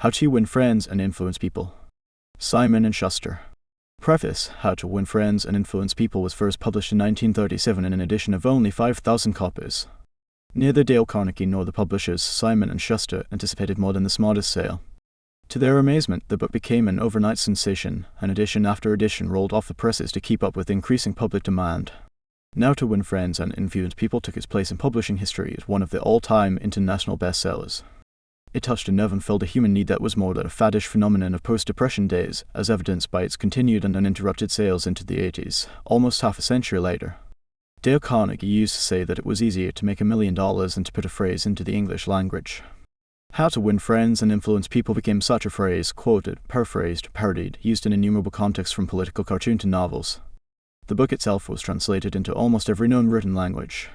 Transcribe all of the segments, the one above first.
How to Win Friends and Influence People. Simon & Schuster. Preface: How to Win Friends and Influence People was first published in 1937 in an edition of only 5,000 copies. Neither Dale Carnegie nor the publishers, Simon & Schuster, anticipated more than this modest sale. To their amazement, the book became an overnight sensation, and edition after edition rolled off the presses to keep up with increasing public demand. Now to Win Friends and Influence People took its place in publishing history as one of the all-time international bestsellers. It touched a nerve and filled a human need that was more than a faddish phenomenon of post-Depression days, as evidenced by its continued and uninterrupted sales into the 80s, almost half a century later. Dale Carnegie used to say that it was easier to make $1 million than to put a phrase into the English language. How to Win Friends and Influence People became such a phrase, quoted, paraphrased, parodied, used in innumerable contexts from political cartoon to novels. The book itself was translated into almost every known written language.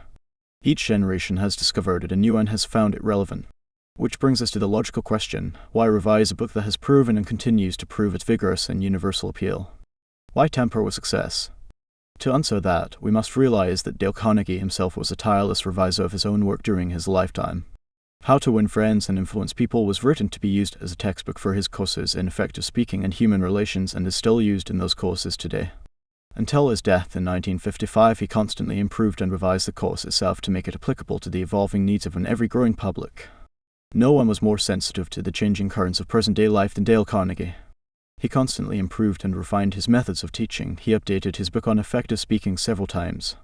Each generation has discovered it, and new one has found it relevant. Which brings us to the logical question: why revise a book that has proven and continues to prove its vigorous and universal appeal? Why temper with success? To answer that, we must realize that Dale Carnegie himself was a tireless reviser of his own work during his lifetime. How to Win Friends and Influence People was written to be used as a textbook for his courses in effective speaking and human relations, and is still used in those courses today. Until his death in 1955, he constantly improved and revised the course itself to make it applicable to the evolving needs of an ever-growing public. No one was more sensitive to the changing currents of present-day life than Dale Carnegie. He constantly improved and refined his methods of teaching. He updated his book on effective speaking several times.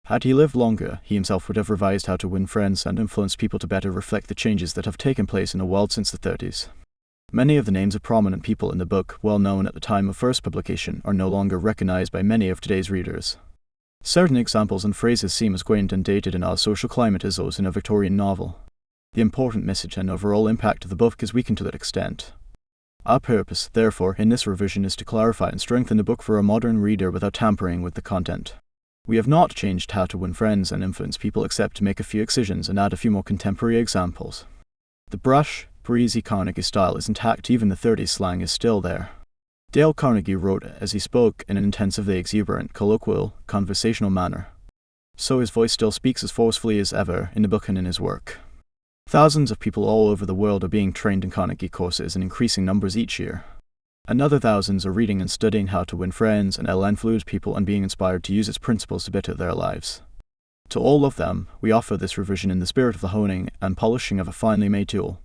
Had he lived longer, he himself would have revised How to Win Friends and Influence People to better reflect the changes that have taken place in the world since the 30s. Many of the names of prominent people in the book, well known at the time of first publication, are no longer recognized by many of today's readers. Certain examples and phrases seem as quaint and dated in our social climate as those in a Victorian novel. The important message and overall impact of the book is weakened to that extent. Our purpose, therefore, in this revision is to clarify and strengthen the book for a modern reader without tampering with the content. We have not changed How to Win Friends and Influence People except to make a few excisions and add a few more contemporary examples. The brash, breezy Carnegie style is intact. Even the 30s slang is still there. Dale Carnegie wrote as he spoke in an intensively exuberant, colloquial, conversational manner. So his voice still speaks as forcefully as ever in the book and in his work. Thousands of people all over the world are being trained in Carnegie courses in increasing numbers each year. Another thousands are reading and studying How to Win Friends and Influence People and being inspired to use its principles to better their lives. To all of them, we offer this revision in the spirit of the honing and polishing of a finely made tool.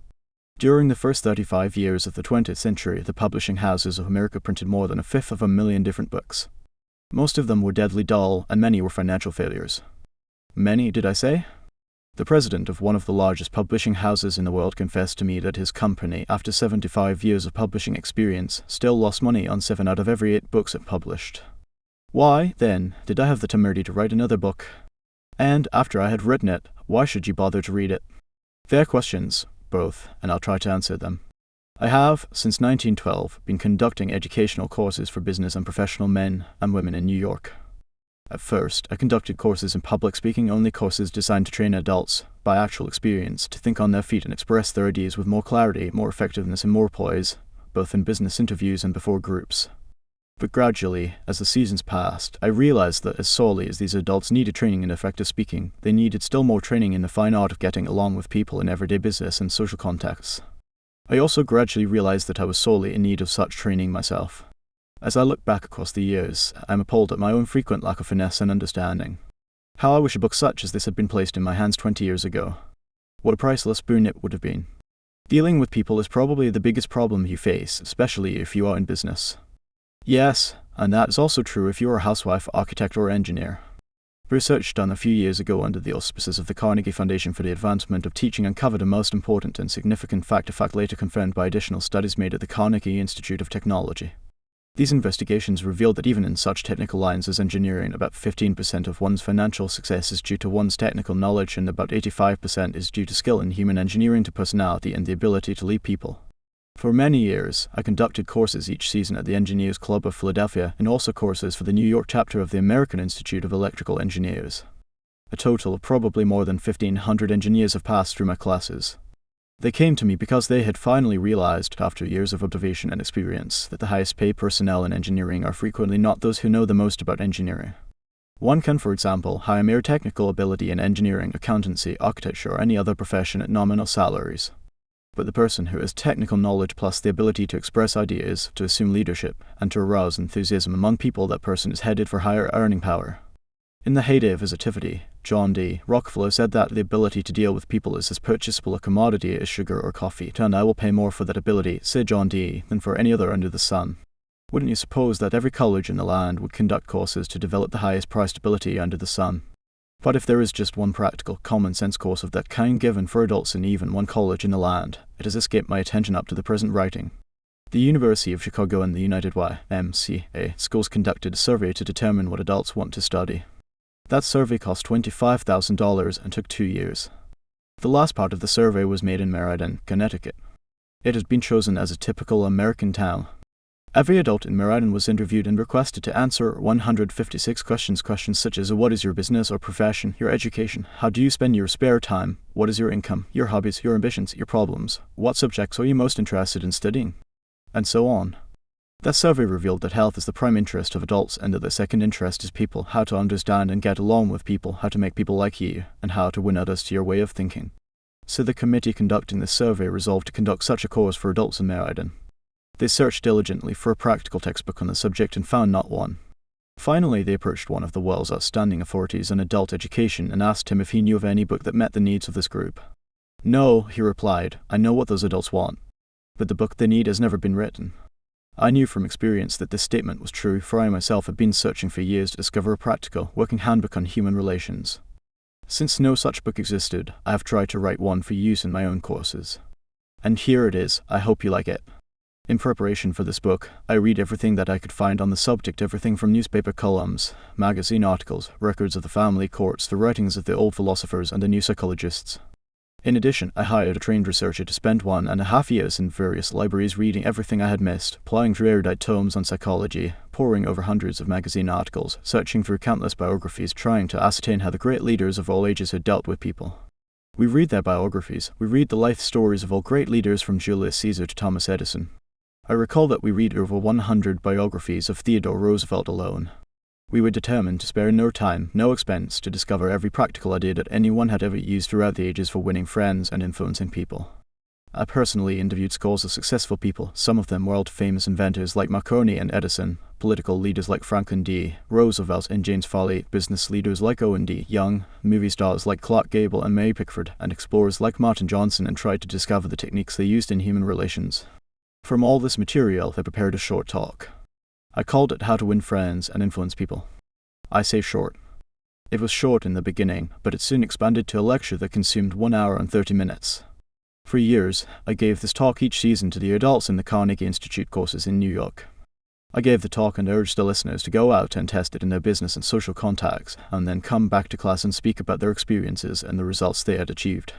During the first 35 years of the 20th century, the publishing houses of America printed more than 1/5 different books. Most of them were deadly dull, and many were financial failures. Many, did I say? The president of one of the largest publishing houses in the world confessed to me that his company, after 75 years of publishing experience, still lost money on 7 out of every 8 books it published. Why, then, did I have the temerity to write another book? And, after I had written it, why should you bother to read it? Fair questions, both, and I'll try to answer them. I have, since 1912, been conducting educational courses for business and professional men and women in New York. At first, I conducted courses in public speaking, only courses designed to train adults, by actual experience, to think on their feet and express their ideas with more clarity, more effectiveness, and more poise, both in business interviews and before groups. But gradually, as the seasons passed, I realized that as sorely as these adults needed training in effective speaking, they needed still more training in the fine art of getting along with people in everyday business and social contexts. I also gradually realized that I was sorely in need of such training myself. As I look back across the years, I am appalled at my own frequent lack of finesse and understanding. How I wish a book such as this had been placed in my hands 20 years ago. What a priceless boon it would have been. Dealing with people is probably the biggest problem you face, especially if you are in business. Yes, and that is also true if you are a housewife, architect, or engineer. Research done a few years ago under the auspices of the Carnegie Foundation for the Advancement of Teaching uncovered a most important and significant fact later confirmed by additional studies made at the Carnegie Institute of Technology. These investigations revealed that even in such technical lines as engineering, about 15% of one's financial success is due to one's technical knowledge, and about 85% is due to skill in human engineering, to personality, and the ability to lead people. For many years, I conducted courses each season at the Engineers Club of Philadelphia, and also courses for the New York chapter of the American Institute of Electrical Engineers. A total of probably more than 1,500 engineers have passed through my classes. They came to me because they had finally realized, after years of observation and experience, that the highest paid personnel in engineering are frequently not those who know the most about engineering. One can, for example, hire mere technical ability in engineering, accountancy, architecture, or any other profession at nominal salaries. but the person who has technical knowledge plus the ability to express ideas, to assume leadership, and to arouse enthusiasm among people. That person is headed for higher earning power. In the heyday of his activity, John D. Rockefeller said that the ability to deal with people is as purchasable a commodity as sugar or coffee, and I will pay more for that ability, said John D., than for any other under the sun. Wouldn't you suppose that every college in the land would conduct courses to develop the highest priced ability under the sun? But if there is just one practical, common-sense course of that kind given for adults in even one college in the land, it has escaped my attention up to the present writing. The University of Chicago and the United YMCA schools conducted a survey to determine what adults want to study. That survey cost $25,000 and took 2 years. The last part of the survey was made in Meriden, Connecticut. It has been chosen as a typical American town. Every adult in Meriden was interviewed and requested to answer 156 questions such as what is your business or profession, your education, how do you spend your spare time, what is your income, your hobbies, your ambitions, your problems, what subjects are you most interested in studying, and so on. That survey revealed that health is the prime interest of adults and that the second interest is people, how to understand and get along with people, how to make people like you, and how to win others to your way of thinking. So the committee conducting this survey resolved to conduct such a course for adults in Meriden. They searched diligently for a practical textbook on the subject and found not one. Finally, they approached one of the world's outstanding authorities on adult education and asked him if he knew of any book that met the needs of this group. No, he replied, I know what those adults want, but the book they need has never been written. I knew from experience that this statement was true, for I myself had been searching for years to discover a practical, working handbook on human relations. Since no such book existed, I have tried to write one for use in my own courses. And here it is. I hope you like it. In preparation for this book, I read everything that I could find on the subject, everything from newspaper columns, magazine articles, records of the family courts, the writings of the old philosophers and the new psychologists. In addition, I hired a trained researcher to spend 1.5 years in various libraries reading everything I had missed, plying through erudite tomes on psychology, poring over hundreds of magazine articles, searching through countless biographies, trying to ascertain how the great leaders of all ages had dealt with people. We read their biographies, we read the life stories of all great leaders from Julius Caesar to Thomas Edison. I recall that we read over 100 biographies of Theodore Roosevelt alone. We were determined to spare no time, no expense, to discover every practical idea that anyone had ever used throughout the ages for winning friends and influencing people. I personally interviewed scores of successful people, some of them world-famous inventors like Marconi and Edison, political leaders like Franklin D. Roosevelt and James Foley, business leaders like Owen D. Young, movie stars like Clark Gable and Mary Pickford, and explorers like Martin Johnson, and tried to discover the techniques they used in human relations. From all this material, I prepared a short talk. I called it How to Win Friends and Influence People. I say short. It was short in the beginning, but it soon expanded to a lecture that consumed 1 hour and 30 minutes. For years, I gave this talk each season to the adults in the Carnegie Institute courses in New York. I gave the talk and urged the listeners to go out and test it in their business and social contacts, and then come back to class and speak about their experiences and the results they had achieved.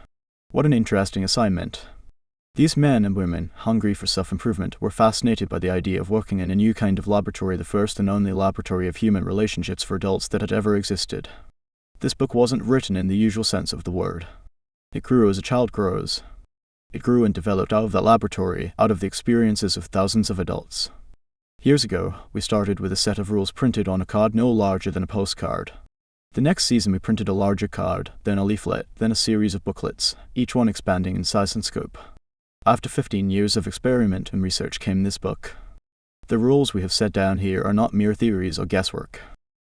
What an interesting assignment. These men and women, hungry for self-improvement, were fascinated by the idea of working in a new kind of laboratory, the first and only laboratory of human relationships for adults that had ever existed. This book wasn't written in the usual sense of the word. It grew as a child grows. It grew and developed out of that laboratory, out of the experiences of thousands of adults. Years ago, we started with a set of rules printed on a card no larger than a postcard. The next season we printed a larger card, then a leaflet, then a series of booklets, each one expanding in size and scope. After 15 years of experiment and research came this book. The rules we have set down here are not mere theories or guesswork.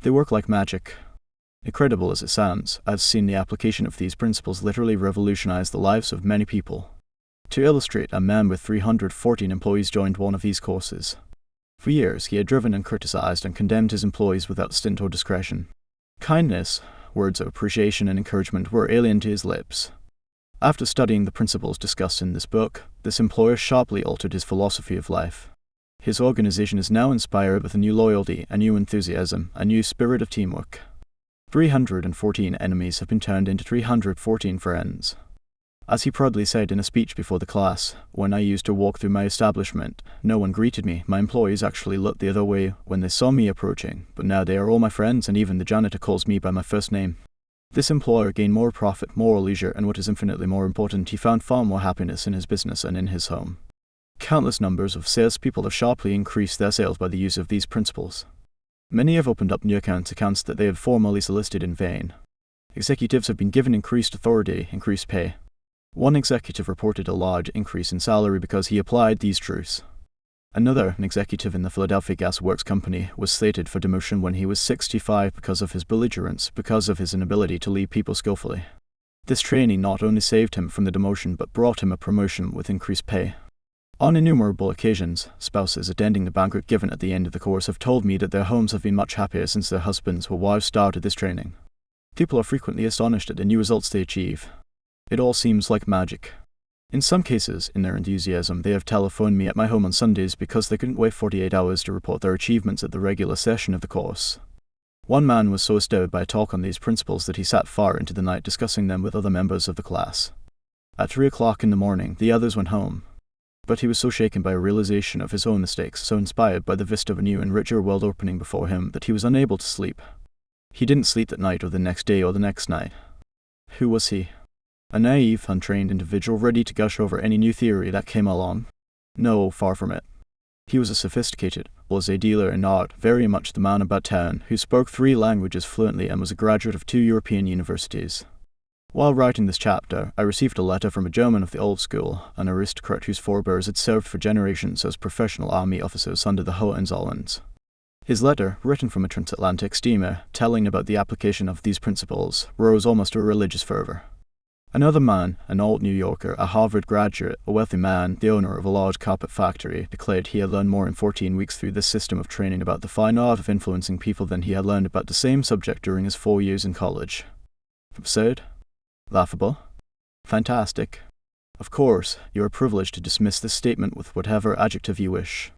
They work like magic. Incredible as it sounds, I've seen the application of these principles literally revolutionize the lives of many people. To illustrate, a man with 314 employees joined one of these courses. For years, he had driven and criticized and condemned his employees without stint or discretion. Kindness, words of appreciation and encouragement were alien to his lips. After studying the principles discussed in this book, this employer sharply altered his philosophy of life. His organization is now inspired with a new loyalty, a new enthusiasm, a new spirit of teamwork. 314 enemies have been turned into 314 friends. As he proudly said in a speech before the class, when I used to walk through my establishment, no one greeted me. My employees actually looked the other way when they saw me approaching, but now they are all my friends, and even the janitor calls me by my first name. This employer gained more profit, more leisure, and what is infinitely more important, he found far more happiness in his business and in his home. Countless numbers of salespeople have sharply increased their sales by the use of these principles. Many have opened up new accounts that they had formerly solicited in vain. Executives have been given increased authority, increased pay. One executive reported a large increase in salary because he applied these truths. Another, an executive in the Philadelphia Gas Works Company, was slated for demotion when he was 65 because of his belligerence, because of his inability to lead people skillfully. This training not only saved him from the demotion but brought him a promotion with increased pay. On innumerable occasions, spouses attending the banquet given at the end of the course have told me that their homes have been much happier since their husbands or wives started this training. People are frequently astonished at the new results they achieve. It all seems like magic. In some cases, in their enthusiasm, they have telephoned me at my home on Sundays because they couldn't wait 48 hours to report their achievements at the regular session of the course. One man was so astounded by a talk on these principles that he sat far into the night discussing them with other members of the class. At 3 o'clock in the morning, the others went home. But he was so shaken by a realization of his own mistakes, so inspired by the vista of a new and richer world opening before him, that he was unable to sleep. He didn't sleep that night or the next day or the next night. Who was he? A naive, untrained individual ready to gush over any new theory that came along? No, far from it. He was a sophisticated, was a dealer in art, very much the man about town, who spoke 3 languages fluently and was a graduate of 2 European universities. While writing this chapter, I received a letter from a German of the old school, an aristocrat whose forebears had served for generations as professional army officers under the Hohenzollerns. His letter, written from a transatlantic steamer, telling about the application of these principles, rose almost to a religious fervor. Another man, an old New Yorker, a Harvard graduate, a wealthy man, the owner of a large carpet factory, declared he had learned more in 14 weeks through this system of training about the fine art of influencing people than he had learned about the same subject during his 4 years in college. Absurd? Laughable? Fantastic? Of course, you are privileged to dismiss this statement with whatever adjective you wish.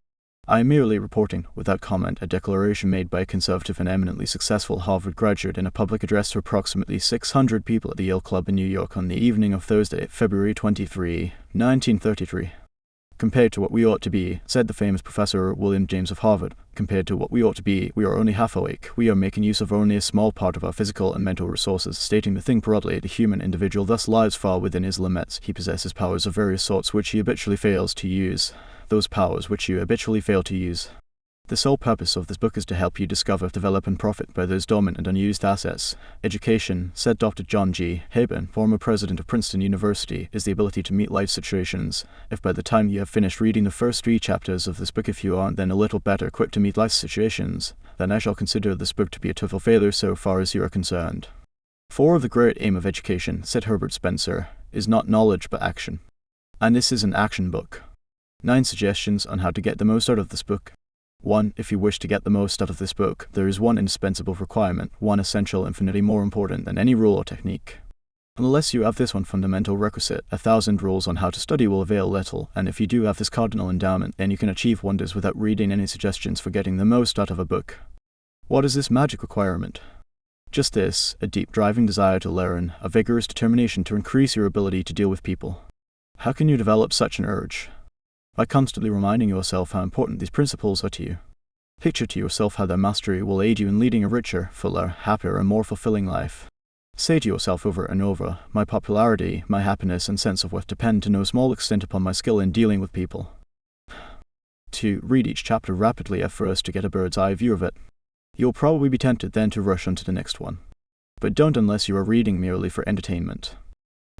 I am merely reporting, without comment, a declaration made by a conservative and eminently successful Harvard graduate in a public address to approximately 600 people at the Yale Club in New York on the evening of Thursday, February 23, 1933. Compared to what we ought to be, said the famous Professor William James of Harvard, compared to what we ought to be, we are only half awake. We are making use of only a small part of our physical and mental resources. Stating the thing broadly, the human individual thus lies far within his limits. He possesses powers of various sorts which he habitually fails to use. Those powers which you habitually fail to use. The sole purpose of this book is to help you discover, develop, and profit by those dormant and unused assets. Education, said Dr. John G. Haben, former president of Princeton University, is the ability to meet life situations. If by the time you have finished reading the first 3 chapters of this book, if you aren't then a little better equipped to meet life situations, then I shall consider this book to be a total failure so far as you are concerned. For the great aim of education, said Herbert Spencer, is not knowledge but action. And this is an action book. 9 suggestions on how to get the most out of this book. 1. If you wish to get the most out of this book, there is one indispensable requirement, one essential, infinitely more important than any rule or technique. Unless you have this one fundamental requisite, 1,000 rules on how to study will avail little, and if you do have this cardinal endowment, then you can achieve wonders without reading any suggestions for getting the most out of a book. What is this magic requirement? Just this, a deep driving desire to learn, a vigorous determination to increase your ability to deal with people. How can you develop such an urge? By constantly reminding yourself how important these principles are to you. Picture to yourself how their mastery will aid you in leading a richer, fuller, happier, and more fulfilling life. Say to yourself over and over, my popularity, my happiness, and sense of worth depend to no small extent upon my skill in dealing with people. 2. Read each chapter rapidly at first to get a bird's eye view of it. You'll probably be tempted then to rush on to the next one. But don't unless you are reading merely for entertainment.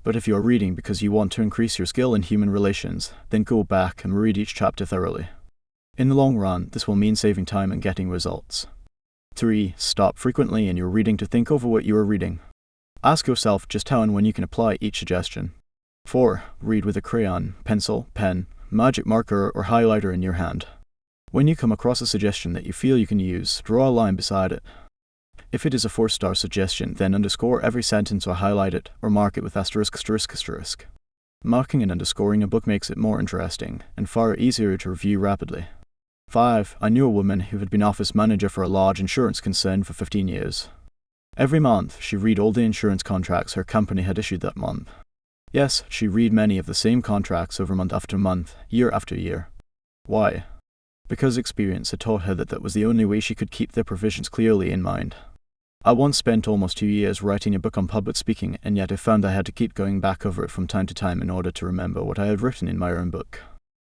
But if you are reading because you want to increase your skill in human relations, then go back and read each chapter thoroughly. In the long run, this will mean saving time and getting results. 3. Stop frequently in your reading to think over what you are reading. Ask yourself just how and when you can apply each suggestion. 4. Read with a crayon, pencil, pen, magic marker, or highlighter in your hand. When you come across a suggestion that you feel you can use, draw a line beside it. If it is a 4-star suggestion, then underscore every sentence or highlight it, or mark it with asterisk. Marking and underscoring a book makes it more interesting, and far easier to review rapidly. 5. I knew a woman who had been office manager for a large insurance concern for 15 years. Every month, she read all the insurance contracts her company had issued that month. Yes, she read many of the same contracts over month after month, year after year. Why? Because experience had taught her that that was the only way she could keep their provisions clearly in mind. I once spent almost 2 years writing a book on public speaking, and yet I found I had to keep going back over it from time to time in order to remember what I had written in my own book.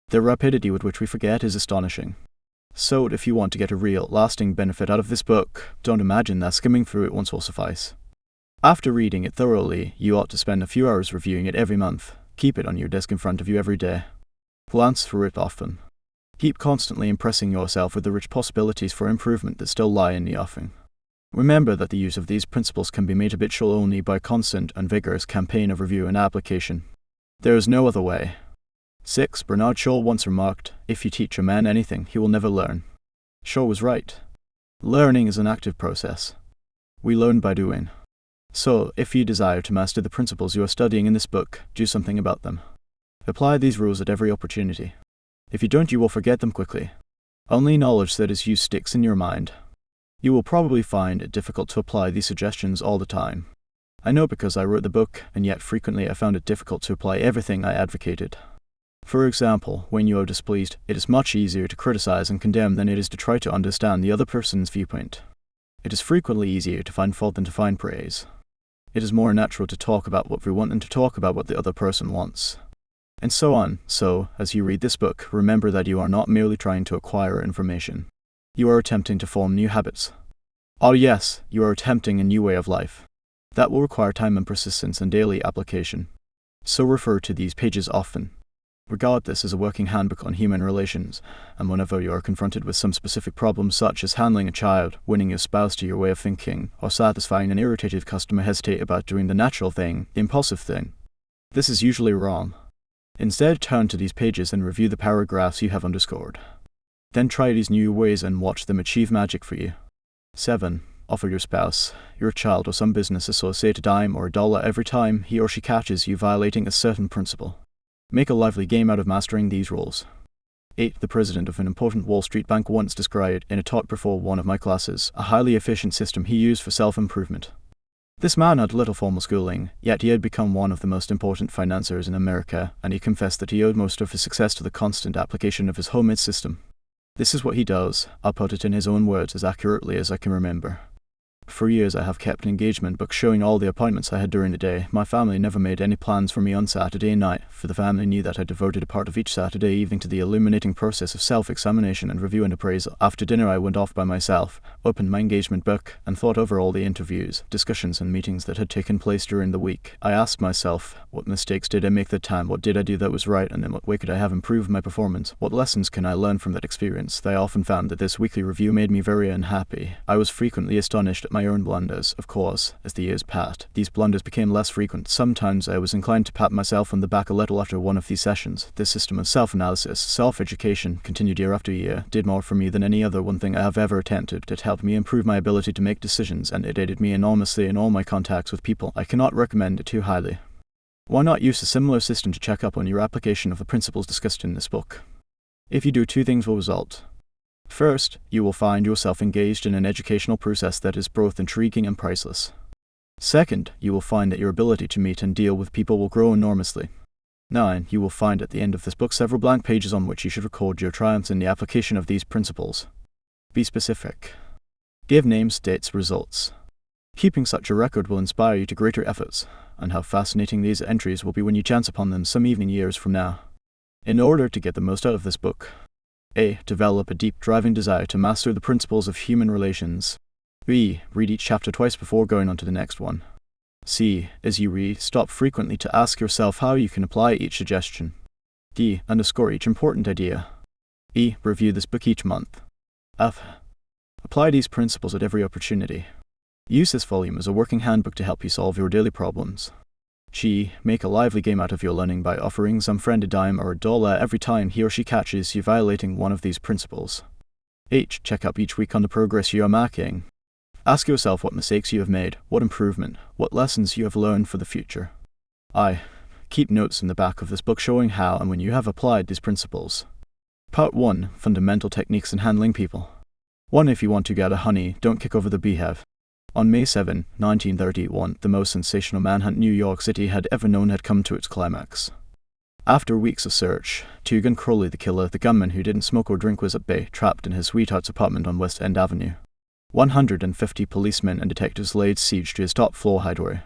The rapidity with which we forget is astonishing. So, if you want to get a real, lasting benefit out of this book, don't imagine that skimming through it once will suffice. After reading it thoroughly, you ought to spend a few hours reviewing it every month. Keep it on your desk in front of you every day. Glance through it often. Keep constantly impressing yourself with the rich possibilities for improvement that still lie in the offing. Remember that the use of these principles can be made habitual only by constant and vigorous campaign of review and application. There is no other way. 6. Bernard Shaw once remarked, "If you teach a man anything, he will never learn." Shaw was right. Learning is an active process. We learn by doing. So, if you desire to master the principles you are studying in this book, do something about them. Apply these rules at every opportunity. If you don't, you will forget them quickly. Only knowledge that is used sticks in your mind. You will probably find it difficult to apply these suggestions all the time. I know because I wrote the book, and yet frequently I found it difficult to apply everything I advocated. For example, when you are displeased, it is much easier to criticize and condemn than it is to try to understand the other person's viewpoint. It is frequently easier to find fault than to find praise. It is more natural to talk about what we want than to talk about what the other person wants. And so on. So, as you read this book, remember that you are not merely trying to acquire information. You are attempting to form new habits. Oh yes, you are attempting a new way of life. That will require time and persistence and daily application. So refer to these pages often. Regard this as a working handbook on human relations, and whenever you are confronted with some specific problem such as handling a child, winning your spouse to your way of thinking, or satisfying an irritated customer, hesitate about doing the natural thing, the impulsive thing. This is usually wrong. Instead, turn to these pages and review the paragraphs you have underscored. Then try these new ways and watch them achieve magic for you. 7. Offer your spouse, your child, or some business associate a dime or $1 every time he or she catches you violating a certain principle. Make a lively game out of mastering these rules. 8. The president of an important Wall Street bank once described, in a talk before one of my classes, a highly efficient system he used for self-improvement. This man had little formal schooling, yet he had become one of the most important financiers in America, and he confessed that he owed most of his success to the constant application of his homemade system. This is what he does. I'll put it in his own words as accurately as I can remember. For years I have kept an engagement book showing all the appointments I had during the day. My family never made any plans for me on Saturday night, for the family knew that I devoted a part of each Saturday evening to the illuminating process of self-examination and review and appraisal. After dinner I went off by myself, opened my engagement book, and thought over all the interviews, discussions and meetings that had taken place during the week. I asked myself, what mistakes did I make that time? What did I do that was right? And in what way could I have improved my performance? What lessons can I learn from that experience? I often found that this weekly review made me very unhappy. I was frequently astonished at my own blunders. Of course, as the years passed, these blunders became less frequent. Sometimes I was inclined to pat myself on the back a little after one of these sessions. This system of self-analysis, self-education, continued year after year, did more for me than any other one thing I have ever attempted. It helped me improve my ability to make decisions, and it aided me enormously in all my contacts with people. I cannot recommend it too highly. Why not use a similar system to check up on your application of the principles discussed in this book? If you do, two things will result. First, you will find yourself engaged in an educational process that is both intriguing and priceless. Second, you will find that your ability to meet and deal with people will grow enormously. 9. You will find at the end of this book several blank pages on which you should record your triumphs in the application of these principles. Be specific. Give names, dates, results. Keeping such a record will inspire you to greater efforts, and how fascinating these entries will be when you chance upon them some evening years from now. In order to get the most out of this book, A. Develop a deep, driving desire to master the principles of human relations. B. Read each chapter twice before going on to the next one. C. As you read, stop frequently to ask yourself how you can apply each suggestion. D. Underscore each important idea. E. Review this book each month. F. Apply these principles at every opportunity. Use this volume as a working handbook to help you solve your daily problems. G. Make a lively game out of your learning by offering some friend a dime or $1 every time he or she catches you violating one of these principles. H. Check up each week on the progress you are making. Ask yourself what mistakes you have made, what improvement, what lessons you have learned for the future. I. Keep notes in the back of this book showing how and when you have applied these principles. Part 1. Fundamental Techniques in Handling People. 1. If you want to gather honey, don't kick over the beehive. On May 7, 1931, the most sensational manhunt New York City had ever known had come to its climax. After weeks of search, Tugan Crowley, the killer, the gunman who didn't smoke or drink, was at bay, trapped in his sweetheart's apartment on West End Avenue. 150 policemen and detectives laid siege to his top-floor hideaway.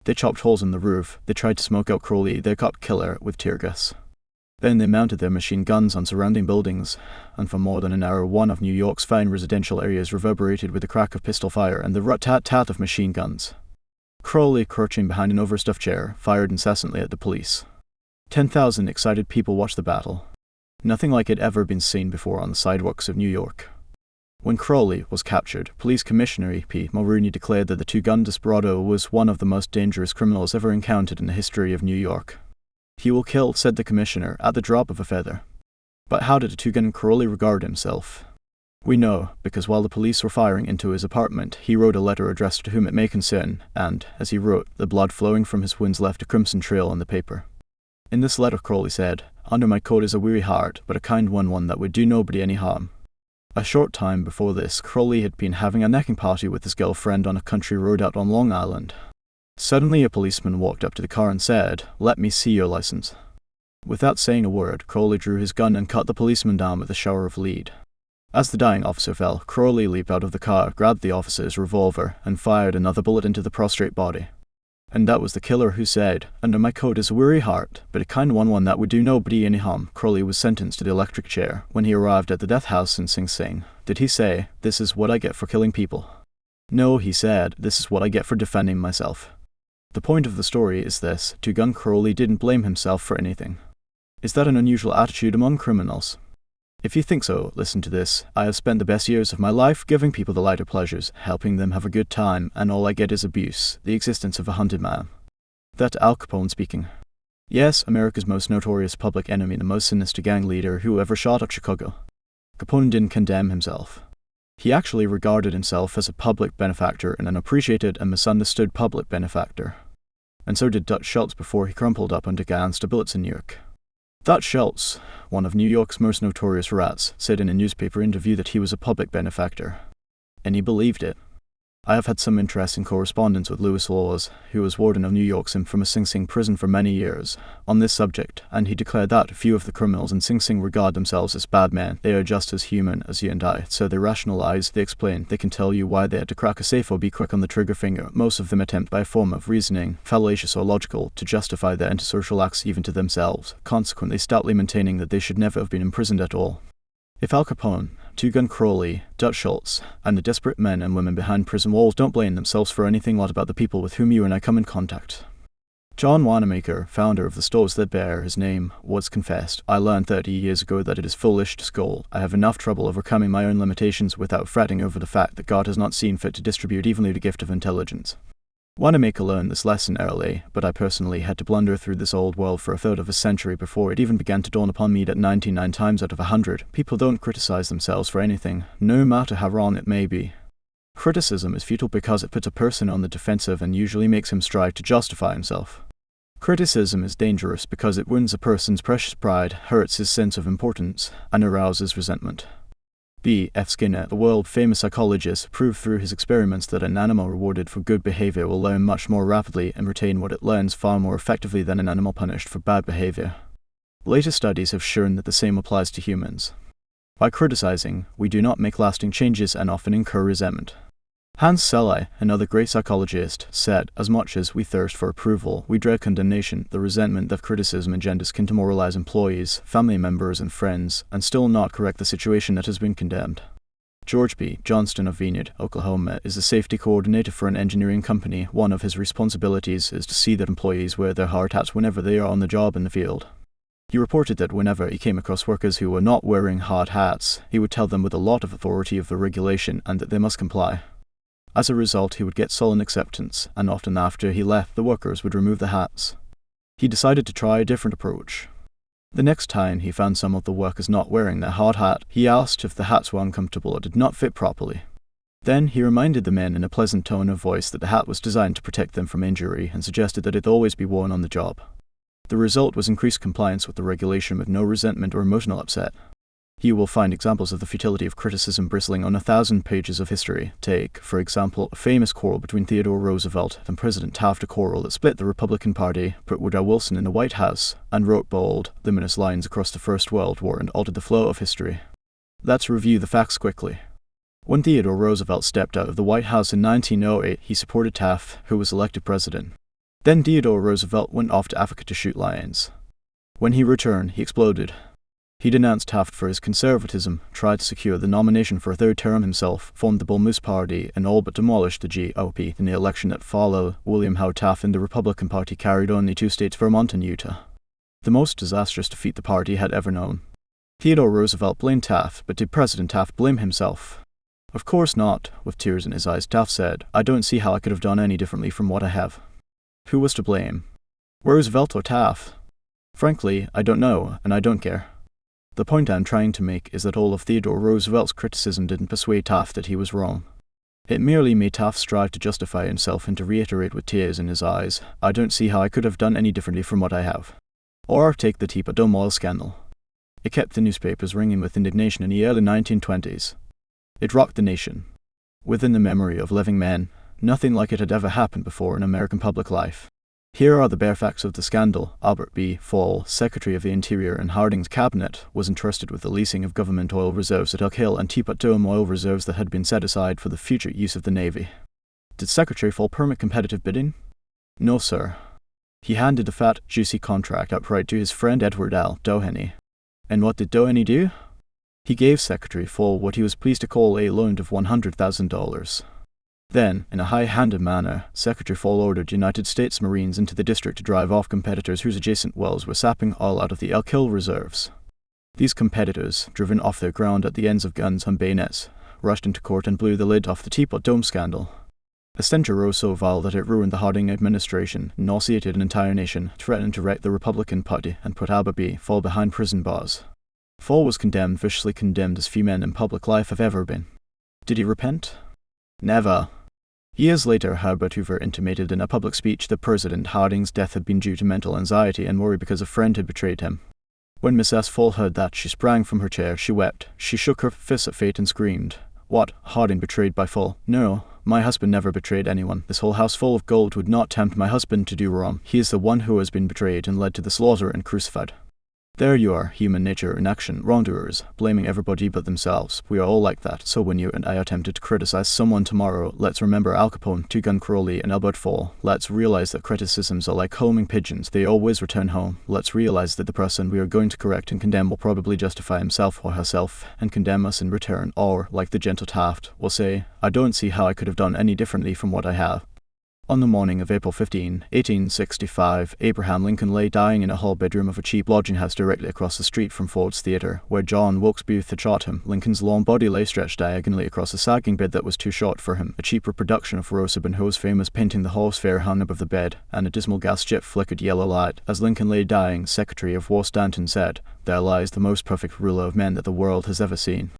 They chopped holes in the roof, they tried to smoke out Crowley, their cop killer, with tear gas. Then they mounted their machine guns on surrounding buildings, and for more than an hour one of New York's fine residential areas reverberated with the crack of pistol fire and the rat-tat-tat of machine guns. Crowley, crouching behind an overstuffed chair, fired incessantly at the police. 10,000 excited people watched the battle. Nothing like it had ever been seen before on the sidewalks of New York. When Crowley was captured, Police Commissioner E.P. Mulrooney declared that the two-gun desperado was one of the most dangerous criminals ever encountered in the history of New York. "He will kill," said the commissioner, "at the drop of a feather." But how did a two-gun Crowley regard himself? We know, because while the police were firing into his apartment, he wrote a letter addressed to whom it may concern, and, as he wrote, the blood flowing from his wounds left a crimson trail on the paper. In this letter Crowley said, "Under my coat is a weary heart, but a kind one that would do nobody any harm." A short time before this, Crowley had been having a necking party with his girlfriend on a country road out on Long Island. Suddenly a policeman walked up to the car and said, "Let me see your license." Without saying a word, Crowley drew his gun and cut the policeman down with a shower of lead. As the dying officer fell, Crowley leaped out of the car, grabbed the officer's revolver, and fired another bullet into the prostrate body. And that was the killer who said, "Under my coat is a weary heart, but a kind one that would do nobody any harm." Crowley was sentenced to the electric chair. When he arrived at the death house in Sing Sing, did he say, "This is what I get for killing people"? No, he said, "This is what I get for defending myself." The point of the story is this: Two-Gun Crowley didn't blame himself for anything. Is that an unusual attitude among criminals? If you think so, listen to this. I have spent the best years of my life giving people the lighter pleasures, helping them have a good time, and all I get is abuse, the existence of a hunted man. That's Al Capone speaking. Yes, America's most notorious public enemy, the most sinister gang leader who ever shot up Chicago. Capone didn't condemn himself. He actually regarded himself as a public benefactor and an appreciated and misunderstood public benefactor. And so did Dutch Schultz before he crumpled up under gangster bullets in New York. Dutch Schultz, one of New York's most notorious rats, said in a newspaper interview that he was a public benefactor. And he believed it. I have had some interesting correspondence with Lewis Laws, who was warden of New York's infamous Sing Sing prison for many years, on this subject, and he declared that few of the criminals in Sing Sing regard themselves as bad men. They are just as human as you and I, so they rationalize, they explain, they can tell you why they had to crack a safe or be quick on the trigger finger. Most of them attempt by a form of reasoning, fallacious or logical, to justify their antisocial acts even to themselves, consequently stoutly maintaining that they should never have been imprisoned at all. If Al Capone, Two-Gun Crowley, Dutch Schultz, and the desperate men and women behind prison walls don't blame themselves for anything, what about the people with whom you and I come in contact? John Wanamaker, founder of the stores that bear his name, was confessed, "I learned 30 years ago that it is foolish to scold. I have enough trouble overcoming my own limitations without fretting over the fact that God has not seen fit to distribute evenly the gift of intelligence." Wanamaker learned this lesson early, but I personally had to blunder through this old world for a third of a century before it even began to dawn upon me that 99 times out of 100, people don't criticize themselves for anything, no matter how wrong it may be. Criticism is futile because it puts a person on the defensive and usually makes him strive to justify himself. Criticism is dangerous because it wounds a person's precious pride, hurts his sense of importance, and arouses resentment. B. F. Skinner, the world-famous psychologist, proved through his experiments that an animal rewarded for good behavior will learn much more rapidly and retain what it learns far more effectively than an animal punished for bad behavior. Later studies have shown that the same applies to humans. By criticizing, we do not make lasting changes and often incur resentment. Hans Selye, another great psychologist, said, "As much as we thirst for approval, we dread condemnation. The resentment that criticism engenders can demoralize employees, family members, and friends, and still not correct the situation that has been condemned." George B. Johnston of Vineyard, Oklahoma, is a safety coordinator for an engineering company. One of his responsibilities is to see that employees wear their hard hats whenever they are on the job in the field. He reported that whenever he came across workers who were not wearing hard hats, he would tell them with a lot of authority of the regulation and that they must comply. As a result, he would get sullen acceptance, and often after he left, the workers would remove the hats. He decided to try a different approach. The next time he found some of the workers not wearing their hard hat, he asked if the hats were uncomfortable or did not fit properly. Then he reminded the men in a pleasant tone of voice that the hat was designed to protect them from injury and suggested that it always be worn on the job. The result was increased compliance with the regulation with no resentment or emotional upset. You will find examples of the futility of criticism bristling on 1,000 pages of history. Take, for example, a famous quarrel between Theodore Roosevelt and President Taft, a quarrel that split the Republican Party, put Woodrow Wilson in the White House, and wrote bold, luminous lines across the First World War and altered the flow of history. Let's review the facts quickly. When Theodore Roosevelt stepped out of the White House in 1908, he supported Taft, who was elected president. Then Theodore Roosevelt went off to Africa to shoot lions. When he returned, he exploded. He denounced Taft for his conservatism, tried to secure the nomination for a third term himself, formed the Bull Moose Party, and all but demolished the GOP in the election that followed. William Howard Taft and the Republican Party carried only 2 states, Vermont and Utah. The most disastrous defeat the party had ever known. Theodore Roosevelt blamed Taft, but did President Taft blame himself? Of course not. With tears in his eyes, Taft said, "I don't see how I could have done any differently from what I have." Who was to blame? Roosevelt or Taft? Frankly, I don't know, and I don't care. The point I'm trying to make is that all of Theodore Roosevelt's criticism didn't persuade Taft that he was wrong. It merely made Taft strive to justify himself and to reiterate with tears in his eyes, "I don't see how I could have done any differently from what I have." Or take the Teapot Dome oil scandal. It kept the newspapers ringing with indignation in the early 1920s. It rocked the nation. Within the memory of living men, nothing like it had ever happened before in American public life. Here are the bare facts of the scandal. Albert B. Fall, Secretary of the Interior in Harding's cabinet, was entrusted with the leasing of government oil reserves at Elk Hill and Teapot Dome oil reserves that had been set aside for the future use of the Navy. Did Secretary Fall permit competitive bidding? No, sir. He handed a fat, juicy contract outright to his friend Edward L. Doheny. And what did Doheny do? He gave Secretary Fall what he was pleased to call a loan of $100,000. Then, in a high-handed manner, Secretary Fall ordered United States Marines into the district to drive off competitors whose adjacent wells were sapping oil out of the Elk Hill reserves. These competitors, driven off their ground at the ends of guns on bayonets, rushed into court and blew the lid off the Teapot Dome scandal. A stench arose so vile that it ruined the Harding administration, nauseated an entire nation, threatened to wreck the Republican Party, and put Albert B. Fall behind prison bars. Fall was condemned, viciously condemned as few men in public life have ever been. Did he repent? Never. Years later, Herbert Hoover intimated in a public speech that President Harding's death had been due to mental anxiety and worry because a friend had betrayed him. When Mrs. Fall heard that, she sprang from her chair, she wept, she shook her fist at fate and screamed, "What, Harding betrayed by Fall? No, my husband never betrayed anyone. This whole house full of gold would not tempt my husband to do wrong. He is the one who has been betrayed and led to the slaughter and crucified." There you are, human nature in action, wrongdoers, blaming everybody but themselves. We are all like that, so when you and I are tempted to criticize someone tomorrow, let's remember Al Capone, Two Gun Crowley, and Albert Fall. Let's realize that criticisms are like homing pigeons, they always return home. Let's realize that the person we are going to correct and condemn will probably justify himself or herself, and condemn us in return, or, like the gentle Taft, will say, "I don't see how I could have done any differently from what I have." On the morning of April 15, 1865, Abraham Lincoln lay dying in a hall bedroom of a cheap lodging house directly across the street from Ford's Theatre, where John Wilkes Booth had shot him. Lincoln's long body lay stretched diagonally across a sagging bed that was too short for him. A cheap reproduction of Rosa Bonheur's famous painting The Hall's Fair hung above the bed, and a dismal gas jet flickered yellow light. As Lincoln lay dying, Secretary of War Stanton said, "There lies the most perfect ruler of men that the world has ever seen."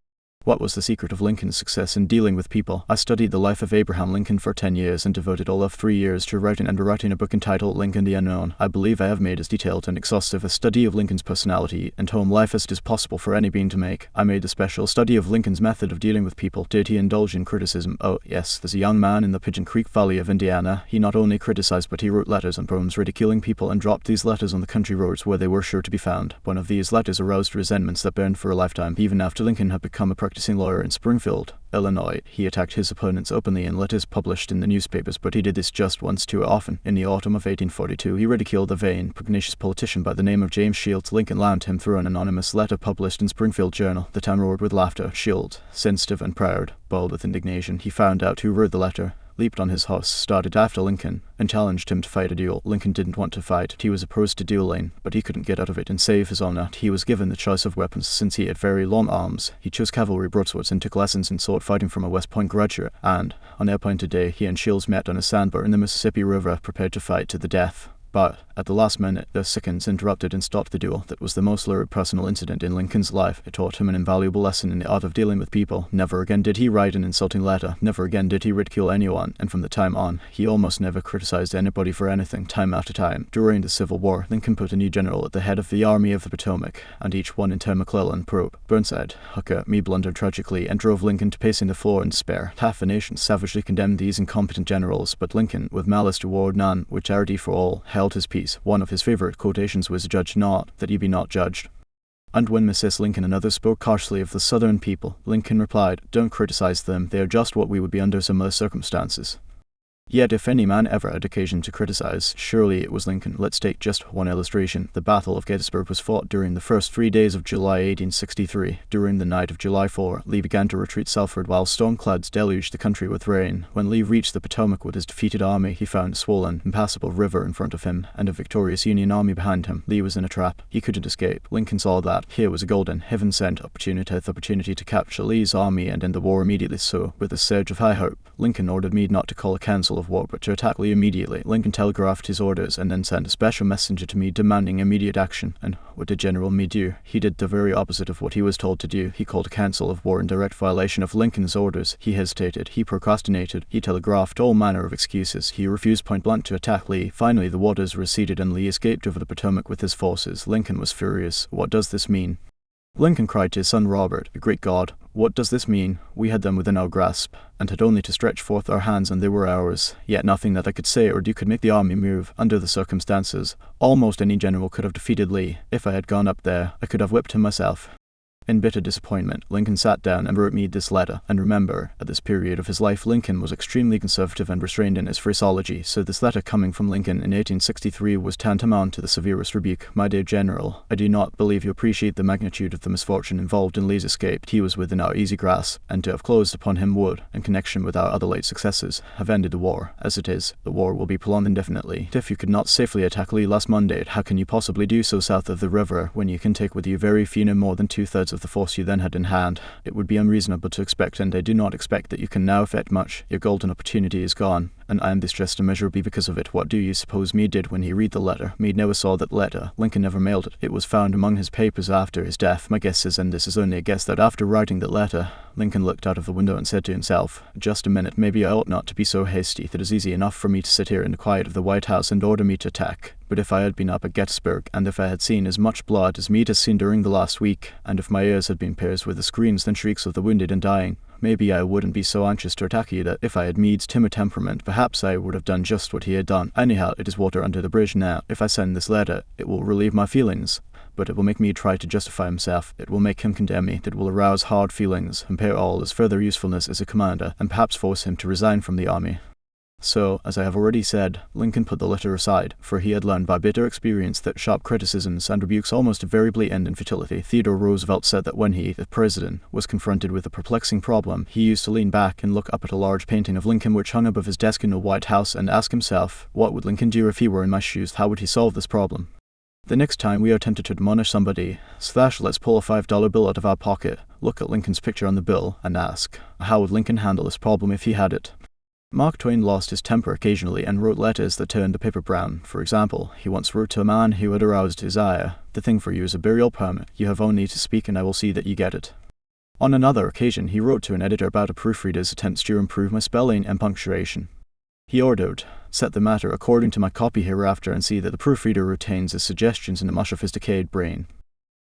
What was the secret of Lincoln's success in dealing with people? I studied the life of Abraham Lincoln for 10 years and devoted all of 3 years to writing and rewriting a book entitled Lincoln the Unknown. I believe I have made as detailed and exhaustive a study of Lincoln's personality and home life as it is possible for any being to make. I made a special study of Lincoln's method of dealing with people. Did he indulge in criticism? Oh, yes. There's a young man in the Pigeon Creek Valley of Indiana. He not only criticized, but he wrote letters and poems ridiculing people and dropped these letters on the country roads where they were sure to be found. One of these letters aroused resentments that burned for a lifetime. Even after Lincoln had become a practicing lawyer in Springfield, Illinois, he attacked his opponents openly in letters published in the newspapers, but he did this just once too often. In the autumn of 1842, he ridiculed a vain, pugnacious politician by the name of James Shields. Lincoln lammed him through an anonymous letter published in Springfield Journal. The town roared with laughter. Shields, sensitive and proud, boiled with indignation. He found out who wrote the letter, leaped on his horse, started after Lincoln, and challenged him to fight a duel. Lincoln didn't want to fight. He was opposed to dueling, but he couldn't get out of it and save his honor. He was given the choice of weapons since he had very long arms. He chose cavalry broadswords and took lessons in sword fighting from a West Point graduate, and, on their appointed day, he and Shields met on a sandbar in the Mississippi River, prepared to fight to the death. But, at the last minute, the seconds interrupted and stopped the duel. That was the most lurid personal incident in Lincoln's life. It taught him an invaluable lesson in the art of dealing with people. Never again did he write an insulting letter. Never again did he ridicule anyone. And from the time on, he almost never criticized anybody for anything, time after time. During the Civil War, Lincoln put a new general at the head of the Army of the Potomac, and each one in turn McClellan, Pope, Burnside, Hooker, Meade blundered tragically and drove Lincoln to pacing the floor in despair. Half the nation savagely condemned these incompetent generals, but Lincoln, with malice toward none, with charity for all, held his peace. One of his favorite quotations was, "Judge not, that ye be not judged." And when Mrs. Lincoln and others spoke harshly of the Southern people, Lincoln replied, "Don't criticize them, they are just what we would be under similar circumstances." Yet if any man ever had occasion to criticize, surely it was Lincoln. Let's take just one illustration. The Battle of Gettysburg was fought during the first 3 days of July 1863. During the night of July 4, Lee began to retreat southward while storm clouds deluged the country with rain. When Lee reached the Potomac with his defeated army, he found a swollen, impassable river in front of him and a victorious Union army behind him. Lee was in a trap. He couldn't escape. Lincoln saw that. Here was a golden, heaven-sent opportunity to capture Lee's army and end the war immediately. So, with a surge of high hope, Lincoln ordered Meade not to call a council of war, but to attack Lee immediately. Lincoln telegraphed his orders and then sent a special messenger to Meade demanding immediate action. And what did General Meade do? He did the very opposite of what he was told to do. He called a council of war in direct violation of Lincoln's orders. He hesitated. He procrastinated. He telegraphed all manner of excuses. He refused point blank to attack Lee. Finally, the waters receded and Lee escaped over the Potomac with his forces. Lincoln was furious. What does this mean? Lincoln cried to his son Robert, "Great God, what does this mean? We had them within our grasp, and had only to stretch forth our hands and they were ours. Yet nothing that I could say or do could make the army move. Under the circumstances, almost any general could have defeated Lee. If I had gone up there, I could have whipped him myself." In bitter disappointment, Lincoln sat down and wrote Meade this letter. And remember, at this period of his life, Lincoln was extremely conservative and restrained in his phraseology, so this letter coming from Lincoln in 1863 was tantamount to the severest rebuke. "My dear General, I do not believe you appreciate the magnitude of the misfortune involved in Lee's escape. He was within our easy grasp, and to have closed upon him would, in connection with our other late successes, have ended the war. As it is, the war will be prolonged indefinitely. If you could not safely attack Lee last Monday, how can you possibly do so south of the river, when you can take with you very few, no more than 2/3 of the force you then had in hand? It would be unreasonable to expect, and I do not expect, that you can now effect much. Your golden opportunity is gone, and I am distressed immeasurably because of it." What do you suppose Meade did when he read the letter? Meade never saw that letter. Lincoln never mailed it. It was found among his papers after his death. My guess is, and this is only a guess, that after writing the letter, Lincoln looked out of the window and said to himself, "Just a minute, maybe I ought not to be so hasty. It is easy enough for me to sit here in the quiet of the White House and order me to attack. But if I had been up at Gettysburg, and if I had seen as much blood as Meade has seen during the last week, and if my ears had been pierced with the screams and shrieks of the wounded and dying, maybe I wouldn't be so anxious to attack you. That if I had Meade's timid temperament, perhaps I would have done just what he had done. Anyhow, it is water under the bridge now. If I send this letter, it will relieve my feelings, but it will make Meade try to justify himself. It will make him condemn me. It will arouse hard feelings, impair all his further usefulness as a commander, and perhaps force him to resign from the army." So, as I have already said, Lincoln put the letter aside, for he had learned by bitter experience that sharp criticisms and rebukes almost invariably end in futility. Theodore Roosevelt said that when he, the president, was confronted with a perplexing problem, he used to lean back and look up at a large painting of Lincoln which hung above his desk in the White House and ask himself, "What would Lincoln do if he were in my shoes? How would he solve this problem?" The next time we are tempted to admonish somebody, let's pull a $5 bill out of our pocket, look at Lincoln's picture on the bill, and ask, how would Lincoln handle this problem if he had it? Mark Twain lost his temper occasionally and wrote letters that turned the paper brown. For example, he once wrote to a man who had aroused his ire, "The thing for you is a burial permit. You have only to speak and I will see that you get it." On another occasion, he wrote to an editor about a proofreader's attempts to improve my spelling and punctuation. He ordered, "Set the matter according to my copy hereafter and see that the proofreader retains his suggestions in the mush of his decayed brain."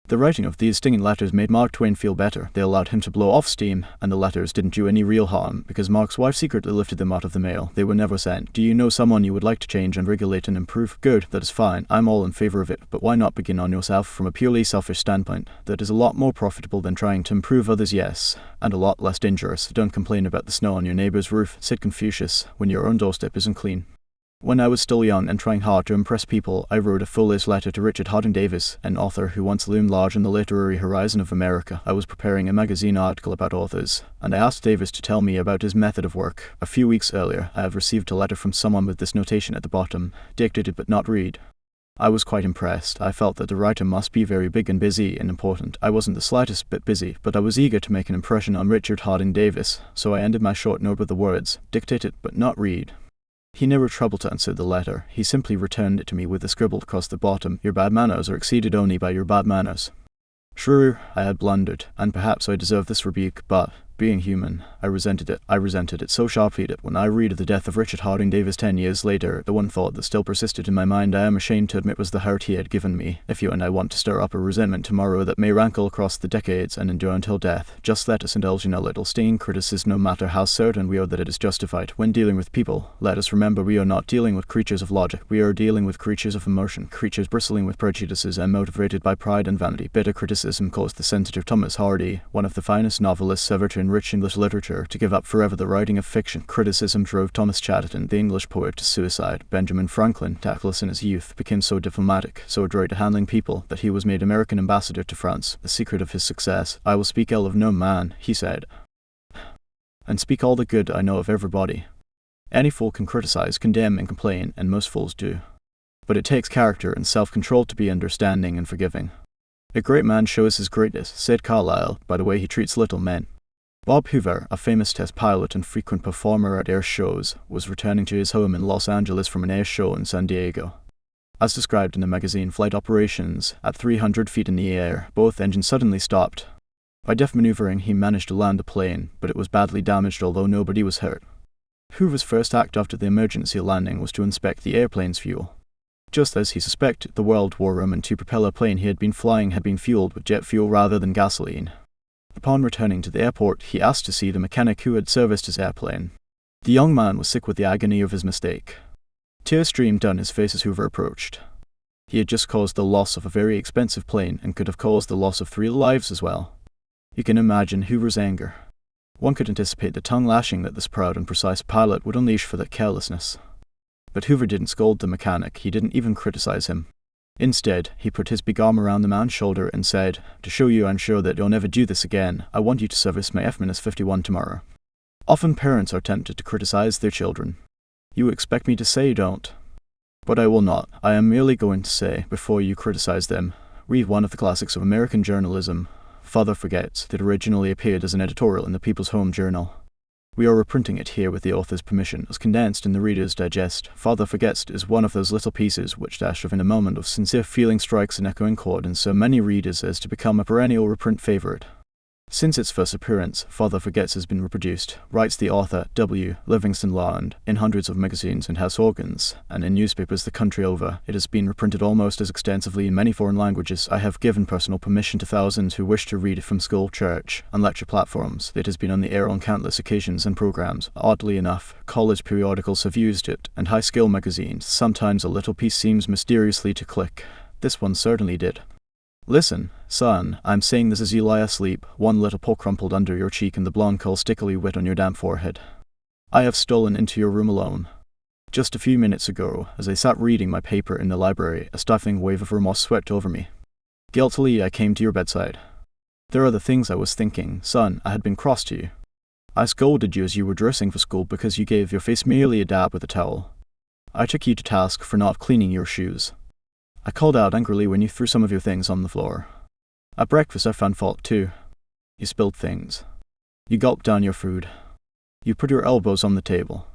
The writing of these stinging letters made Mark Twain feel better. They allowed him to blow off steam, and the letters didn't do any real harm, because Mark's wife secretly lifted them out of the mail. They were never sent. Do you know someone you would like to change and regulate and improve? Good, that is fine. I'm all in favor of it, but why not begin on yourself from a purely selfish standpoint? That is a lot more profitable than trying to improve others, yes, and a lot less dangerous. Don't complain about the snow on your neighbor's roof, said Confucius, when your own doorstep isn't clean. When I was still young and trying hard to impress people, I wrote a foolish letter to Richard Harding Davis, an author who once loomed large on the literary horizon of America. I was preparing a magazine article about authors, and I asked Davis to tell me about his method of work. A few weeks earlier, I have received a letter from someone with this notation at the bottom, "Dictated but not read." I was quite impressed. I felt that the writer must be very big and busy and important. I wasn't the slightest bit busy, but I was eager to make an impression on Richard Harding Davis, so I ended my short note with the words, "Dictated but not read." He never troubled to answer the letter. He simply returned it to me with a scribble across the bottom, "Your bad manners are exceeded only by your bad manners." Sure, I had blundered, and perhaps I deserved this rebuke, but, being human, I resented it. I resented it so sharply that when I read of the death of Richard Harding Davis 10 years later, the one thought that still persisted in my mind I am ashamed to admit was the hurt he had given me. If you and I want to stir up a resentment tomorrow that may rankle across the decades and endure until death, just let us indulge in a little stinging criticism no matter how certain we are that it is justified. When dealing with people, let us remember we are not dealing with creatures of logic. We are dealing with creatures of emotion, creatures bristling with prejudices and motivated by pride and vanity. Bitter criticism caused the sensitive Thomas Hardy, one of the finest novelists ever to rich English literature to give up forever the writing of fiction. Criticism drove Thomas Chatterton, the English poet, to suicide. Benjamin Franklin, tactless in his youth, became so diplomatic, so adroit at handling people, that he was made American ambassador to France. The secret of his success: "I will speak ill of no man," he said, "and speak all the good I know of everybody." Any fool can criticize, condemn, and complain, and most fools do. But it takes character and self-control to be understanding and forgiving. "A great man shows his greatness," said Carlyle, "by the way he treats little men." Bob Hoover, a famous test pilot and frequent performer at air shows, was returning to his home in Los Angeles from an air show in San Diego. As described in the magazine Flight Operations, at 300 feet in the air, both engines suddenly stopped. By deft maneuvering, he managed to land the plane, but it was badly damaged, although nobody was hurt. Hoover's first act after the emergency landing was to inspect the airplane's fuel. Just as he suspected, the World War Roman two-propeller plane he had been flying had been fueled with jet fuel rather than gasoline. Upon returning to the airport, he asked to see the mechanic who had serviced his airplane. The young man was sick with the agony of his mistake. Tears streamed down his face as Hoover approached. He had just caused the loss of a very expensive plane and could have caused the loss of 3 lives as well. You can imagine Hoover's anger. One could anticipate the tongue-lashing that this proud and precise pilot would unleash for that carelessness. But Hoover didn't scold the mechanic, he didn't even criticize him. Instead, he put his big arm around the man's shoulder and said, "To show you I'm sure that you'll never do this again, I want you to service my F-51 tomorrow." Often parents are tempted to criticize their children. You expect me to say don't. But I will not. I am merely going to say, before you criticize them, read one of the classics of American journalism, Father Forgets, that originally appeared as an editorial in the People's Home Journal. We are reprinting it here with the author's permission, as condensed in the Reader's Digest. Father Forgets is one of those little pieces which dash off in a moment of sincere feeling strikes an echoing chord in so many readers as to become a perennial reprint favorite. Since its first appearance, Father Forgets has been reproduced, writes the author W. Livingston Larned, in hundreds of magazines and house organs, and in newspapers the country over. It has been reprinted almost as extensively in many foreign languages. I have given personal permission to thousands who wish to read it from school, church, and lecture platforms. It has been on the air on countless occasions and programs. Oddly enough, college periodicals have used it, and high-skill magazines. Sometimes a little piece seems mysteriously to click. This one certainly did. "Listen, son, I'm saying this as you lie asleep, one little paw crumpled under your cheek and the blonde curl stickily wet on your damp forehead. I have stolen into your room alone. Just a few minutes ago, as I sat reading my paper in the library, a stifling wave of remorse swept over me. Guiltily, I came to your bedside. There are the things I was thinking. Son, I had been cross to you. I scolded you as you were dressing for school because you gave your face merely a dab with a towel. I took you to task for not cleaning your shoes. I called out angrily when you threw some of your things on the floor. At breakfast I found fault too. You spilled things. You gulped down your food. You put your elbows on the table.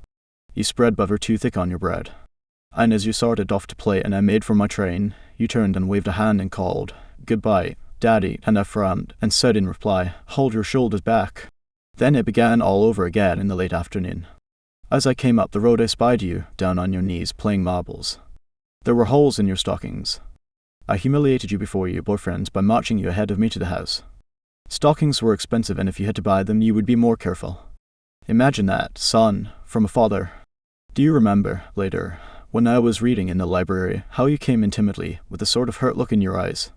You spread butter too thick on your bread. And as you started off to play and I made for my train, you turned and waved a hand and called, 'Goodbye, Daddy,' and I frowned and said in reply, 'Hold your shoulders back.' Then it began all over again in the late afternoon. As I came up the road I spied you, down on your knees, playing marbles. There were holes in your stockings. I humiliated you before your boyfriends by marching you ahead of me to the house. Stockings were expensive, and if you had to buy them, you would be more careful. Imagine that, son, from a father. Do you remember, later, when I was reading in the library, how you came in timidly, with a sort of hurt look in your eyes?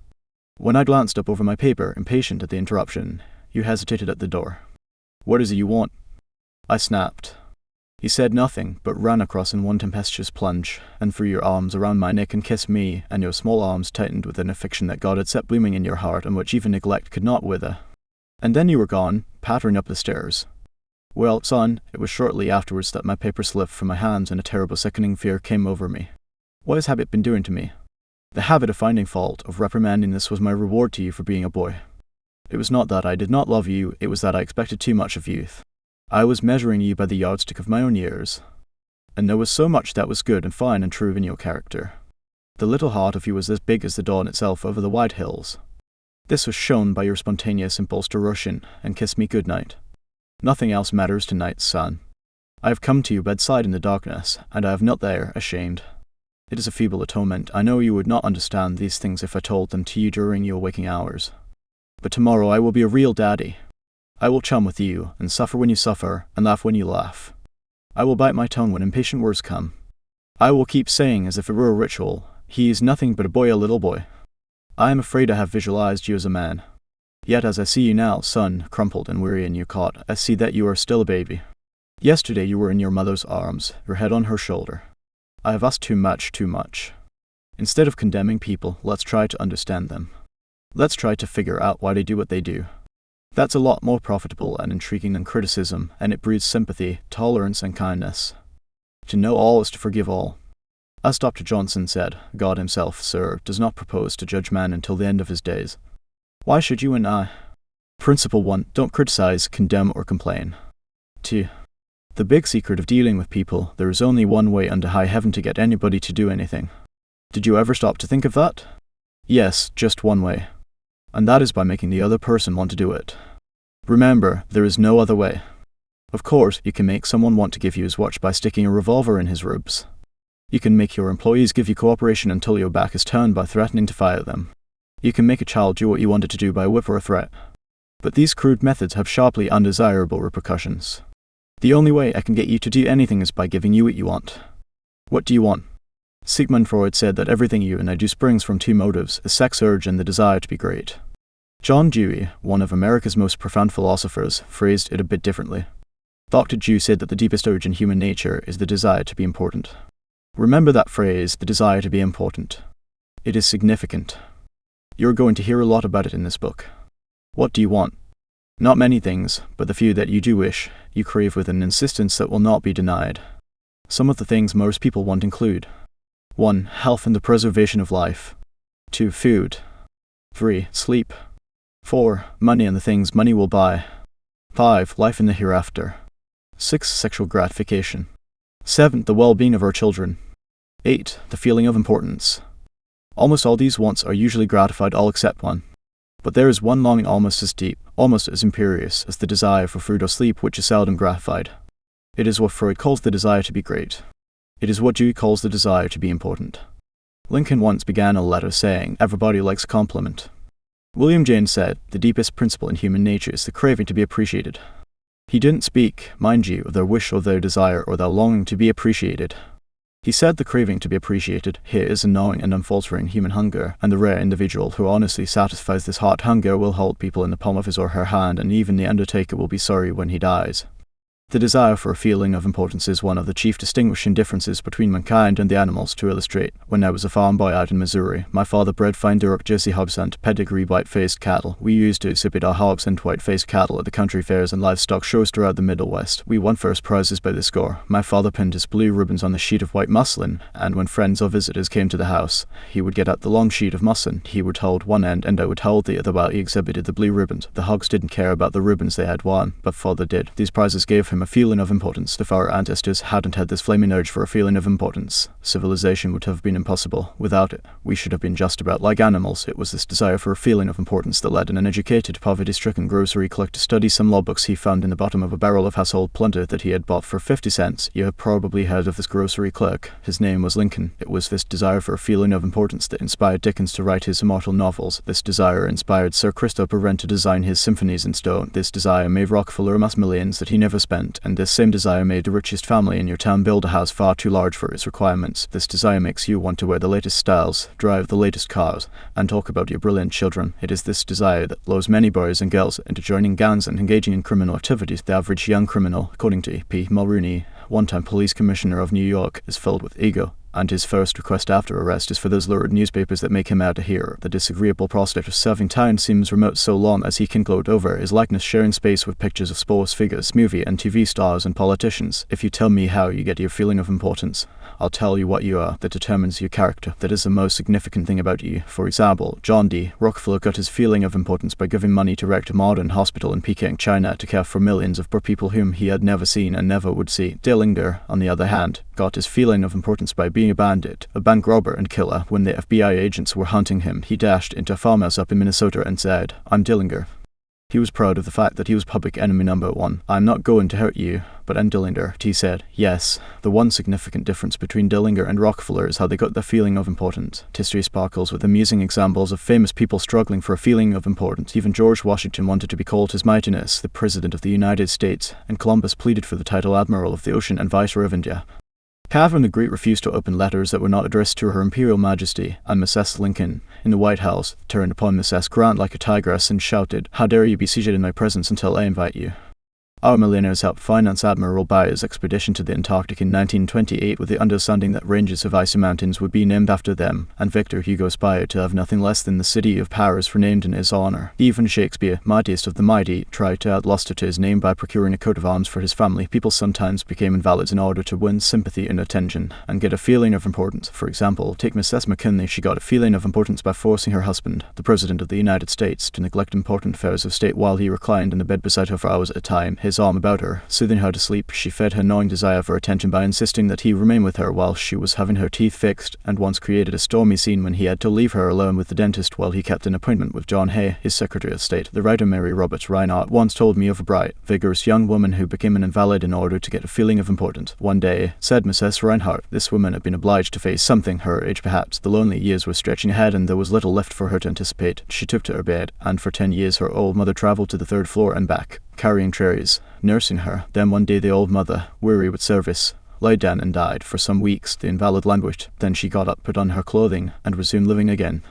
When I glanced up over my paper, impatient at the interruption, you hesitated at the door. 'What is it you want?' I snapped. You said nothing, but ran across in one tempestuous plunge, and threw your arms around my neck and kissed me, and your small arms tightened with an affection that God had set blooming in your heart and which even neglect could not wither. And then you were gone, pattering up the stairs. Well, son, it was shortly afterwards that my paper slipped from my hands and a terrible sickening fear came over me. What has habit been doing to me? The habit of finding fault, of reprimanding this was my reward to you for being a boy. It was not that I did not love you, it was that I expected too much of youth. I was measuring you by the yardstick of my own years, and there was so much that was good and fine and true in your character. The little heart of you was as big as the dawn itself over the wide hills. This was shown by your spontaneous impulse to rush in and kiss me good night. Nothing else matters tonight, son. I have come to your bedside in the darkness, and I have knelt there, ashamed. It is a feeble atonement. I know you would not understand these things if I told them to you during your waking hours. But tomorrow I will be a real daddy. I will chum with you, and suffer when you suffer, and laugh when you laugh. I will bite my tongue when impatient words come. I will keep saying, as if it were a ritual, 'He is nothing but a boy, a little boy.' I am afraid I have visualized you as a man. Yet as I see you now, son, crumpled and weary in your cot, I see that you are still a baby. Yesterday you were in your mother's arms, your head on her shoulder. I have asked too much. Instead of condemning people, let's try to understand them. Let's try to figure out why they do what they do. That's a lot more profitable and intriguing than criticism, and it breeds sympathy, tolerance, and kindness. To know all is to forgive all. As Dr. Johnson said, God himself, sir, does not propose to judge man until the end of his days. Why should you and I? Principle 1. Don't criticize, condemn, or complain. 2. The big secret of dealing with people, there is only one way under high heaven to get anybody to do anything. Did you ever stop to think of that? Yes, just one way. And that is by making the other person want to do it. Remember, there is no other way. Of course, you can make someone want to give you his watch by sticking a revolver in his ribs. You can make your employees give you cooperation until your back is turned by threatening to fire them. You can make a child do what you wanted to do by a whip or a threat. But these crude methods have sharply undesirable repercussions. The only way I can get you to do anything is by giving you what you want. What do you want? Sigmund Freud said that everything you and I do springs from two motives, a sex urge and the desire to be great. John Dewey, one of America's most profound philosophers, phrased it a bit differently. Dr. Dewey said that the deepest urge in human nature is the desire to be important. Remember that phrase, the desire to be important. It is significant. You're going to hear a lot about it in this book. What do you want? Not many things, but the few that you do wish, you crave with an insistence that will not be denied. Some of the things most people want include 1. Health and the preservation of life. 2. Food. 3. Sleep. 4. Money and the things money will buy. 5. Life in the hereafter. 6. Sexual gratification. 7. The well-being of our children. 8. The feeling of importance. Almost all these wants are usually gratified, all except one. But there is one longing almost as deep, almost as imperious, as the desire for food or sleep, which is seldom gratified. It is what Freud calls the desire to be great. It is what Dewey calls the desire to be important. Lincoln once began a letter saying, "Everybody likes a compliment." William James said, "The deepest principle in human nature is the craving to be appreciated." He didn't speak, mind you, of their wish or their desire or their longing to be appreciated. He said the craving to be appreciated here is a gnawing and unfaltering human hunger, and the rare individual who honestly satisfies this heart hunger will hold people in the palm of his or her hand, and even the undertaker will be sorry when he dies. The desire for a feeling of importance is one of the chief distinguishing differences between mankind and the animals. To illustrate, when I was a farm boy out in Missouri, my father bred fine Duroc Jersey hogs and pedigree white-faced cattle. We used to exhibit our hogs and white-faced cattle at the country fairs and livestock shows throughout the Middle West. We won first prizes by the score. My father pinned his blue ribbons on the sheet of white muslin, and when friends or visitors came to the house, he would get out the long sheet of muslin. He would hold one end and I would hold the other while he exhibited the blue ribbons. The hogs didn't care about the ribbons they had won, but father did. These prizes gave him a feeling of importance. If our ancestors hadn't had this flaming urge for a feeling of importance, civilization would have been impossible. Without it, we should have been just about like animals. It was this desire for a feeling of importance that led an uneducated, poverty-stricken grocery clerk to study some law books he found in the bottom of a barrel of household plunder that he had bought for 50 cents. You have probably heard of this grocery clerk. His name was Lincoln. It was this desire for a feeling of importance that inspired Dickens to write his immortal novels. This desire inspired Sir Christopher Wren to design his symphonies in stone. This desire made Rockefeller amass millions that he never spent, and this same desire made the richest family in your town build a house far too large for its requirements. This desire makes you want to wear the latest styles, drive the latest cars, and talk about your brilliant children. It is this desire that lures many boys and girls into joining gangs and engaging in criminal activities. The average young criminal, according to P. Mulrooney, one-time police commissioner of New York, is filled with ego, and his first request after arrest is for those lurid newspapers that make him out a hero. The disagreeable prospect of serving time seems remote so long as he can gloat over his likeness sharing space with pictures of sports figures, movie and TV stars and politicians. If you tell me how you get your feeling of importance, I'll tell you what you are that determines your character. That is the most significant thing about you. For example, John D. Rockefeller got his feeling of importance by giving money to erect a modern hospital in Peking, China, to care for millions of poor people whom he had never seen and never would see. Dale Carnegie, on the other hand, got his feeling of importance by being a bandit, a bank robber and killer. When the FBI agents were hunting him, he dashed into a farmhouse up in Minnesota and said, "I'm Dillinger." He was proud of the fact that he was public enemy number one. "I'm not going to hurt you, but I'm Dillinger," he said. Yes, the one significant difference between Dillinger and Rockefeller is how they got their feeling of importance. History sparkles with amusing examples of famous people struggling for a feeling of importance. Even George Washington wanted to be called His Mightiness, the President of the United States, and Columbus pleaded for the title Admiral of the Ocean and Viceroy of India. Catherine the Great refused to open letters that were not addressed to Her Imperial Majesty, and Mrs. Lincoln, in the White House, turned upon Mrs. Grant like a tigress and shouted, "How dare you be seated in my presence until I invite you?" Our millionaires helped finance Admiral Byer's expedition to the Antarctic in 1928 with the understanding that ranges of icy mountains would be named after them, and Victor Hugo aspired to have nothing less than the city of Paris renamed in his honor. Even Shakespeare, mightiest of the mighty, tried to add luster to his name by procuring a coat of arms for his family. People sometimes became invalids in order to win sympathy and attention, and get a feeling of importance. For example, take Mrs. McKinley. She got a feeling of importance by forcing her husband, the President of the United States, to neglect important affairs of state while he reclined in the bed beside her for hours at a time, his arm about her, soothing her to sleep. She fed her gnawing desire for attention by insisting that he remain with her while she was having her teeth fixed, and once created a stormy scene when he had to leave her alone with the dentist while he kept an appointment with John Hay, his Secretary of State. The writer Mary Roberts Reinhardt once told me of a bright, vigorous young woman who became an invalid in order to get a feeling of importance. One day, said Mrs. Reinhardt, this woman had been obliged to face something, her age perhaps. The lonely years were stretching ahead and there was little left for her to anticipate. She took to her bed, and for 10 years her old mother travelled to the 3rd floor and back, carrying trays, nursing her. Then one day the old mother, weary with service, lay down and died. For some weeks the invalid languished. Then she got up, put on her clothing, and resumed living again.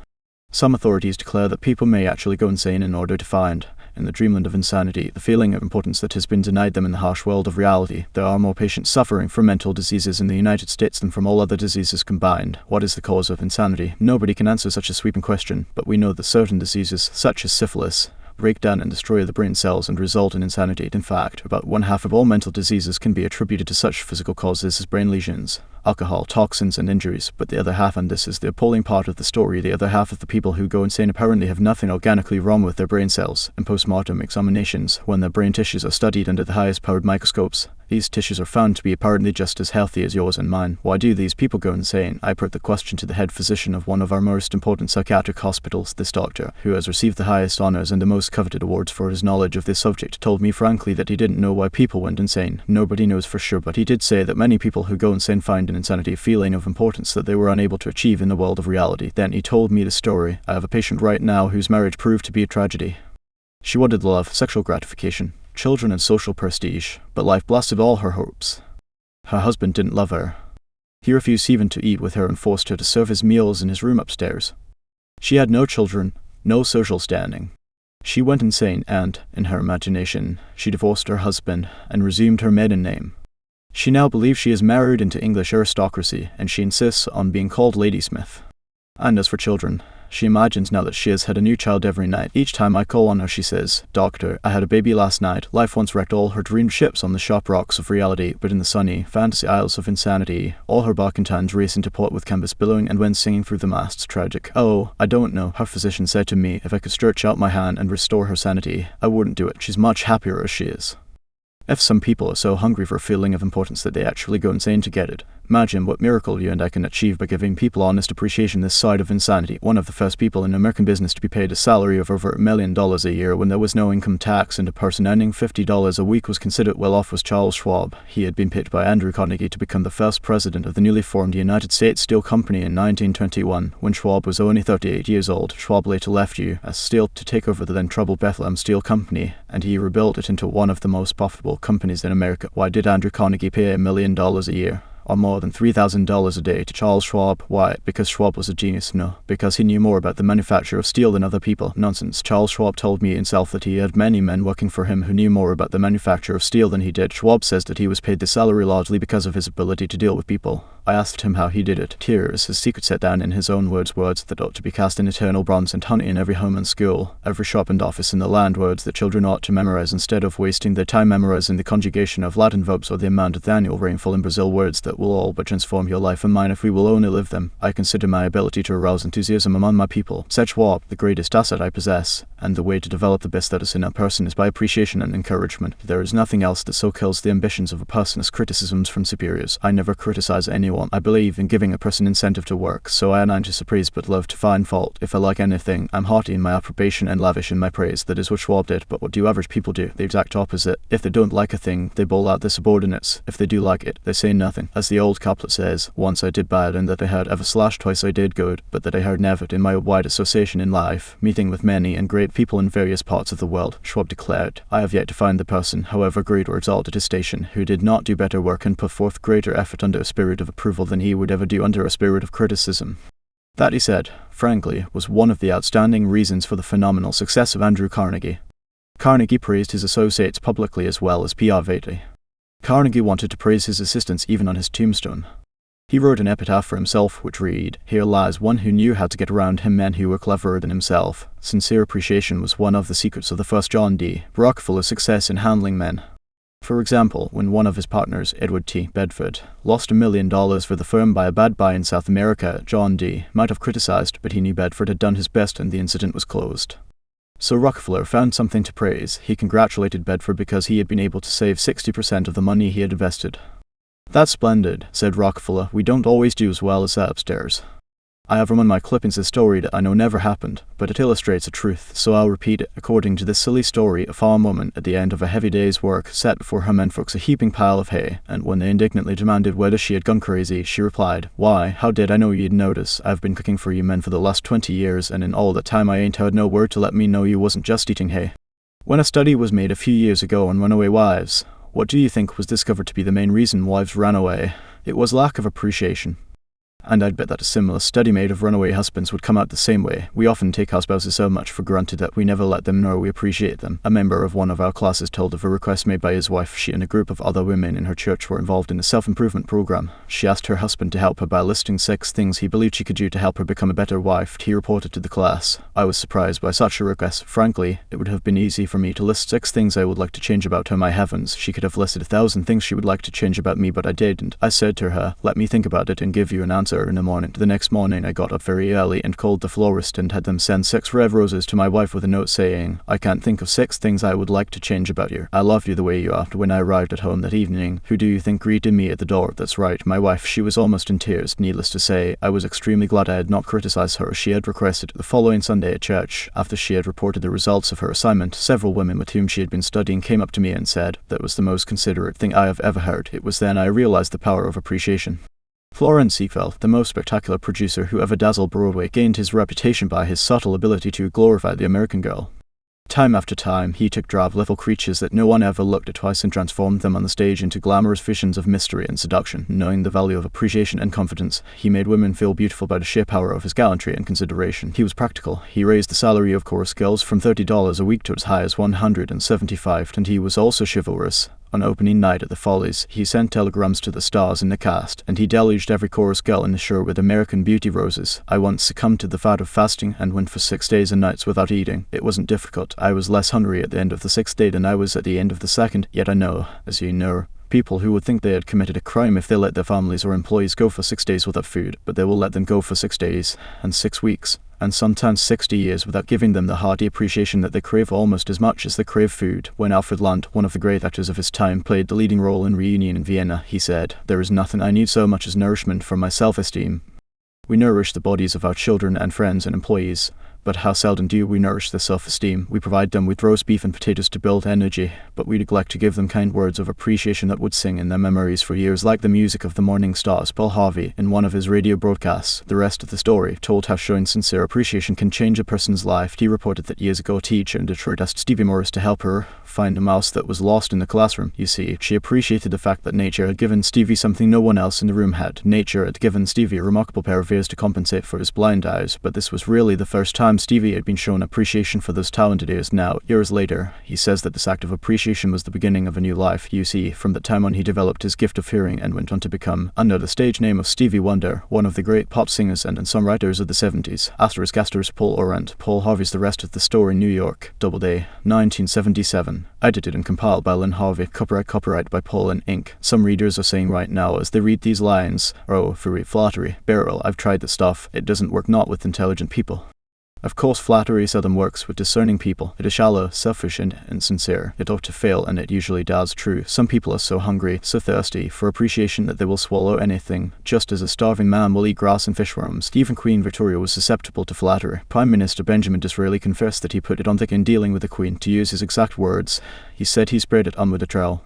Some authorities declare that people may actually go insane in order to find, in the dreamland of insanity, the feeling of importance that has been denied them in the harsh world of reality. There are more patients suffering from mental diseases in the United States than from all other diseases combined. What is the cause of insanity? Nobody can answer such a sweeping question, but we know that certain diseases, such as syphilis, break down and destroy the brain cells and result in insanity. In fact, about 1/2 of all mental diseases can be attributed to such physical causes as brain lesions, alcohol, toxins, and injuries. But the other half, and this is the appalling part of the story, the other half of the people who go insane apparently have nothing organically wrong with their brain cells. In post-mortem examinations, when their brain tissues are studied under the highest powered microscopes, these tissues are found to be apparently just as healthy as yours and mine. Why do these people go insane? I put the question to the head physician of one of our most important psychiatric hospitals. This doctor, who has received the highest honors and the most coveted awards for his knowledge of this subject, told me frankly that he didn't know why people went insane. Nobody knows for sure, but he did say that many people who go insane find in insanity a feeling of importance that they were unable to achieve in the world of reality. Then he told me the story. I have a patient right now whose marriage proved to be a tragedy. She wanted love, sexual gratification, children, and social prestige, but life blasted all her hopes. Her husband didn't love her. He refused even to eat with her and forced her to serve his meals in his room upstairs. She had no children, no social standing. She went insane and, in her imagination, she divorced her husband and resumed her maiden name. She now believes she is married into English aristocracy, and she insists on being called Ladysmith. And as for children, she imagines now that she has had a new child every night. Each time I call on her, she says, "Doctor, I had a baby last night." Life once wrecked all her dreamed ships on the sharp rocks of reality, but in the sunny, fantasy isles of insanity, all her barkentines race into port with canvas billowing and wind singing through the masts. Tragic. "Oh, I don't know," her physician said to me. "If I could stretch out my hand and restore her sanity, I wouldn't do it. She's much happier as she is." If some people are so hungry for a feeling of importance that they actually go insane to get it, imagine what miracle you and I can achieve by giving people honest appreciation this side of insanity. One of the first people in American business to be paid a salary of over $1 million a year when there was no income tax, and a person earning $50 a week was considered well off, was Charles Schwab. He had been picked by Andrew Carnegie to become the first president of the newly formed United States Steel Company in 1921. When Schwab was only 38 years old, Schwab later left U.S. Steel to take over the then troubled Bethlehem Steel Company, and he rebuilt it into one of the most profitable companies in America. Why did Andrew Carnegie pay $1 million a year, or more than $3,000 a day, to Charles Schwab? Why? Because Schwab was a genius? No, because he knew more about the manufacture of steel than other people. Nonsense. Charles Schwab told me himself that he had many men working for him who knew more about the manufacture of steel than he did. Schwab says that he was paid the salary largely because of his ability to deal with people. I asked him how he did it. Here is his secret set down in his own words that ought to be cast in eternal bronze and hung in every home and school, every shop and office in the land, words that children ought to memorize instead of wasting their time memorizing the conjugation of Latin verbs or the amount of the annual rainfall in Brazil, words that will all but transform your life and mine if we will only live them. I consider my ability to arouse enthusiasm among my people, said Schwab, the greatest asset I possess, and the way to develop the best that is in a person is by appreciation and encouragement. There is nothing else that so kills the ambitions of a person as criticisms from superiors. I never criticize anyone everyone. I believe in giving a person incentive to work, so I am not surprised but love to find fault. If I like anything, I'm hearty in my approbation and lavish in my praise. That is what Schwab did, but what do average people do? The exact opposite. If they don't like a thing, they bowl out their subordinates. If they do like it, they say nothing. As the old couplet says, once I did bad, and that I heard ever / twice I did good, but that I heard never in my wide association in life, meeting with many and great people in various parts of the world. Schwab declared, I have yet to find the person, however great or exalted his station, who did not do better work and put forth greater effort under a spirit of approval than he would ever do under a spirit of criticism. That, he said, frankly, was one of the outstanding reasons for the phenomenal success of Andrew Carnegie. Carnegie praised his associates publicly as well as privately. Carnegie wanted to praise his assistants even on his tombstone. He wrote an epitaph for himself which read, Here lies one who knew how to get around him men who were cleverer than himself. Sincere appreciation was one of the secrets of the first John D. Rockefeller's success in handling men. For example, when one of his partners, Edward T. Bedford, lost $1 million for the firm by a bad buy in South America, John D. might have criticized, but he knew Bedford had done his best and the incident was closed. So Rockefeller found something to praise. He congratulated Bedford because he had been able to save 60% of the money he had invested. That's splendid, said Rockefeller. We don't always do as well as that upstairs. I have among my clippings a story that I know never happened, but it illustrates a truth, so I'll repeat it. According to this silly story, a farm woman, at the end of a heavy day's work, set before her menfolks a heaping pile of hay, and when they indignantly demanded whether she had gone crazy, she replied, Why, how did I know you'd notice? I've been cooking for you men for the last 20 years, and in all that time I ain't heard no word to let me know you wasn't just eating hay. When a study was made a few years ago on runaway wives, what do you think was discovered to be the main reason wives ran away? It was lack of appreciation. And I'd bet that a similar study made of runaway husbands would come out the same way. We often take our spouses so much for granted that we never let them know we appreciate them. A member of one of our classes told of a request made by his wife. She and a group of other women in her church were involved in a self-improvement program. She asked her husband to help her by listing 6 things he believed she could do to help her become a better wife. He reported to the class, I was surprised by such a request. Frankly, it would have been easy for me to list 6 things I would like to change about her. My heavens, she could have listed 1,000 things she would like to change about me, but I didn't. I said to her, let me think about it and give you an answer in the morning. The next morning I got up very early and called the florist and had them send 6 red roses to my wife with a note saying, I can't think of 6 things I would like to change about you. I love you the way you are. When I arrived at home that evening, who do you think greeted me at the door? That's right, my wife. She was almost in tears. Needless to say, I was extremely glad I had not criticized her. She had requested the following Sunday at church, after she had reported the results of her assignment, several women with whom she had been studying came up to me and said, that was the most considerate thing I have ever heard. It was then I realized the power of appreciation. Florence Ziegfeld, the most spectacular producer who ever dazzled Broadway, gained his reputation by his subtle ability to glorify the American girl. Time after time, he took drab little creatures that no one ever looked at twice and transformed them on the stage into glamorous visions of mystery and seduction. Knowing the value of appreciation and confidence, he made women feel beautiful by the sheer power of his gallantry and consideration. He was practical. He raised the salary of chorus girls from $30 a week to as high as $175, and he was also chivalrous. On opening night at the Follies, he sent telegrams to the stars in the cast, and he deluged every chorus girl in the show with American Beauty roses. I once succumbed to the fad of fasting and went for 6 days and nights without eating. It wasn't difficult. I was less hungry at the end of the 6th day than I was at the end of the 2nd, yet I know, as you know, people who would think they had committed a crime if they let their families or employees go for 6 days without food, but they will let them go for 6 days, and 6 weeks, and sometimes 60 years without giving them the hearty appreciation that they crave almost as much as they crave food. When Alfred Lunt, one of the great actors of his time, played the leading role in Reunion in Vienna, he said, There is nothing I need so much as nourishment for my self-esteem. We nourish the bodies of our children and friends and employees, but how seldom do we nourish their self-esteem? We provide them with roast beef and potatoes to build energy, but we neglect to give them kind words of appreciation that would sing in their memories for years, like the music of the morning stars. Paul Harvey, in one of his radio broadcasts, The Rest of the Story, told how showing sincere appreciation can change a person's life. He reported that years ago a teacher in Detroit asked Stevie Morris to help her find a mouse that was lost in the classroom. You see, she appreciated the fact that nature had given Stevie something no one else in the room had. Nature had given Stevie a remarkable pair of ears to compensate for his blind eyes, but this was really the first time Stevie had been shown appreciation for those talented ears. Now, years later, he says that this act of appreciation was the beginning of a new life. You see, from that time on he developed his gift of hearing and went on to become, under the stage name of Stevie Wonder, one of the great pop singers and songwriters of the 70s. Asterisk Paul Orant. Paul Harvey's The Rest of the Story, New York, Doubleday, 1977. Edited and compiled by Lynn Harvey. Copyright by Paul and Inc. Some readers are saying right now as they read these lines, oh, for flattery, Beryl, I've tried the stuff, it doesn't work, not with intelligent people. Of course, flattery seldom works with discerning people. It is shallow, selfish, and insincere. It ought to fail, and it usually does. True, some people are so hungry, so thirsty for appreciation that they will swallow anything, just as a starving man will eat grass and fishworms. Even Queen Victoria was susceptible to flattery. Prime Minister Benjamin Disraeli confessed that he put it on thick in dealing with the Queen. To use his exact words, he said he sprayed it on with a trowel.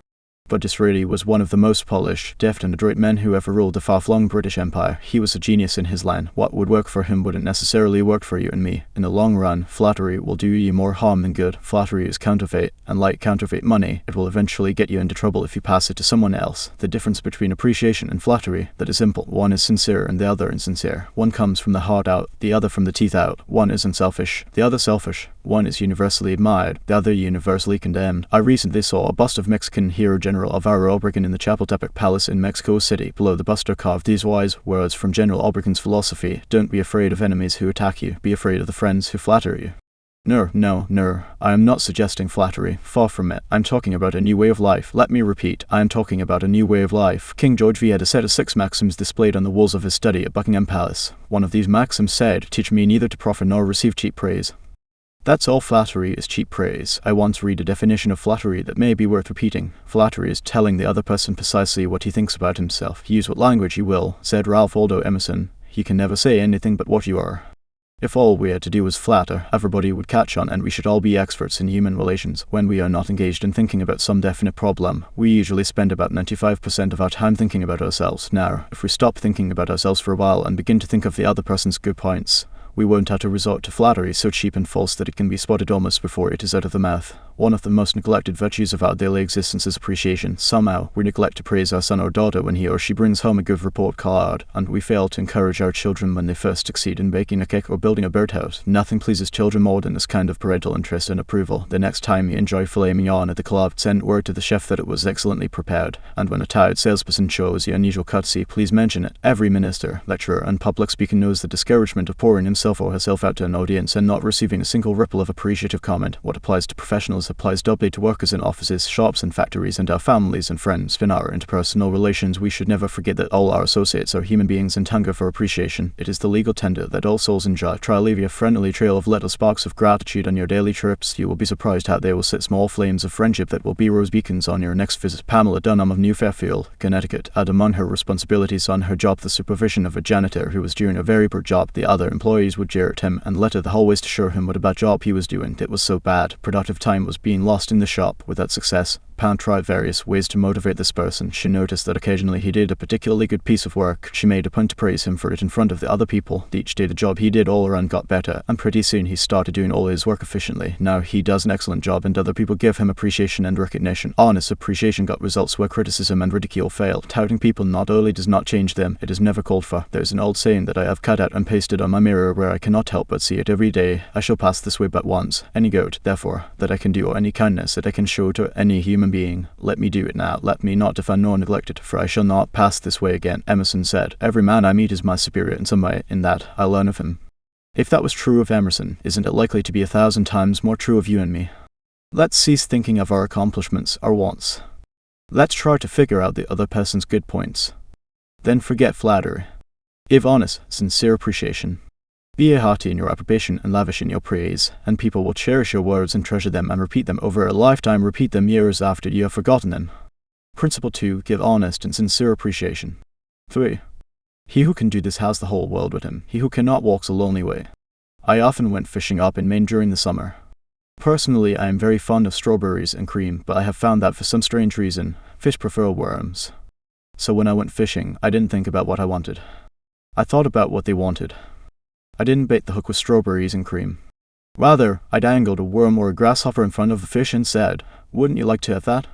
But Disraeli was one of the most polished, deft and adroit men who ever ruled the far-flung British Empire. He was a genius in his line. What would work for him wouldn't necessarily work for you and me. In the long run, flattery will do you more harm than good. Flattery is counterfeit, and like counterfeit money, it will eventually get you into trouble if you pass it to someone else. The difference between appreciation and flattery, that is simple. One is sincere and the other insincere. One comes from the heart out, the other from the teeth out. One is unselfish, the other selfish. One is universally admired, the other universally condemned. I recently saw a bust of Mexican hero General Alvaro Obregón in the Chapultepec Palace in Mexico City. Below the bust are carved these wise words from General Obregón's philosophy: don't be afraid of enemies who attack you, be afraid of the friends who flatter you. No, I am not suggesting flattery. Far from it. I'm talking about a new way of life. Let me repeat, I am talking about a new way of life. King George V had a set of 6 maxims displayed on the walls of his study at Buckingham Palace. One of these maxims said, "Teach me neither to proffer nor receive cheap praise." That's all flattery is, cheap praise. I once read a definition of flattery that may be worth repeating. Flattery is telling the other person precisely what he thinks about himself. Use what language you will, said Ralph Waldo Emerson. He can never say anything but what you are. If all we had to do was flatter, everybody would catch on, and we should all be experts in human relations. When we are not engaged in thinking about some definite problem, we usually spend about 95% of our time thinking about ourselves. Now, if we stop thinking about ourselves for a while and begin to think of the other person's good points, we won't have to resort to flattery so cheap and false that it can be spotted almost before it is out of the mouth. One of the most neglected virtues of our daily existence is appreciation. Somehow, we neglect to praise our son or daughter when he or she brings home a good report card, and we fail to encourage our children when they first succeed in baking a cake or building a birdhouse. Nothing pleases children more than this kind of parental interest and approval. The next time you enjoy filet mignon at the club, send word to the chef that it was excellently prepared. And when a tired salesperson shows you unusual courtesy, please mention it. Every minister, lecturer, and public speaker knows the discouragement of pouring himself or herself out to an audience and not receiving a single ripple of appreciative comment. What applies to professionals applies doubly to workers in offices, shops, and factories, and our families and friends. In our interpersonal relations, we should never forget that all our associates are human beings and hunger for appreciation. It is the legal tender that all souls enjoy. Try leave a friendly trail of little sparks of gratitude on your daily trips. You will be surprised how they will set small flames of friendship that will be rose beacons on your next visit. Pamela Dunham of New Fairfield, Connecticut, had among her responsibilities on her job the supervision of a janitor who was doing a very poor job. The other employees would jeer at him and litter the hallways to show him what a bad job he was doing. It was so bad. Productive time was being lost in the shop. Without success, Pam tried various ways to motivate this person. She noticed that occasionally he did a particularly good piece of work. She made a point to praise him for it in front of the other people. Each day the job he did all around got better, and pretty soon he started doing all his work efficiently. Now he does an excellent job and other people give him appreciation and recognition. Honest appreciation got results where criticism and ridicule failed. Touting people not only does not change them, it is never called for. There's an old saying that I have cut out and pasted on my mirror where I cannot help but see it every day. I shall pass this way but once. Any good, therefore, that I can do, or any kindness that I can show to any human being, let me do it now. Let me not defend nor neglect it, for I shall not pass this way again. Emerson said, every man I meet is my superior in some way, in that I learn of him. If that was true of Emerson, isn't it likely to be 1,000 times more true of you and me? Let's cease thinking of our accomplishments, our wants. Let's try to figure out the other person's good points. Then forget flattery. Give honest, sincere appreciation. Be hearty in your approbation and lavish in your praise, and people will cherish your words and treasure them and repeat them over a lifetime. Repeat them years after you have forgotten them. Principle 2. Give honest and sincere appreciation. 3. He who can do this has the whole world with him. He who cannot walks a lonely way. I often went fishing up in Maine during the summer. Personally, I am very fond of strawberries and cream, but I have found that for some strange reason, fish prefer worms. So when I went fishing, I didn't think about what I wanted. I thought about what they wanted. I didn't bait the hook with strawberries and cream. Rather, I dangled a worm or a grasshopper in front of the fish and said, wouldn't you like to have that?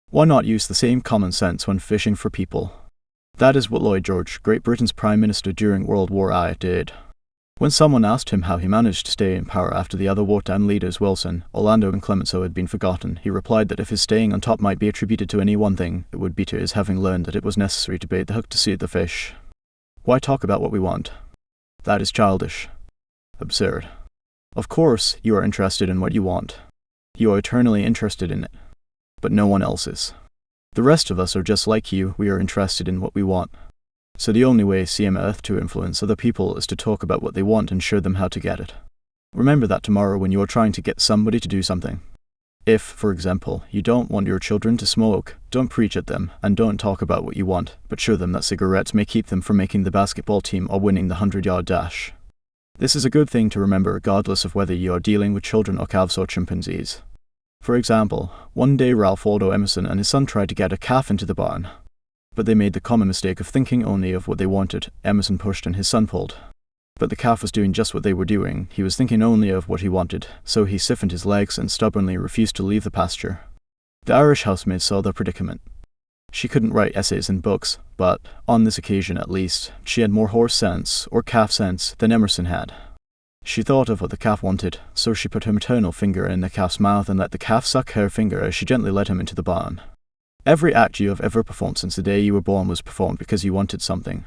Why not use the same common sense when fishing for people? That is what Lloyd George, Great Britain's Prime Minister during World War I, did. When someone asked him how he managed to stay in power after the other wartime leaders, Wilson, Orlando and Clemenceau, had been forgotten, he replied that if his staying on top might be attributed to any one thing, it would be to his having learned that it was necessary to bait the hook to suit the fish. Why talk about what we want? That is childish. Absurd. Of course, you are interested in what you want. You are eternally interested in it. But no one else is. The rest of us are just like you, we are interested in what we want. So the only way CM Earth to influence other people is to talk about what they want and show them how to get it. Remember that tomorrow when you are trying to get somebody to do something. If, for example, you don't want your children to smoke, don't preach at them, and don't talk about what you want, but show them that cigarettes may keep them from making the basketball team or winning the 100-yard dash. This is a good thing to remember regardless of whether you are dealing with children or calves or chimpanzees. For example, one day Ralph Waldo Emerson and his son tried to get a calf into the barn, but they made the common mistake of thinking only of what they wanted. Emerson pushed and his son pulled. But the calf was doing just what they were doing. He was thinking only of what he wanted, so he stiffened his legs and stubbornly refused to leave the pasture. The Irish housemaid saw their predicament. She couldn't write essays and books, but, on this occasion at least, she had more horse sense, or calf sense, than Emerson had. She thought of what the calf wanted, so she put her maternal finger in the calf's mouth and let the calf suck her finger as she gently led him into the barn. Every act you have ever performed since the day you were born was performed because you wanted something.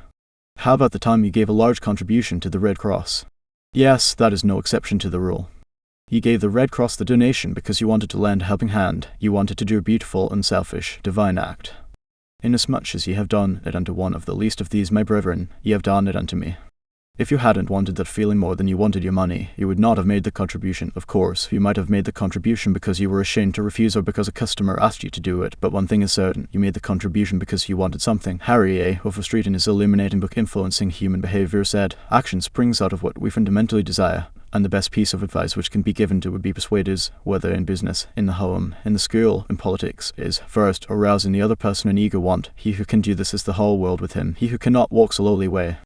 How about the time you gave a large contribution to the Red Cross? Yes, that is no exception to the rule. You gave the Red Cross the donation because you wanted to lend a helping hand. You wanted to do a beautiful, unselfish, divine act. Inasmuch as ye have done it unto one of the least of these my brethren, ye have done it unto me. If you hadn't wanted that feeling more than you wanted your money, you would not have made the contribution. Of course, you might have made the contribution because you were ashamed to refuse or because a customer asked you to do it, but one thing is certain, you made the contribution because you wanted something. Harry A. Overstreet in his illuminating book Influencing Human Behavior said, "Action springs out of what we fundamentally desire, and the best piece of advice which can be given to would-be persuaders, whether in business, in the home, in the school, in politics, is, first, arouse in the other person an eager want. He who can do this is the whole world with him. He who cannot walks a lowly way."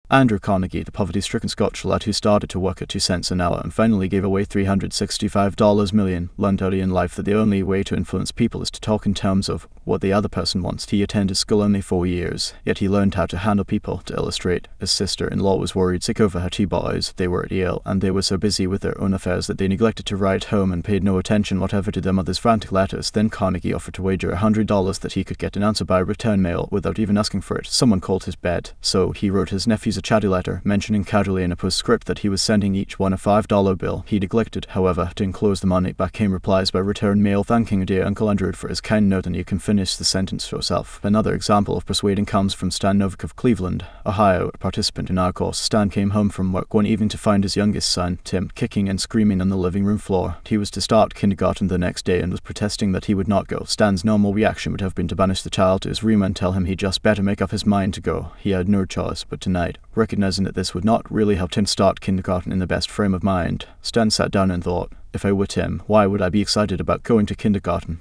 Andrew Carnegie, the poverty-stricken Scotch lad who started to work at 2 cents an hour and finally gave away $365 million, learned early in life that the only way to influence people is to talk in terms of what the other person wants. He attended school only 4 years, yet he learned how to handle people. To illustrate, his sister-in-law was worried sick over her 2 boys. They were at Yale, and they were so busy with their own affairs that they neglected to write home and paid no attention whatever to their mother's frantic letters. Then Carnegie offered to wager $100 that he could get an answer by return mail without even asking for it. Someone called his bed, so he wrote his nephews a chatty letter, mentioning casually in a postscript that he was sending each one a $5 bill. He neglected, however, to enclose the money. Back came replies by return mail thanking dear Uncle Andrew for his kind note, and you can finish the sentence yourself. Another example of persuading comes from Stan Novick of Cleveland, Ohio, a participant in our course. Stan came home from work one evening to find his youngest son, Tim, kicking and screaming on the living room floor. He was to start kindergarten the next day and was protesting that he would not go. Stan's normal reaction would have been to banish the child to his room and tell him he'd just better make up his mind to go. He had no choice, but tonight, recognizing that this would not really help Tim start kindergarten in the best frame of mind, Stan sat down and thought, if I were Tim, why would I be excited about going to kindergarten?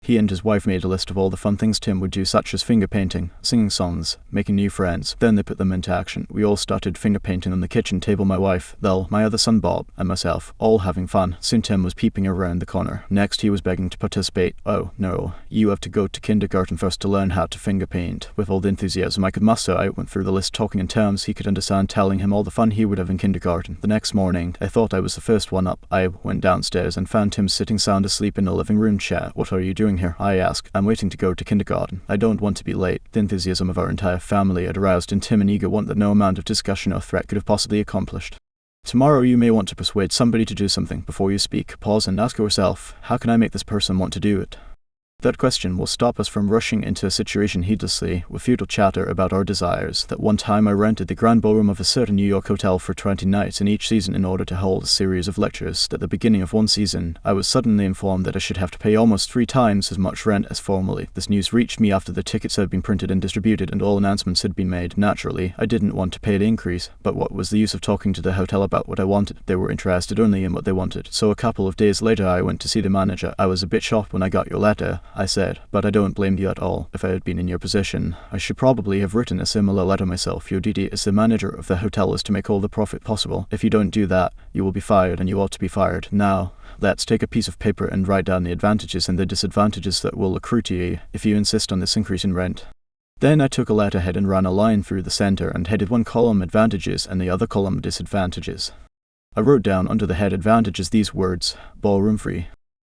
He and his wife made a list of all the fun things Tim would do, such as finger painting, singing songs, making new friends. Then they put them into action. We all started finger painting on the kitchen table, my wife, Thel, my other son Bob, and myself, all having fun. Soon Tim was peeping around the corner. Next he was begging to participate. Oh, no, you have to go to kindergarten first to learn how to finger paint. With all the enthusiasm I could muster, I went through the list talking in terms he could understand, telling him all the fun he would have in kindergarten. The next morning, I thought I was the first one up. I went downstairs and found Tim sitting sound asleep in the living room chair. What are you doing here? I asked. I'm waiting to go to kindergarten. I don't want to be late. The enthusiasm of our entire family had aroused in Tim an eager want that no amount of discussion or threat could have possibly accomplished. Tomorrow you may want to persuade somebody to do something. Before you speak, pause and ask yourself, how can I make this person want to do it? That question will stop us from rushing into a situation heedlessly with futile chatter about our desires. That one time I rented the grand ballroom of a certain New York hotel for 20 nights in each season in order to hold a series of lectures. At the beginning of one season, I was suddenly informed that I should have to pay almost 3 times as much rent as formerly. This news reached me after the tickets had been printed and distributed and all announcements had been made. Naturally, I didn't want to pay the increase, but what was the use of talking to the hotel about what I wanted? They were interested only in what they wanted. So a couple of days later I went to see the manager. I was a bit shocked when I got your letter, I said, but I don't blame you at all. If I had been in your position, I should probably have written a similar letter myself. Your duty as the manager of the hotel is to make all the profit possible. If you don't do that, you will be fired, and you ought to be fired. Now, let's take a piece of paper and write down the advantages and the disadvantages that will accrue to you if you insist on this increase in rent. Then I took a letterhead and ran a line through the center and headed one column advantages and the other column disadvantages. I wrote down under the head advantages these words, ballroom free.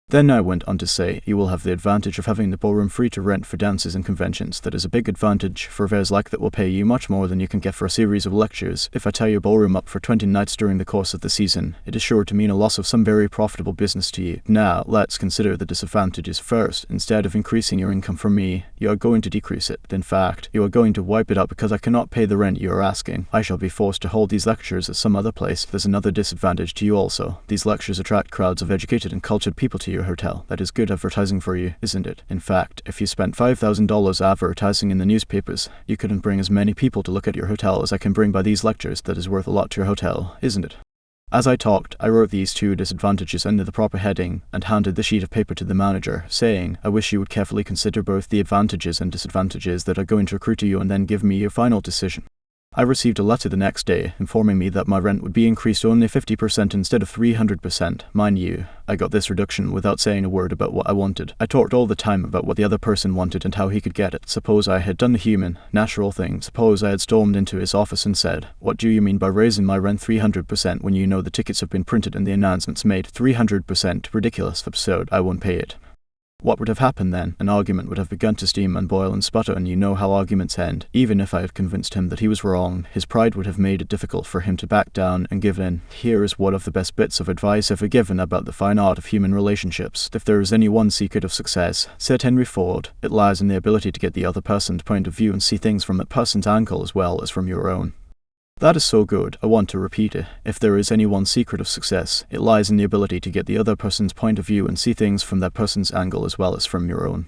Then I went on to say, you will have the advantage of having the ballroom free to rent for dances and conventions. That is a big advantage for affairs like that will pay you much more than you can get for a series of lectures. If I tie your ballroom up for 20 nights during the course of the season, it is sure to mean a loss of some very profitable business to you. Now, let's consider the disadvantages first. Instead of increasing your income from me, you are going to decrease it. In fact, you are going to wipe it out because I cannot pay the rent you are asking. I shall be forced to hold these lectures at some other place. There's another disadvantage to you also. These lectures attract crowds of educated and cultured people to your hotel. That is good advertising for you, isn't it? In fact, if you spent $5,000 advertising in the newspapers, you couldn't bring as many people to look at your hotel as I can bring by these lectures. That is worth a lot to your hotel, isn't it? As I talked, I wrote these two disadvantages under the proper heading and handed the sheet of paper to the manager, saying, I wish you would carefully consider both the advantages and disadvantages that are going to accrue to you and then give me your final decision. I received a letter the next day informing me that my rent would be increased only 50% instead of 300%. Mind you, I got this reduction without saying a word about what I wanted. I talked all the time about what the other person wanted and how he could get it. Suppose I had done the human, natural thing. Suppose I had stormed into his office and said, what do you mean by raising my rent 300% when you know the tickets have been printed and the announcements made? 300%, ridiculous, absurd, I won't pay it. What would have happened then? An argument would have begun to steam and boil and sputter, and you know how arguments end. Even if I had convinced him that he was wrong, his pride would have made it difficult for him to back down and give in. Here is one of the best bits of advice ever given about the fine art of human relationships. If there is any one secret of success, said Henry Ford, it lies in the ability to get the other person's point of view and see things from that person's angle as well as from your own. That is so good, I want to repeat it. If there is any one secret of success, it lies in the ability to get the other person's point of view and see things from that person's angle as well as from your own.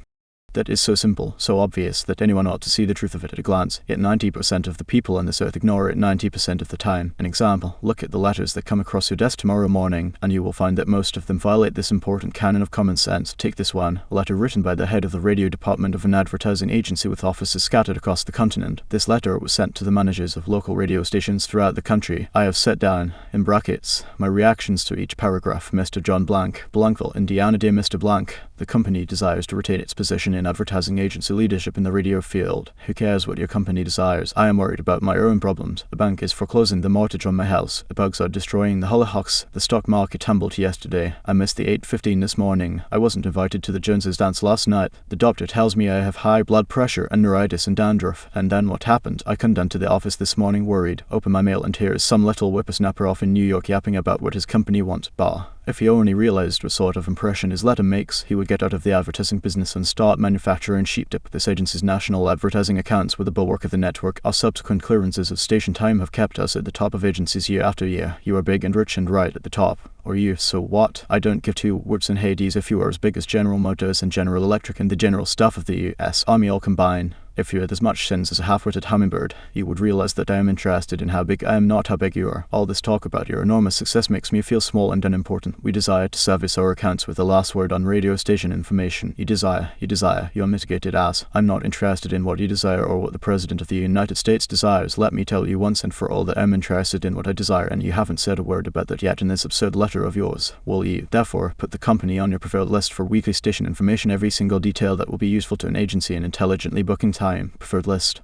That is so simple, so obvious, that anyone ought to see the truth of it at a glance, yet 90% of the people on this earth ignore it 90% of the time. An example, look at the letters that come across your desk tomorrow morning, and you will find that most of them violate this important canon of common sense. Take this one, a letter written by the head of the radio department of an advertising agency with offices scattered across the continent. This letter was sent to the managers of local radio stations throughout the country. I have set down, in brackets, my reactions to each paragraph. Mr. John Blank, Blankville, Indiana. Dear Mr. Blank, the company desires to retain its position in advertising agency leadership in the radio field. Who cares what your company desires? I am worried about my own problems. The bank is foreclosing the mortgage on my house. The bugs are destroying the hollyhocks. The stock market tumbled yesterday. I missed the 8:15 this morning. I wasn't invited to the Joneses' dance last night. The doctor tells me I have high blood pressure and neuritis and dandruff. And then what happened? I come down to the office this morning worried. Open my mail and here is some little whippersnapper off in New York yapping about what his company wants. Bah. If he only realized what sort of impression his letter makes, he would get out of the advertising business and start manufacturing sheep dip. This agency's national advertising accounts were the bulwark of the network. Our subsequent clearances of station time have kept us at the top of agencies year after year. You are big and rich and right at the top. Or you, so what? I don't give two whoops in Hades if you are as big as General Motors and General Electric and the general staff of the U.S. Army all combined. If you had as much sense as a half-witted hummingbird, you would realize that I am interested in how big I am, not how big you are. All this talk about your enormous success makes me feel small and unimportant. We desire to service our accounts with the last word on radio station information. You desire, you unmitigated ass. I'm not interested in what you desire or what the President of the United States desires. Let me tell you once and for all that I'm interested in what I desire, and you haven't said a word about that yet in this absurd letter of yours. Will you, therefore, put the company on your preferred list for weekly station information, every single detail that will be useful to an agency in intelligently booking time? Preferred list.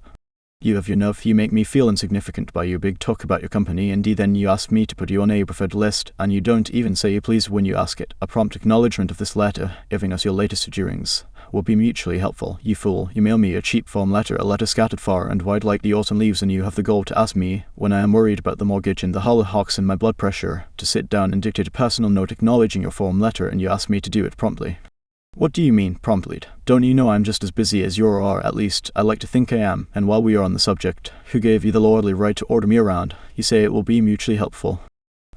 You have your nerve. You make me feel insignificant by your big talk about your company, and then you ask me to put you on a preferred list, and you don't even say you please when you ask it. A prompt acknowledgement of this letter, giving us your latest doings, will be mutually helpful. You fool, you mail me a cheap form letter, a letter scattered far and wide like the autumn leaves, and you have the gall to ask me, when I am worried about the mortgage and the hollyhocks and my blood pressure, to sit down and dictate a personal note acknowledging your form letter, and you ask me to do it promptly. What do you mean, promptly? Don't you know I'm just as busy as you are? At least, I like to think I am. And while we are on the subject, who gave you the lordly right to order me around? You say it will be mutually helpful.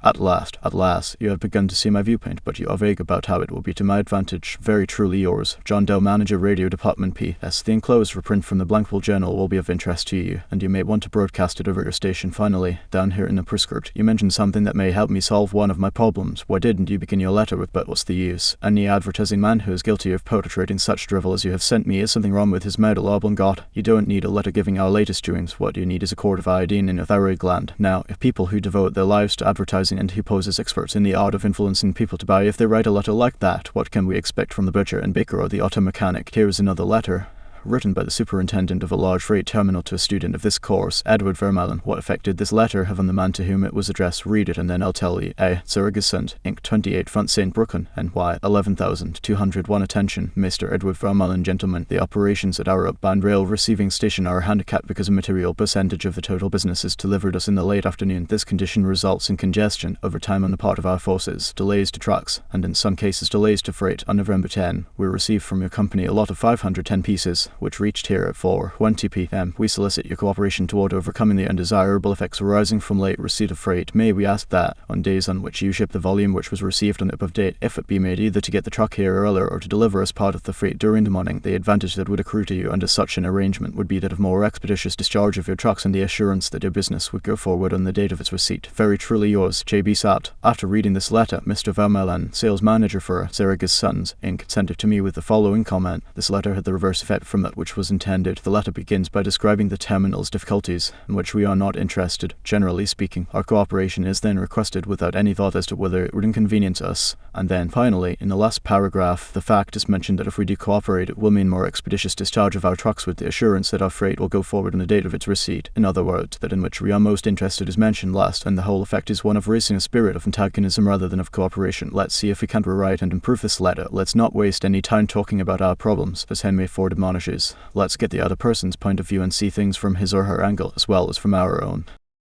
At last, you have begun to see my viewpoint, but you are vague about how it will be to my advantage. Very truly yours, John Dale, Manager, Radio Department, P.S. The enclosed reprint from the Blankville Journal will be of interest to you, and you may want to broadcast it over your station. Finally, down here in the prescript, you mentioned something that may help me solve one of my problems. Why didn't you begin your letter with, but what's the use? Any advertising man who is guilty of perpetrating such drivel as you have sent me is something wrong with his medulla oblongata. You don't need a letter giving our latest doings. What you need is a quart of iodine in your thyroid gland. Now, if people who devote their lives to advertising and who pose as experts in the art of influencing people to buy, if they write a letter like that, what can we expect from the butcher and baker or the auto mechanic? Here is another letter, written by the superintendent of a large freight terminal to a student of this course, Edward Vermaelen. What effect did this letter have on the man to whom it was addressed? Read it, and then I'll tell you. A. Saragisund, Inc., 28 Front St. Brooklyn, NY, 11,201. Attention, Mr. Edward Vermaelen, gentlemen. The operations at our upbound rail receiving station are handicapped because a material percentage of the total business is delivered us in the late afternoon. This condition results in congestion, overtime on the part of our forces, delays to trucks, and in some cases delays to freight. On November 10, we received from your company a lot of 510 pieces, which reached here at 4:20 p.m. We solicit your cooperation toward overcoming the undesirable effects arising from late receipt of freight. May we ask that, on days on which you ship the volume which was received on the above date, if it be made either to get the truck here earlier or to deliver us part of the freight during the morning, the advantage that would accrue to you under such an arrangement would be that of more expeditious discharge of your trucks and the assurance that your business would go forward on the date of its receipt. Very truly yours, J.B. Sapt. After reading this letter, Mr. Vermaelen, sales manager for Saragisund, Inc., sent it to me with the following comment. This letter had the reverse effect from that which was intended. The letter begins by describing the terminal's difficulties, in which we are not interested. Generally speaking, our cooperation is then requested without any thought as to whether it would inconvenience us. And then, finally, in the last paragraph, the fact is mentioned that if we do cooperate, it will mean more expeditious discharge of our trucks with the assurance that our freight will go forward on the date of its receipt. In other words, that in which we are most interested is mentioned last, and the whole effect is one of raising a spirit of antagonism rather than of cooperation. Let's see if we can't rewrite and improve this letter. Let's not waste any time talking about our problems, as Henry Ford admonishes. Let's get the other person's point of view and see things from his or her angle as well as from our own.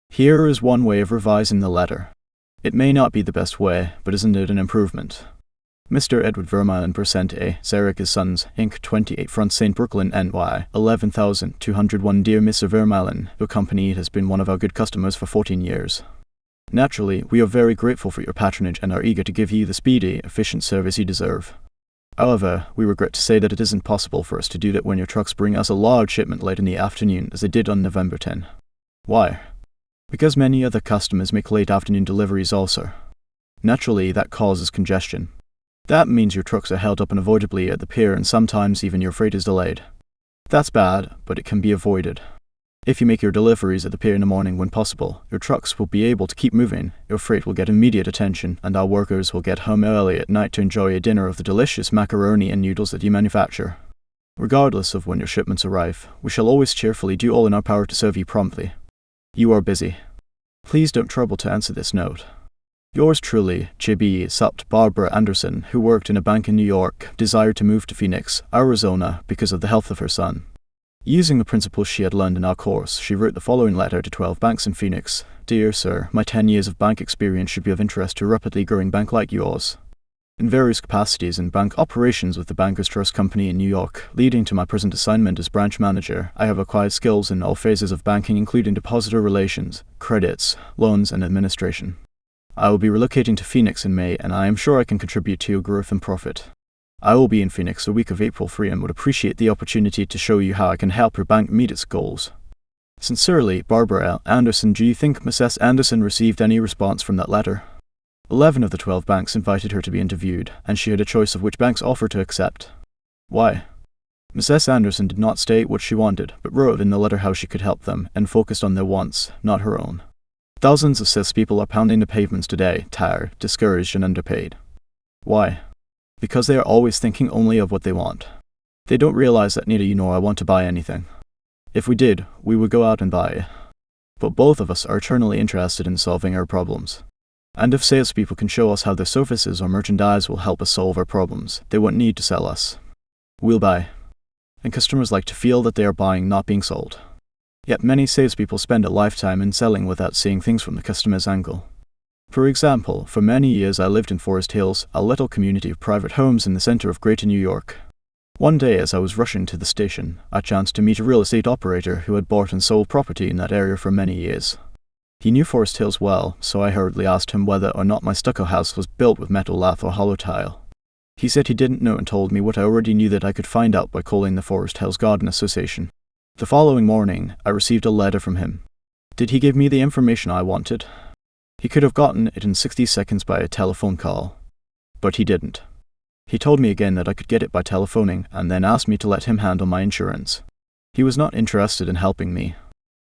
Here is one way of revising the letter. It may not be the best way, but isn't it an improvement? Mr. Edward Vermaelen, Percent A, Saragisund, Inc., 28 Front St. Brooklyn, NY, 11,201. Dear Mr. Vermaelen, your company has been one of our good customers for 14 years. Naturally, we are very grateful for your patronage and are eager to give you the speedy, efficient service you deserve. However, we regret to say that it isn't possible for us to do that when your trucks bring us a large shipment late in the afternoon, as they did on November 10. Why? Because many other customers make late afternoon deliveries also. Naturally, that causes congestion. That means your trucks are held up unavoidably at the pier and sometimes even your freight is delayed. That's bad, but it can be avoided. If you make your deliveries at the pier in the morning when possible, your trucks will be able to keep moving, your freight will get immediate attention, and our workers will get home early at night to enjoy a dinner of the delicious macaroni and noodles that you manufacture. Regardless of when your shipments arrive, we shall always cheerfully do all in our power to serve you promptly. You are busy. Please don't trouble to answer this note. Yours truly, J.B. Sapt. Barbara Anderson, who worked in a bank in New York, desired to move to Phoenix, Arizona, because of the health of her son. Using the principles she had learned in our course, she wrote the following letter to 12 banks in Phoenix. Dear Sir, my 10 years of bank experience should be of interest to a rapidly growing bank like yours. In various capacities in bank operations with the Bankers Trust Company in New York, leading to my present assignment as branch manager, I have acquired skills in all phases of banking, including depositor relations, credits, loans, and administration. I will be relocating to Phoenix in May, and I am sure I can contribute to your growth and profit. I will be in Phoenix the week of April 3 and would appreciate the opportunity to show you how I can help your bank meet its goals. Sincerely, Barbara L. Anderson. Do you think Mrs. Anderson received any response from that letter? 11 of the 12 banks invited her to be interviewed, and she had a choice of which banks offered to accept. Why? Mrs. Anderson did not state what she wanted, but wrote in the letter how she could help them, and focused on their wants, not her own. Thousands of salespeople are pounding the pavements today, tired, discouraged, and underpaid. Why? Because they are always thinking only of what they want. They don't realize that neither you nor I want to buy anything. If we did, we would go out and buy. But both of us are eternally interested in solving our problems. And if salespeople can show us how their services or merchandise will help us solve our problems, they won't need to sell us. We'll buy. And customers like to feel that they are buying, not being sold. Yet many salespeople spend a lifetime in selling without seeing things from the customer's angle. For example, for many years I lived in Forest Hills, a little community of private homes in the center of Greater New York. One day as I was rushing to the station, I chanced to meet a real estate operator who had bought and sold property in that area for many years. He knew Forest Hills well, so I hurriedly asked him whether or not my stucco house was built with metal lath or hollow tile. He said he didn't know and told me what I already knew that I could find out by calling the Forest Hills Garden Association. The following morning, I received a letter from him. Did he give me the information I wanted? He could have gotten it in 60 seconds by a telephone call. But he didn't. He told me again that I could get it by telephoning, and then asked me to let him handle my insurance. He was not interested in helping me.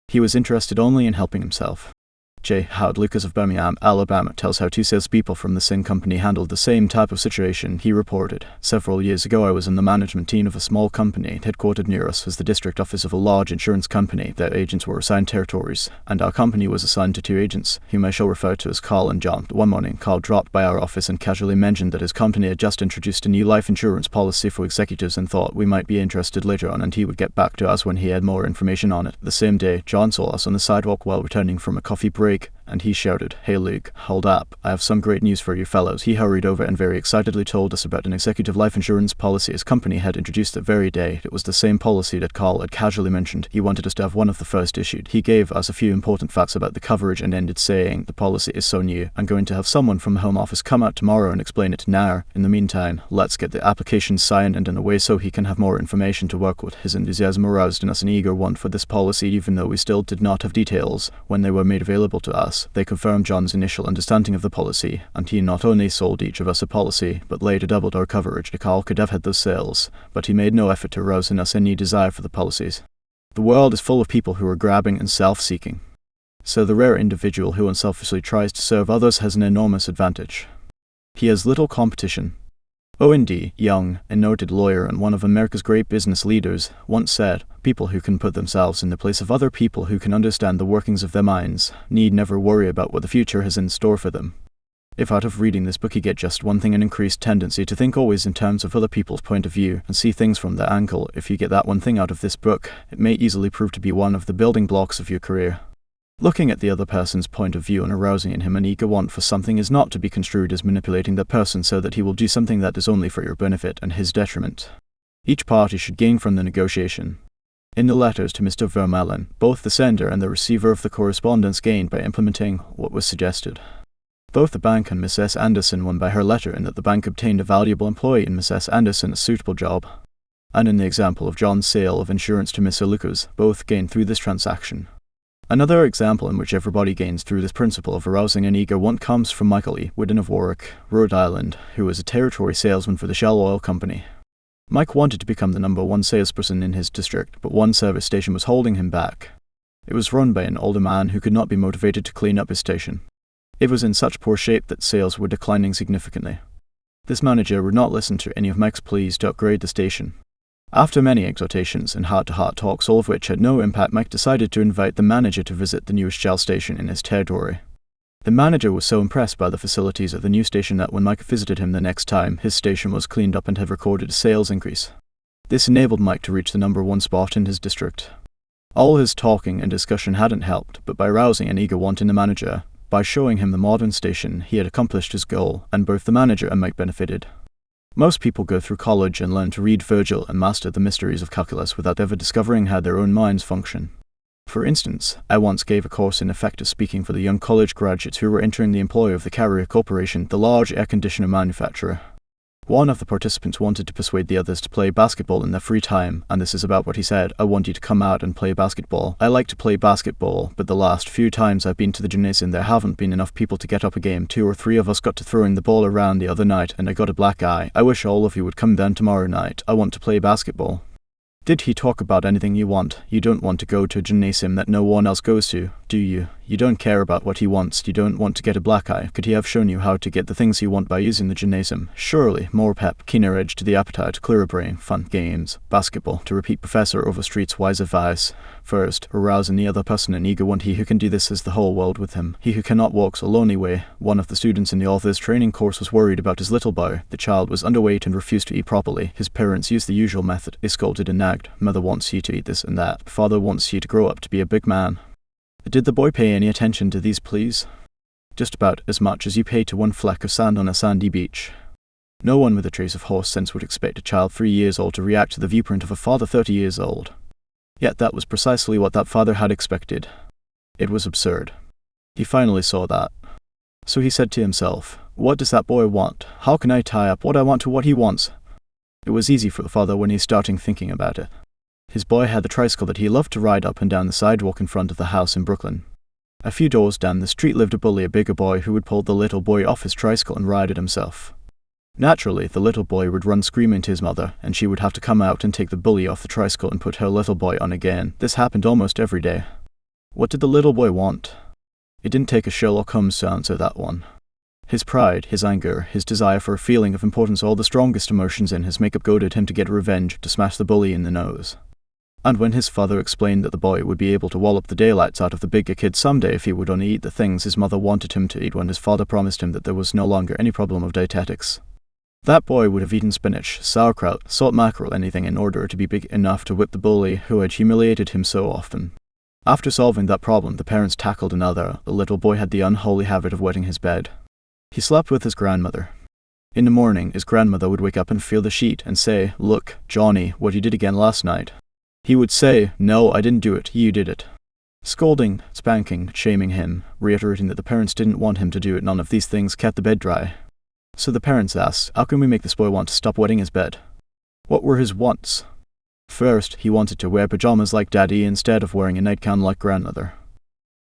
He was interested only in helping himself. J. Howard Lucas of Birmingham, Alabama, tells how two salespeople from the same company handled the same type of situation. He reported, "Several years ago I was in the management team of a small company. Headquartered near us was the district office of a large insurance company. Their agents were assigned territories, and our company was assigned to two agents, whom I shall refer to as Carl and John. One morning, Carl dropped by our office and casually mentioned that his company had just introduced a new life insurance policy for executives and thought we might be interested later on, and he would get back to us when he had more information on it. The same day, John saw us on the sidewalk while returning from a coffee break, and he shouted, 'Hey Luke, hold up, I have some great news for you fellows.' He hurried over and very excitedly told us about an executive life insurance policy his company had introduced that very day. It was the same policy that Carl had casually mentioned. He wanted us to have one of the first issued. He gave us a few important facts about the coverage and ended saying, 'The policy is so new, I'm going to have someone from the home office come out tomorrow and explain it now. In the meantime, let's get the application signed and in a way so he can have more information to work with.' His enthusiasm aroused in us an eager want for this policy even though we still did not have details. When they were made available to us, they confirmed John's initial understanding of the policy, and he not only sold each of us a policy, but later doubled our coverage. Carl could have had those sales, but he made no effort to arouse in us any desire for the policies. The world is full of people who are grabbing and self-seeking. So the rare individual who unselfishly tries to serve others has an enormous advantage. He has little competition. Owen D. Young, a noted lawyer and one of America's great business leaders, once said, "People who can put themselves in the place of other people who can understand the workings of their minds need never worry about what the future has in store for them." If out of reading this book you get just one thing, an increased tendency to think always in terms of other people's point of view and see things from their angle, if you get that one thing out of this book, it may easily prove to be one of the building blocks of your career. Looking at the other person's point of view and arousing in him an eager want for something is not to be construed as manipulating that person so that he will do something that is only for your benefit and his detriment. Each party should gain from the negotiation. In the letters to Mr. Vermaelen, both the sender and the receiver of the correspondence gained by implementing what was suggested. Both the bank and Miss S. Anderson won by her letter in that the bank obtained a valuable employee in Miss S. Anderson a suitable job. And in the example of John's sale of insurance to Mr. Lucas, both gained through this transaction. Another example in which everybody gains through this principle of arousing an eager want comes from Michael E. Whidden of Warwick, Rhode Island, who was a territory salesman for the Shell Oil Company. Mike wanted to become the #1 salesperson in his district, but one service station was holding him back. It was run by an older man who could not be motivated to clean up his station. It was in such poor shape that sales were declining significantly. This manager would not listen to any of Mike's pleas to upgrade the station. After many exhortations and heart-to-heart talks, all of which had no impact, Mike decided to invite the manager to visit the newest Shell station in his territory. The manager was so impressed by the facilities of the new station that when Mike visited him the next time, his station was cleaned up and had recorded a sales increase. This enabled Mike to reach the #1 spot in his district. All his talking and discussion hadn't helped, but by rousing an eager want in the manager, by showing him the modern station, he had accomplished his goal, and both the manager and Mike benefited. Most people go through college and learn to read Virgil and master the mysteries of calculus without ever discovering how their own minds function. For instance, I once gave a course in effective speaking for the young college graduates who were entering the employ of the Carrier Corporation, the large air conditioner manufacturer. One of the participants wanted to persuade the others to play basketball in their free time, and this is about what he said: "I want you to come out and play basketball. I like to play basketball, but the last few times I've been to the gymnasium there haven't been enough people to get up a game. 2 or 3 of us got to throwing the ball around the other night, and I got a black eye. I wish all of you would come down tomorrow night. I want to play basketball." Did he talk about anything you want? You don't want to go to a gymnasium that no one else goes to, do you? You don't care about what he wants. You don't want to get a black eye. Could he have shown you how to get the things you want by using the gymnasium? Surely, more pep, keener edge to the appetite, clearer brain, fun games, basketball, to repeat Professor Overstreet's wise advice. First, arouse in the other person an eager want. He who can do this has the whole world with him. He who cannot walks a lonely way. One of the students in the author's training course was worried about his little boy. The child was underweight and refused to eat properly. His parents used the usual method. They scolded and nagged. Mother wants you to eat this and that. Father wants you to grow up to be a big man. Did the boy pay any attention to these pleas? Just about as much as you pay to one fleck of sand on a sandy beach. No one with a trace of horse sense would expect a child 3 years old to react to the viewpoint of a father 30 years old. Yet that was precisely what that father had expected. It was absurd. He finally saw that. So he said to himself, "What does that boy want? How can I tie up what I want to what he wants?" It was easy for the father when he started thinking about it. His boy had the tricycle that he loved to ride up and down the sidewalk in front of the house in Brooklyn. A few doors down the street lived a bully, a bigger boy, who would pull the little boy off his tricycle and ride it himself. Naturally, the little boy would run screaming to his mother, and she would have to come out and take the bully off the tricycle and put her little boy on again. This happened almost every day. What did the little boy want? It didn't take a Sherlock Holmes to answer that one. His pride, his anger, his desire for a feeling of importance, all the strongest emotions in his makeup goaded him to get revenge, to smash the bully in the nose. And when his father explained that the boy would be able to wallop the daylights out of the bigger kid someday if he would only eat the things his mother wanted him to eat, when his father promised him that there was no longer any problem of dietetics, that boy would have eaten spinach, sauerkraut, salt mackerel, anything in order to be big enough to whip the bully who had humiliated him so often. After solving that problem, the parents tackled another. The little boy had the unholy habit of wetting his bed. He slept with his grandmother. In the morning, his grandmother would wake up and feel the sheet and say, "Look, Johnny, what you did again last night." He would say, "No, I didn't do it, you did it." Scolding, spanking, shaming him, reiterating that the parents didn't want him to do it, none of these things kept the bed dry. So the parents asked, how can we make this boy want to stop wetting his bed? What were his wants? First, he wanted to wear pajamas like Daddy instead of wearing a nightgown like Grandmother.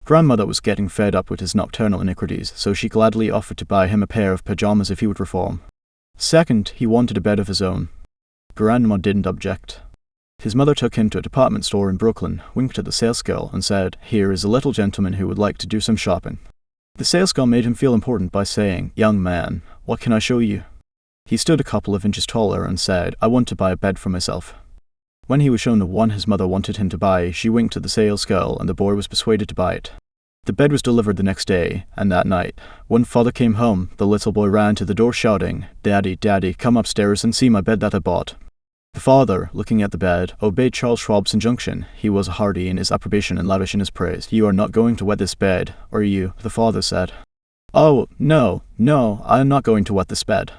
Grandmother was getting fed up with his nocturnal iniquities, so she gladly offered to buy him a pair of pajamas if he would reform. Second, he wanted a bed of his own. Grandma didn't object. His mother took him to a department store in Brooklyn, winked at the salesgirl, and said, "Here is a little gentleman who would like to do some shopping." The salesgirl made him feel important by saying, "Young man, what can I show you?" He stood a couple of inches taller and said, "I want to buy a bed for myself." When he was shown the one his mother wanted him to buy, she winked at the salesgirl, and the boy was persuaded to buy it. The bed was delivered the next day, and that night, when father came home, the little boy ran to the door shouting, "Daddy, Daddy, come upstairs and see my bed that I bought." The father, looking at the bed, obeyed Charles Schwab's injunction. He was hearty in his approbation and lavish in his praise. "You are not going to wet this bed, are you?" the father said. "Oh, no, I am not going to wet this bed."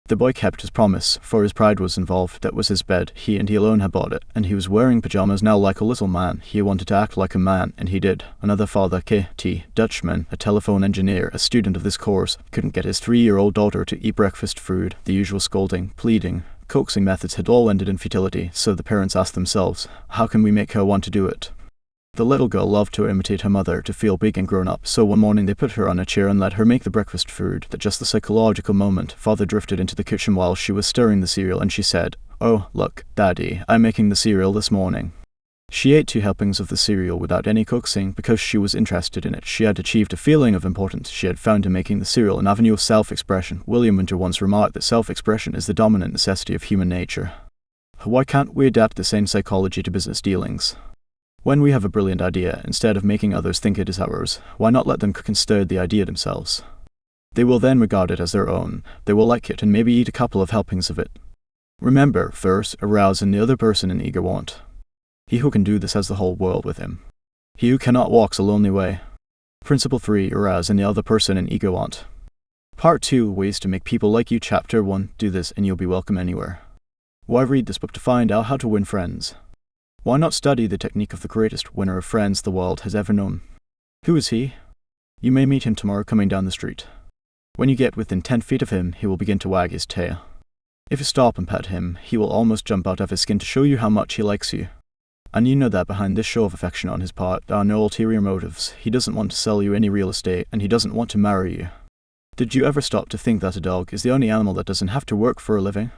The boy kept his promise, for his pride was involved. That was his bed, he and he alone had bought it, and he was wearing pajamas now like a little man. He wanted to act like a man, and he did. Another father, K.T., Dutchman, a telephone engineer, a student of this course, couldn't get his 3-year-old daughter to eat breakfast food. The usual scolding, pleading, coaxing methods had all ended in futility, so the parents asked themselves, how can we make her want to do it? The little girl loved to imitate her mother, to feel big and grown up, so one morning they put her on a chair and let her make the breakfast food. At just the psychological moment, father drifted into the kitchen while she was stirring the cereal, and she said, "Oh, look, Daddy, I'm making the cereal this morning." She ate 2 helpings of the cereal without any coaxing because she was interested in it. She had achieved a feeling of importance. She had found in making the cereal an avenue of self-expression. William Winter once remarked that self-expression is the dominant necessity of human nature. Why can't we adapt the same psychology to business dealings? When we have a brilliant idea, instead of making others think it is ours, why not let them cook and stir the idea themselves? They will then regard it as their own. They will like it and maybe eat a couple of helpings of it. Remember, first, arouse in the other person an eager want. He who can do this has the whole world with him. He who cannot walks a lonely way. Principle 3, arouse in the other person an eager want. Part 2, ways to make people like you. Chapter 1, do this and you'll be welcome anywhere. Why read this book? To find out how to win friends. Why not study the technique of the greatest winner of friends the world has ever known? Who is he? You may meet him tomorrow coming down the street. When you get within 10 feet of him, he will begin to wag his tail. If you stop and pet him, he will almost jump out of his skin to show you how much he likes you. And you know that behind this show of affection on his part, there are no ulterior motives. He doesn't want to sell you any real estate, and he doesn't want to marry you. Did you ever stop to think that a dog is the only animal that doesn't have to work for a living?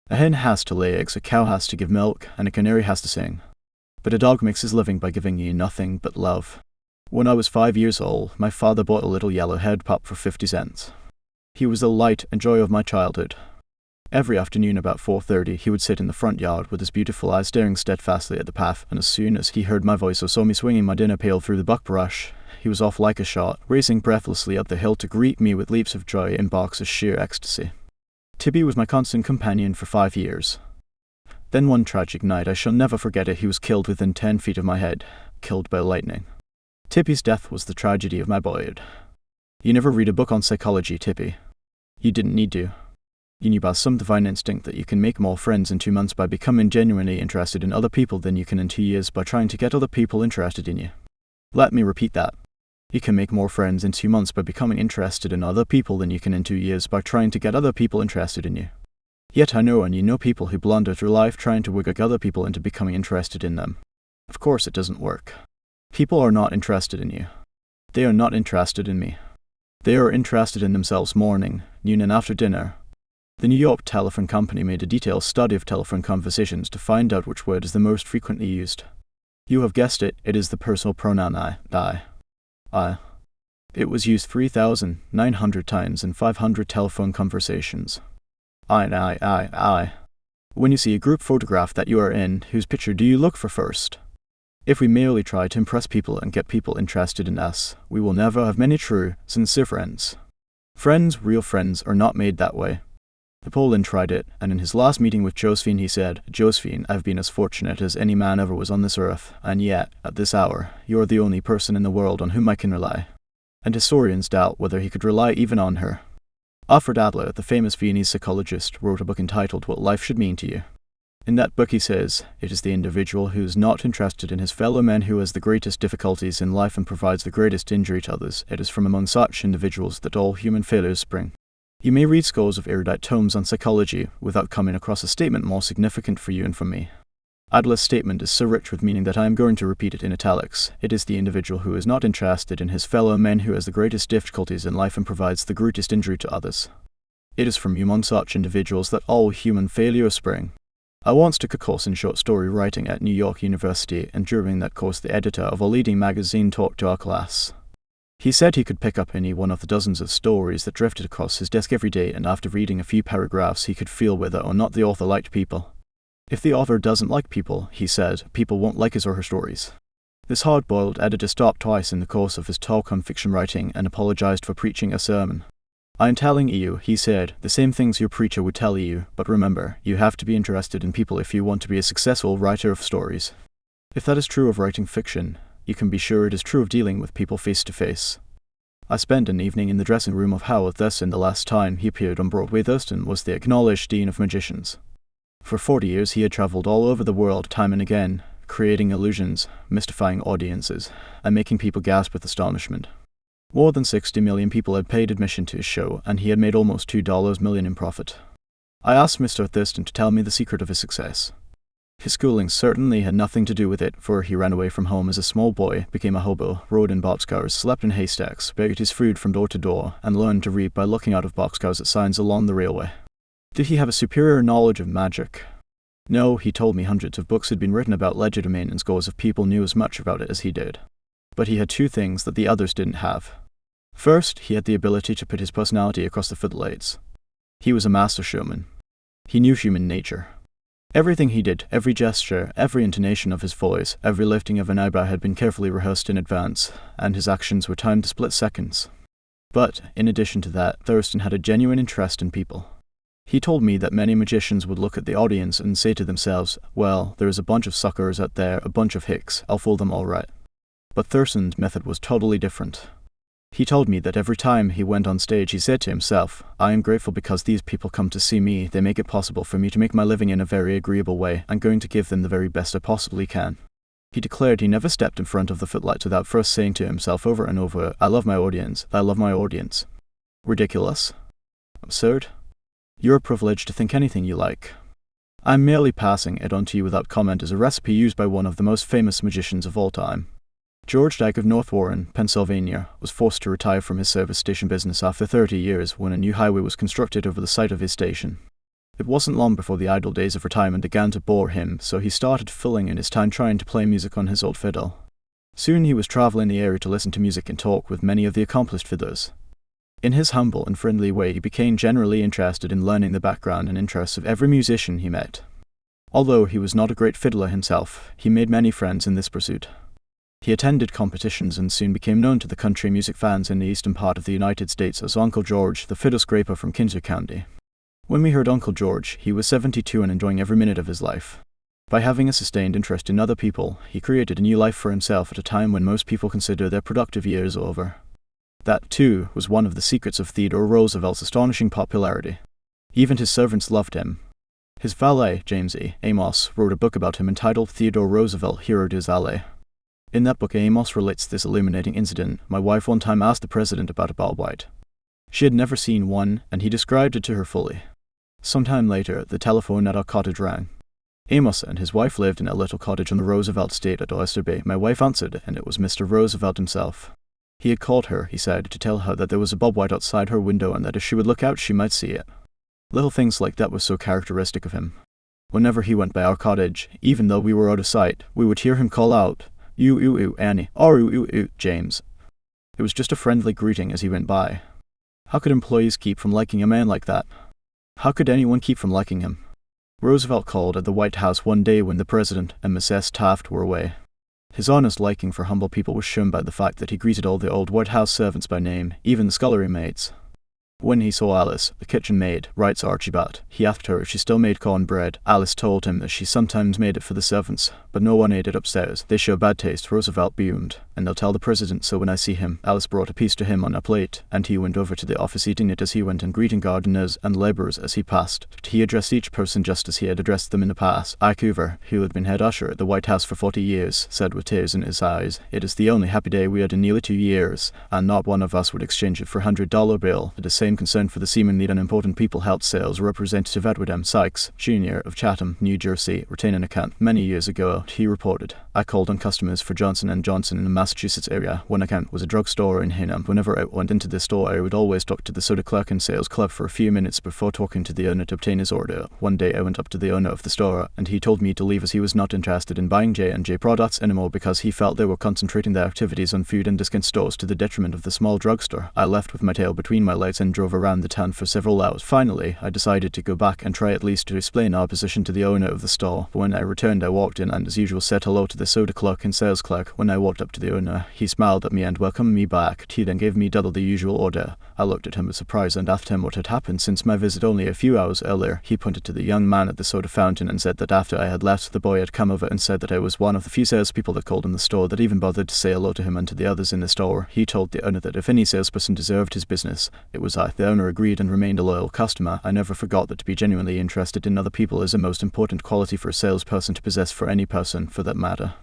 A hen has to lay eggs, a cow has to give milk, and a canary has to sing. But a dog makes his living by giving you nothing but love. When I was 5 years old, my father bought a little yellow-haired pup for 50 cents. He was the light and joy of my childhood. Every afternoon about 4:30, he would sit in the front yard with his beautiful eyes staring steadfastly at the path, and as soon as he heard my voice or saw me swinging my dinner pail through the buckbrush, he was off like a shot, racing breathlessly up the hill to greet me with leaps of joy and barks of sheer ecstasy. Tibby was my constant companion for 5 years. Then one tragic night, I shall never forget it, he was killed within 10 feet of my head, killed by lightning. Tippy's death was the tragedy of my boyhood. You never read a book on psychology, Tippy. You didn't need to. You knew by some divine instinct that you can make more friends in 2 months by becoming genuinely interested in other people than you can in 2 years by trying to get other people interested in you. Let me repeat that. You can make more friends in 2 months by becoming interested in other people than you can in 2 years by trying to get other people interested in you. Yet I know and you know people who blunder through life trying to wig other people into becoming interested in them. Of course it doesn't work. People are not interested in you. They are not interested in me. They are interested in themselves morning, noon and after dinner. The New York Telephone Company made a detailed study of telephone conversations to find out which word is the most frequently used. You have guessed it, it is the personal pronoun I. It was used 3,900 times in 500 telephone conversations. Aye. When you see a group photograph that you are in, whose picture do you look for first? If we merely try to impress people and get people interested in us, we will never have many true, sincere friends. Friends, real friends, are not made that way. Napoleon tried it, and in his last meeting with Josephine he said, "Josephine, I've been as fortunate as any man ever was on this earth, and yet, at this hour, you are the only person in the world on whom I can rely." And historians doubt whether he could rely even on her. Alfred Adler, the famous Viennese psychologist, wrote a book entitled What Life Should Mean to You. In that book he says, "It is the individual who is not interested in his fellow men who has the greatest difficulties in life and provides the greatest injury to others. It is from among such individuals that all human failures spring." You may read scores of erudite tomes on psychology without coming across a statement more significant for you and for me. Adler's statement is so rich with meaning that I am going to repeat it in italics. It is the individual who is not interested in his fellow men who has the greatest difficulties in life and provides the greatest injury to others. It is from among such individuals that all human failures spring. I once took a course in short story writing at New York University, and during that course the editor of a leading magazine talked to our class. He said he could pick up any one of the dozens of stories that drifted across his desk every day, and after reading a few paragraphs he could feel whether or not the author liked people. If the author doesn't like people, he said, people won't like his or her stories. This hard-boiled editor stopped twice in the course of his talk on fiction writing and apologized for preaching a sermon. "I am telling you," he said, "the same things your preacher would tell you, but remember, you have to be interested in people if you want to be a successful writer of stories." If that is true of writing fiction, you can be sure it is true of dealing with people face to face. I spent an evening in the dressing room of Howard Thurston the last time he appeared on Broadway. Thurston was the acknowledged dean of magicians. For 40 years he had traveled all over the world time and again, creating illusions, mystifying audiences, and making people gasp with astonishment. More than 60 million people had paid admission to his show, and he had made almost $2 million in profit. I asked Mr. Thurston to tell me the secret of his success. His schooling certainly had nothing to do with it, for he ran away from home as a small boy, became a hobo, rode in boxcars, slept in haystacks, begged his food from door to door, and learned to read by looking out of boxcars at signs along the railway. Did he have a superior knowledge of magic? No, he told me hundreds of books had been written about legerdemain and scores of people knew as much about it as he did. But he had two things that the others didn't have. First, he had the ability to put his personality across the footlights. He was a master showman. He knew human nature. Everything he did, every gesture, every intonation of his voice, every lifting of an eyebrow had been carefully rehearsed in advance, and his actions were timed to split seconds. But, in addition to that, Thurston had a genuine interest in people. He told me that many magicians would look at the audience and say to themselves, "Well, there is a bunch of suckers out there, a bunch of hicks, I'll fool them all right." But Thurston's method was totally different. He told me that every time he went on stage he said to himself, "I am grateful because these people come to see me, they make it possible for me to make my living in a very agreeable way, I'm going to give them the very best I possibly can." He declared he never stepped in front of the footlights without first saying to himself over and over, "I love my audience, I love my audience." Ridiculous? Absurd? You're privileged to think anything you like. I'm merely passing it on to you without comment as a recipe used by one of the most famous magicians of all time. George Dyke of North Warren, Pennsylvania, was forced to retire from his service station business after 30 years when a new highway was constructed over the site of his station. It wasn't long before the idle days of retirement began to bore him, so he started filling in his time trying to play music on his old fiddle. Soon he was traveling the area to listen to music and talk with many of the accomplished fiddlers. In his humble and friendly way, he became generally interested in learning the background and interests of every musician he met. Although he was not a great fiddler himself, he made many friends in this pursuit. He attended competitions and soon became known to the country music fans in the eastern part of the United States as Uncle George, the fiddle scraper from Kinser County. When we heard Uncle George, he was 72 and enjoying every minute of his life. By having a sustained interest in other people, he created a new life for himself at a time when most people consider their productive years over. That, too, was one of the secrets of Theodore Roosevelt's astonishing popularity. Even his servants loved him. His valet, James E. Amos, wrote a book about him entitled Theodore Roosevelt, Hero des Allées. In that book, Amos relates this illuminating incident. My wife one time asked the president about a bobwhite. She had never seen one, and he described it to her fully. Sometime later, the telephone at our cottage rang. Amos and his wife lived in a little cottage on the Roosevelt estate at Oyster Bay. My wife answered, and it was Mr. Roosevelt himself. He had called her, he said, to tell her that there was a bobwhite outside her window and that if she would look out she might see it. Little things like that were so characteristic of him. Whenever he went by our cottage, even though we were out of sight, we would hear him call out, "You, Annie, or James." It was just a friendly greeting as he went by. How could employees keep from liking a man like that? How could anyone keep from liking him? Roosevelt called at the White House one day when the President and Mrs. Taft were away. His honest liking for humble people was shown by the fact that he greeted all the old White House servants by name, even the scullery maids. When he saw Alice, the kitchen maid, writes Archibald, he asked her if she still made cornbread. Alice told him that she sometimes made it for the servants, but no one ate it upstairs. They show bad taste, Roosevelt beamed, and they'll tell the President so when I see him. Alice brought a piece to him on a plate, and he went over to the office eating it as he went and greeting gardeners and labourers as he passed. He addressed each person just as he had addressed them in the past. Ike Hoover, who had been head usher at the White House for 40 years, said with tears in his eyes, "It is the only happy day we had in nearly 2 years, and not one of us would exchange it for a $100 bill." The same concern for the seamen lead unimportant people helped sales representative Edward M. Sykes, Jr. of Chatham, New Jersey, retain an account. Many years ago, he reported, "I called on customers for Johnson & Johnson in the Massachusetts area. One account was a drugstore in Hingham. Whenever I went into the store, I would always talk to the soda clerk and sales clerk for a few minutes before talking to the owner to obtain his order. One day I went up to the owner of the store, and he told me to leave as he was not interested in buying J&J products anymore because he felt they were concentrating their activities on food and discount stores to the detriment of the small drugstore. I left with my tail between my legs and drove around the town for several hours. Finally, I decided to go back and try at least to explain our position to the owner of the store. But when I returned, I walked in and as usual said hello to the soda clerk and sales clerk. When I walked up to the owner, he smiled at me and welcomed me back. He then gave me double the usual order. I looked at him with surprise and asked him what had happened since my visit only a few hours earlier. He pointed to the young man at the soda fountain and said that after I had left, the boy had come over and said that I was one of the few salespeople that called in the store that even bothered to say hello to him and to the others in the store. He told the owner that if any salesperson deserved his business, it was I. The owner agreed and remained a loyal customer. I never forgot that to be genuinely interested in other people is the most important quality for a salesperson to possess, for any person, for that matter.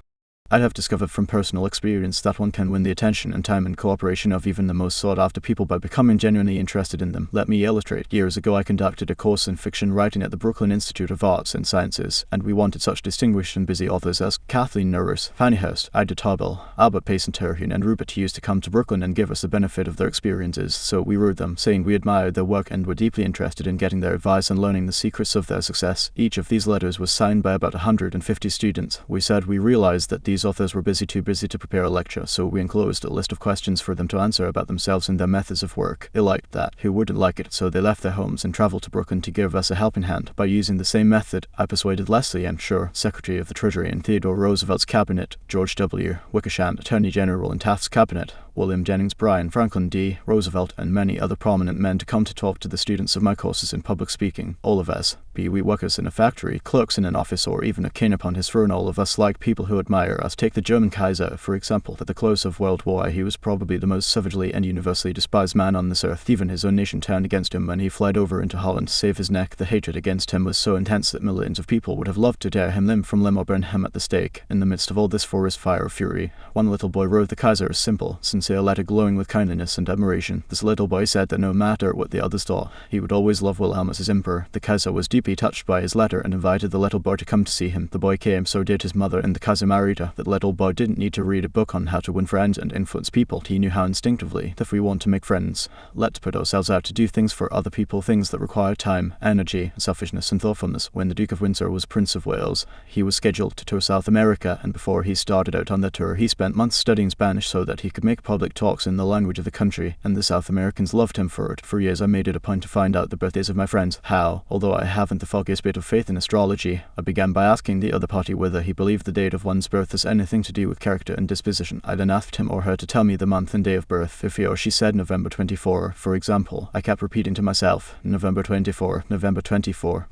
I have discovered from personal experience that one can win the attention and time and cooperation of even the most sought-after people by becoming genuinely interested in them. Let me illustrate. Years ago I conducted a course in fiction writing at the Brooklyn Institute of Arts and Sciences, and we wanted such distinguished and busy authors as Kathleen Norris, Fanny Hurst, Ida Tarbell, Albert Payson Terhune, and Rupert Hughes to come to Brooklyn and give us the benefit of their experiences. So we wrote them, saying we admired their work and were deeply interested in getting their advice and learning the secrets of their success. Each of these letters was signed by about 150 students. We said we realized that these authors were too busy to prepare a lecture, so we enclosed a list of questions for them to answer about themselves and their methods of work. They liked that. Who wouldn't like it? So they left their homes and traveled to Brooklyn to give us a helping hand. By using the same method, I persuaded Leslie M. Sure, Secretary of the Treasury in Theodore Roosevelt's cabinet, George W. Wickersham, Attorney General in Taft's cabinet, William Jennings Bryan, Franklin D. Roosevelt, and many other prominent men to come to talk to the students of my courses in public speaking. All of us, be we workers in a factory, clerks in an office, or even a king upon his throne, all of us like people who admire us. Take the German Kaiser, for example. At the close of World War I, he was probably the most savagely and universally despised man on this earth. Even his own nation turned against him when he fled over into Holland to save his neck. The hatred against him was so intense that millions of people would have loved to tear him limb from limb or burn him at the stake. In the midst of all this forest fire of fury, one little boy wrote the Kaiser a simple, sincere letter glowing with kindliness and admiration. This little boy said that no matter what the others thought, he would always love Wilhelm as his emperor. The Kaiser was deeply touched by his letter and invited the little boy to come to see him. The boy came, so did his mother, and the Kaiser married her. The little boy didn't need to read a book on how to win friends and influence people. He knew how instinctively that if we want to make friends, let's put ourselves out to do things for other people, things that require time, energy, selfishness, and thoughtfulness. When the Duke of Windsor was Prince of Wales, he was scheduled to tour South America, and before he started out on the tour, he spent months studying Spanish so that he could make public talks in the language of the country, and the South Americans loved him for it. For years I made it a point to find out the birthdays of my friends. How? Although I haven't the foggiest bit of faith in astrology, I began by asking the other party whether he believed the date of one's birth has anything to do with character and disposition. I then asked him or her to tell me the month and day of birth. If he or she said November 24, for example, I kept repeating to myself, November 24, November 24.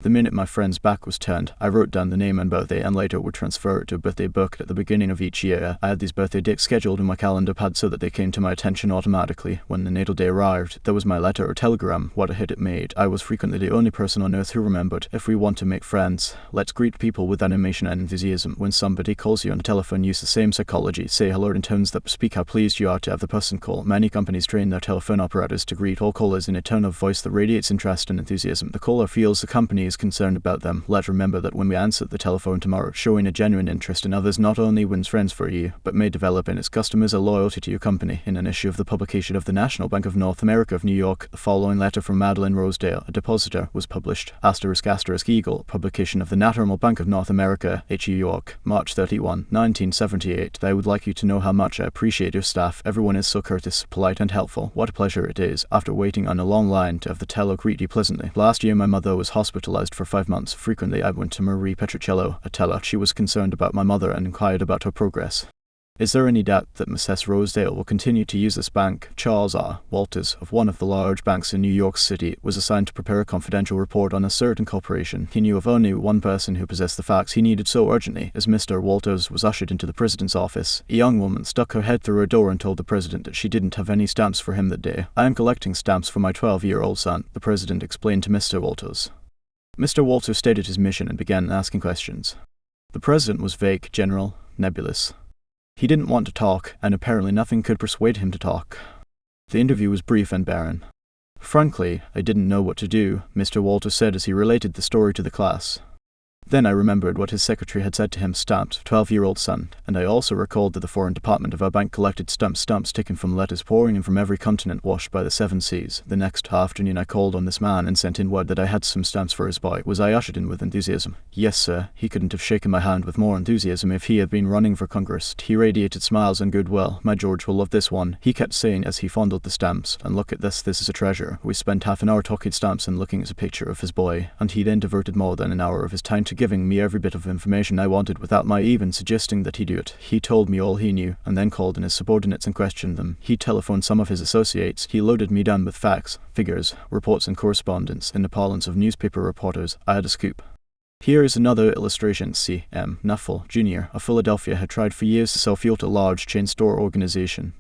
The minute my friend's back was turned, I wrote down the name and birthday and later would transfer it to a birthday book at the beginning of each year. I had these birthday dates scheduled in my calendar pad so that they came to my attention automatically. When the natal day arrived, there was my letter or telegram. What a hit it made. I was frequently the only person on earth who remembered. If we want to make friends, let's greet people with animation and enthusiasm. When somebody calls you on the telephone, use the same psychology. Say hello in tones that speak how pleased you are to have the person call. Many companies train their telephone operators to greet all callers in a tone of voice that radiates interest and enthusiasm. The caller feels the company is concerned about them, let's remember that when we answer the telephone tomorrow, showing a genuine interest in others not only wins friends for you, but may develop in its customers a loyalty to your company. In an issue of the publication of the National Bank of North America of New York, the following letter from Madeline Rosedale, a depositor, was published. *** Eagle, publication of the National Bank of North America, H. York, March 31, 1978. I would like you to know how much I appreciate your staff. Everyone is so courteous, polite, and helpful. What a pleasure it is, after waiting on a long line, to have the teller greet you pleasantly. Last year my mother was hospitalized for 5 months. Frequently I went to Marie Petricello, a teller. She was concerned about my mother and inquired about her progress. Is there any doubt that Mrs. Rosedale will continue to use this bank? Charles R. Walters, of one of the large banks in New York City, was assigned to prepare a confidential report on a certain corporation. He knew of only one person who possessed the facts he needed so urgently. As Mr. Walters was ushered into the president's office, a young woman stuck her head through her door and told the president that she didn't have any stamps for him that day. "I am collecting stamps for my 12-year-old son," the president explained to Mr. Walters. Mr. Walters stated his mission and began asking questions. The president was vague, general, nebulous. He didn't want to talk, and apparently nothing could persuade him to talk. The interview was brief and barren. "Frankly, I didn't know what to do," Mr. Walters said as he related the story to the class. Then I remembered what his secretary had said to him, stamped, 12-year-old son, and I also recalled that the foreign department of our bank collected stamps taken from letters pouring in from every continent washed by the 7 seas. The next afternoon I called on this man and sent in word that I had some stamps for his boy. Was I ushered in with enthusiasm? Yes, sir. He couldn't have shaken my hand with more enthusiasm if he had been running for Congress. He radiated smiles and goodwill. "My George will love this one," he kept saying as he fondled the stamps. "And look at this is a treasure." We spent half an hour talking stamps and looking at a picture of his boy, and he then diverted more than an hour of his time to giving me every bit of information I wanted without my even suggesting that he do it. He told me all he knew, and then called in his subordinates and questioned them. He telephoned some of his associates. He loaded me down with facts, figures, reports and correspondence. In the parlance of newspaper reporters, I had a scoop. Here is another illustration. C.M. Nuffle, Jr. of Philadelphia had tried for years to sell fuel to a large chain store organization.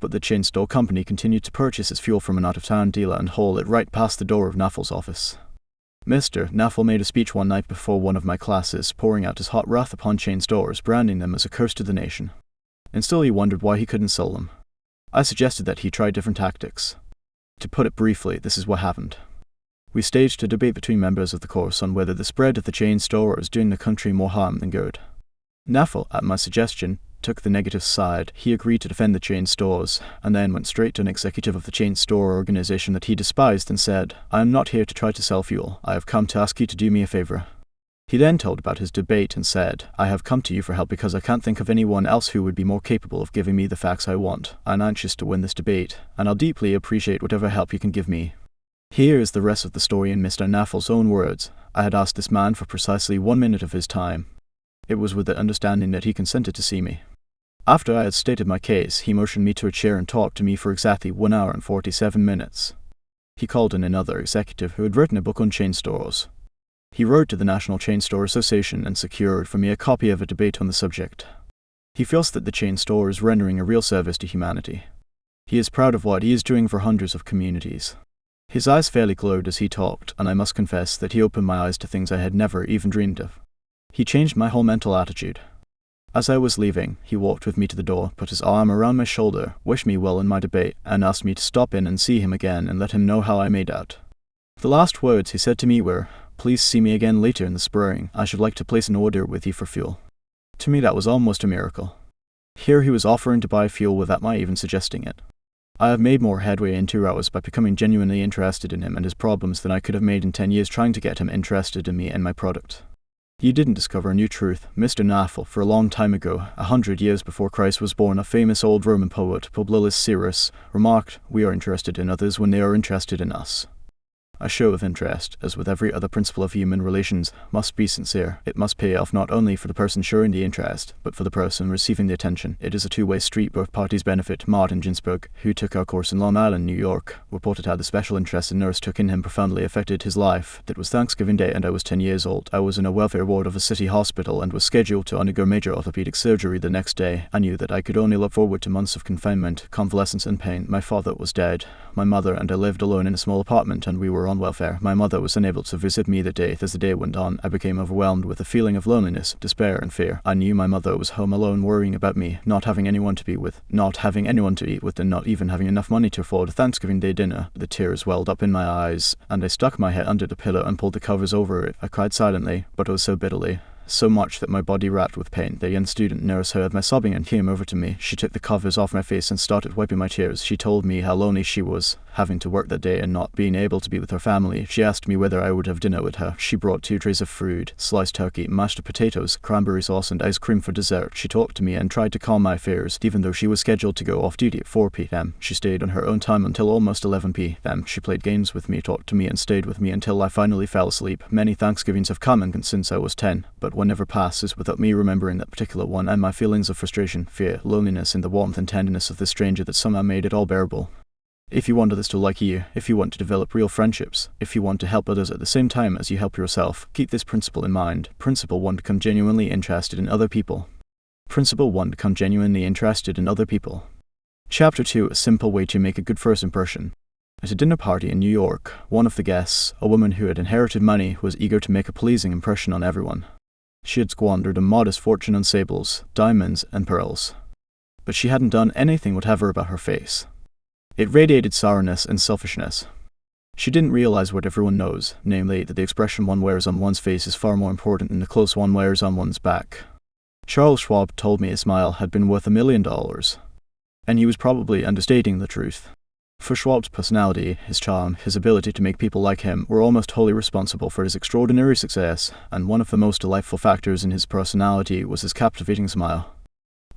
But the chain store company continued to purchase its fuel from an out-of-town dealer and haul it right past the door of Nuffle's office. Mr. Nuffle made a speech one night before one of my classes, pouring out his hot wrath upon chain stores, branding them as a curse to the nation. And still he wondered why he couldn't sell them. I suggested that he try different tactics. To put it briefly, this is what happened. We staged a debate between members of the course on whether the spread of the chain store is doing the country more harm than good. Nuffle, at my suggestion, took the negative side. He agreed to defend the chain stores, and then went straight to an executive of the chain store organization that he despised and said, "I am not here to try to sell fuel. I have come to ask you to do me a favor." He then told about his debate and said, "I have come to you for help because I can't think of anyone else who would be more capable of giving me the facts I want. I'm anxious to win this debate, and I'll deeply appreciate whatever help you can give me." Here is the rest of the story in Mr. Nuffle's own words. I had asked this man for precisely 1 minute of his time. It was with the understanding that he consented to see me. After I had stated my case, he motioned me to a chair and talked to me for exactly 1 hour and 47 minutes. He called in another executive who had written a book on chain stores. He wrote to the National Chain Store Association and secured for me a copy of a debate on the subject. He feels that the chain store is rendering a real service to humanity. He is proud of what he is doing for hundreds of communities. His eyes fairly glowed as he talked, and I must confess that he opened my eyes to things I had never even dreamed of. He changed my whole mental attitude. As I was leaving, he walked with me to the door, put his arm around my shoulder, wished me well in my debate, and asked me to stop in and see him again and let him know how I made out. The last words he said to me were, "Please see me again later in the spring. I should like to place an order with you for fuel." To me that was almost a miracle. Here he was offering to buy fuel without my even suggesting it. I have made more headway in 2 hours by becoming genuinely interested in him and his problems than I could have made in 10 years trying to get him interested in me and my product. You didn't discover a new truth. Mr. Nuffle, for a long time ago, 100 years before Christ was born, a famous old Roman poet, Publius Syrus, remarked, "We are interested in others when they are interested in us." A show of interest, as with every other principle of human relations, must be sincere. It must pay off not only for the person showing the interest, but for the person receiving the attention. It is a two-way street. Both parties benefit. Martin Ginsburg, who took our course in Long Island, New York, reported how the special interest a nurse took in him profoundly affected his life. It was Thanksgiving Day and I was 10 years old. I was in a welfare ward of a city hospital and was scheduled to undergo major orthopedic surgery the next day. I knew that I could only look forward to months of confinement, convalescence and pain. My father was dead. My mother and I lived alone in a small apartment, and we were were on welfare. My mother was unable to visit me that day. As the day went on, I became overwhelmed with a feeling of loneliness, despair, and fear. I knew my mother was home alone, worrying about me, not having anyone to be with, not having anyone to eat with, and not even having enough money to afford a Thanksgiving Day dinner. The tears welled up in my eyes, and I stuck my head under the pillow and pulled the covers over it. I cried silently, but it was so bitterly. So much that my body racked with pain. The young student nurse heard my sobbing and came over to me. She took the covers off my face and started wiping my tears. She told me how lonely she was, having to work that day and not being able to be with her family. She asked me whether I would have dinner with her. She brought 2 trays of fruit, sliced turkey, mashed potatoes, cranberry sauce, and ice cream for dessert. She talked to me and tried to calm my fears. Even though she was scheduled to go off duty at 4 p.m., she stayed on her own time until almost 11 p.m. She played games with me, talked to me, and stayed with me until I finally fell asleep. Many Thanksgivings have come and since I was 10, but one never passes without me remembering that particular one and my feelings of frustration, fear, loneliness, and the warmth and tenderness of the stranger that somehow made it all bearable. If you want others to like you, if you want to develop real friendships, if you want to help others at the same time as you help yourself, keep this principle in mind. Principle 1: become genuinely interested in other people. Principle 1: become genuinely interested in other people. Chapter 2: a simple way to make a good first impression. At a dinner party in New York, one of the guests, a woman who had inherited money, was eager to make a pleasing impression on everyone. She had squandered a modest fortune on sables, diamonds, and pearls. But she hadn't done anything whatever about her face. It radiated sourness and selfishness. She didn't realize what everyone knows, namely that the expression one wears on one's face is far more important than the clothes one wears on one's back. Charles Schwab told me a smile had been worth $1 million. And he was probably understating the truth. For Schwab's personality, his charm, his ability to make people like him were almost wholly responsible for his extraordinary success, and one of the most delightful factors in his personality was his captivating smile.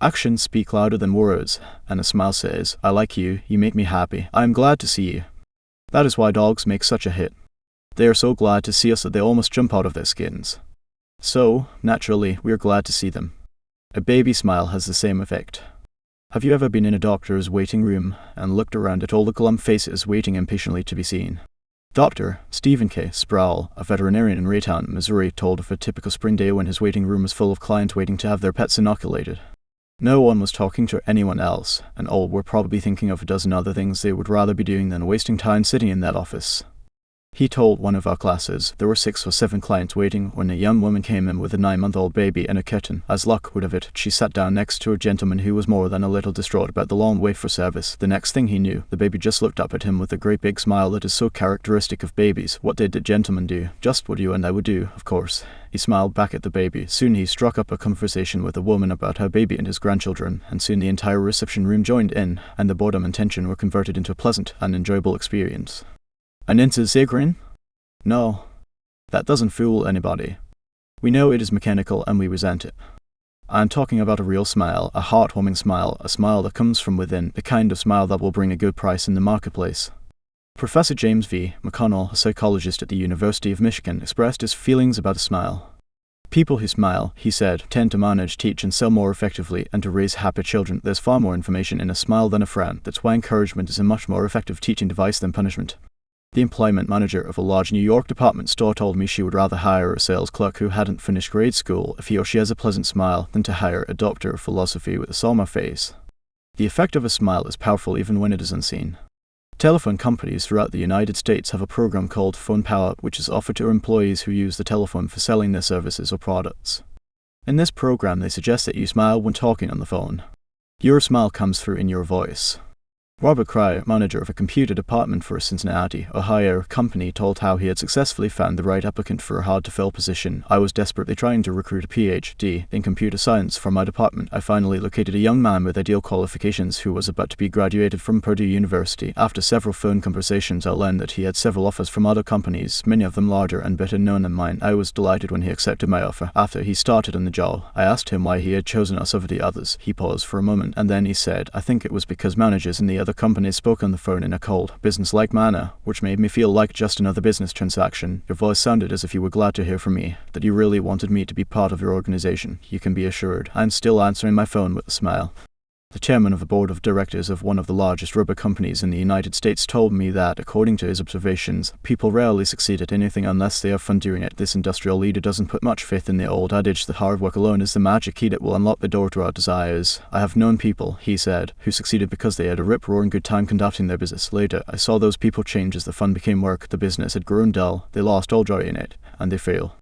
Actions speak louder than words, and a smile says, "I like you, you make me happy, I am glad to see you." That is why dogs make such a hit. They are so glad to see us that they almost jump out of their skins. So, naturally, we are glad to see them. A baby smile has the same effect. Have you ever been in a doctor's waiting room and looked around at all the glum faces waiting impatiently to be seen? Dr. Stephen K. Sproul, a veterinarian in Raytown, Missouri, told of a typical spring day when his waiting room was full of clients waiting to have their pets inoculated. No one was talking to anyone else, and all were probably thinking of a dozen other things they would rather be doing than wasting time sitting in that office. He told one of our classes there were 6 or 7 clients waiting when a young woman came in with a 9-month-old baby and a kitten. As luck would have it, she sat down next to a gentleman who was more than a little distraught about the long wait for service. The next thing he knew, the baby just looked up at him with a great big smile that is so characteristic of babies. What did the gentleman do? Just what you and I would do, of course. He smiled back at the baby. Soon he struck up a conversation with a woman about her baby and his grandchildren, and soon the entire reception room joined in, and the boredom and tension were converted into a pleasant and enjoyable experience. An instant grin? No, that doesn't fool anybody. We know it is mechanical and we resent it. I am talking about a real smile, a heartwarming smile, a smile that comes from within, the kind of smile that will bring a good price in the marketplace. Professor James V. McConnell, a psychologist at the University of Michigan, expressed his feelings about a smile. People who smile, he said, tend to manage, teach, and sell more effectively, and to raise happy children. There's far more information in a smile than a frown. That's why encouragement is a much more effective teaching device than punishment. The employment manager of a large New York department store told me she would rather hire a sales clerk who hadn't finished grade school if he or she has a pleasant smile than to hire a doctor of philosophy with a solemn face. The effect of a smile is powerful even when it is unseen. Telephone companies throughout the United States have a program called Phone Power, which is offered to employees who use the telephone for selling their services or products. In this program, they suggest that you smile when talking on the phone. Your smile comes through in your voice. Robert Cryer, manager of a computer department for a Cincinnati, Ohio company, told how he had successfully found the right applicant for a hard-to-fill position. I was desperately trying to recruit a PhD in computer science for my department. I finally located a young man with ideal qualifications who was about to be graduated from Purdue University. After several phone conversations, I learned that he had several offers from other companies, many of them larger and better known than mine. I was delighted when he accepted my offer. After he started on the job, I asked him why he had chosen us over the others. He paused for a moment, and then he said, "I think it was because managers in the other companies spoke on the phone in a cold, business-like manner, which made me feel like just another business transaction. Your voice sounded as if you were glad to hear from me, that you really wanted me to be part of your organization. You can be assured, I'm still answering my phone with a smile." The chairman of the board of directors of one of the largest rubber companies in the United States told me that, according to his observations, people rarely succeed at anything unless they have fun doing it. This industrial leader doesn't put much faith in the old adage that hard work alone is the magic key that will unlock the door to our desires. I have known people, he said, who succeeded because they had a rip-roaring good time conducting their business. Later, I saw those people change as the fun became work. The business had grown dull, they lost all joy in it, and they fail.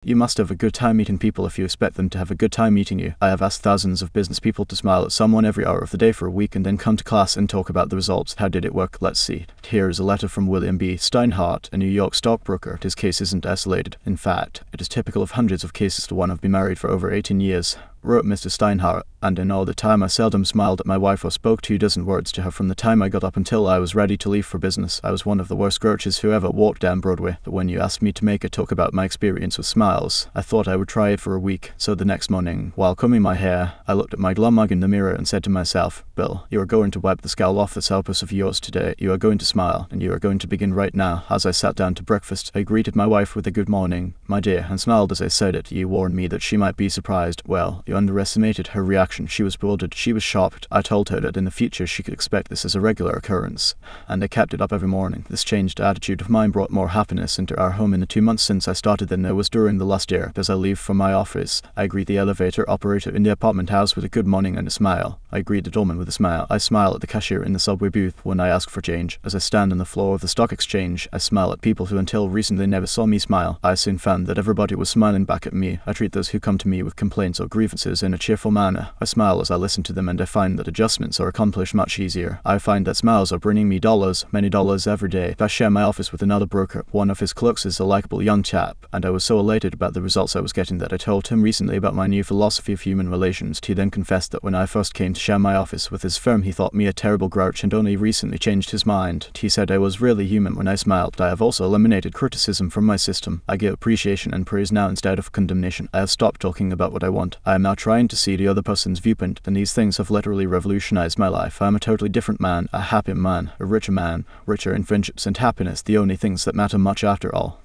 You must have a good time meeting people if you expect them to have a good time meeting you. I have asked thousands of business people to smile at someone every hour of the day for a week and then come to class and talk about the results. How did it work? Let's see. Here is a letter from William B. Steinhardt, a New York stockbroker. His case isn't isolated. In fact, it is typical of hundreds of cases. The one have been married for over 18 years. Wrote Mr. Steinhardt, and in all the time I seldom smiled at my wife or spoke 2 dozen words to her from the time I got up until I was ready to leave for business. I was one of the worst grouches who ever walked down Broadway, but when you asked me to make a talk about my experience with smiles, I thought I would try it for a week. So the next morning, while combing my hair, I looked at my glum mug in the mirror and said to myself, Bill, you are going to wipe the scowl off this outpost of yours today. You are going to smile, and you are going to begin right now. As I sat down to breakfast, I greeted my wife with a good morning, my dear, and smiled as I said it. You warned me that she might be surprised. Well, you underestimated her reaction. She was bewildered. She was shocked. I told her that in the future she could expect this as a regular occurrence, and I kept it up every morning. This changed attitude of mine brought more happiness into our home in the 2 months since I started than there was during the last year. As I leave from my office, I greet the elevator operator in the apartment house with a good morning and a smile. I greet the doorman with a smile. I smile at the cashier in the subway booth when I ask for change. As I stand on the floor of the stock exchange, I smile at people who until recently never saw me smile. I soon found that everybody was smiling back at me. I treat those who come to me with complaints or grievances in a cheerful manner. I smile as I listen to them, and I find that adjustments are accomplished much easier. I find that smiles are bringing me dollars, many dollars every day. I share my office with another broker. One of his clerks is a likable young chap, and I was so elated about the results I was getting that I told him recently about my new philosophy of human relations. He then confessed that when I first came to share my office with his firm, he thought me a terrible grouch and only recently changed his mind. He said I was really human when I smiled. I have also eliminated criticism from my system. I give appreciation and praise now instead of condemnation. I have stopped talking about what I want. I am now trying to see the other person's viewpoint, and these things have literally revolutionized my life. I am a totally different man, a happier man, a richer man, richer in friendships and happiness, the only things that matter much after all.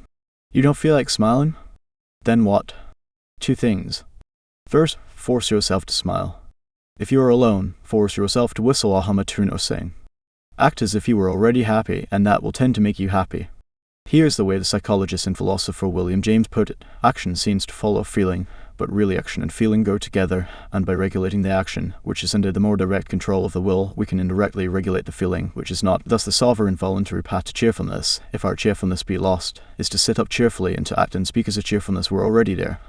You don't feel like smiling? Then what? 2 things. First, force yourself to smile. If you are alone, force yourself to whistle or hum a tune or sing. Act as if you were already happy, and that will tend to make you happy. Here's the way the psychologist and philosopher William James put it. Action seems to follow feeling, but really action and feeling go together, and by regulating the action, which is under the more direct control of the will, we can indirectly regulate the feeling, which is not. Thus the sovereign voluntary path to cheerfulness, if our cheerfulness be lost, is to sit up cheerfully and to act and speak as a cheerfulness were already there.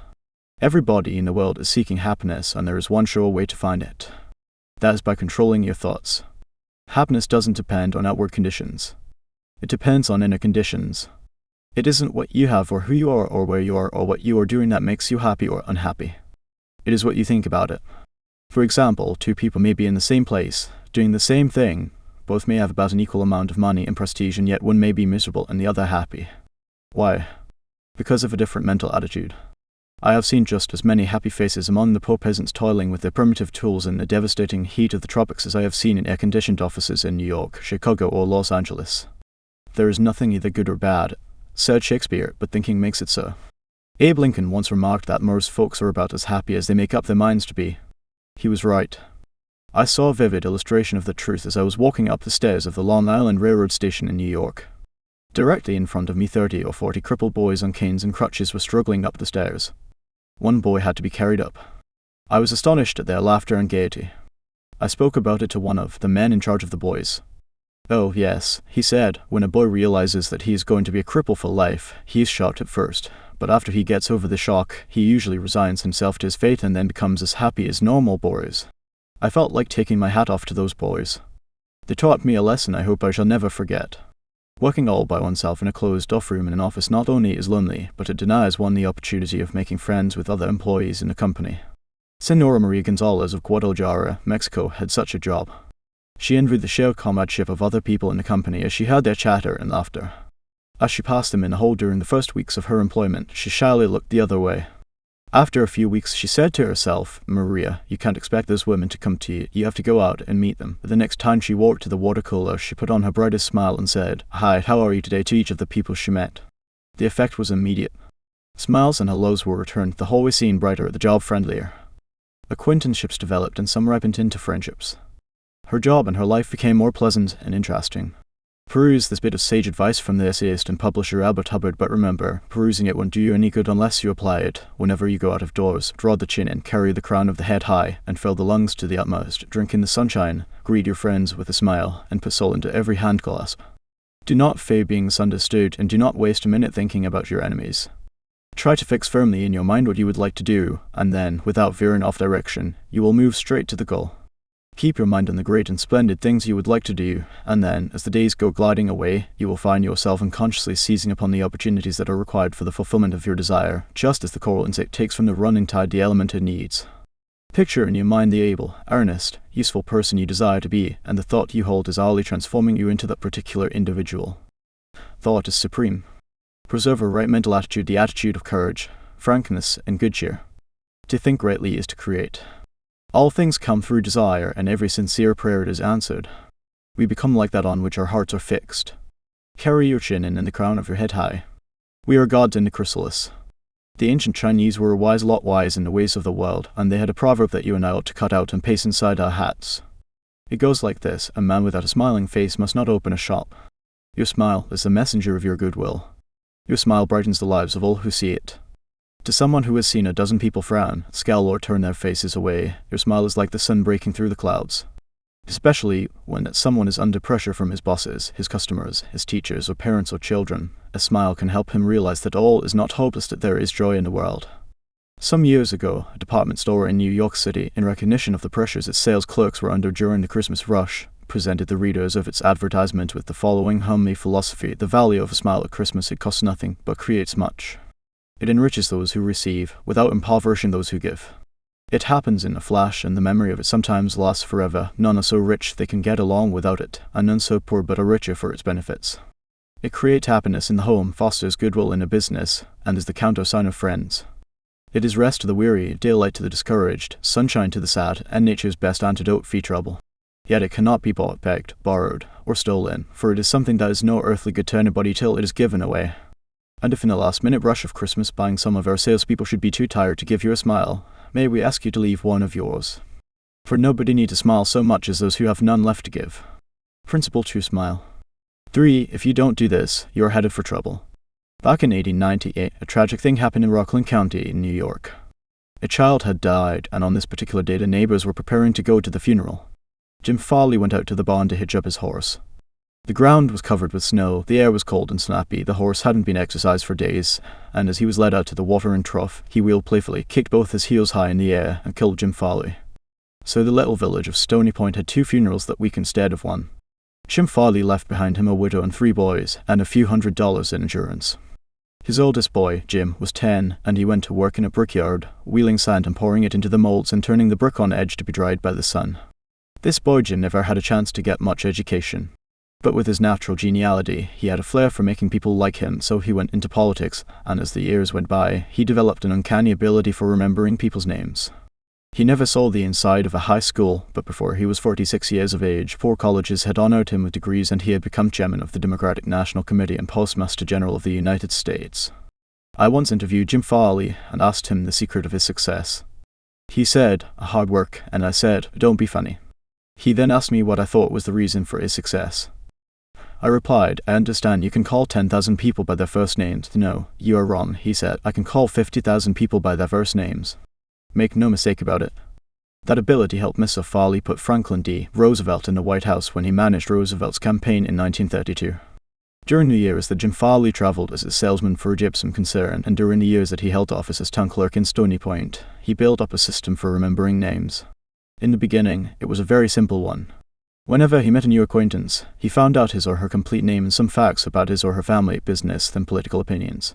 Everybody in the world is seeking happiness, and there is one sure way to find it. That is by controlling your thoughts. Happiness doesn't depend on outward conditions. It depends on inner conditions. It isn't what you have or who you are or where you are or what you are doing that makes you happy or unhappy. It is what you think about it. For example, 2 people may be in the same place, doing the same thing. Both may have about an equal amount of money and prestige, and yet one may be miserable and the other happy. Why? Because of a different mental attitude. I have seen just as many happy faces among the poor peasants toiling with their primitive tools in the devastating heat of the tropics as I have seen in air-conditioned offices in New York, Chicago, or Los Angeles. There is nothing either good or bad, said Shakespeare, but thinking makes it so. Abe Lincoln once remarked that most folks are about as happy as they make up their minds to be. He was right. I saw a vivid illustration of the truth as I was walking up the stairs of the Long Island Railroad station in New York. Directly in front of me 30 or 40 crippled boys on canes and crutches were struggling up the stairs. One boy had to be carried up. I was astonished at their laughter and gaiety. I spoke about it to one of the men in charge of the boys. Oh, yes, he said, when a boy realizes that he is going to be a cripple for life, he is shocked at first, but after he gets over the shock, he usually resigns himself to his fate and then becomes as happy as normal boys. I felt like taking my hat off to those boys. They taught me a lesson I hope I shall never forget. Working all by oneself in a closed-off room in an office not only is lonely, but it denies one the opportunity of making friends with other employees in the company. Senora Maria Gonzalez of Guadalajara, Mexico, had such a job. She envied the shared comradeship of other people in the company as she heard their chatter and laughter. As she passed them in the hall during the first weeks of her employment, she shyly looked the other way. After a few weeks, she said to herself, Maria, you can't expect those women to come to you. You have to go out and meet them. But the next time she walked to the water cooler, she put on her brightest smile and said, Hi, how are you today to each of the people she met. The effect was immediate. Smiles and hellos were returned, the hallway scene brighter, the job friendlier. Acquaintanceships developed and some ripened into friendships. Her job and her life became more pleasant and interesting. Peruse this bit of sage advice from the essayist and publisher Albert Hubbard, but remember, perusing it won't do you any good unless you apply it. Whenever you go out of doors, draw the chin in, carry the crown of the head high, and fill the lungs to the utmost. Drink in the sunshine, greet your friends with a smile, and put soul into every hand clasp. Do not feign being misunderstood, and do not waste a minute thinking about your enemies. Try to fix firmly in your mind what you would like to do, and then, without veering off direction, you will move straight to the goal. Keep your mind on the great and splendid things you would like to do, and then, as the days go gliding away, you will find yourself unconsciously seizing upon the opportunities that are required for the fulfillment of your desire, just as the coral insect takes from the running tide the element it needs. Picture in your mind the able, earnest, useful person you desire to be, and the thought you hold is hourly transforming you into that particular individual. Thought is supreme. Preserve a right mental attitude, the attitude of courage, frankness, and good cheer. To think rightly is to create. All things come through desire, and every sincere prayer is answered. We become like that on which our hearts are fixed. Carry your chin in and the crown of your head high. We are gods in the chrysalis. The ancient Chinese were a wise lot wise in the ways of the world, and they had a proverb that you and I ought to cut out and paste inside our hats. It goes like this: a man without a smiling face must not open a shop. Your smile is the messenger of your goodwill. Your smile brightens the lives of all who see it. To someone who has seen a dozen people frown, scowl, or turn their faces away, your smile is like the sun breaking through the clouds. Especially when someone is under pressure from his bosses, his customers, his teachers, or parents or children, a smile can help him realize that all is not hopeless, that there is joy in the world. Some years ago, a department store in New York City, in recognition of the pressures its sales clerks were under during the Christmas rush, presented the readers of its advertisement with the following homely philosophy: the value of a smile at Christmas, it costs nothing, but creates much. It enriches those who receive, without impoverishing those who give. It happens in a flash, and the memory of it sometimes lasts forever. None are so rich they can get along without it, and none so poor but are richer for its benefits. It creates happiness in the home, fosters goodwill in a business, and is the countersign of friends. It is rest to the weary, daylight to the discouraged, sunshine to the sad, and nature's best antidote for trouble. Yet it cannot be bought, begged, borrowed, or stolen, for it is something that is no earthly good to anybody till it is given away. And if in the last-minute rush of Christmas buying some of our salespeople should be too tired to give you a smile, may we ask you to leave one of yours. For nobody needs a smile so much as those who have none left to give. Principle 2: smile. 3. If you don't do this, you are headed for trouble. Back in 1898, a tragic thing happened in Rockland County in New York. A child had died, and on this particular day the neighbors were preparing to go to the funeral. Jim Farley went out to the barn to hitch up his horse. The ground was covered with snow, the air was cold and snappy, the horse hadn't been exercised for days, and as he was led out to the watering trough, he wheeled playfully, kicked both his heels high in the air, and killed Jim Farley. So the little village of Stony Point had 2 funerals that week instead of 1. Jim Farley left behind him a widow and 3 boys, and a few $100s in insurance. His oldest boy, Jim, was 10, and he went to work in a brickyard, wheeling sand and pouring it into the molds and turning the brick on edge to be dried by the sun. This boy Jim never had a chance to get much education. But with his natural geniality, he had a flair for making people like him, so he went into politics, and as the years went by, he developed an uncanny ability for remembering people's names. He never saw the inside of a high school, but before he was 46 years of age, 4 colleges had honored him with degrees, and he had become chairman of the Democratic National Committee and Postmaster General of the United States. I once interviewed Jim Farley and asked him the secret of his success. He said, hard work, and I said, don't be funny. He then asked me what I thought was the reason for his success. I replied, I understand you can call 10,000 people by their first names. No, you are wrong, he said. I can call 50,000 people by their first names. Make no mistake about it. That ability helped Mr. Farley put Franklin D. Roosevelt in the White House when he managed Roosevelt's campaign in 1932. During the years that Jim Farley traveled as a salesman for a gypsum concern, and during the years that he held office as town clerk in Stony Point, he built up a system for remembering names. In the beginning, it was a very simple one. Whenever he met a new acquaintance, he found out his or her complete name and some facts about his or her family, business, and political opinions.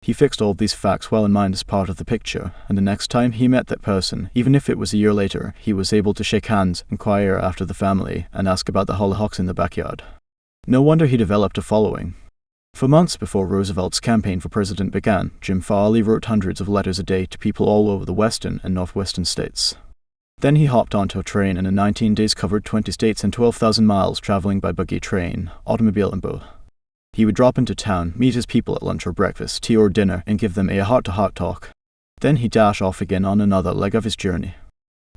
He fixed all these facts well in mind as part of the picture, and the next time he met that person, even if it was a year later, he was able to shake hands, inquire after the family, and ask about the hollyhocks in the backyard. No wonder he developed a following. For months before Roosevelt's campaign for president began, Jim Farley wrote hundreds of letters a day to people all over the western and northwestern states. Then he hopped onto a train and in 19 days covered 20 states and 12,000 miles traveling by buggy, train, automobile and boat. He would drop into town, meet his people at lunch or breakfast, tea or dinner, and give them a heart-to-heart talk. Then he'd dash off again on another leg of his journey.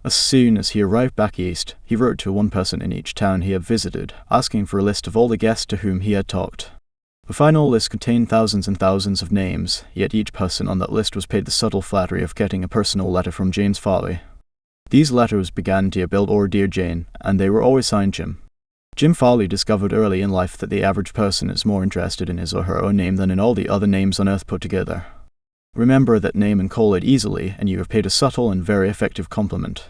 As soon as he arrived back east, he wrote to one person in each town he had visited, asking for a list of all the guests to whom he had talked. The final list contained thousands and thousands of names, yet each person on that list was paid the subtle flattery of getting a personal letter from James Foley. These letters began Dear Bill or Dear Jane, and they were always signed Jim. Jim Foley discovered early in life that the average person is more interested in his or her own name than in all the other names on earth put together. Remember that name and call it easily, and you have paid a subtle and very effective compliment.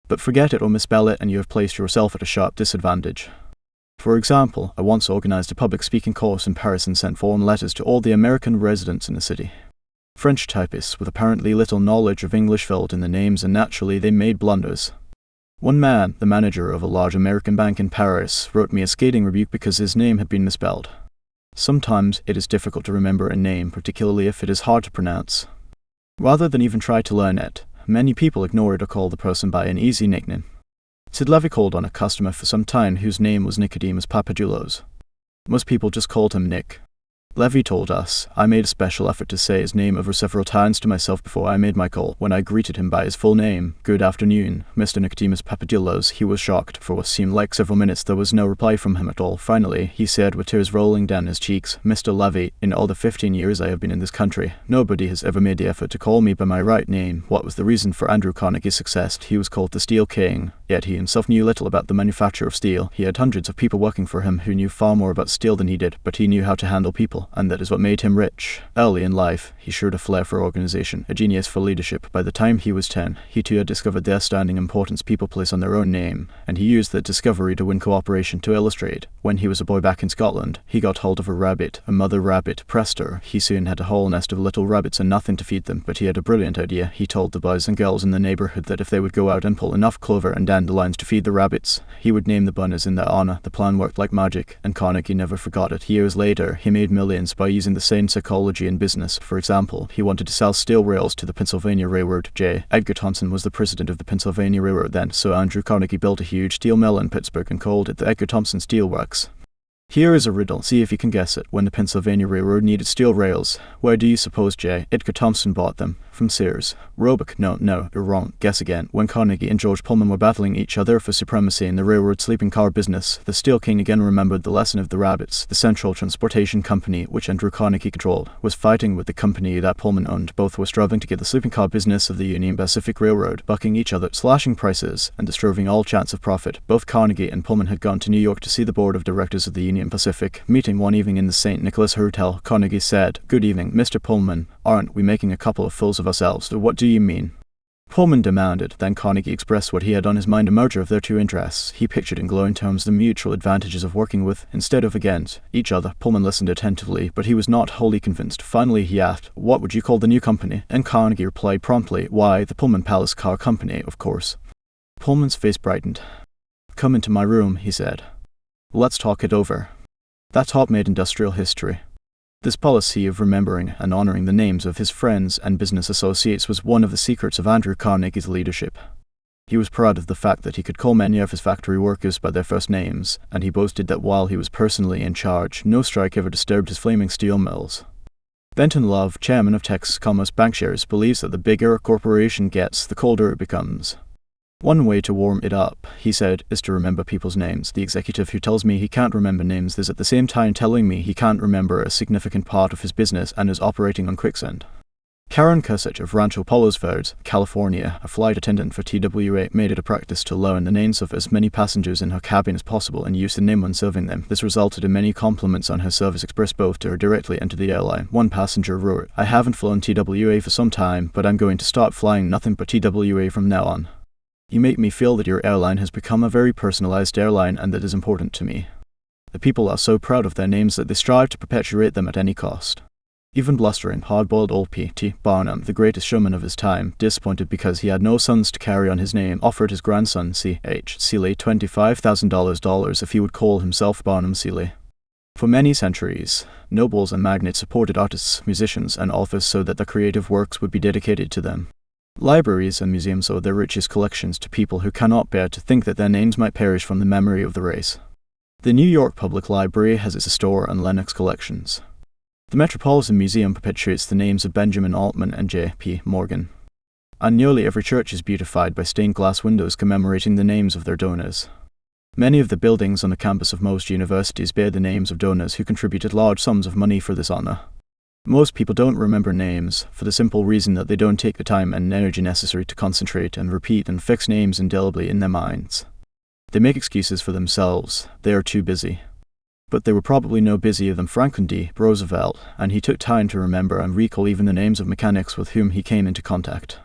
But forget it or misspell it, and you have placed yourself at a sharp disadvantage. For example, I once organized a public speaking course in Paris and sent form letters to all the American residents in the city. French typists with apparently little knowledge of English filled in the names, and naturally they made blunders. One man, the manager of a large American bank in Paris, wrote me a scathing rebuke because his name had been misspelled. Sometimes it is difficult to remember a name, particularly if it is hard to pronounce. Rather than even try to learn it, many people ignore it or call the person by an easy nickname. Sid Levy called on a customer for some time whose name was Nicodemus Papadoulos. Most people just called him Nick. Levy told us, I made a special effort to say his name over several times to myself before I made my call. When I greeted him by his full name, "Good afternoon, Mr. Nicodemus Papadoulos," he was shocked. For what seemed like several minutes there was no reply from him at all. Finally, he said with tears rolling down his cheeks, "Mr. Levy, in all the 15 years I have been in this country, nobody has ever made the effort to call me by my right name. What was the reason for Andrew Carnegie's success? He was called the Steel King. Yet he himself knew little about the manufacture of steel. He had hundreds of people working for him who knew far more about steel than he did, but he knew how to handle people, and that is what made him rich. Early in life, he showed a flair for organization, a genius for leadership. By the time he was 10, he too had discovered the astounding importance people place on their own name, and he used that discovery to win cooperation. To illustrate, when he was a boy back in Scotland, he got hold of a rabbit. A mother rabbit pressed her. He soon had a whole nest of little rabbits and nothing to feed them, but he had a brilliant idea. He told the boys and girls in the neighborhood that if they would go out and pull enough clover and dandelions to feed the rabbits, he would name the bunnies in their honor. The plan worked like magic, and Carnegie never forgot it. Years later, he made millions by using the same psychology in business. For example, he wanted to sell steel rails to the Pennsylvania Railroad. J. Edgar Thomson was the president of the Pennsylvania Railroad then, so Andrew Carnegie built a huge steel mill in Pittsburgh and called it the Edgar Thomson Steel Works. Here is a riddle, see if you can guess it. When the Pennsylvania Railroad needed steel rails, where do you suppose J. Edgar Thomson bought them? From Sears. Roebuck? No, you're wrong. Guess again. When Carnegie and George Pullman were battling each other for supremacy in the railroad sleeping car business, the Steel King again remembered the lesson of the rabbits. The Central Transportation Company, which Andrew Carnegie controlled, was fighting with the company that Pullman owned. Both were struggling to get the sleeping car business of the Union Pacific Railroad, bucking each other, slashing prices, and destroying all chance of profit. Both Carnegie and Pullman had gone to New York to see the board of directors of the Union Pacific. Meeting one evening in the St. Nicholas Hotel, Carnegie said, "Good evening, Mr. Pullman. Aren't we making a couple of fools of ourselves? What do you mean?" Pullman demanded. Then Carnegie expressed what he had on his mind, a merger of their two interests. He pictured in glowing terms the mutual advantages of working with, instead of against, each other. Pullman listened attentively, but he was not wholly convinced. Finally he asked, "What would you call the new company?" And Carnegie replied promptly, "Why, the Pullman Palace Car Company, of course." Pullman's face brightened. "Come into my room," he said. "Let's talk it over." That talk made industrial history. This policy of remembering and honoring the names of his friends and business associates was one of the secrets of Andrew Carnegie's leadership. He was proud of the fact that he could call many of his factory workers by their first names, and he boasted that while he was personally in charge, no strike ever disturbed his flaming steel mills. Benton Love, chairman of Texas Commerce Bankshares, believes that the bigger a corporation gets, the colder it becomes. "One way to warm it up," he said, "is to remember people's names. The executive who tells me he can't remember names is at the same time telling me he can't remember a significant part of his business and is operating on quicksand." Karen Kursich of Rancho Palos Verdes, California, a flight attendant for TWA, made it a practice to learn the names of as many passengers in her cabin as possible and use the name when serving them. This resulted in many compliments on her service expressed both to her directly and to the airline. One passenger wrote, "I haven't flown TWA for some time, but I'm going to start flying nothing but TWA from now on. You make me feel that your airline has become a very personalized airline, and that is important to me. The people are so proud of their names that they strive to perpetuate them at any cost." Even blustering, hard-boiled old P.T. Barnum, the greatest showman of his time, disappointed because he had no sons to carry on his name, offered his grandson, C.H. Seeley, $25,000 if he would call himself Barnum Seeley. For many centuries, nobles and magnates supported artists, musicians, and authors so that their creative works would be dedicated to them. Libraries and museums owe their richest collections to people who cannot bear to think that their names might perish from the memory of the race. The New York Public Library has its Astor and Lenox collections. The Metropolitan Museum perpetuates the names of Benjamin Altman and J.P. Morgan. and nearly every church is beautified by stained glass windows commemorating the names of their donors. Many of the buildings on the campus of most universities bear the names of donors who contributed large sums of money for this honor. Most people don't remember names, for the simple reason that they don't take the time and energy necessary to concentrate and repeat and fix names indelibly in their minds. They make excuses for themselves. They are too busy. But they were probably no busier than Franklin D. Roosevelt, and he took time to remember and recall even the names of mechanics with whom he came into contact.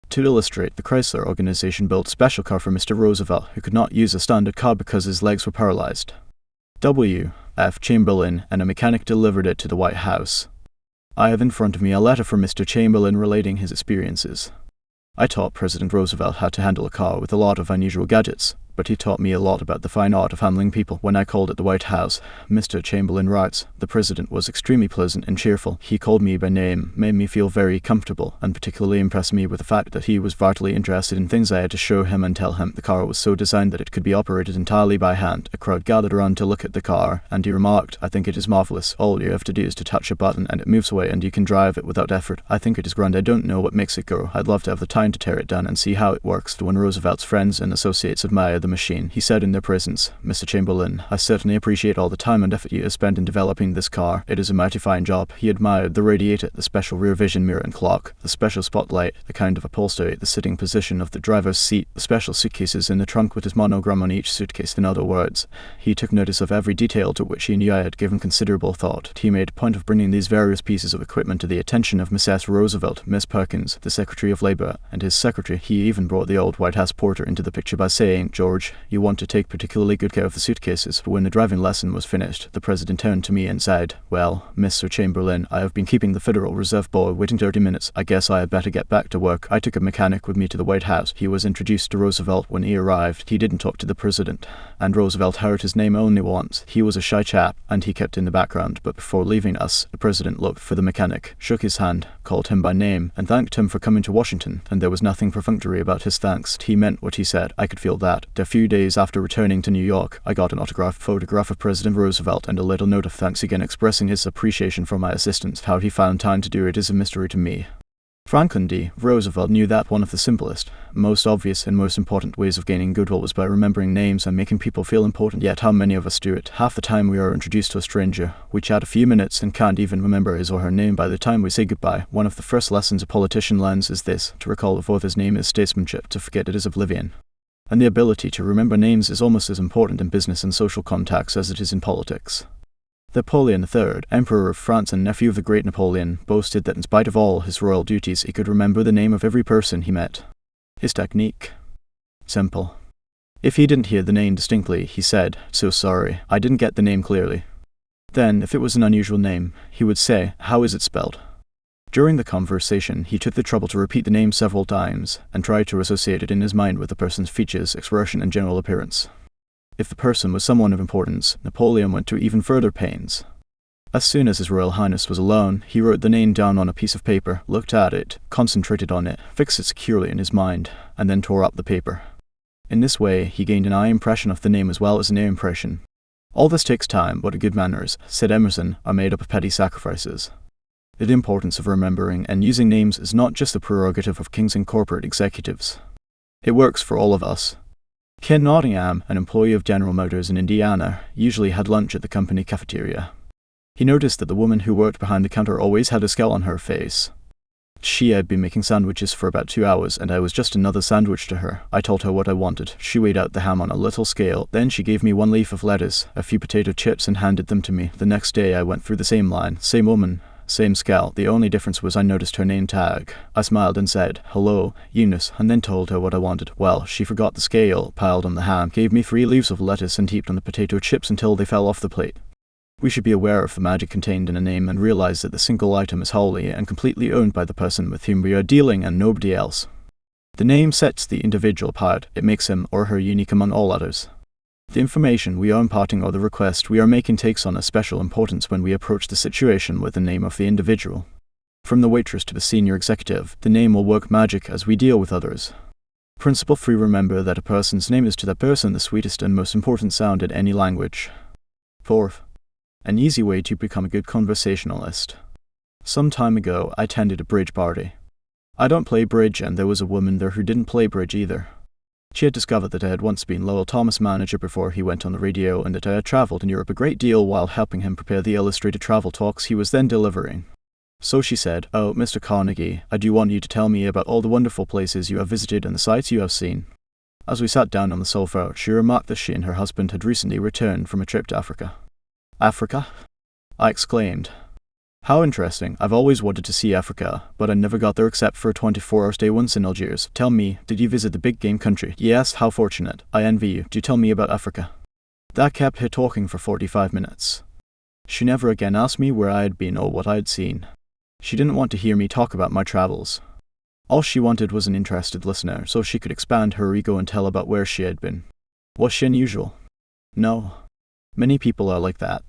To illustrate, the Chrysler organization built a special car for Mr. Roosevelt, who could not use a standard car because his legs were paralyzed. W. F. Chamberlain and a mechanic delivered it to the White House. I have in front of me a letter from Mr. Chamberlain relating his experiences. I taught President Roosevelt how to handle a car with a lot of unusual gadgets, but he taught me a lot about the fine art of handling people. When I called at the White House, Mr. Chamberlain writes, the president was extremely pleasant and cheerful. He called me by name, made me feel very comfortable, and particularly impressed me with the fact that he was vitally interested in things I had to show him and tell him. The car was so designed that it could be operated entirely by hand. A crowd gathered around to look at the car, and he remarked, I think it is marvelous. All you have to do is to touch a button and it moves away and you can drive it without effort. I think it is grand. I don't know what makes it go. I'd love to have the time to tear it down and see how it works. When Roosevelt's friends and associates admired the machine, he said in their presence, Mr. Chamberlain, I certainly appreciate all the time and effort you have spent in developing this car. It is a mighty fine job. He admired the radiator, the special rear vision mirror and clock, the special spotlight, the kind of upholstery, the sitting position of the driver's seat, the special suitcases in the trunk with his monogram on each suitcase. In other words, he took notice of every detail to which he knew I had given considerable thought. He made a point of bringing these various pieces of equipment to the attention of Mrs. Roosevelt, Miss Perkins, the Secretary of Labor, and his secretary. He even brought the old White House porter into the picture by saying, George, you want to take particularly good care of the suitcases. When the driving lesson was finished, the president turned to me and said, well, Mr. Chamberlain, I have been keeping the Federal Reserve Board waiting 30 minutes. I guess I had better get back to work. I took a mechanic with me to the White House. He was introduced to Roosevelt when he arrived. He didn't talk to the president, and Roosevelt heard his name only once. He was a shy chap, and he kept in the background, but before leaving us, the president looked for the mechanic, shook his hand, called him by name, and thanked him for coming to Washington, and there was nothing perfunctory about his thanks. He meant what he said. I could feel that. A few days after returning to New York, I got an autographed photograph of President Roosevelt and a little note of thanks again expressing his appreciation for my assistance. How he found time to do it is a mystery to me. Franklin D. Roosevelt knew that one of the simplest, most obvious and most important ways of gaining goodwill was by remembering names and making people feel important. Yet how many of us do it? Half the time we are introduced to a stranger, we chat a few minutes and can't even remember his or her name by the time we say goodbye. One of the first lessons a politician learns is this: to recall a father's name is statesmanship, to forget it is oblivion. And the ability to remember names is almost as important in business and social contacts as it is in politics. Napoleon III, Emperor of France and nephew of the great Napoleon, boasted that in spite of all his royal duties, he could remember the name of every person he met. His technique? Simple. If he didn't hear the name distinctly, he said, "So sorry, I didn't get the name clearly." Then, if it was an unusual name, he would say, "How is it spelled?" During the conversation, he took the trouble to repeat the name several times, and tried to associate it in his mind with the person's features, expression, and general appearance. If the person was someone of importance, Napoleon went to even further pains. As soon as His Royal Highness was alone, he wrote the name down on a piece of paper, looked at it, concentrated on it, fixed it securely in his mind, and then tore up the paper. In this way, he gained an eye impression of the name as well as an ear impression. All this takes time, but good manners, said Emerson, are made up of petty sacrifices. The importance of remembering and using names is not just the prerogative of kings and corporate executives. It works for all of us. Ken Nottingham, an employee of General Motors in Indiana, usually had lunch at the company cafeteria. He noticed that the woman who worked behind the counter always had a scowl on her face. She had been making sandwiches for about 2 hours, and I was just another sandwich to her. I told her what I wanted. She weighed out the ham on a little scale. Then she gave me 1 leaf of lettuce, a few potato chips, and handed them to me. The next day I went through the same line, same woman, same scowl. The only difference was I noticed her name tag. I smiled and said, "Hello, Eunice," and then told her what I wanted. Well, she forgot the scale, piled on the ham, gave me 3 leaves of lettuce, and heaped on the potato chips until they fell off the plate. We should be aware of the magic contained in a name and realize that the single item is wholly and completely owned by the person with whom we are dealing and nobody else. The name sets the individual apart. It makes him or her unique among all others. The information we are imparting or the request we are making takes on a special importance when we approach the situation with the name of the individual. From the waitress to the senior executive, the name will work magic as we deal with others. Principle 3: remember that a person's name is to that person the sweetest and most important sound in any language. Fourth, an easy way to become a good conversationalist. Some time ago, I attended a bridge party. I don't play bridge, and there was a woman there who didn't play bridge either. She had discovered that I had once been Lowell Thomas' manager before he went on the radio, and that I had travelled in Europe a great deal while helping him prepare the illustrated travel talks he was then delivering. So she said, "Oh, Mr. Carnegie, I do want you to tell me about all the wonderful places you have visited and the sights you have seen." As we sat down on the sofa, she remarked that she and her husband had recently returned from a trip to Africa. "Africa?" I exclaimed. "How interesting. I've always wanted to see Africa, but I never got there except for a 24-hour stay once in Algiers. Tell me, did you visit the big game country?" "Yes, how fortunate. I envy you. Do tell me about Africa." That kept her talking for 45 minutes. She never again asked me where I had been or what I had seen. She didn't want to hear me talk about my travels. All she wanted was an interested listener, so she could expand her ego and tell about where she had been. Was she unusual? No. Many people are like that.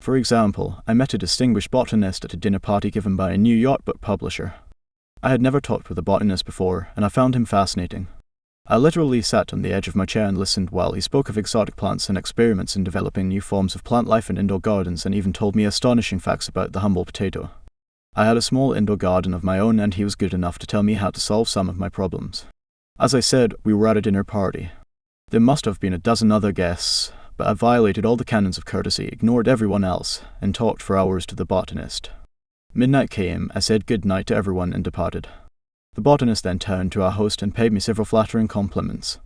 For example, I met a distinguished botanist at a dinner party given by a New York book publisher. I had never talked with a botanist before, and I found him fascinating. I literally sat on the edge of my chair and listened while he spoke of exotic plants and experiments in developing new forms of plant life in indoor gardens, and even told me astonishing facts about the humble potato. I had a small indoor garden of my own, and he was good enough to tell me how to solve some of my problems. As I said, we were at a dinner party. There must have been a dozen other guests, but I violated all the canons of courtesy, ignored everyone else, and talked for hours to the botanist. Midnight came, I said good night to everyone and departed. The botanist then turned to our host and paid me several flattering compliments.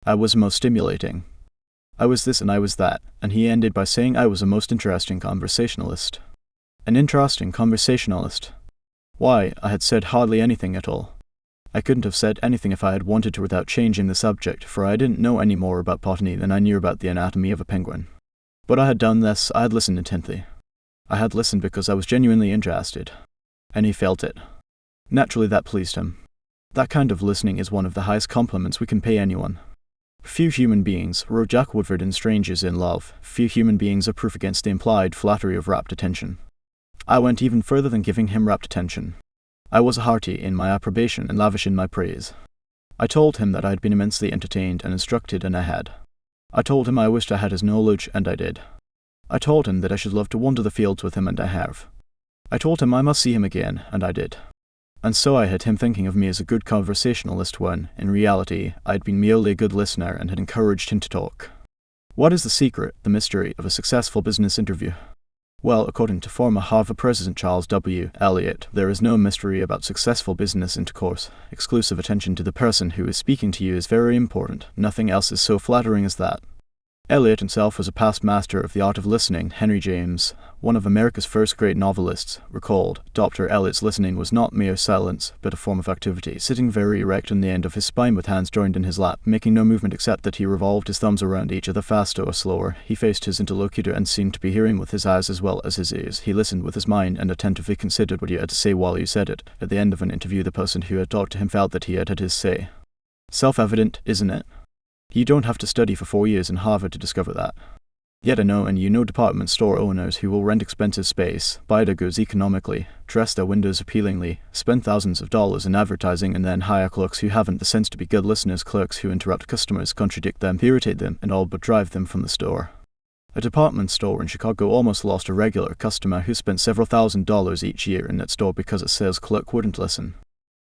I was most stimulating. I was this and I was that, and he ended by saying I was a most interesting conversationalist. An interesting conversationalist. Why, I had said hardly anything at all. I couldn't have said anything if I had wanted to without changing the subject, for I didn't know any more about botany than I knew about the anatomy of a penguin. But I had done this, I had listened intently. I had listened because I was genuinely interested. And he felt it. Naturally, that pleased him. That kind of listening is one of the highest compliments we can pay anyone. "Few human beings," wrote Jack Woodford in Strangers in Love, "few human beings are proof against the implied flattery of rapt attention." I went even further than giving him rapt attention. I was hearty in my approbation and lavish in my praise. I told him that I had been immensely entertained and instructed, and I had. I told him I wished I had his knowledge, and I did. I told him that I should love to wander the fields with him, and I have. I told him I must see him again, and I did. And so I had him thinking of me as a good conversationalist when, in reality, I had been merely a good listener and had encouraged him to talk. What is the secret, the mystery, of a successful business interview? Well, according to former Harvard President Charles W. Eliot, there is no mystery about successful business intercourse. Exclusive attention to the person who is speaking to you is very important. Nothing else is so flattering as that. Eliot himself was a past master of the art of listening. Henry James, one of America's first great novelists, recalled, Dr. Eliot's listening was not mere silence, but a form of activity, sitting very erect on the end of his spine with hands joined in his lap, making no movement except that he revolved his thumbs around each other faster or slower. He faced his interlocutor and seemed to be hearing with his eyes as well as his ears. He listened with his mind and attentively considered what you had to say while you said it. At the end of an interview, the person who had talked to him felt that he had had his say. Self-evident, isn't it? You don't have to study for 4 years in Harvard to discover that. Yet I know and you know department store owners who will rent expensive space, buy their goods economically, dress their windows appealingly, spend thousands of dollars in advertising, and then hire clerks who haven't the sense to be good listeners, clerks who interrupt customers, contradict them, irritate them, and all but drive them from the store. A department store in Chicago almost lost a regular customer who spent several $1,000s each year in that store because its sales clerk wouldn't listen.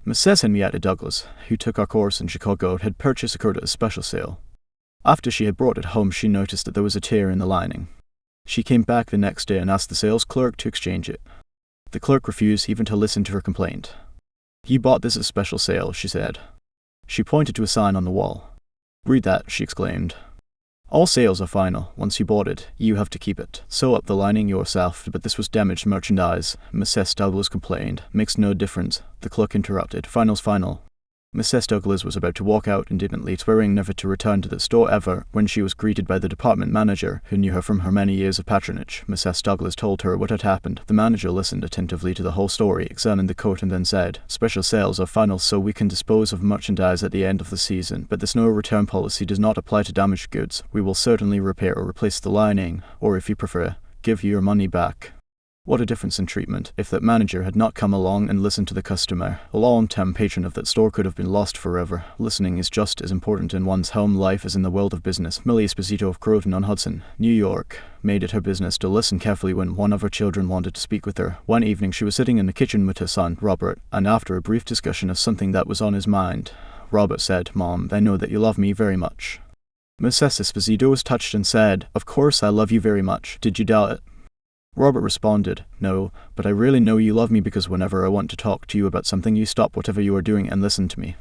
Mrs. Henrietta Douglas, who took our course in Chicago, had purchased a coat at a special sale. After she had brought it home, she noticed that there was a tear in the lining. She came back the next day and asked the sales clerk to exchange it. The clerk refused even to listen to her complaint. "You bought this at a special sale," she said. She pointed to a sign on the wall. "Read that," she exclaimed. "All sales are final. Once you bought it, you have to keep it. Sew up the lining yourself." But this was damaged merchandise, Mrs. Douglas complained. "Makes no difference," the clerk interrupted. "Final's final." Mrs. Douglas was about to walk out indignantly, swearing never to return to the store ever, when she was greeted by the department manager, who knew her from her many years of patronage. Mrs. Douglas told her what had happened. The manager listened attentively to the whole story, examined the coat, and then said, "Special sales are final so we can dispose of merchandise at the end of the season, but this no-return policy does not apply to damaged goods. We will certainly repair or replace the lining, or if you prefer, give you your money back." What a difference in treatment. If that manager had not come along and listened to the customer, a long-term patron of that store could have been lost forever. Listening is just as important in one's home life as in the world of business. Millie Esposito of Croton-on-Hudson, New York, made it her business to listen carefully when one of her children wanted to speak with her. One evening she was sitting in the kitchen with her son, Robert, and after a brief discussion of something that was on his mind, Robert said, "Mom, I know that you love me very much." Mrs. Esposito was touched and said, "Of course I love you very much. Did you doubt it?" Robert responded, "No, but I really know you love me because whenever I want to talk to you about something you stop whatever you are doing and listen to me."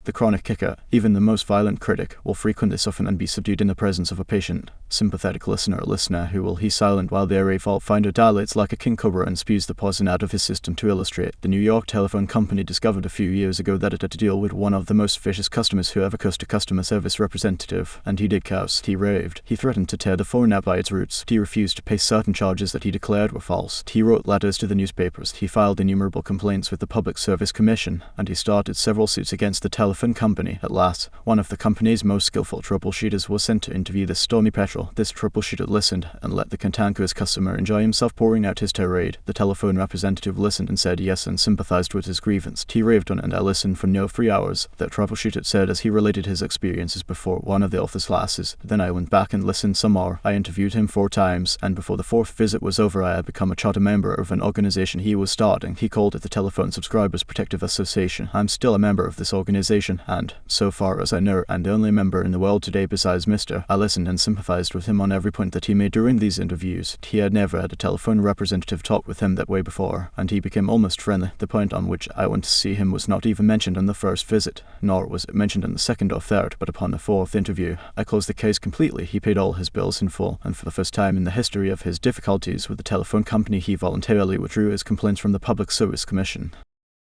The chronic kicker, even the most violent critic, will frequently soften and be subdued in the presence of a patient, sympathetic listener who will be silent while the irate fault finder dilates like a king cobra and spews the poison out of his system to illustrate. The New York Telephone Company discovered a few years ago that it had to deal with one of the most vicious customers who ever cursed a customer service representative, and he did curse. He raved. He threatened to tear the phone out by its roots. He refused to pay certain charges that he declared were false. He wrote letters to the newspapers. He filed innumerable complaints with the Public Service Commission, and he started several suits against the telephone company. At last, one of the company's most skillful troubleshooters was sent to interview the stormy petrel. This troubleshooter listened and let the cantankerous customer enjoy himself pouring out his tirade. The telephone representative listened and said yes and sympathized with his grievance. He raved on and I listened for no 3 hours. The troubleshooter said as he related his experiences before one of the office classes. Then I went back and listened some more. I interviewed him 4 times, and before the 4th visit was over I had become a charter member of an organization he was starting. He called it the Telephone Subscribers Protective Association. I'm still a member of this organization, and so far as I know, and the only member in the world today besides Mr. I listened and sympathized with him on every point that he made during these interviews. He had never had a telephone representative talk with him that way before, and he became almost friendly. The point on which I went to see him was not even mentioned on the first visit, nor was it mentioned on the second or third, but upon the 4th interview, I closed the case completely. He paid all his bills in full, and for the first time in the history of his difficulties with the telephone company, he voluntarily withdrew his complaints from the Public Service Commission.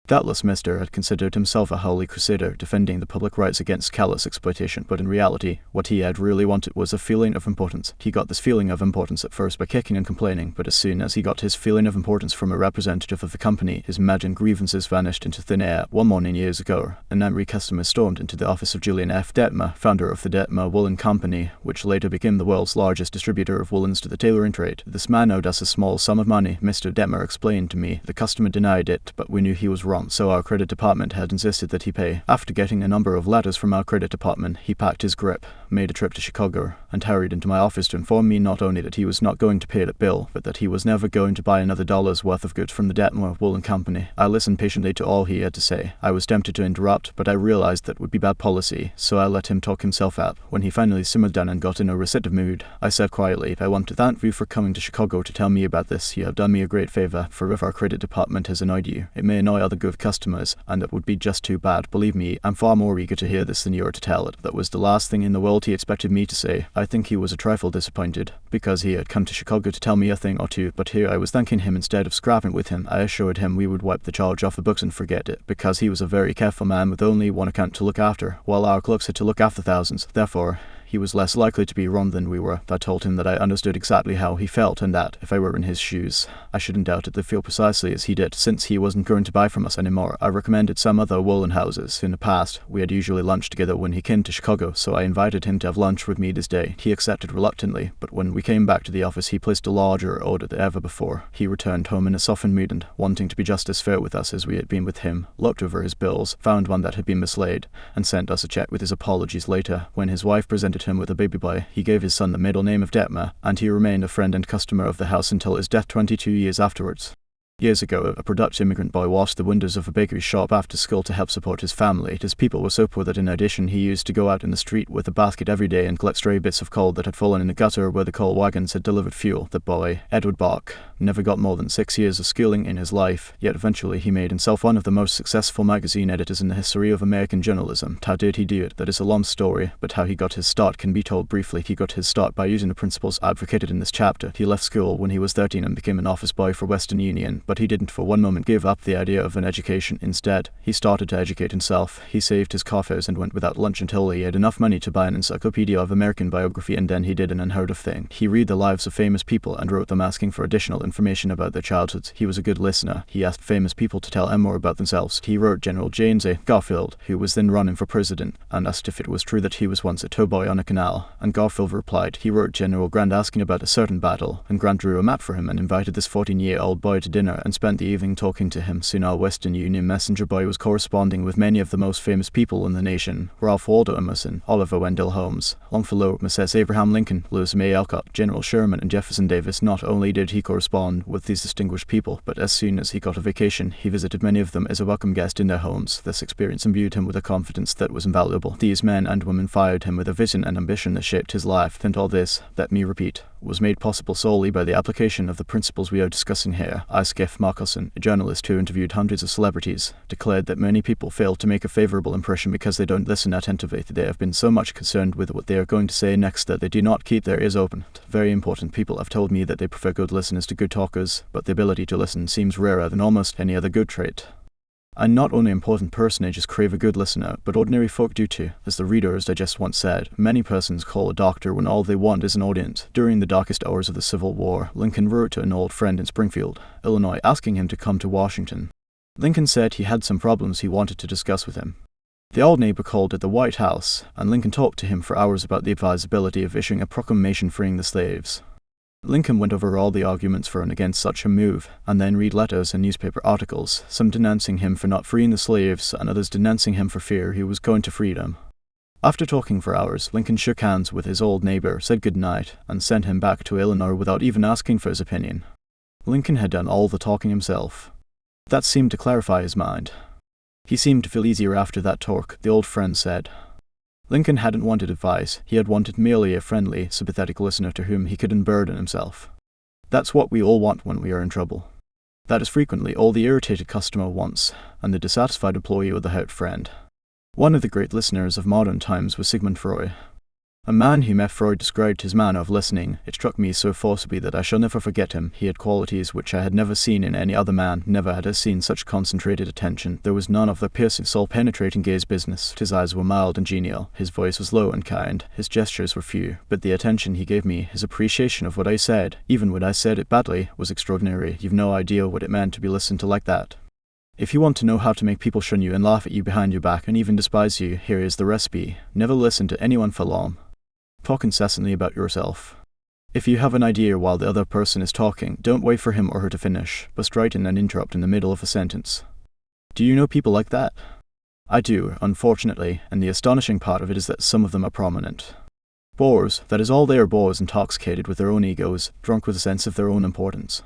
Doubtless Mr. had considered himself a holy crusader defending the public rights against callous exploitation, but in reality, what he had really wanted was a feeling of importance. He got this feeling of importance at first by kicking and complaining, but as soon as he got his feeling of importance from a representative of the company, his imagined grievances vanished into thin air. One morning years ago, an angry customer stormed into the office of Julian F. Detmer, founder of the Detmer Woolen Company, which later became the world's largest distributor of woolens to the tailoring trade. This man owed us a small sum of money. Mr. Detmer explained to me. The customer denied it, but we knew he was wrong, so our credit department had insisted that he pay. After getting a number of letters from our credit department, he packed his grip, made a trip to Chicago, and hurried into my office to inform me not only that he was not going to pay that bill, but that he was never going to buy another dollar's worth of goods from the Detmer Woolen Company. I listened patiently to all he had to say. I was tempted to interrupt, but I realized that would be bad policy, so I let him talk himself up. When he finally simmered down and got in a receptive mood, I said quietly, "I want to thank you for coming to Chicago to tell me about this. You have done me a great favor, for if our credit department has annoyed you, it may annoy other good customers, and it would be just too bad. Believe me, I'm far more eager to hear this than you are to tell it." That was the last thing in the world he expected me to say. I think he was a trifle disappointed, because he had come to Chicago to tell me a thing or two, but here I was thanking him instead of scrapping with him. I assured him we would wipe the charge off the books and forget it, because he was a very careful man with only one account to look after, while our clerks had to look after thousands. Therefore, he was less likely to be wrong than we were. I told him that I understood exactly how he felt, and that, if I were in his shoes, I should undoubtedly feel precisely as he did, since he wasn't going to buy from us anymore. I recommended some other woolen houses. In the past, we had usually lunched together when he came to Chicago, so I invited him to have lunch with me this day. He accepted reluctantly, but when we came back to the office, he placed a larger order than ever before. He returned home in a softened mood and, wanting to be just as fair with us as we had been with him, looked over his bills, found one that had been mislaid, and sent us a check with his apologies later. When his wife presented him with a baby boy, he gave his son the middle name of Detmer, and he remained a friend and customer of the house until his death 22 years afterwards. Years ago, a product immigrant boy washed the windows of a bakery shop after school to help support his family. His people were so poor that in addition he used to go out in the street with a basket every day and collect stray bits of coal that had fallen in the gutter where the coal wagons had delivered fuel. The boy, Edward Bach, never got more than 6 years of schooling in his life, yet eventually he made himself one of the most successful magazine editors in the history of American journalism. How did he do it? That is a long story, but how he got his start can be told briefly. He got his start by using the principles advocated in this chapter. He left school when he was 13 and became an office boy for Western Union, but he didn't for one moment give up the idea of an education. Instead, he started to educate himself. He saved his car fares and went without lunch until he had enough money to buy an encyclopedia of American biography, and then he did an unheard of thing. He read the lives of famous people and wrote them asking for additional information about their childhoods. He was a good listener. He asked famous people to tell him more about themselves. He wrote General James A. Garfield, who was then running for president, and asked if it was true that he was once a towboy on a canal, and Garfield replied. He wrote General Grant asking about a certain battle, and Grant drew a map for him and invited this 14-year-old boy to dinner and spent the evening talking to him. Soon our Western Union messenger boy was corresponding with many of the most famous people in the nation: Ralph Waldo Emerson, Oliver Wendell Holmes, Longfellow, Mrs. Abraham Lincoln, Lewis May Alcott, General Sherman, and Jefferson Davis. Not only did he correspond with these distinguished people, but as soon as he got a vacation, he visited many of them as a welcome guest in their homes. This experience imbued him with a confidence that was invaluable. These men and women fired him with a vision and ambition that shaped his life. And all this, let me repeat, was made possible solely by the application of the principles we are discussing here. Isaac F. Markelson, a journalist who interviewed hundreds of celebrities, declared that many people fail to make a favorable impression because they don't listen attentively. They have been so much concerned with what they are going to say next that they do not keep their ears open. Very important people have told me that they prefer good listeners to good talkers, but the ability to listen seems rarer than almost any other good trait. And not only important personages crave a good listener, but ordinary folk do too. As the Reader's Digest once said, many persons call a doctor when all they want is an audience. During the darkest hours of the Civil War, Lincoln wrote to an old friend in Springfield, Illinois, asking him to come to Washington. Lincoln said he had some problems he wanted to discuss with him. The old neighbor called at the White House, and Lincoln talked to him for hours about the advisability of issuing a proclamation freeing the slaves. Lincoln went over all the arguments for and against such a move, and then read letters and newspaper articles, some denouncing him for not freeing the slaves, and others denouncing him for fear he was going to freedom. After talking for hours, Lincoln shook hands with his old neighbor, said good night, and sent him back to Illinois without even asking for his opinion. Lincoln had done all the talking himself. That seemed to clarify his mind. He seemed to feel easier after that talk, the old friend said. Lincoln hadn't wanted advice, he had wanted merely a friendly, sympathetic listener to whom he could unburden himself. That's what we all want when we are in trouble. That is frequently all the irritated customer wants, and the dissatisfied employee or the hurt friend. One of the great listeners of modern times was Sigmund Freud. A man who met Freud described his manner of listening. It struck me so forcibly that I shall never forget him. He had qualities which I had never seen in any other man. Never had I seen such concentrated attention. There was none of the piercing, soul-penetrating gaze business. His eyes were mild and genial. His voice was low and kind. His gestures were few. But the attention he gave me, his appreciation of what I said, even when I said it badly, was extraordinary. You've no idea what it meant to be listened to like that. If you want to know how to make people shun you and laugh at you behind your back and even despise you, here is the recipe. Never listen to anyone for long. Talk incessantly about yourself. If you have an idea while the other person is talking, don't wait for him or her to finish, but strike in and interrupt in the middle of a sentence. Do you know people like that? I do, unfortunately, and the astonishing part of it is that some of them are prominent. Bores, that is all they are, bores intoxicated with their own egos, drunk with a sense of their own importance.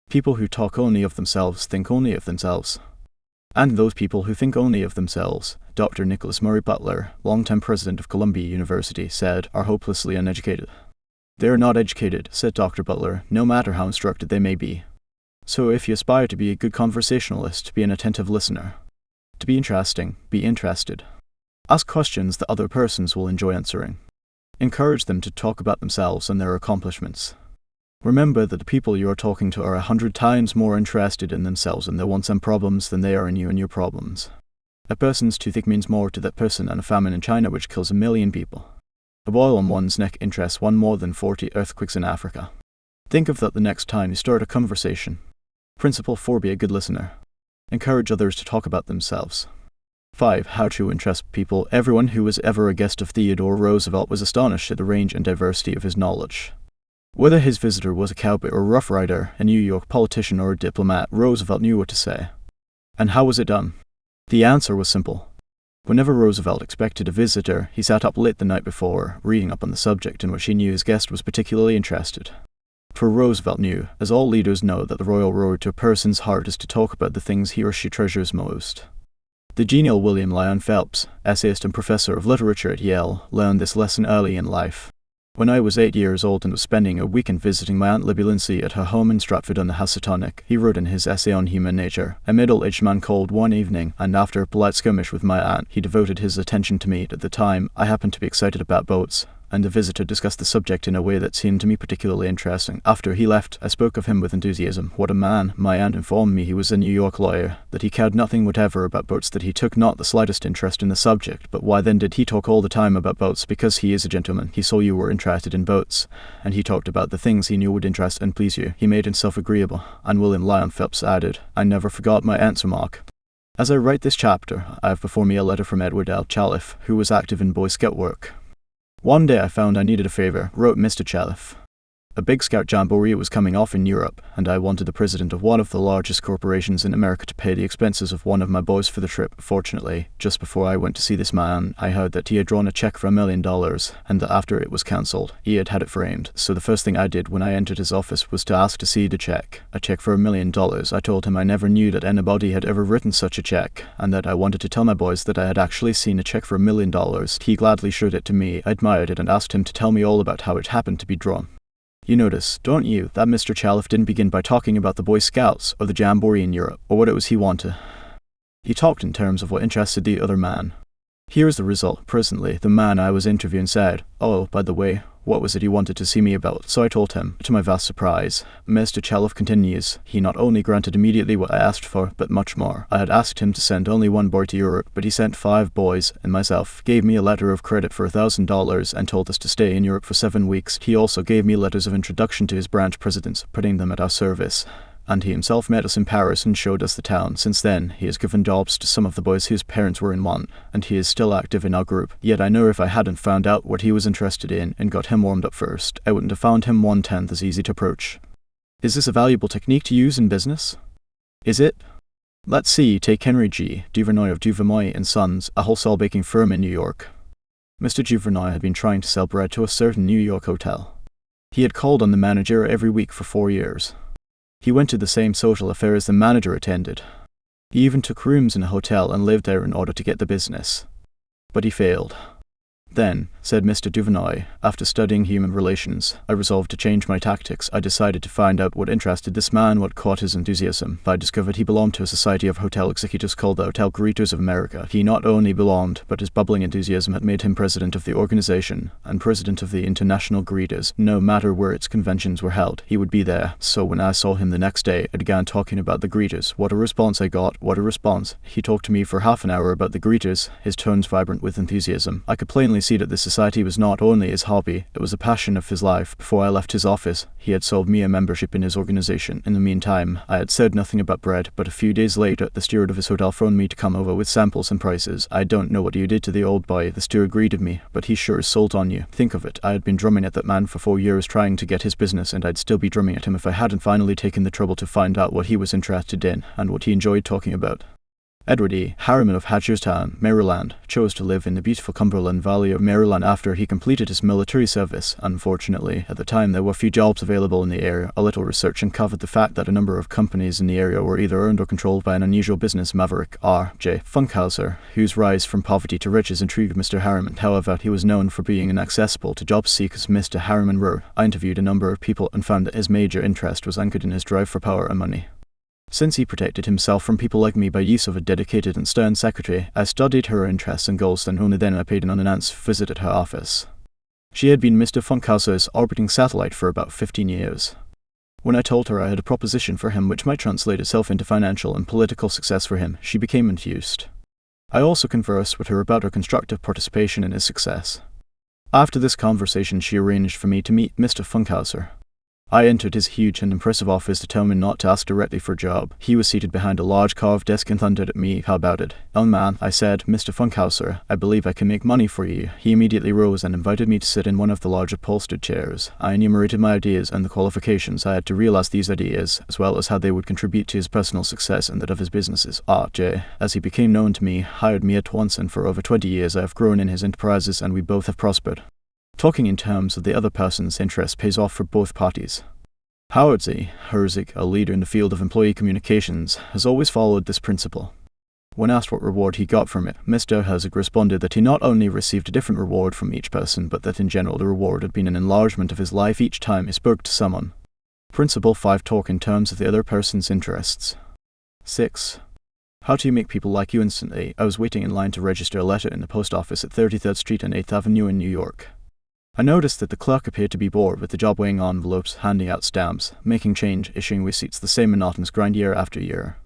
People who talk only of themselves think only of themselves. And those people who think only of themselves, Dr. Nicholas Murray Butler, longtime president of Columbia University, said, are hopelessly uneducated. They are not educated, said Dr. Butler, no matter how instructed they may be. So if you aspire to be a good conversationalist, be an attentive listener. To be interesting, be interested. Ask questions that other persons will enjoy answering. Encourage them to talk about themselves and their accomplishments. Remember that the people you are talking to are 100 times more interested in themselves and their wants and problems than they are in you and your problems. A person's toothache means more to that person than a famine in China which kills 1 million people. A boil on one's neck interests one more than 40 earthquakes in Africa. Think of that the next time you start a conversation. Principle 4. Be a good listener. Encourage others to talk about themselves. 5. How to interest people. Everyone who was ever a guest of Theodore Roosevelt was astonished at the range and diversity of his knowledge. Whether his visitor was a cowboy or a rough rider, a New York politician or a diplomat, Roosevelt knew what to say. And how was it done? The answer was simple. Whenever Roosevelt expected a visitor, he sat up late the night before, reading up on the subject in which he knew his guest was particularly interested. For Roosevelt knew, as all leaders know, that the royal road to a person's heart is to talk about the things he or she treasures most. The genial William Lyon Phelps, essayist and professor of literature at Yale, learned this lesson early in life. When I was 8 years old and was spending a weekend visiting my Aunt Libby Lindsay at her home in Stratford-on-the-Housatonic, he wrote in his essay on human nature, a middle-aged man called one evening, and after a polite skirmish with my aunt, he devoted his attention to me. At the time, I happened to be excited about boats, and the visitor discussed the subject in a way that seemed to me particularly interesting. After he left, I spoke of him with enthusiasm. What a man! My aunt informed me he was a New York lawyer, that he cared nothing whatever about boats, that he took not the slightest interest in the subject. But why then did he talk all the time about boats? Because he is a gentleman. He saw you were interested in boats, and he talked about the things he knew would interest and please you. He made himself agreeable. And William Lyon Phelps added, I never forgot my aunt's remark. As I write this chapter, I have before me a letter from Edward L. Chalif, who was active in Boy Scout work. One day I found I needed a favor, wrote Mr. Chalif. A big Scout jamboree was coming off in Europe, and I wanted the president of one of the largest corporations in America to pay the expenses of one of my boys for the trip. Fortunately, just before I went to see this man, I heard that he had drawn a check for $1 million, and that after it was cancelled, he had had it framed. So the first thing I did when I entered his office was to ask to see the check. A check for $1 million. I told him I never knew that anybody had ever written such a check, and that I wanted to tell my boys that I had actually seen a check for $1 million. He gladly showed it to me. I admired it and asked him to tell me all about how it happened to be drawn. You notice, don't you, that Mr. Chalif didn't begin by talking about the Boy Scouts or the jamboree in Europe, or what it was he wanted. He talked in terms of what interested the other man. Here is the result. Presently, the man I was interviewing said, oh, by the way, what was it he wanted to see me about? So I told him. To my vast surprise, Mr. Chalif continues, he not only granted immediately what I asked for, but much more. I had asked him to send only one boy to Europe, but he sent 5 boys, and myself, gave me a letter of credit for $1,000 and told us to stay in Europe for 7 weeks. He also gave me letters of introduction to his branch presidents, putting them at our service. And he himself met us in Paris and showed us the town. Since then, he has given jobs to some of the boys whose parents were in want, and he is still active in our group. Yet I know if I hadn't found out what he was interested in and got him warmed up first, I wouldn't have found him 1/10 as easy to approach. Is this a valuable technique to use in business? Is it? Let's see, take Henry G. Duvernoy of Duvernoy & Sons, a wholesale baking firm in New York. Mr. Duvernoy had been trying to sell bread to a certain New York hotel. He had called on the manager every week for 4 years. He went to the same social affairs the manager attended. He even took rooms in a hotel and lived there in order to get the business. But he failed. Then, said Mr. Duvernoy, after studying human relations, I resolved to change my tactics. I decided to find out what interested this man, what caught his enthusiasm. I discovered he belonged to a society of hotel executives called the Hotel Greeters of America. He not only belonged, but his bubbling enthusiasm had made him president of the organization, and president of the International Greeters. No matter where its conventions were held, he would be there. So when I saw him the next day, I began talking about the Greeters. What a response I got, what a response. He talked to me for half an hour about the Greeters, his tones vibrant with enthusiasm. I could plainly see that this society was not only his hobby, it was a passion of his life. Before I left his office, he had sold me a membership in his organization. In the meantime, I had said nothing about bread, but a few days later, the steward of his hotel phoned me to come over with samples and prices. I don't know what you did to the old boy, the steward greeted me, but he sure is sold on you. Think of it, I had been drumming at that man for 4 years trying to get his business, and I'd still be drumming at him if I hadn't finally taken the trouble to find out what he was interested in, and what he enjoyed talking about. Edward E. Harriman of Hatcherstown, Maryland, chose to live in the beautiful Cumberland Valley of Maryland after he completed his military service. Unfortunately, at the time there were few jobs available in the area. A little research uncovered the fact that a number of companies in the area were either owned or controlled by an unusual business maverick, R.J. Funkhauser, whose rise from poverty to riches intrigued Mr. Harriman. However, he was known for being inaccessible to job seekers. Mr. Harriman wrote, I interviewed a number of people and found that his major interest was anchored in his drive for power and money. Since he protected himself from people like me by use of a dedicated and stern secretary, I studied her interests and goals, and only then I paid an unannounced visit at her office. She had been Mr. Funkhauser's orbiting satellite for about 15 years. When I told her I had a proposition for him which might translate itself into financial and political success for him, she became enthused. I also conversed with her about her constructive participation in his success. After this conversation, she arranged for me to meet Mr. Funkhauser. I entered his huge and impressive office determined not to ask directly for a job. He was seated behind a large carved desk and thundered at me. How about it? Young man, I said, Mr. Funkhauser, I believe I can make money for you. He immediately rose and invited me to sit in one of the large upholstered chairs. I enumerated my ideas and the qualifications I had to realize these ideas, as well as how they would contribute to his personal success and that of his businesses. R.J., as he became known to me, hired me at once, and for over 20 years I have grown in his enterprises and we both have prospered. Talking in terms of the other person's interest pays off for both parties. Howard Z. Herzig, a leader in the field of employee communications, has always followed this principle. When asked what reward he got from it, Mr. Herzig responded that he not only received a different reward from each person, but that in general the reward had been an enlargement of his life each time he spoke to someone. Principle 5. Talk in terms of the other person's interests. 6. How do you make people like you instantly? I was waiting in line to register a letter in the post office at 33rd Street and 8th Avenue in New York. I noticed that the clerk appeared to be bored with the job weighing envelopes, handing out stamps, making change, issuing receipts, the same monotonous grind year after year.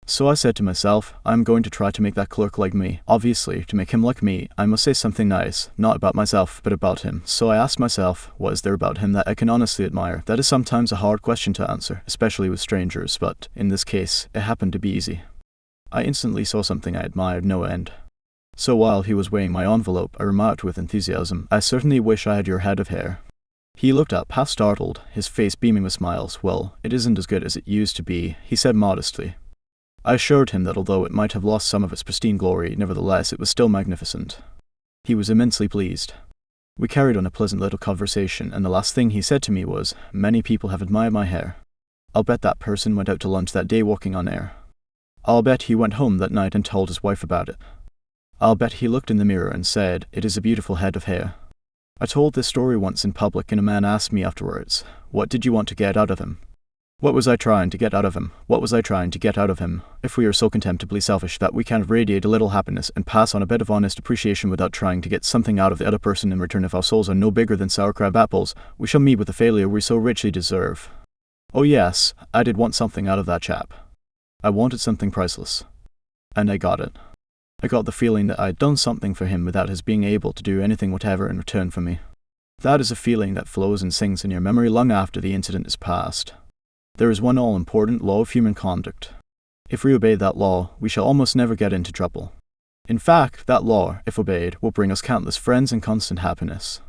So I said to myself, I'm going to try to make that clerk like me. Obviously, to make him like me, I must say something nice, not about myself, but about him. So I asked myself, what is there about him that I can honestly admire? That is sometimes a hard question to answer, especially with strangers, but in this case, it happened to be easy. I instantly saw something I admired no end. So while he was weighing my envelope, I remarked with enthusiasm, I certainly wish I had your head of hair. He looked up, half startled, his face beaming with smiles. Well, it isn't as good as it used to be, he said modestly. I assured him that although it might have lost some of its pristine glory, nevertheless it was still magnificent. He was immensely pleased. We carried on a pleasant little conversation, and the last thing he said to me was, many people have admired my hair. I'll bet that person went out to lunch that day walking on air. I'll bet he went home that night and told his wife about it. I'll bet he looked in the mirror and said, it is a beautiful head of hair. I told this story once in public, and a man asked me afterwards, what did you want to get out of him? What was I trying to get out of him? What was I trying to get out of him? If we are so contemptibly selfish that we can't radiate a little happiness and pass on a bit of honest appreciation without trying to get something out of the other person in return, if our souls are no bigger than sour crab apples, we shall meet with the failure we so richly deserve. Oh yes, I did want something out of that chap. I wanted something priceless. And I got it. I got the feeling that I had done something for him without his being able to do anything whatever in return for me. That is a feeling that flows and sings in your memory long after the incident is past. There is one all-important law of human conduct. If we obey that law, we shall almost never get into trouble. In fact, that law, if obeyed, will bring us countless friends and constant happiness.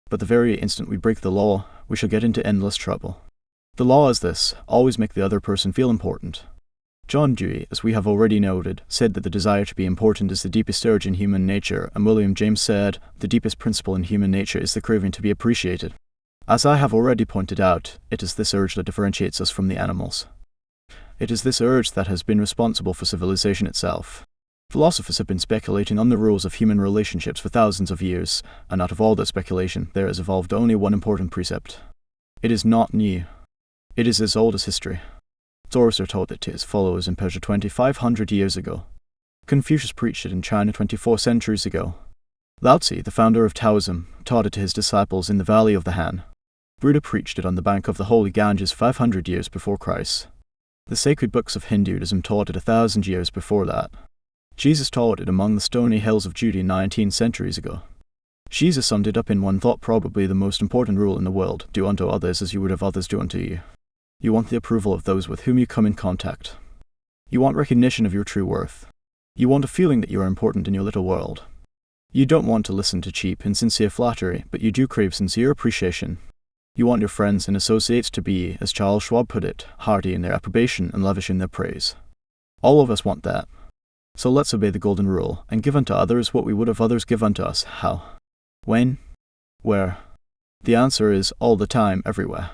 But the very instant we break the law, we shall get into endless trouble. The law is this: always make the other person feel important. John Dewey, as we have already noted, said that the desire to be important is the deepest urge in human nature, and William James said, the deepest principle in human nature is the craving to be appreciated. As I have already pointed out, it is this urge that differentiates us from the animals. It is this urge that has been responsible for civilization itself. Philosophers have been speculating on the rules of human relationships for thousands of years, and out of all that speculation, there has evolved only one important precept. It is not new. It is as old as history. Zoroaster taught it to his followers in Persia 2,500 years ago. Confucius preached it in China 24 centuries ago. Lao Tzu, the founder of Taoism, taught it to his disciples in the Valley of the Han. Buddha preached it on the bank of the holy Ganges 500 years before Christ. The sacred books of Hinduism taught it 1,000 years before that. Jesus taught it among the stony hills of Judea 19 centuries ago. Jesus summed it up in one thought, probably the most important rule in the world: do unto others as you would have others do unto you. You want the approval of those with whom you come in contact. You want recognition of your true worth. You want a feeling that you are important in your little world. You don't want to listen to cheap, insincere flattery, but you do crave sincere appreciation. You want your friends and associates to be, as Charles Schwab put it, hearty in their approbation and lavish in their praise. All of us want that. So let's obey the golden rule, and give unto others what we would have others give unto us. How? When? Where? The answer is all the time, everywhere.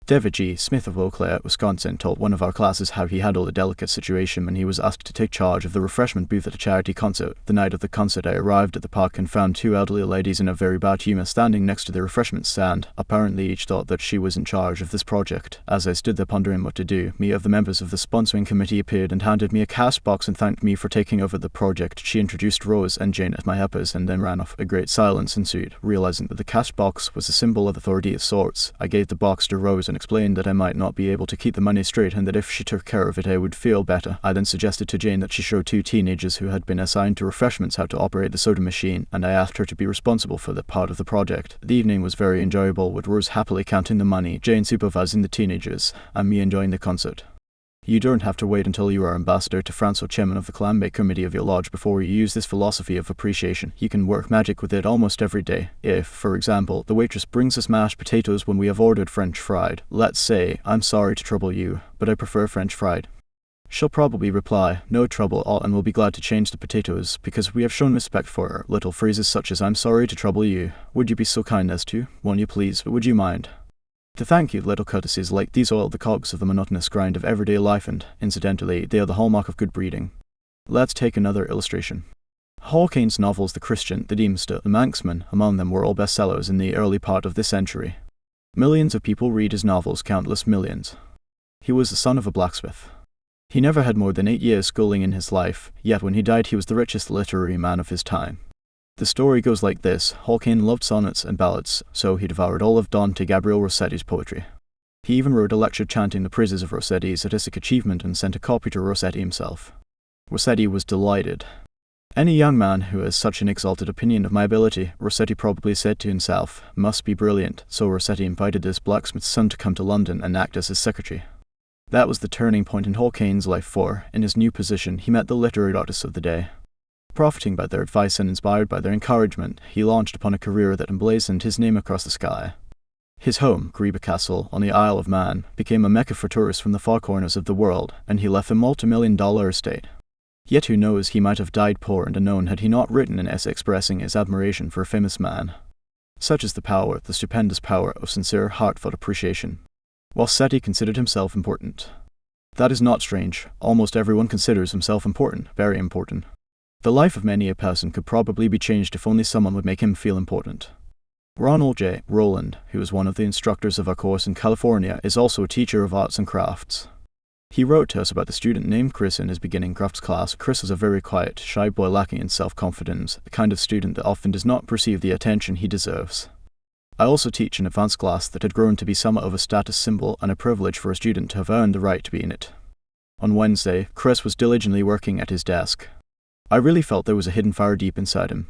David G. Smith of Eau Claire, Wisconsin, told one of our classes how he handled a delicate situation when he was asked to take charge of the refreshment booth at a charity concert. The night of the concert, I arrived at the park and found two elderly ladies in a very bad humor standing next to the refreshment stand. Apparently each thought that she was in charge of this project. As I stood there pondering what to do, me of the members of the sponsoring committee appeared and handed me a cash box and thanked me for taking over the project. She introduced Rose and Jane as my helpers and then ran off. A great silence ensued. Realizing that the cash box was a symbol of authority of sorts, I gave the box to Rose and explained that I might not be able to keep the money straight and that if she took care of it I would feel better. I then suggested to Jane that she show two teenagers who had been assigned to refreshments how to operate the soda machine, and I asked her to be responsible for that part of the project. The evening was very enjoyable, with Rose happily counting the money, Jane supervising the teenagers, and me enjoying the concert. You don't have to wait until you are ambassador to France or chairman of the clam-bake committee of your lodge before you use this philosophy of appreciation. You can work magic with it almost every day. If, for example, the waitress brings us mashed potatoes when we have ordered French fried, let's say, I'm sorry to trouble you, but I prefer French fried. She'll probably reply, no trouble at all, and will be glad to change the potatoes, because we have shown respect for her. Little phrases such as, I'm sorry to trouble you, would you be so kind as to, won't you please, would you mind? To thank you, little courtesies like these oil the cogs of the monotonous grind of everyday life, and, incidentally, they are the hallmark of good breeding. Let's take another illustration. Hawkins's novels The Christian, The Deemster, The Manxman, among them, were all bestsellers in the early part of this century. Millions of people read his novels, countless millions. He was the son of a blacksmith. He never had more than 8 years schooling in his life, yet when he died he was the richest literary man of his time. The story goes like this. Hawking loved sonnets and ballads, so he devoured all of Dante Gabriel Rossetti's poetry. He even wrote a lecture chanting the praises of Rossetti's artistic achievement and sent a copy to Rossetti himself. Rossetti was delighted. Any young man who has such an exalted opinion of my ability, Rossetti probably said to himself, must be brilliant, so Rossetti invited this blacksmith's son to come to London and act as his secretary. That was the turning point in Hawking's life, for, in his new position, he met the literary artists of the day. Profiting by their advice and inspired by their encouragement, he launched upon a career that emblazoned his name across the sky. His home, Greba Castle, on the Isle of Man, became a mecca for tourists from the far corners of the world, and he left a multi-million-dollar estate. Yet who knows, he might have died poor and unknown had he not written an essay expressing his admiration for a famous man. Such is the power, the stupendous power of sincere, heartfelt appreciation. Rossetti considered himself important. That is not strange. Almost everyone considers himself important, very important. The life of many a person could probably be changed if only someone would make him feel important. Ronald J. Rowland, who is one of the instructors of our course in California, is also a teacher of arts and crafts. He wrote to us about the student named Chris in his beginning crafts class. Chris was a very quiet, shy boy lacking in self-confidence, the kind of student that often does not receive the attention he deserves. I also teach an advanced class that had grown to be somewhat of a status symbol and a privilege for a student to have earned the right to be in it. On Wednesday, Chris was diligently working at his desk. I really felt there was a hidden fire deep inside him.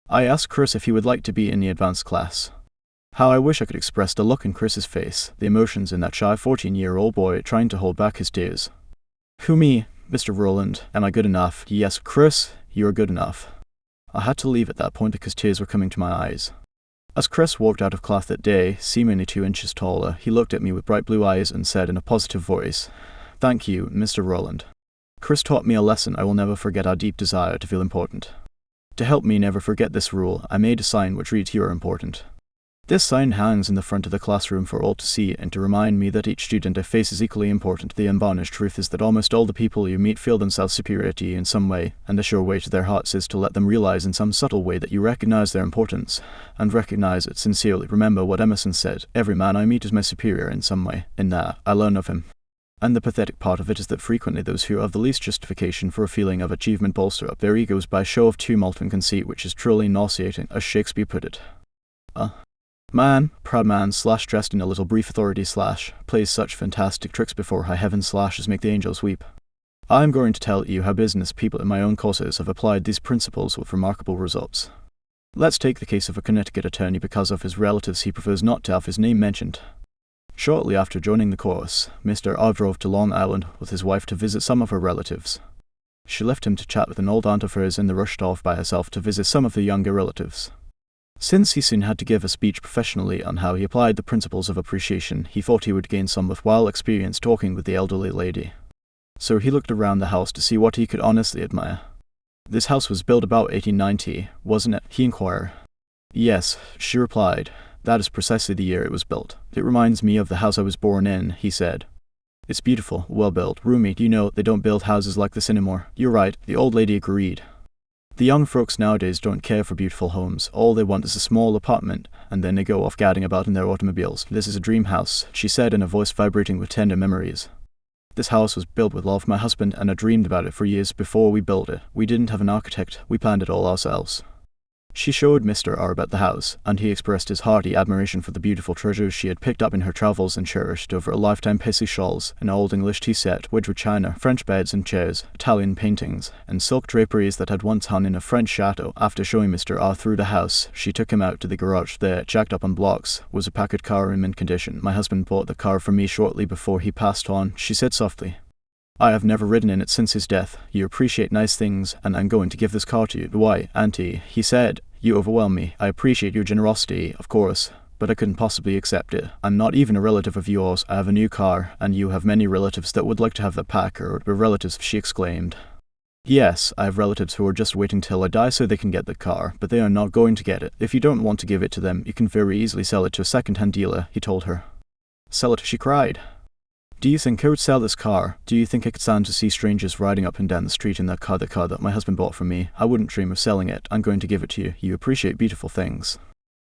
I asked Chris if he would like to be in the advanced class. How I wish I could express the look in Chris's face, the emotions in that shy 14-year-old boy trying to hold back his tears. Who, me? Mr. Rowland, am I good enough? Yes, Chris, you are good enough. I had to leave at that point because tears were coming to my eyes. As Chris walked out of class that day, seemingly 2 inches taller, he looked at me with bright blue eyes and said in a positive voice, "Thank you, Mr. Rowland. Chris taught me a lesson I will never forget, our deep desire to feel important. To help me never forget this rule, I made a sign which reads, 'You are important.' This sign hangs in the front of the classroom for all to see and to remind me that each student I face is equally important. The unvarnished truth is that almost all the people you meet feel themselves superior to you in some way, and the sure way to their hearts is to let them realize in some subtle way that you recognize their importance, and recognize it sincerely. Remember what Emerson said, 'Every man I meet is my superior in some way. In that, I learn of him.' And the pathetic part of it is that frequently those who have the least justification for a feeling of achievement bolster up their egos by show of tumult and conceit, which is truly nauseating, as Shakespeare put it. Man, proud man, dressed in a little brief authority, plays such fantastic tricks before high heaven, as make the angels weep. I am going to tell you how business people in my own courses have applied these principles with remarkable results. Let's take the case of a Connecticut attorney. Because of his relatives, he prefers not to have his name mentioned. Shortly after joining the course, Mr. R drove to Long Island with his wife to visit some of her relatives. She left him to chat with an old aunt of hers and then rushed off by herself to visit some of the younger relatives. Since he soon had to give a speech professionally on how he applied the principles of appreciation, he thought he would gain some worthwhile experience talking with the elderly lady. So he looked around the house to see what he could honestly admire. "This house was built about 1890, wasn't it?" he inquired. "Yes," she replied. "That is precisely the year it was built. It reminds me of the house I was born in," he said. "It's beautiful, well built, roomy. Do you know, they don't build houses like this anymore." "You're right," the old lady agreed. "The young folks nowadays don't care for beautiful homes. All they want is a small apartment, and then they go off gadding about in their automobiles. This is a dream house," she said in a voice vibrating with tender memories. "This house was built with love. My husband and I dreamed about it for years before we built it. We didn't have an architect. We planned it all ourselves." She showed Mr. R about the house, and he expressed his hearty admiration for the beautiful treasures she had picked up in her travels and cherished over a lifetime: Paisley shawls, an old English tea set, Wedgwood china, French beds and chairs, Italian paintings, and silk draperies that had once hung in a French chateau. After showing Mr. R through the house, she took him out to the garage. There, jacked up on blocks, was a Packard car in mint condition. "My husband bought the car for me shortly before he passed on," she said softly. "I have never ridden in it since his death. You appreciate nice things, and I'm going to give this car to you." "Why, Auntie," he said, "you overwhelm me. I appreciate your generosity, of course, but I couldn't possibly accept it. I'm not even a relative of yours. I have a new car, and you have many relatives that would like to have the Packard." "We're relatives," she exclaimed. "Yes, I have relatives who are just waiting till I die so they can get the car, but they are not going to get it. If you don't want to give it to them, you can very easily sell it to a second-hand dealer," he told her. "Sell it?" she cried. "Do you think I would sell this car? Do you think I could stand to see strangers riding up and down the street in that car, the car that my husband bought for me? I wouldn't dream of selling it. I'm going to give it to you. You appreciate beautiful things."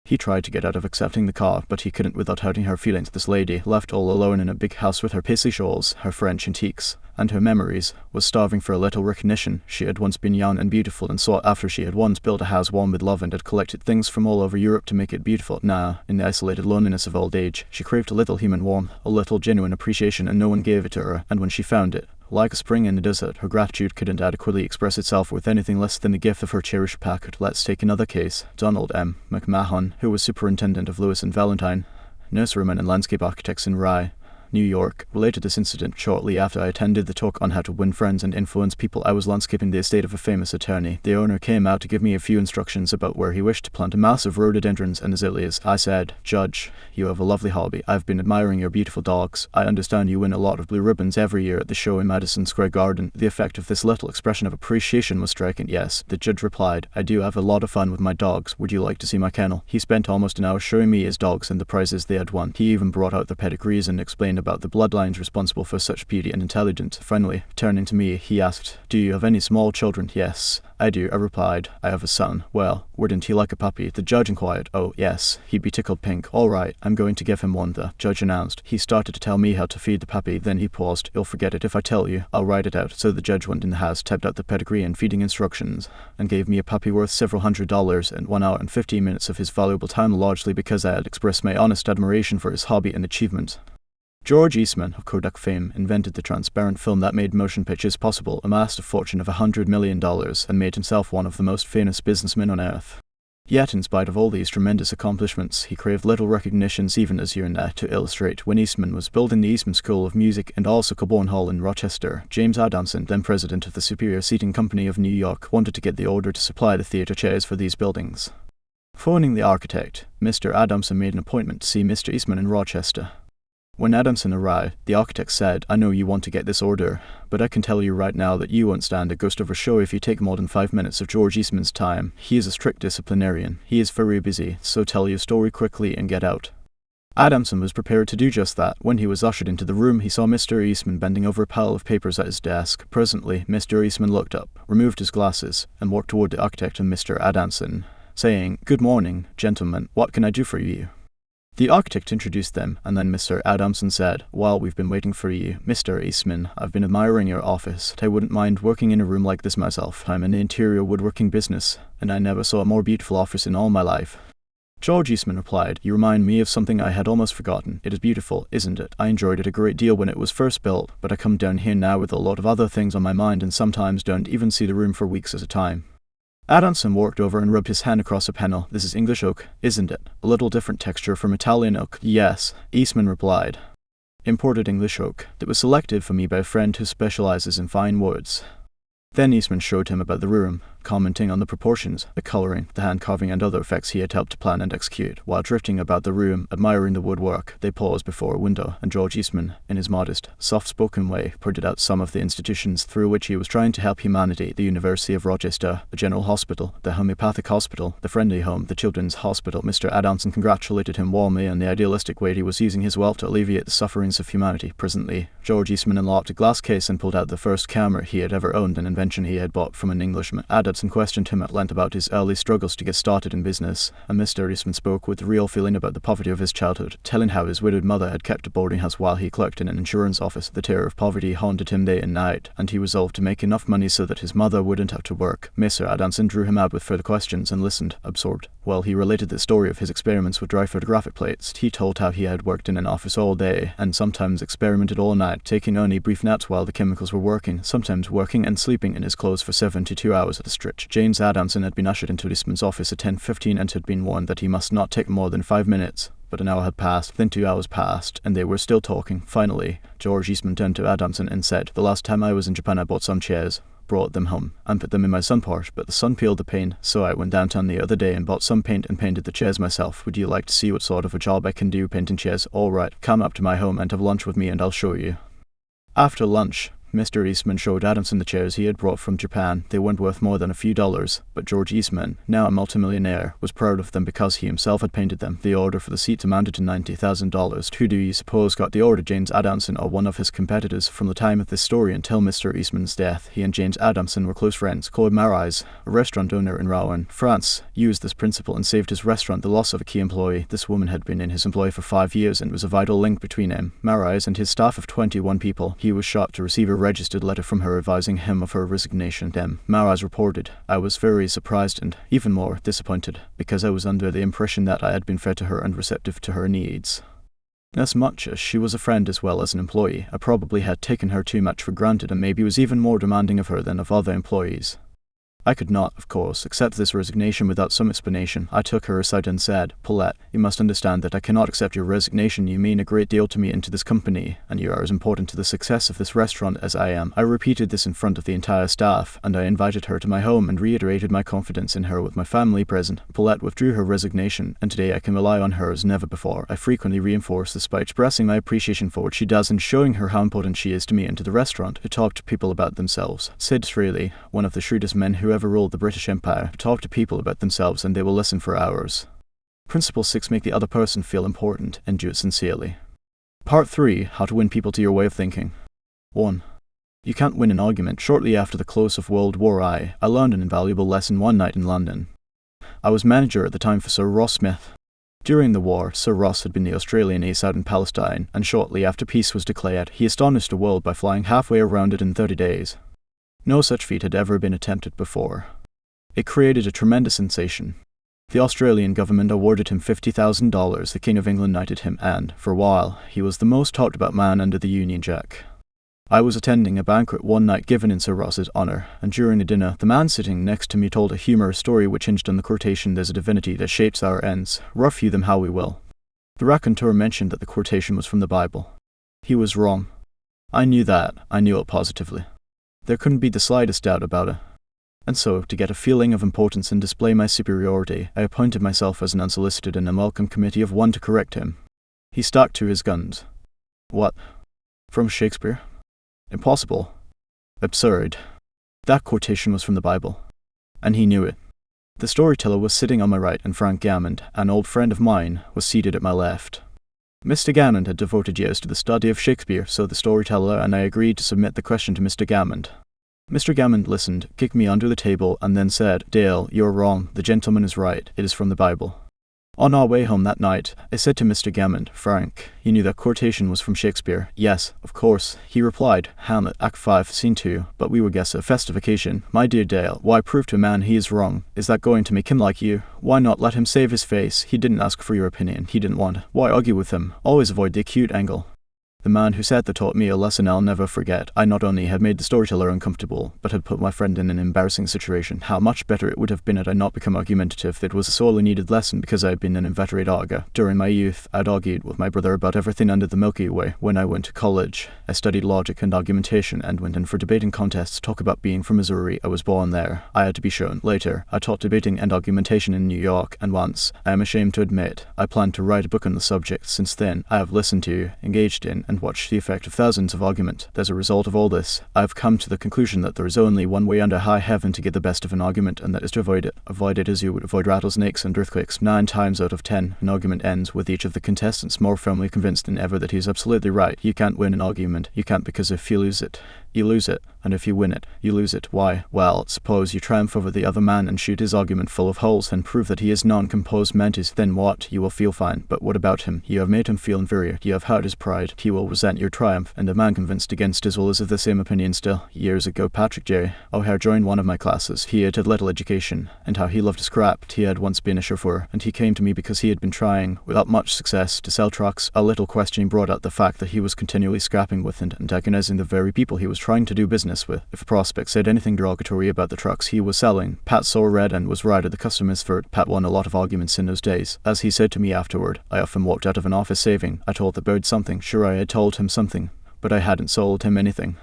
He tried to get out of accepting the car, but he couldn't without hurting her feelings. This lady, left all alone in a big house with her paisley shawls, her French antiques, and her memories, was starving for a little recognition. She had once been young and beautiful and sought after. She had once built a house warm with love and had collected things from all over Europe to make it beautiful. Now, in the isolated loneliness of old age, she craved a little human warmth, a little genuine appreciation, and no one gave it to her. And when she found it, like a spring in the desert, her gratitude couldn't adequately express itself with anything less than the gift of her cherished packard. Let's take another case. Donald M. McMahon, who was superintendent of Lewis and Valentine, nurseryman and landscape architects in Rye, New York, related this incident shortly after I attended the talk on how to win friends and influence people. I was landscaping the estate of a famous attorney. The owner came out to give me a few instructions about where he wished to plant a mass of rhododendrons and azaleas. I said, "Judge, you have a lovely hobby. I've been admiring your beautiful dogs. I understand you win a lot of blue ribbons every year at the show in Madison Square Garden." The effect of this little expression of appreciation was striking. "Yes," the judge replied, "I do have a lot of fun with my dogs. Would you like to see my kennel?" He spent almost an hour showing me his dogs and the prizes they had won. He even brought out their pedigrees and explained about the bloodlines responsible for such beauty and intelligence. Finally, turning to me, he asked, "Do you have any small children?" "Yes, I do," I replied. "I have a son." "Well, wouldn't he like a puppy?" The judge inquired. "Oh, yes, he'd be tickled pink." "All right, I'm going to give him one," the judge announced. He started to tell me how to feed the puppy, then he paused. "You'll forget it if I tell you. I'll write it out." So the judge went in the house, typed out the pedigree and feeding instructions, and gave me a puppy worth several $100s and 1 hour and 15 minutes of his valuable time, largely because I had expressed my honest admiration for his hobby and achievement. George Eastman, of Kodak fame, invented the transparent film that made motion pictures possible, amassed a fortune of $100 million, and made himself one of the most famous businessmen on earth. Yet, in spite of all these tremendous accomplishments, he craved little recognitions even as year and night. To illustrate, when Eastman was building the Eastman School of Music and also Coburn Hall in Rochester, James Adamson, then president of the Superior Seating Company of New York, wanted to get the order to supply the theatre chairs for these buildings. Phoning the architect, Mr. Adamson made an appointment to see Mr. Eastman in Rochester. When Adamson arrived, the architect said, "I know you want to get this order, but I can tell you right now that you won't stand a ghost of a show if you take more than 5 minutes of George Eastman's time. He is a strict disciplinarian. He is very busy, so tell your story quickly and get out." Adamson was prepared to do just that. When he was ushered into the room, he saw Mr. Eastman bending over a pile of papers at his desk. Presently, Mr. Eastman looked up, removed his glasses, and walked toward the architect and Mr. Adamson, saying, "Good morning, gentlemen. What can I do for you?" The architect introduced them, and then Mr. Adamson said, "While we've been waiting for you, Mr. Eastman, I've been admiring your office. I wouldn't mind working in a room like this myself. I'm in the interior woodworking business, and I never saw a more beautiful office in all my life." George Eastman replied, "You remind me of something I had almost forgotten. It is beautiful, isn't it? I enjoyed it a great deal when it was first built, but I come down here now with a lot of other things on my mind and sometimes don't even see the room for weeks at a time." Adamson walked over and rubbed his hand across a panel. "This is English oak, isn't it? A little different texture from Italian oak." "Yes," Eastman replied. "Imported English oak. It was selected for me by a friend who specializes in fine woods." Then Eastman showed him about the room, commenting on the proportions, the coloring, the hand carving and other effects he had helped to plan and execute. While drifting about the room, admiring the woodwork, they paused before a window, and George Eastman, in his modest, soft-spoken way, pointed out some of the institutions through which he was trying to help humanity: the University of Rochester, the General Hospital, the Homeopathic Hospital, the Friendly Home, the Children's Hospital. Mr. Adamson congratulated him warmly on the idealistic way he was using his wealth to alleviate the sufferings of humanity. Presently, George Eastman unlocked a glass case and pulled out the first camera he had ever owned, an invention he had bought from an Englishman. Adamson questioned him at length about his early struggles to get started in business, and Mr. Eastman spoke with real feeling about the poverty of his childhood, telling how his widowed mother had kept a boarding house while he clerked in an insurance office. The terror of poverty haunted him day and night, and he resolved to make enough money so that his mother wouldn't have to work. Mr. Adamson drew him out with further questions and listened, absorbed. While he related the story of his experiments with dry photographic plates, he told how he had worked in an office all day, and sometimes experimented all night, taking only brief naps while the chemicals were working, sometimes working and sleeping in his clothes for 72 hours at a stretch. James Adamson had been ushered into Eastman's office at 10:15 and had been warned that he must not take more than 5 minutes. But an hour had passed, then 2 hours passed, and they were still talking. Finally, George Eastman turned to Adamson and said, "The last time I was in Japan I bought some chairs, brought them home, and put them in my sun porch, but the sun peeled the paint, so I went downtown the other day and bought some paint and painted the chairs myself. Would you like to see what sort of a job I can do painting chairs? All right, come up to my home and have lunch with me and I'll show you." After lunch, Mr. Eastman showed Adamson the chairs he had brought from Japan. They weren't worth more than a few dollars, but George Eastman, now a multimillionaire, was proud of them because he himself had painted them. The order for the seats amounted to $90,000. Who do you suppose got the order? James Adamson or one of his competitors? From the time of this story until Mr. Eastman's death, he and James Adamson were close friends. Claude Marais, a restaurant owner in Rouen, France, used this principle and saved his restaurant the loss of a key employee. This woman had been in his employ for 5 years and was a vital link between him, Marais, and his staff of 21 people. He was shocked to receive a registered letter from her advising him of her resignation. Then, Marais reported, "I was very surprised and even more disappointed, because I was under the impression that I had been fair to her and receptive to her needs. As much as she was a friend as well as an employee, I probably had taken her too much for granted and maybe was even more demanding of her than of other employees. I could not, of course, accept this resignation without some explanation. I took her aside and said, 'Paulette, you must understand that I cannot accept your resignation. You mean a great deal to me and to this company, and you are as important to the success of this restaurant as I am.' I repeated this in front of the entire staff, and I invited her to my home and reiterated my confidence in her with my family present. Paulette withdrew her resignation, and today I can rely on her as never before. I frequently reinforce this by expressing my appreciation for what she does and showing her how important she is to me and to the restaurant. To talk to people about themselves. Sid Disraeli, one of the shrewdest men who ever ruled the British Empire, talk to people about themselves and they will listen for hours. Principle 6. Make the other person feel important and do it sincerely. Part 3. How to win people to your way of thinking. 1. You can't win an argument. Shortly after the close of World War I learned an invaluable lesson one night in London. I was manager at the time for Sir Ross Smith. During the war, Sir Ross had been the Australian ace out in Palestine, and shortly after peace was declared, he astonished the world by flying halfway around it in 30 days. No such feat had ever been attempted before. It created a tremendous sensation. The Australian government awarded him $50,000, the King of England knighted him, and, for a while, he was the most talked about man under the Union Jack. I was attending a banquet one night given in Sir Ross's honour, and during the dinner, the man sitting next to me told a humorous story which hinged on the quotation, "There's a divinity that shapes our ends, rough hew them how we will." The raconteur mentioned that the quotation was from the Bible. He was wrong. I knew that. I knew it positively. There couldn't be the slightest doubt about it. And so, to get a feeling of importance and display my superiority, I appointed myself as an unsolicited and unwelcome committee of one to correct him. He stuck to his guns. What? From Shakespeare? Impossible. Absurd. That quotation was from the Bible. And he knew it. The storyteller was sitting on my right, and Frank Gammond, an old friend of mine, was seated at my left. Mr. Gammond had devoted years to the study of Shakespeare, so the storyteller and I agreed to submit the question to Mr. Gammond. Mr. Gammond listened, kicked me under the table, and then said, "Dale, you're wrong. The gentleman is right. It is from the Bible." On our way home that night, I said to Mr. Gammond, "Frank, you knew that quotation was from Shakespeare?" "Yes, of course," he replied. "Hamlet, Act 5, Scene 2, but we were guests at a festive occasion." "My dear Dale, why prove to a man he is wrong? Is that going to make him like you? Why not let him save his face? He didn't ask for your opinion. He didn't want. Why argue with him? Always avoid the acute angle." The man who said that taught me a lesson I'll never forget. I not only had made the storyteller uncomfortable, but had put my friend in an embarrassing situation. How much better it would have been had I not become argumentative. It was a sorely needed lesson because I had been an inveterate arguer. During my youth, I'd argued with my brother about everything under the Milky Way. When I went to college, I studied logic and argumentation and went in for debating contests. Talk about being from Missouri, I was born there. I had to be shown. Later, I taught debating and argumentation in New York, and once, I am ashamed to admit, I planned to write a book on the subject. Since then, I have listened to, engaged in, and watched the effect of thousands of argument. As a result of all this, I have come to the conclusion that there is only one way under high heaven to get the best of an argument, and that is to avoid it. Avoid it as you would avoid rattlesnakes and earthquakes. 9 times out of 10, an argument ends with each of the contestants more firmly convinced than ever that he is absolutely right. You can't win an argument. You can't, because if you lose it, you lose it, and if you win it, you lose it. Why? Well, suppose you triumph over the other man and shoot his argument full of holes and prove that he is non-composed mentis. Then what? You will feel fine. But what about him? You have made him feel inferior. You have hurt his pride. He will resent your triumph, and a man convinced against his will is of the same opinion still. Years ago, Patrick J. O'Hare joined one of my classes. He had little education, and how he loved to scrap. He had once been a chauffeur, and he came to me because he had been trying, without much success, to sell trucks. A little questioning brought out the fact that he was continually scrapping with and antagonizing the very people he was trying to do business with. If a prospect said anything derogatory about the trucks he was selling, Pat saw red and was right at the customers for it. Pat won a lot of arguments in those days. As he said to me afterward, I often walked out of an office saving. I told the bird something. Sure, I had told him something, but I hadn't sold him anything.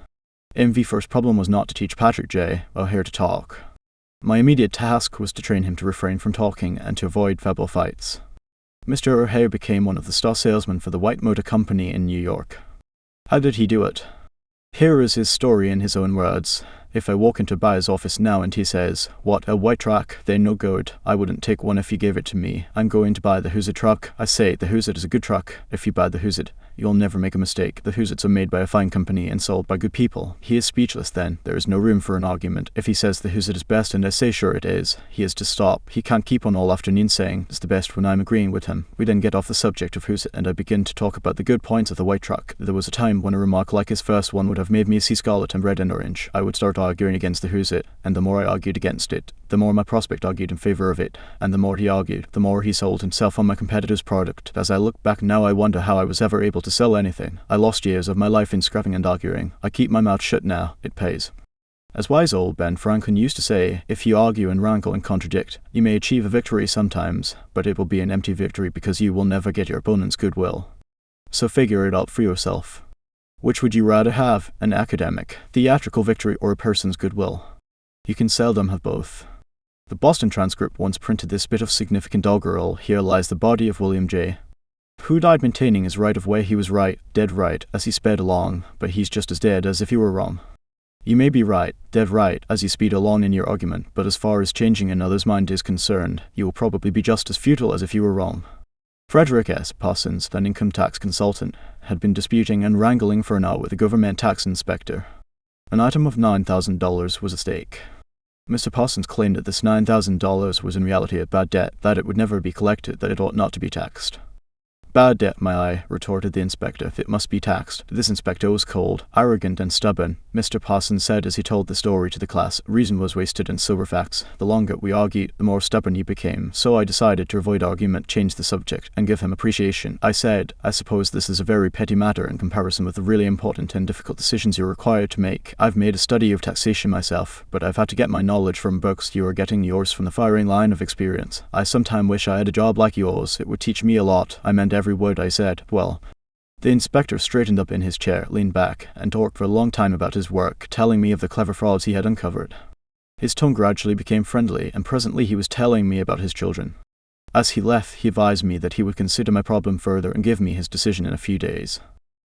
MV's first problem was not to teach Patrick J. O'Hare to talk. My immediate task was to train him to refrain from talking and to avoid verbal fights. Mr. O'Hare became one of the star salesmen for the White Motor Company in New York. How did he do it? Here is his story in his own words. If I walk into Buyer's office now and he says, "What, a white truck? They're no good. I wouldn't take one if you gave it to me. I'm going to buy the Hoosier truck." I say, "The Hoosier is a good truck. If you buy the Hoosier, you'll never make a mistake. The Hoosiers are made by a fine company and sold by good people." He is speechless then. There is no room for an argument. If he says the Hoosier is best and I say sure it is, he is to stop. He can't keep on all afternoon saying it's the best when I'm agreeing with him. We then get off the subject of Hoosier and I begin to talk about the good points of the white truck. There was a time when a remark like his first one would have made me see scarlet and red and orange. I would start arguing against the Hoosier, and the more I argued against it, the more my prospect argued in favor of it, and the more he argued, the more he sold himself on my competitor's product. As I look back now, I wonder how I was ever able to sell anything. I lost years of my life in scrapping and arguing. I keep my mouth shut now. It pays. As wise old Ben Franklin used to say, if you argue and wrangle and contradict, you may achieve a victory sometimes, but it will be an empty victory because you will never get your opponent's goodwill. So figure it out for yourself. Which would you rather have, an academic, theatrical victory, or a person's goodwill? You can seldom have both. The Boston Transcript once printed this bit of significant doggerel: "Here lies the body of William J., who died maintaining his right of way. He was right, dead right, as he sped along, but he's just as dead as if he were wrong." You may be right, dead right, as you speed along in your argument, but as far as changing another's mind is concerned, you will probably be just as futile as if you were wrong. Frederick S. Parsons, an income tax consultant, had been disputing and wrangling for an hour with a government tax inspector. An item of $9,000 was at stake. Mr. Parsons claimed that this $9,000 was in reality a bad debt, that it would never be collected, that it ought not to be taxed. "Bad debt, my eye," retorted the inspector. "It must be taxed." This inspector was cold, arrogant, and stubborn. Mr. Parsons said as he told the story to the class, "Reason was wasted in sober facts. The longer we argued, the more stubborn he became. So I decided to avoid argument, change the subject, and give him appreciation. I said, 'I suppose this is a very petty matter in comparison with the really important and difficult decisions you're required to make. I've made a study of taxation myself, but I've had to get my knowledge from books. You are getting yours from the firing line of experience. I sometimes wish I had a job like yours. It would teach me a lot.' I meant every word I said. Well." The inspector straightened up in his chair, leaned back, and talked for a long time about his work, telling me of the clever frauds he had uncovered. His tone gradually became friendly, and presently he was telling me about his children. As he left, he advised me that he would consider my problem further and give me his decision in a few days.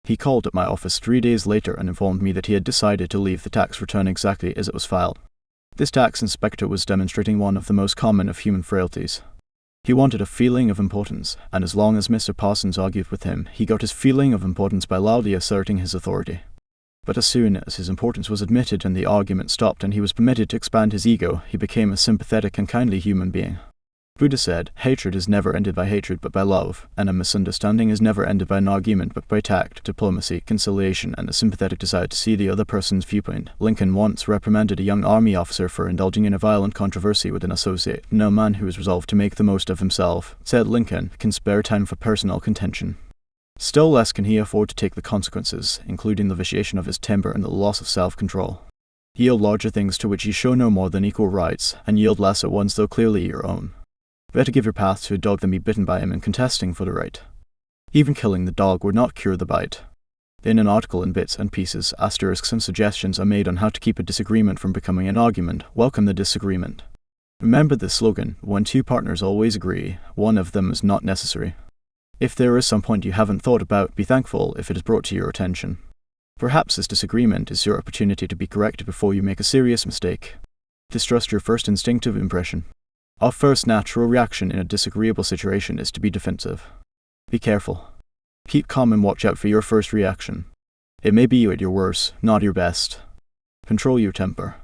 He called at my office 3 days later and informed me that he had decided to leave the tax return exactly as it was filed. This tax inspector was demonstrating one of the most common of human frailties. He wanted a feeling of importance, and as long as Mr. Parsons argued with him, he got his feeling of importance by loudly asserting his authority. But as soon as his importance was admitted and the argument stopped and he was permitted to expand his ego, he became a sympathetic and kindly human being. Buddha said, "Hatred is never ended by hatred but by love, and a misunderstanding is never ended by an argument but by tact, diplomacy, conciliation, and a sympathetic desire to see the other person's viewpoint." Lincoln once reprimanded a young army officer for indulging in a violent controversy with an associate. "No man who is resolved to make the most of himself," said Lincoln, "can spare time for personal contention. Still less can he afford to take the consequences, including the vitiation of his temper and the loss of self-control. Yield larger things to which you show no more than equal rights, and yield lesser ones though clearly your own. Better give your path to a dog than be bitten by him in contesting for the right. Even killing the dog would not cure the bite." In an article in Bits and Pieces, asterisks and suggestions are made on how to keep a disagreement from becoming an argument. Welcome the disagreement. Remember this slogan: when two partners always agree, one of them is not necessary. If there is some point you haven't thought about, be thankful if it is brought to your attention. Perhaps this disagreement is your opportunity to be corrected before you make a serious mistake. Distrust your first instinctive impression. Our first natural reaction in a disagreeable situation is to be defensive. Be careful. Keep calm and watch out for your first reaction. It may be you at your worst, not your best. Control your temper.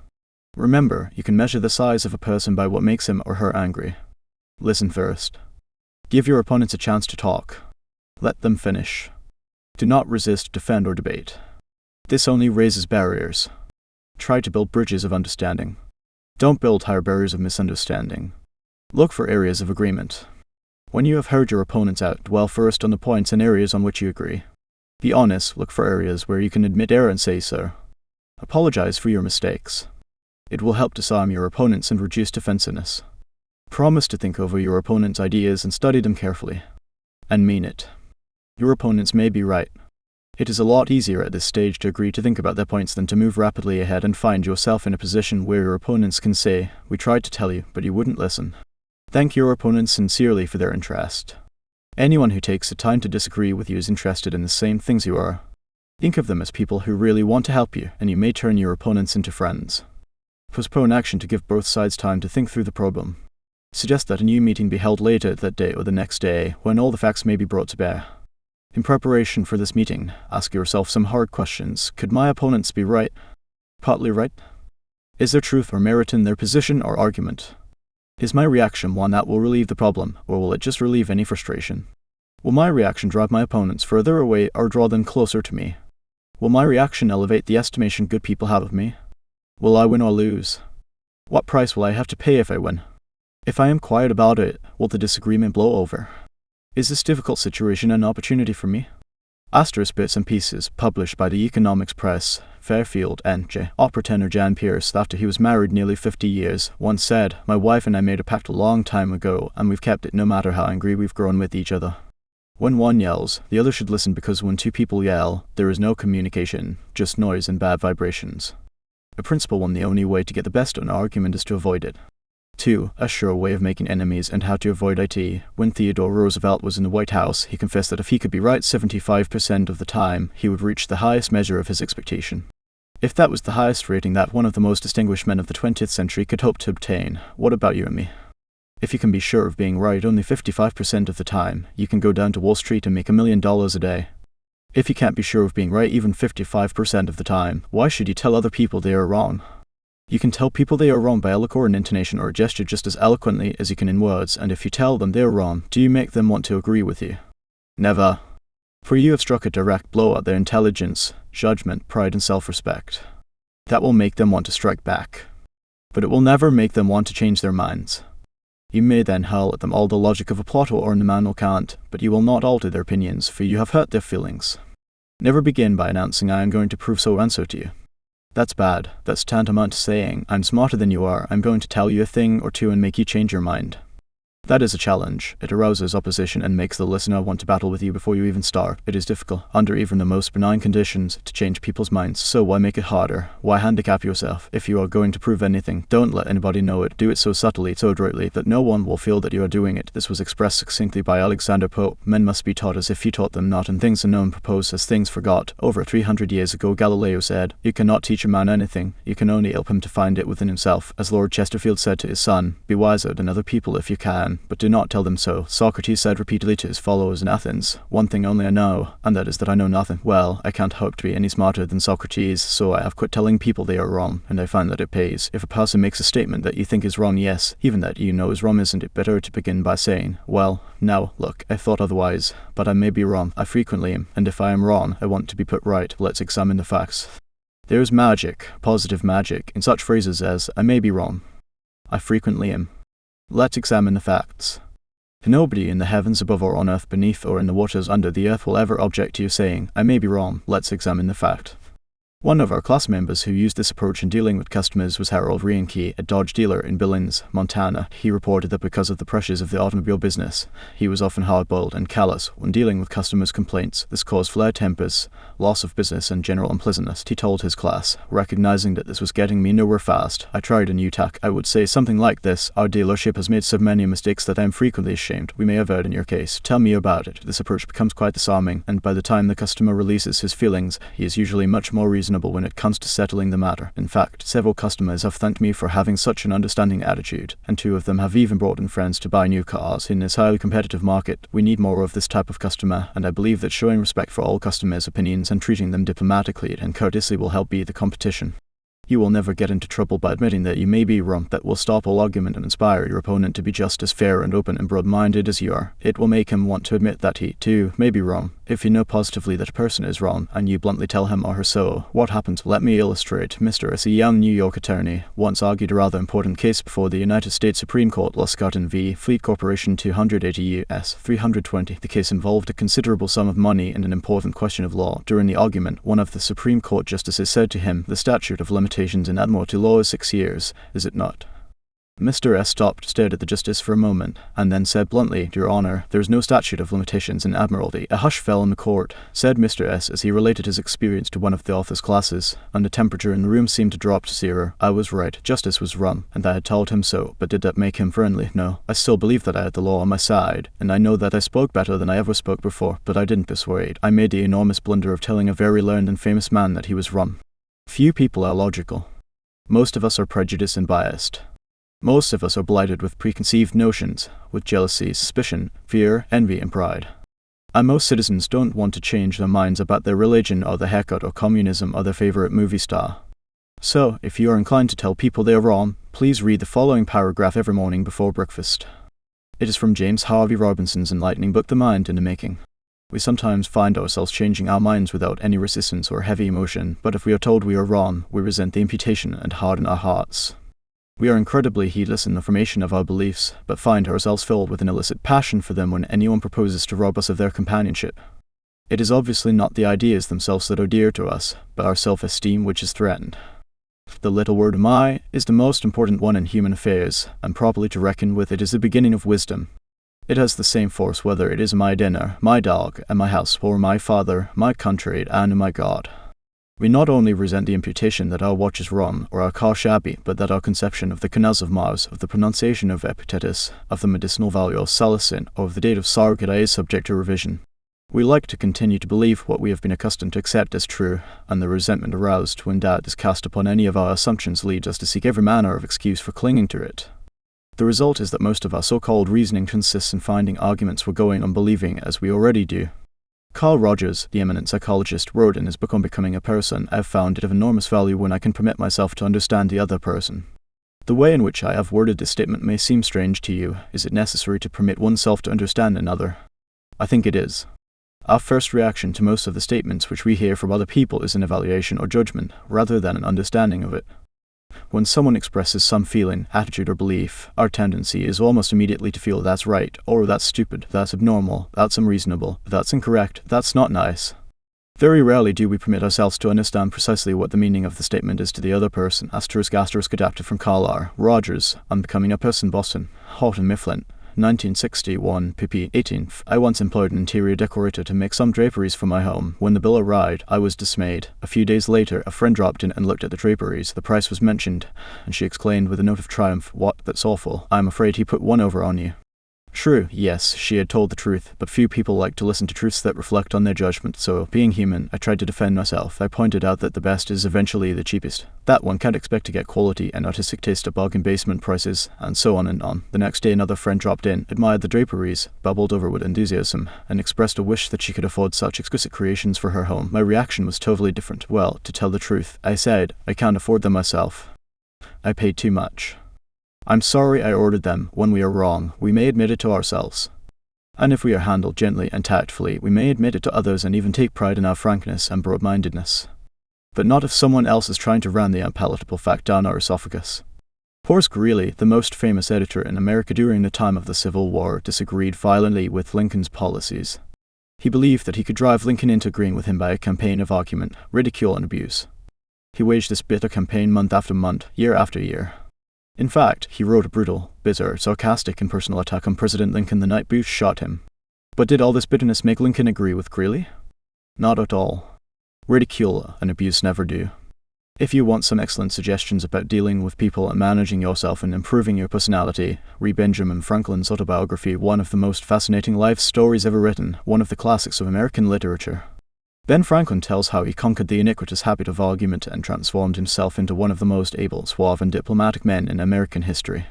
Remember, you can measure the size of a person by what makes him or her angry. Listen first. Give your opponents a chance to talk. Let them finish. Do not resist, defend, or debate. This only raises barriers. Try to build bridges of understanding. Don't build higher barriers of misunderstanding. Look for areas of agreement. When you have heard your opponents out, dwell first on the points and areas on which you agree. Be honest, look for areas where you can admit error and say so. Apologize for your mistakes. It will help disarm your opponents and reduce defensiveness. Promise to think over your opponent's ideas and study them carefully. And mean it. Your opponents may be right. It is a lot easier at this stage to agree to think about their points than to move rapidly ahead and find yourself in a position where your opponents can say, "We tried to tell you, but you wouldn't listen." Thank your opponents sincerely for their interest. Anyone who takes the time to disagree with you is interested in the same things you are. Think of them as people who really want to help you, and you may turn your opponents into friends. Postpone action to give both sides time to think through the problem. Suggest that a new meeting be held later that day or the next day, when all the facts may be brought to bear. In preparation for this meeting, ask yourself some hard questions. Could my opponents be right? Partly right? Is there truth or merit in their position or argument? Is my reaction one that will relieve the problem, or will it just relieve any frustration? Will my reaction drive my opponents further away or draw them closer to me? Will my reaction elevate the estimation good people have of me? Will I win or lose? What price will I have to pay if I win? If I am quiet about it, will the disagreement blow over? Is this difficult situation an opportunity for me? Asterisk bits and pieces, published by the Economics Press. Fairfield, N.J. Opera tenor Jan Pierce, after he was married nearly 50 years, once said, "My wife and I made a pact a long time ago, and we've kept it no matter how angry we've grown with each other. When one yells, the other should listen, because when two people yell, there is no communication, just noise and bad vibrations." A principle one: the only way to get the best of an argument is to avoid it. 2. A sure way of making enemies and how to avoid it. When Theodore Roosevelt was in the White House, he confessed that if he could be right 75% of the time, he would reach the highest measure of his expectation. If that was the highest rating that one of the most distinguished men of the 20th century could hope to obtain, what about you and me? If you can be sure of being right only 55% of the time, you can go down to Wall Street and make $1 million a day. If you can't be sure of being right even 55% of the time, why should you tell other people they are wrong? You can tell people they are wrong by a look or an intonation or a gesture just as eloquently as you can in words, and if you tell them they are wrong, do you make them want to agree with you? Never. For you have struck a direct blow at their intelligence, judgment, pride, and self-respect. That will make them want to strike back. But it will never make them want to change their minds. You may then hurl at them all the logic of a Plato or an Immanuel Kant, but you will not alter their opinions, for you have hurt their feelings. Never begin by announcing, "I am going to prove so and so to you." That's bad. That's tantamount to saying, "I'm smarter than you are, I'm going to tell you a thing or two and make you change your mind." That is a challenge. It arouses opposition and makes the listener want to battle with you before you even start. It is difficult, under even the most benign conditions, to change people's minds, so why make it harder? Why handicap yourself? If you are going to prove anything, don't let anybody know it. Do it so subtly, so adroitly, that no one will feel that you are doing it. This was expressed succinctly by Alexander Pope. Men must be taught as if you taught them not, and things unknown proposed as things forgot. Over 300 years ago, Galileo said, "You cannot teach a man anything. You can only help him to find it within himself." As Lord Chesterfield said to his son, "Be wiser than other people if you can, but do not tell them so." Socrates said repeatedly to his followers in Athens, "One thing only I know, and that is that I know nothing." Well, I can't hope to be any smarter than Socrates, so I have quit telling people they are wrong, and I find that it pays. If a person makes a statement that you think is wrong, yes, even that you know is wrong, isn't it better to begin by saying, "Well, now, look, I thought otherwise, but I may be wrong. I frequently am, and if I am wrong, I want to be put right. Let's examine the facts." There is magic, positive magic, in such phrases as, "I may be wrong. I frequently am. Let's examine the facts." Nobody in the heavens above or on earth beneath or in the waters under the earth will ever object to you saying, "I may be wrong. Let's examine the fact." One of our class members who used this approach in dealing with customers was Harold Rienke, a Dodge dealer in Billings, Montana. He reported that because of the pressures of the automobile business, he was often hard-boiled and callous when dealing with customers' complaints. This caused flared tempers, loss of business, and general unpleasantness. He told his class, "Recognizing that this was getting me nowhere fast, I tried a new tack. I would say something like this: Our dealership has made so many mistakes that I am frequently ashamed. We may have erred in your case. Tell me about it." This approach becomes quite disarming, and by the time the customer releases his feelings, he is usually much more reasonable when it comes to settling the matter. In fact, several customers have thanked me for having such an understanding attitude, and 2 of them have even brought in friends to buy new cars. In this highly competitive market, we need more of this type of customer, and I believe that showing respect for all customers' opinions and treating them diplomatically and courteously will help beat the competition. You will never get into trouble by admitting that you may be wrong. That will stop all argument and inspire your opponent to be just as fair and open and broad-minded as you are. It will make him want to admit that he, too, may be wrong. If you know positively that a person is wrong, and you bluntly tell him or her so, what happens? Let me illustrate. Mr. S., a young New York attorney, once argued a rather important case before the United States Supreme Court, Luscottin v. Fleet Corporation 280 U.S. 320. The case involved a considerable sum of money and an important question of law. During the argument, one of the Supreme Court justices said to him, "The statute of limitations in admiralty law is 6 years, is it not?" Mr. S. stopped, stared at the justice for a moment, and then said bluntly, "Your Honour, there is no statute of limitations in Admiralty." A hush fell in the court, said Mr. S. as he related his experience to one of the author's classes, and the temperature in the room seemed to drop to zero. I was right, justice was wrong, and I had told him so, but did that make him friendly? No. I still believe that I had the law on my side, and I know that I spoke better than I ever spoke before, but I didn't persuade. I made the enormous blunder of telling a very learned and famous man that he was wrong. Few people are logical. Most of us are prejudiced and biased. Most of us are blighted with preconceived notions, with jealousy, suspicion, fear, envy, and pride. And most citizens don't want to change their minds about their religion or their haircut or communism or their favorite movie star. So, if you are inclined to tell people they are wrong, please read the following paragraph every morning before breakfast. It is from James Harvey Robinson's enlightening book, The Mind in the Making. We sometimes find ourselves changing our minds without any resistance or heavy emotion, but if we are told we are wrong, we resent the imputation and harden our hearts. We are incredibly heedless in the formation of our beliefs, but find ourselves filled with an illicit passion for them when anyone proposes to rob us of their companionship. It is obviously not the ideas themselves that are dear to us, but our self-esteem which is threatened. The little word "my" is the most important one in human affairs, and properly to reckon with it is the beginning of wisdom. It has the same force whether it is my dinner, my dog, and my house, or my father, my country, and my God. We not only resent the imputation that our watch is wrong, or our car shabby, but that our conception of the canals of Mars, of the pronunciation of Epictetus, of the medicinal value of salicin, or of the date of Sargada is subject to revision. We like to continue to believe what we have been accustomed to accept as true, and the resentment aroused when doubt is cast upon any of our assumptions leads us to seek every manner of excuse for clinging to it. The result is that most of our so-called reasoning consists in finding arguments we're going on believing as we already do. Carl Rogers, the eminent psychologist, wrote in his book on becoming a person, "I've found it of enormous value when I can permit myself to understand the other person." The way in which I have worded this statement may seem strange to you. Is it necessary to permit oneself to understand another? I think it is. Our first reaction to most of the statements which we hear from other people is an evaluation or judgment, rather than an understanding of it. When someone expresses some feeling, attitude, or belief, our tendency is almost immediately to feel that's right, or that's stupid, that's abnormal, that's unreasonable, that's incorrect, that's not nice. Very rarely do we permit ourselves to understand precisely what the meaning of the statement is to the other person. Asterisk adapted from Carl R. Rogers, on Becoming a Person, Boston, Houghton Mifflin, 1961, pp. 18th. I once employed an interior decorator to make some draperies for my home. When the bill arrived, I was dismayed. A few days later, a friend dropped in and looked at the draperies. The price was mentioned, and she exclaimed with a note of triumph, "What, that's awful. I'm afraid he put one over on you." True, yes, she had told the truth, but few people like to listen to truths that reflect on their judgment, so, being human, I tried to defend myself. I pointed out that the best is eventually the cheapest, that one can't expect to get quality and artistic taste at bargain basement prices, and so on and on. The next day another friend dropped in, admired the draperies, bubbled over with enthusiasm, and expressed a wish that she could afford such exquisite creations for her home. My reaction was totally different. Well, to tell the truth, I said, I can't afford them myself. I paid too much. I'm sorry I ordered them. When we are wrong, we may admit it to ourselves. And if we are handled gently and tactfully, we may admit it to others and even take pride in our frankness and broad-mindedness. But not if someone else is trying to ram the unpalatable fact down our esophagus. Horace Greeley, the most famous editor in America during the time of the Civil War, disagreed violently with Lincoln's policies. He believed that he could drive Lincoln into agreeing with him by a campaign of argument, ridicule, and abuse. He waged this bitter campaign month after month, year after year. In fact, he wrote a brutal, bitter, sarcastic, and personal attack on President Lincoln the night Booth shot him. But did all this bitterness make Lincoln agree with Greeley? Not at all. Ridicule and abuse never do. If you want some excellent suggestions about dealing with people and managing yourself and improving your personality, read Benjamin Franklin's autobiography, one of the most fascinating life stories ever written, one of the classics of American literature. Ben Franklin tells how he conquered the iniquitous habit of argument and transformed himself into one of the most able, suave, and diplomatic men in American history.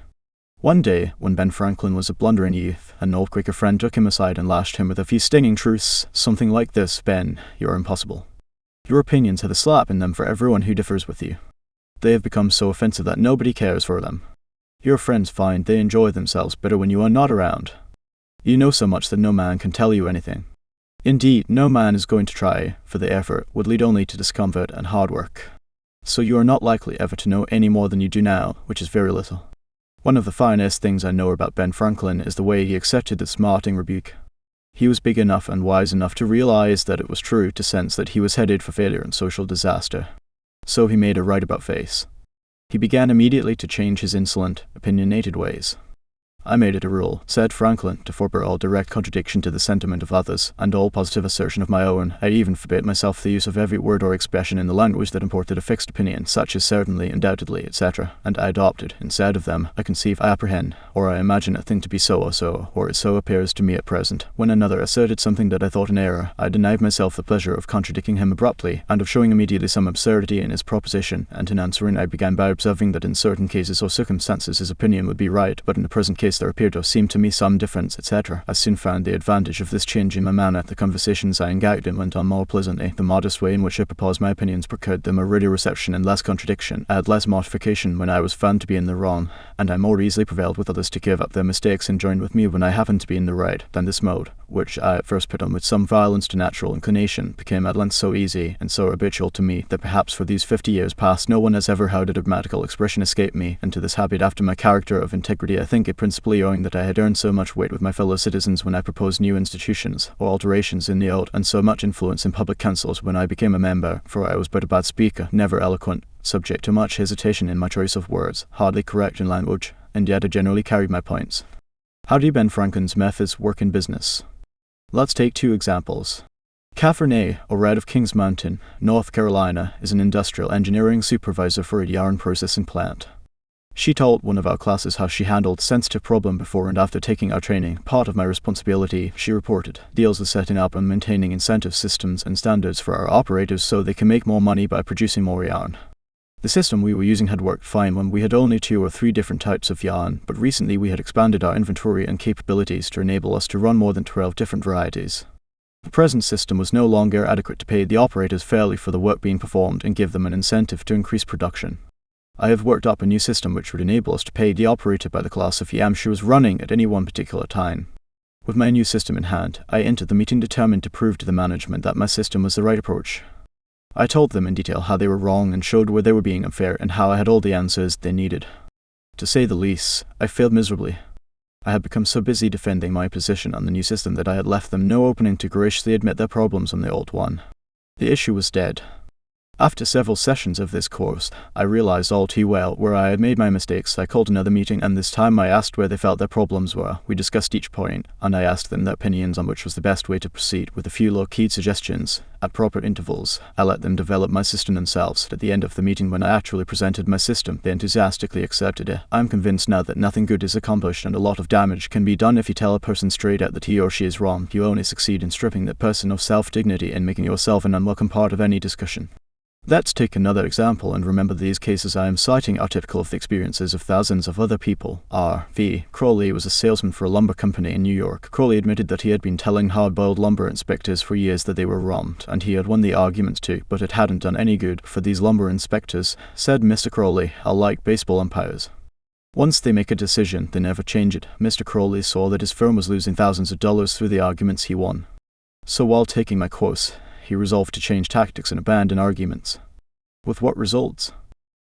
One day, when Ben Franklin was a blundering youth, an old Quaker friend took him aside and lashed him with a few stinging truths, something like this: "Ben, you're impossible. Your opinions have a slap in them for everyone who differs with you. They have become so offensive that nobody cares for them. Your friends find they enjoy themselves better when you are not around. You know so much that no man can tell you anything. Indeed, no man is going to try, for the effort would lead only to discomfort and hard work. So you are not likely ever to know any more than you do now, which is very little." One of the finest things I know about Ben Franklin is the way he accepted the smarting rebuke. He was big enough and wise enough to realize that it was true, to sense that he was headed for failure and social disaster. So he made a right-about face. He began immediately to change his insolent, opinionated ways. "I made it a rule," said Franklin, "to forbear all direct contradiction to the sentiment of others, and all positive assertion of my own. I even forbade myself the use of every word or expression in the language that imported a fixed opinion, such as certainly, undoubtedly, etc., and I adopted, instead of them, I conceive, I apprehend, or I imagine a thing to be so or so, or it so appears to me at present. When another asserted something that I thought an error, I denied myself the pleasure of contradicting him abruptly, and of showing immediately some absurdity in his proposition, and in answering I began by observing that in certain cases or circumstances his opinion would be right, but in the present case there appeared to have seemed to me some difference, etc. I soon found the advantage of this change in my manner. The conversations I engaged in went on more pleasantly. The modest way in which I proposed my opinions procured them a ready reception and less contradiction. I had less mortification when I was found to be in the wrong, and I more easily prevailed with others to give up their mistakes and join with me when I happened to be in the right, than this mode, which I at first put on with some violence to natural inclination, became at length so easy and so habitual to me that perhaps for these 50 years past no one has ever heard a grammatical expression escape me, and to this habit after my character of integrity I think it principally owing that I had earned so much weight with my fellow citizens when I proposed new institutions or alterations in the old, and so much influence in public councils when I became a member, for I was but a bad speaker, never eloquent, subject to much hesitation in my choice of words, hardly correct in language, and yet I generally carried my points. How do Ben Franklin's methods work in business? Let's take two examples. Catherine A. of Kings Mountain, North Carolina, is an industrial engineering supervisor for a yarn processing plant. She told one of our classes how she handled a sensitive problem before and after taking our training. Part of my responsibility, she reported, deals with setting up and maintaining incentive systems and standards for our operators so they can make more money by producing more yarn. The system we were using had worked fine when we had only 2 or 3 different types of yarn, but recently we had expanded our inventory and capabilities to enable us to run more than 12 different varieties. The present system was no longer adequate to pay the operators fairly for the work being performed and give them an incentive to increase production. I have worked up a new system which would enable us to pay the operator by the class of yam she was running at any one particular time. With my new system in hand, I entered the meeting determined to prove to the management that my system was the right approach. I told them in detail how they were wrong and showed where they were being unfair and how I had all the answers they needed. To say the least, I failed miserably. I had become so busy defending my position on the new system that I had left them no opening to graciously admit their problems on the old one. The issue was dead. After several sessions of this course, I realized all too well where I had made my mistakes. I called another meeting, and this time I asked where they felt their problems were. We discussed each point, and I asked them their opinions on which was the best way to proceed, with a few low-keyed suggestions. At proper intervals, I let them develop my system themselves. At the end of the meeting, when I actually presented my system, they enthusiastically accepted it. I am convinced now that nothing good is accomplished and a lot of damage can be done if you tell a person straight out that he or she is wrong. You only succeed in stripping that person of self-dignity and making yourself an unwelcome part of any discussion. Let's take another example and remember that these cases I am citing are typical of the experiences of thousands of other people. R.V. Crowley was a salesman for a lumber company in New York. Crowley admitted that he had been telling hard-boiled lumber inspectors for years that they were wrong, and he had won the arguments too, but it hadn't done any good, for these lumber inspectors, said Mr. Crowley, are like baseball umpires. Once they make a decision, they never change it. Mr. Crowley saw that his firm was losing thousands of dollars through the arguments he won. So while taking my course, he resolved to change tactics and abandon arguments. With what results?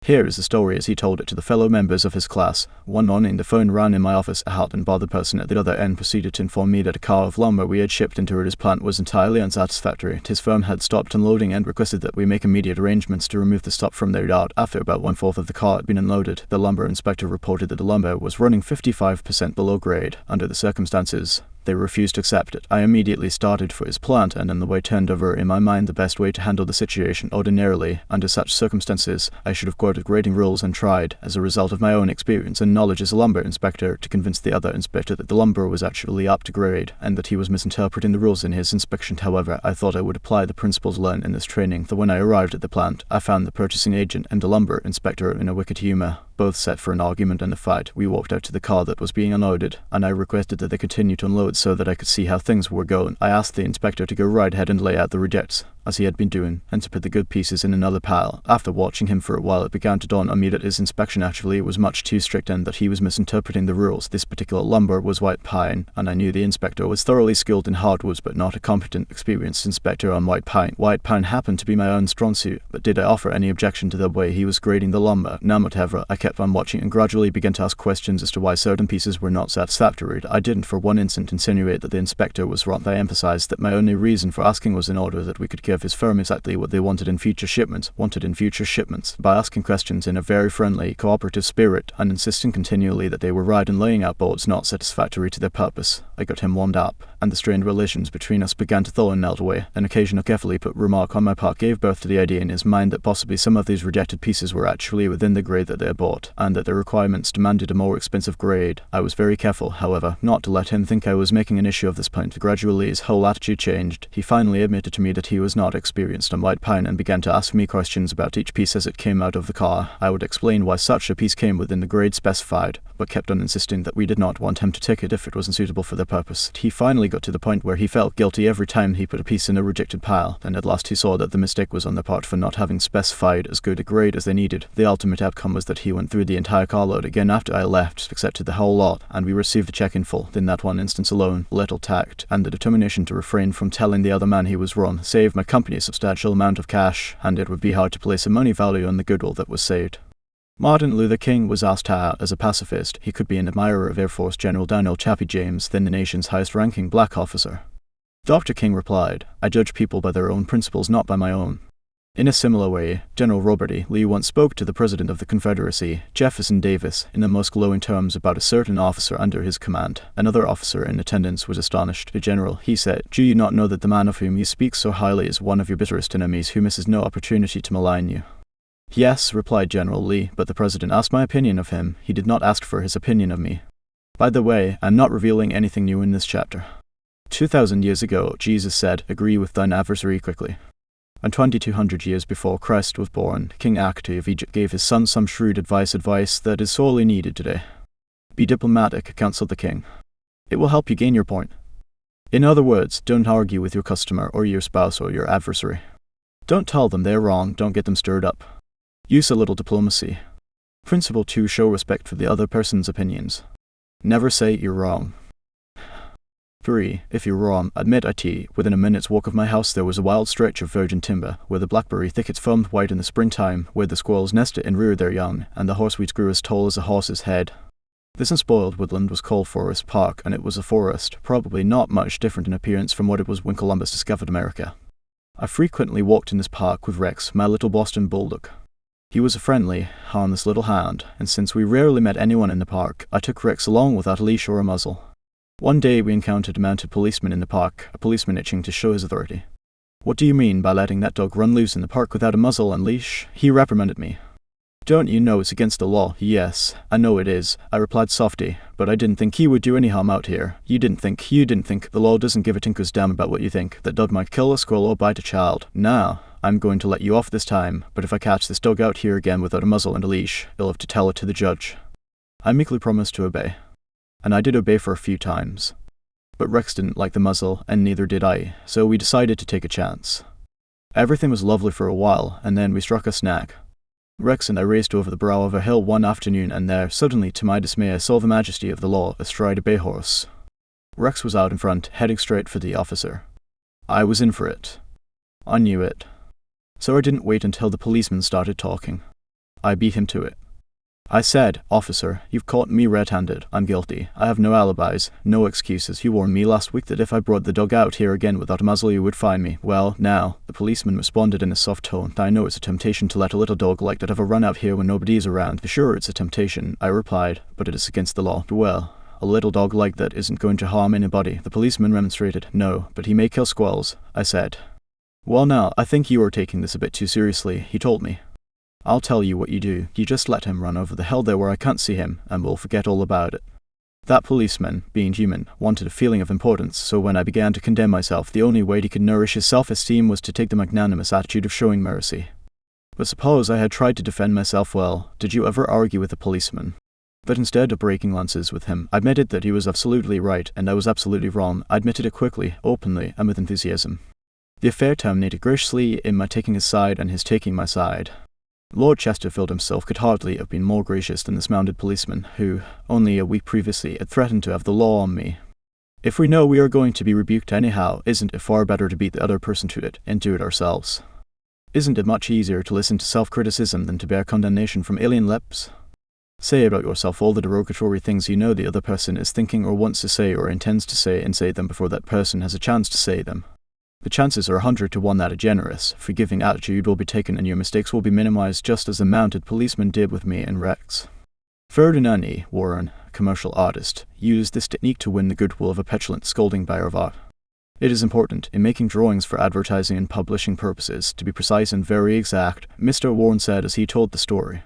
Here is the story as he told it to the fellow members of his class. One morning the phone rang in my office. A hot and bothered person at the other end proceeded to inform me that a car of lumber we had shipped into his plant was entirely unsatisfactory. His firm had stopped unloading and requested that we make immediate arrangements to remove the stock from their yard. After about 1/4 of the car had been unloaded, the lumber inspector reported that the lumber was running 55% below grade. Under the circumstances, they refused to accept it. I immediately started for his plant and in the way turned over in my mind the best way to handle the situation. Ordinarily, under such circumstances, I should have quoted grading rules and tried, as a result of my own experience and knowledge as a lumber inspector, to convince the other inspector that the lumber was actually up to grade and that he was misinterpreting the rules in his inspection. However, I thought I would apply the principles learned in this training, for when I arrived at the plant, I found the purchasing agent and the lumber inspector in a wicked humor, both set for an argument and a fight. We walked out to the car that was being unloaded, and I requested that they continue to unload so that I could see how things were going. I asked the inspector to go right ahead and lay out the rejects, as he had been doing, and to put the good pieces in another pile. After watching him for a while, it began to dawn on me that his inspection actually was much too strict and that he was misinterpreting the rules. This particular lumber was white pine, and I knew the inspector was thoroughly skilled in hardwoods but not a competent, experienced inspector on white pine. White pine happened to be my own strong suit, but did I offer any objection to the way he was grading the lumber? None whatever. I kept on watching and gradually began to ask questions as to why certain pieces were not satisfactory. I didn't for one instant insinuate that the inspector was wrong. I emphasized that my only reason for asking was in order that we could give give his firm exactly what they wanted in future shipments, by asking questions in a very friendly, cooperative spirit, and insisting continually that they were right in laying out boards not satisfactory to their purpose. I got him warmed up, and the strained relations between us began to thaw and melt away. An occasional carefully put remark on my part gave birth to the idea in his mind that possibly some of these rejected pieces were actually within the grade that they had bought, and that their requirements demanded a more expensive grade. I was very careful, however, not to let him think I was making an issue of this point. Gradually his whole attitude changed. He finally admitted to me that he was not experienced on white pine and began to ask me questions about each piece as it came out of the car. I would explain why such a piece came within the grade specified, but kept on insisting that we did not want him to take it if it wasn't suitable for their purpose. He finally got to the point where he felt guilty every time he put a piece in a rejected pile, and at last he saw that the mistake was on their part for not having specified as good a grade as they needed. The ultimate outcome was that he went through the entire carload again after I left, accepted the whole lot, and we received a check in full. In that one instance alone, little tact, and the determination to refrain from telling the other man he was wrong, saved my company a substantial amount of cash, and it would be hard to place a money value on the goodwill that was saved. Martin Luther King was asked how, as a pacifist, he could be an admirer of Air Force General Daniel Chappie James, then the nation's highest-ranking black officer. Dr. King replied, "I judge people by their own principles, not by my own." In a similar way, General Robert E. Lee once spoke to the President of the Confederacy, Jefferson Davis, in the most glowing terms about a certain officer under his command. Another officer in attendance was astonished. "The General," he said, "do you not know that the man of whom you speak so highly is one of your bitterest enemies who misses no opportunity to malign you?" "Yes," replied General Lee, "but the President asked my opinion of him. He did not ask for his opinion of me. By the way, I'm not revealing anything new in this chapter. 2,000 years ago, Jesus said, 'Agree with thine adversary quickly.' And 2,200 years before Christ was born, King Akhenaten of Egypt gave his son some shrewd advice that is sorely needed today. 'Be diplomatic,' counseled the king. 'It will help you gain your point.' In other words, don't argue with your customer or your spouse or your adversary. Don't tell them they're wrong, don't get them stirred up. Use a little diplomacy. Principle 2, show respect for the other person's opinions. Never say you're wrong. 3. If you're wrong, admit it. Within a minute's walk of my house there was a wild stretch of virgin timber, where the blackberry thickets foamed white in the springtime, where the squirrels nested and reared their young, and the horseweeds grew as tall as a horse's head. This unspoiled woodland was called Forest Park, and it was a forest, probably not much different in appearance from what it was when Columbus discovered America. I frequently walked in this park with Rex, my little Boston bulldog. He was a friendly, harmless little hound, and since we rarely met anyone in the park, I took Rex along without a leash or a muzzle. One day we encountered a mounted policeman in the park, a policeman itching to show his authority. "What do you mean by letting that dog run loose in the park without a muzzle and leash?" he reprimanded me. "Don't you know it's against the law?" "Yes, I know it is," I replied softly, "but I didn't think he would do any harm out here. You didn't think. The law doesn't give a tinker's damn about what you think. That dog might kill a squirrel or bite a child. Now, I'm going to let you off this time, but if I catch this dog out here again without a muzzle and a leash, you'll have to tell it to the judge." I meekly promised to obey. And I did obey for a few times. But Rex didn't like the muzzle, and neither did I, so we decided to take a chance. Everything was lovely for a while, and then we struck a snag. Rex and I raced over the brow of a hill one afternoon, and there, suddenly, to my dismay, I saw the majesty of the law astride a bay horse. Rex was out in front, heading straight for the officer. I was in for it. I knew it. So I didn't wait until the policeman started talking. I beat him to it. I said, "Officer, you've caught me red-handed. I'm guilty. I have no alibis, no excuses. You warned me last week that if I brought the dog out here again without a muzzle you would fine me. Well, now," the policeman responded in a soft tone, "I know it's a temptation to let a little dog like that have a run out here when nobody is around." "Sure, it's a temptation," I replied, "but it is against the law." "Well, a little dog like that isn't going to harm anybody," the policeman remonstrated. "No, but he may kill squirrels," I said. "Well now, I think you are taking this a bit too seriously," he told me. "I'll tell you what you do. You just let him run over the hill there where I can't see him, and we'll forget all about it." That policeman, being human, wanted a feeling of importance, so when I began to condemn myself, the only way he could nourish his self-esteem was to take the magnanimous attitude of showing mercy. But suppose I had tried to defend myself well, did you ever argue with a policeman? But instead of breaking lances with him, I admitted that he was absolutely right, and I was absolutely wrong. I admitted it quickly, openly, and with enthusiasm. The affair terminated graciously in my taking his side and his taking my side. Lord Chesterfield himself could hardly have been more gracious than this mounted policeman, who, only a week previously, had threatened to have the law on me. If we know we are going to be rebuked anyhow, isn't it far better to beat the other person to it, and do it ourselves? Isn't it much easier to listen to self-criticism than to bear condemnation from alien lips? Say about yourself all the derogatory things you know the other person is thinking or wants to say or intends to say, and say them before that person has a chance to say them. The chances are 100 to 1 that a generous, forgiving attitude will be taken and your mistakes will be minimized, just as a mounted policeman did with me and Rex. Ferdinand E. Warren, a commercial artist, used this technique to win the goodwill of a petulant, scolding buyer of art. It is important, in making drawings for advertising and publishing purposes, to be precise and very exact, Mr. Warren said as he told the story.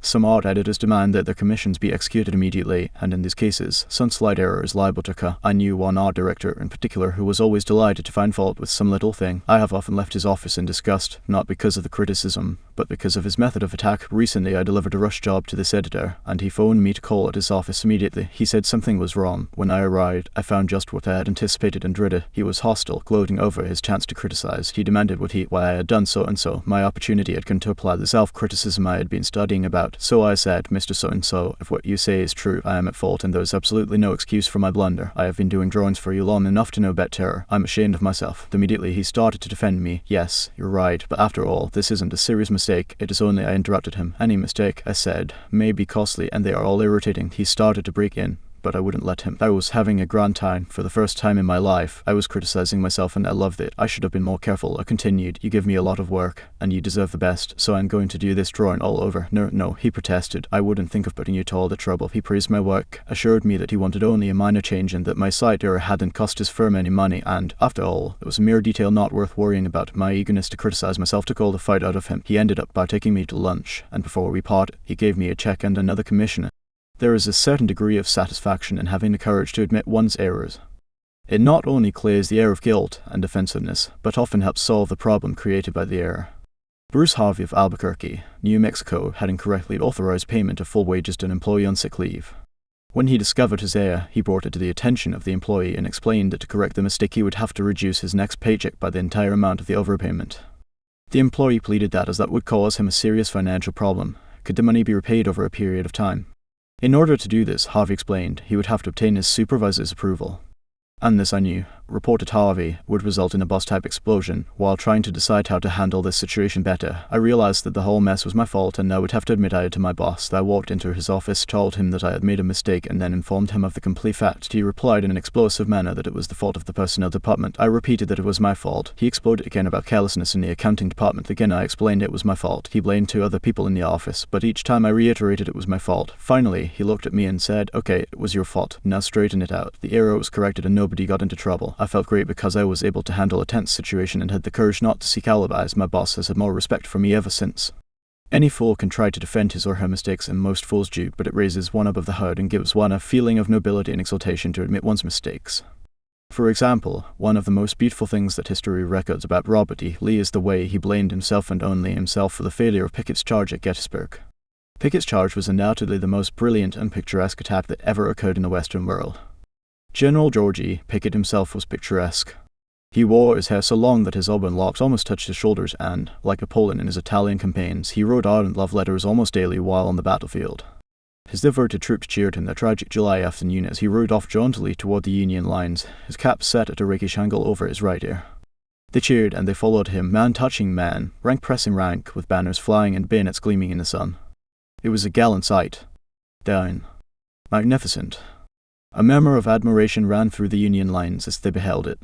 Some art editors demand that their commissions be executed immediately, and in these cases, some slight error is liable to occur. I knew one art director in particular who was always delighted to find fault with some little thing. I have often left his office in disgust, not because of the criticism, but because of his method of attack. Recently I delivered a rush job to this editor, and he phoned me to call at his office immediately. He said something was wrong. When I arrived, I found just what I had anticipated and dreaded. He was hostile, gloating over his chance to criticize. He demanded why I had done so and so. My opportunity had come to apply the self-criticism I had been studying about. So I said, Mr. So-and-so, if what you say is true, I am at fault and there is absolutely no excuse for my blunder. I have been doing drawings for you long enough to know better. I'm ashamed of myself. Immediately he started to defend me. Yes, you're right, but after all, this isn't a serious mistake. It is only, I interrupted him. Any mistake, I said, may be costly and they are all irritating. He started to break in, but I wouldn't let him. I was having a grand time. For the first time in my life, I was criticizing myself and I loved it. I should have been more careful. I continued. You give me a lot of work, and you deserve the best, so I'm going to do this drawing all over. No, he protested. I wouldn't think of putting you to all the trouble. He praised my work, assured me that he wanted only a minor change and that my slight error hadn't cost his firm any money, and, after all, it was a mere detail not worth worrying about. My eagerness to criticize myself took all the fight out of him. He ended up by taking me to lunch, and before we parted, he gave me a check and another commission. There is a certain degree of satisfaction in having the courage to admit one's errors. It not only clears the air of guilt and defensiveness, but often helps solve the problem created by the error. Bruce Harvey of Albuquerque, New Mexico, had incorrectly authorized payment of full wages to an employee on sick leave. When he discovered his error, he brought it to the attention of the employee and explained that to correct the mistake he would have to reduce his next paycheck by the entire amount of the overpayment. The employee pleaded that as that would cause him a serious financial problem. Could the money be repaid over a period of time? In order to do this, Harvey explained, he would have to obtain his supervisor's approval. And this, I knew, reported Harvey, would result in a boss-type explosion. While trying to decide how to handle this situation better, I realized that the whole mess was my fault and I would have to admit I to my boss. I walked into his office, told him that I had made a mistake, and then informed him of the complete fact. He replied in an explosive manner that it was the fault of the personnel department. I repeated that it was my fault. He exploded again about carelessness in the accounting department. Again I explained it was my fault. He blamed 2 other people in the office, but each time I reiterated it was my fault. Finally, he looked at me and said, "Okay, it was your fault. Now straighten it out." The error was corrected and nobody got into trouble. I felt great because I was able to handle a tense situation and had the courage not to seek alibis. My boss has had more respect for me ever since. Any fool can try to defend his or her mistakes, and most fools do, but it raises one above the herd and gives one a feeling of nobility and exaltation to admit one's mistakes. For example, one of the most beautiful things that history records about Robert E. Lee is the way he blamed himself and only himself for the failure of Pickett's charge at Gettysburg. Pickett's charge was undoubtedly the most brilliant and picturesque attack that ever occurred in the Western world. General George E. Pickett himself was picturesque. He wore his hair so long that his auburn locks almost touched his shoulders and, like Napoleon in his Italian campaigns, he wrote ardent love letters almost daily while on the battlefield. His devoted troops cheered him that tragic July afternoon as he rode off jauntily toward the Union lines, his cap set at a rakish angle over his right ear. They cheered and they followed him, man touching man, rank pressing rank, with banners flying and bayonets gleaming in the sun. It was a gallant sight. Down. Magnificent. A murmur of admiration ran through the Union lines as they beheld it.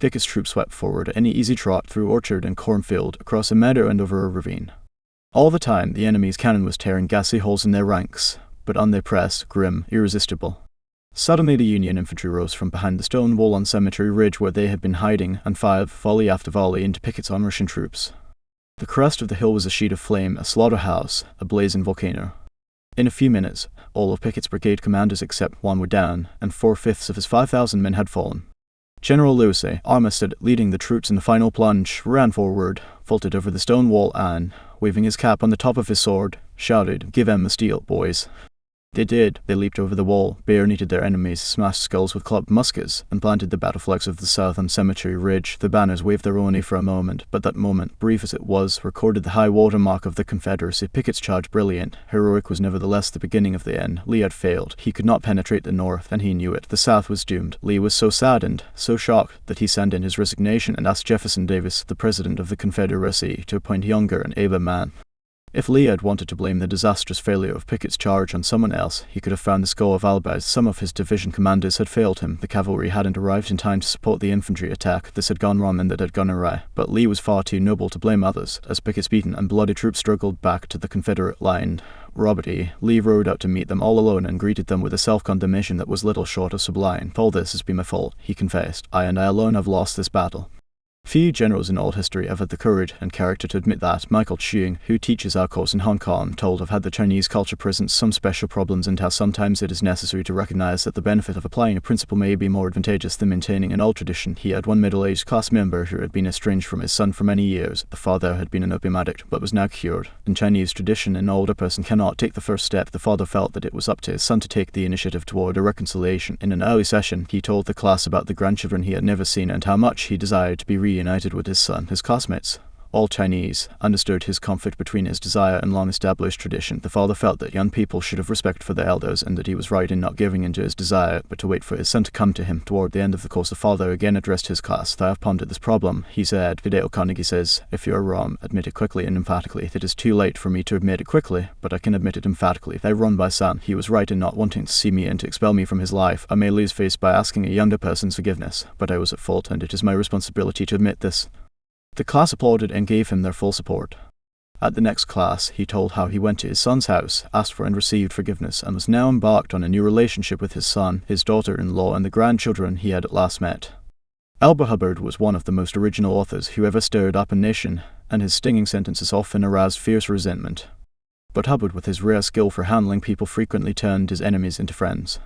Pickett's troops swept forward at any easy trot through orchard and cornfield, across a meadow and over a ravine. All the time, the enemy's cannon was tearing ghastly holes in their ranks, but on they pressed, grim, irresistible. Suddenly the Union infantry rose from behind the stone wall on Cemetery Ridge where they had been hiding and fired volley after volley into Pickett's onrushing troops. The crest of the hill was a sheet of flame, a slaughterhouse, a blazing volcano. In a few minutes, all of Pickett's brigade commanders except one were down, and 4/5 of his 5,000 men had fallen. General Lewis A. Armistead, leading the troops in the final plunge, ran forward, vaulted over the stone wall and, waving his cap on the top of his sword, shouted, "Give 'em the steel, boys." They did. They leaped over the wall, bayoneted their enemies, smashed skulls with clubbed muskets, and planted the battle flags of the South on Cemetery Ridge. The banners waved their only for a moment, but that moment, brief as it was, recorded the high water mark of the Confederacy. Pickett's charge, brilliant, heroic, was nevertheless the beginning of the end. Lee had failed. He could not penetrate the North, and he knew it. The South was doomed. Lee was so saddened, so shocked, that he sent in his resignation and asked Jefferson Davis, the President of the Confederacy, to appoint a younger and abler man. If Lee had wanted to blame the disastrous failure of Pickett's charge on someone else, he could have found the score of alibis. Some of his division commanders had failed him, the cavalry hadn't arrived in time to support the infantry attack, this had gone wrong and that had gone awry. But Lee was far too noble to blame others. As Pickett's beaten and bloody troops struggled back to the Confederate line, Robert E. Lee rode out to meet them all alone and greeted them with a self-condemnation that was little short of sublime. "All this has been my fault," he confessed. "I and I alone have lost this battle." Few generals in all history have had the courage and character to admit that. Michael Cheung, who teaches our course in Hong Kong, told of how the Chinese culture presents some special problems and how sometimes it is necessary to recognize that the benefit of applying a principle may be more advantageous than maintaining an old tradition. He had one middle-aged class member who had been estranged from his son for many years. The father had been an opium addict, but was now cured. In Chinese tradition, an older person cannot take the first step. The father felt that it was up to his son to take the initiative toward a reconciliation. In an early session, he told the class about the grandchildren he had never seen and how much he desired to be reunited with his son. His classmates, all Chinese, understood his conflict between his desire and long-established tradition. The father felt that young people should have respect for their elders and that he was right in not giving in to his desire, but to wait for his son to come to him. Toward the end of the course, the father again addressed his class. "I have pondered this problem," he said. Dale Carnegie says, "If you are wrong, admit it quickly and emphatically. It is too late for me to admit it quickly, but I can admit it emphatically. I run by son. He was right in not wanting to see me and to expel me from his life. I may lose face by asking a younger person's forgiveness, but I was at fault, and it is my responsibility to admit this." The class applauded and gave him their full support. At the next class, he told how he went to his son's house, asked for and received forgiveness, and was now embarked on a new relationship with his son, his daughter-in-law, and the grandchildren he had at last met. Elba Hubbard was one of the most original authors who ever stirred up a nation, and his stinging sentences often aroused fierce resentment. But Hubbard, with his rare skill for handling people, frequently turned his enemies into friends.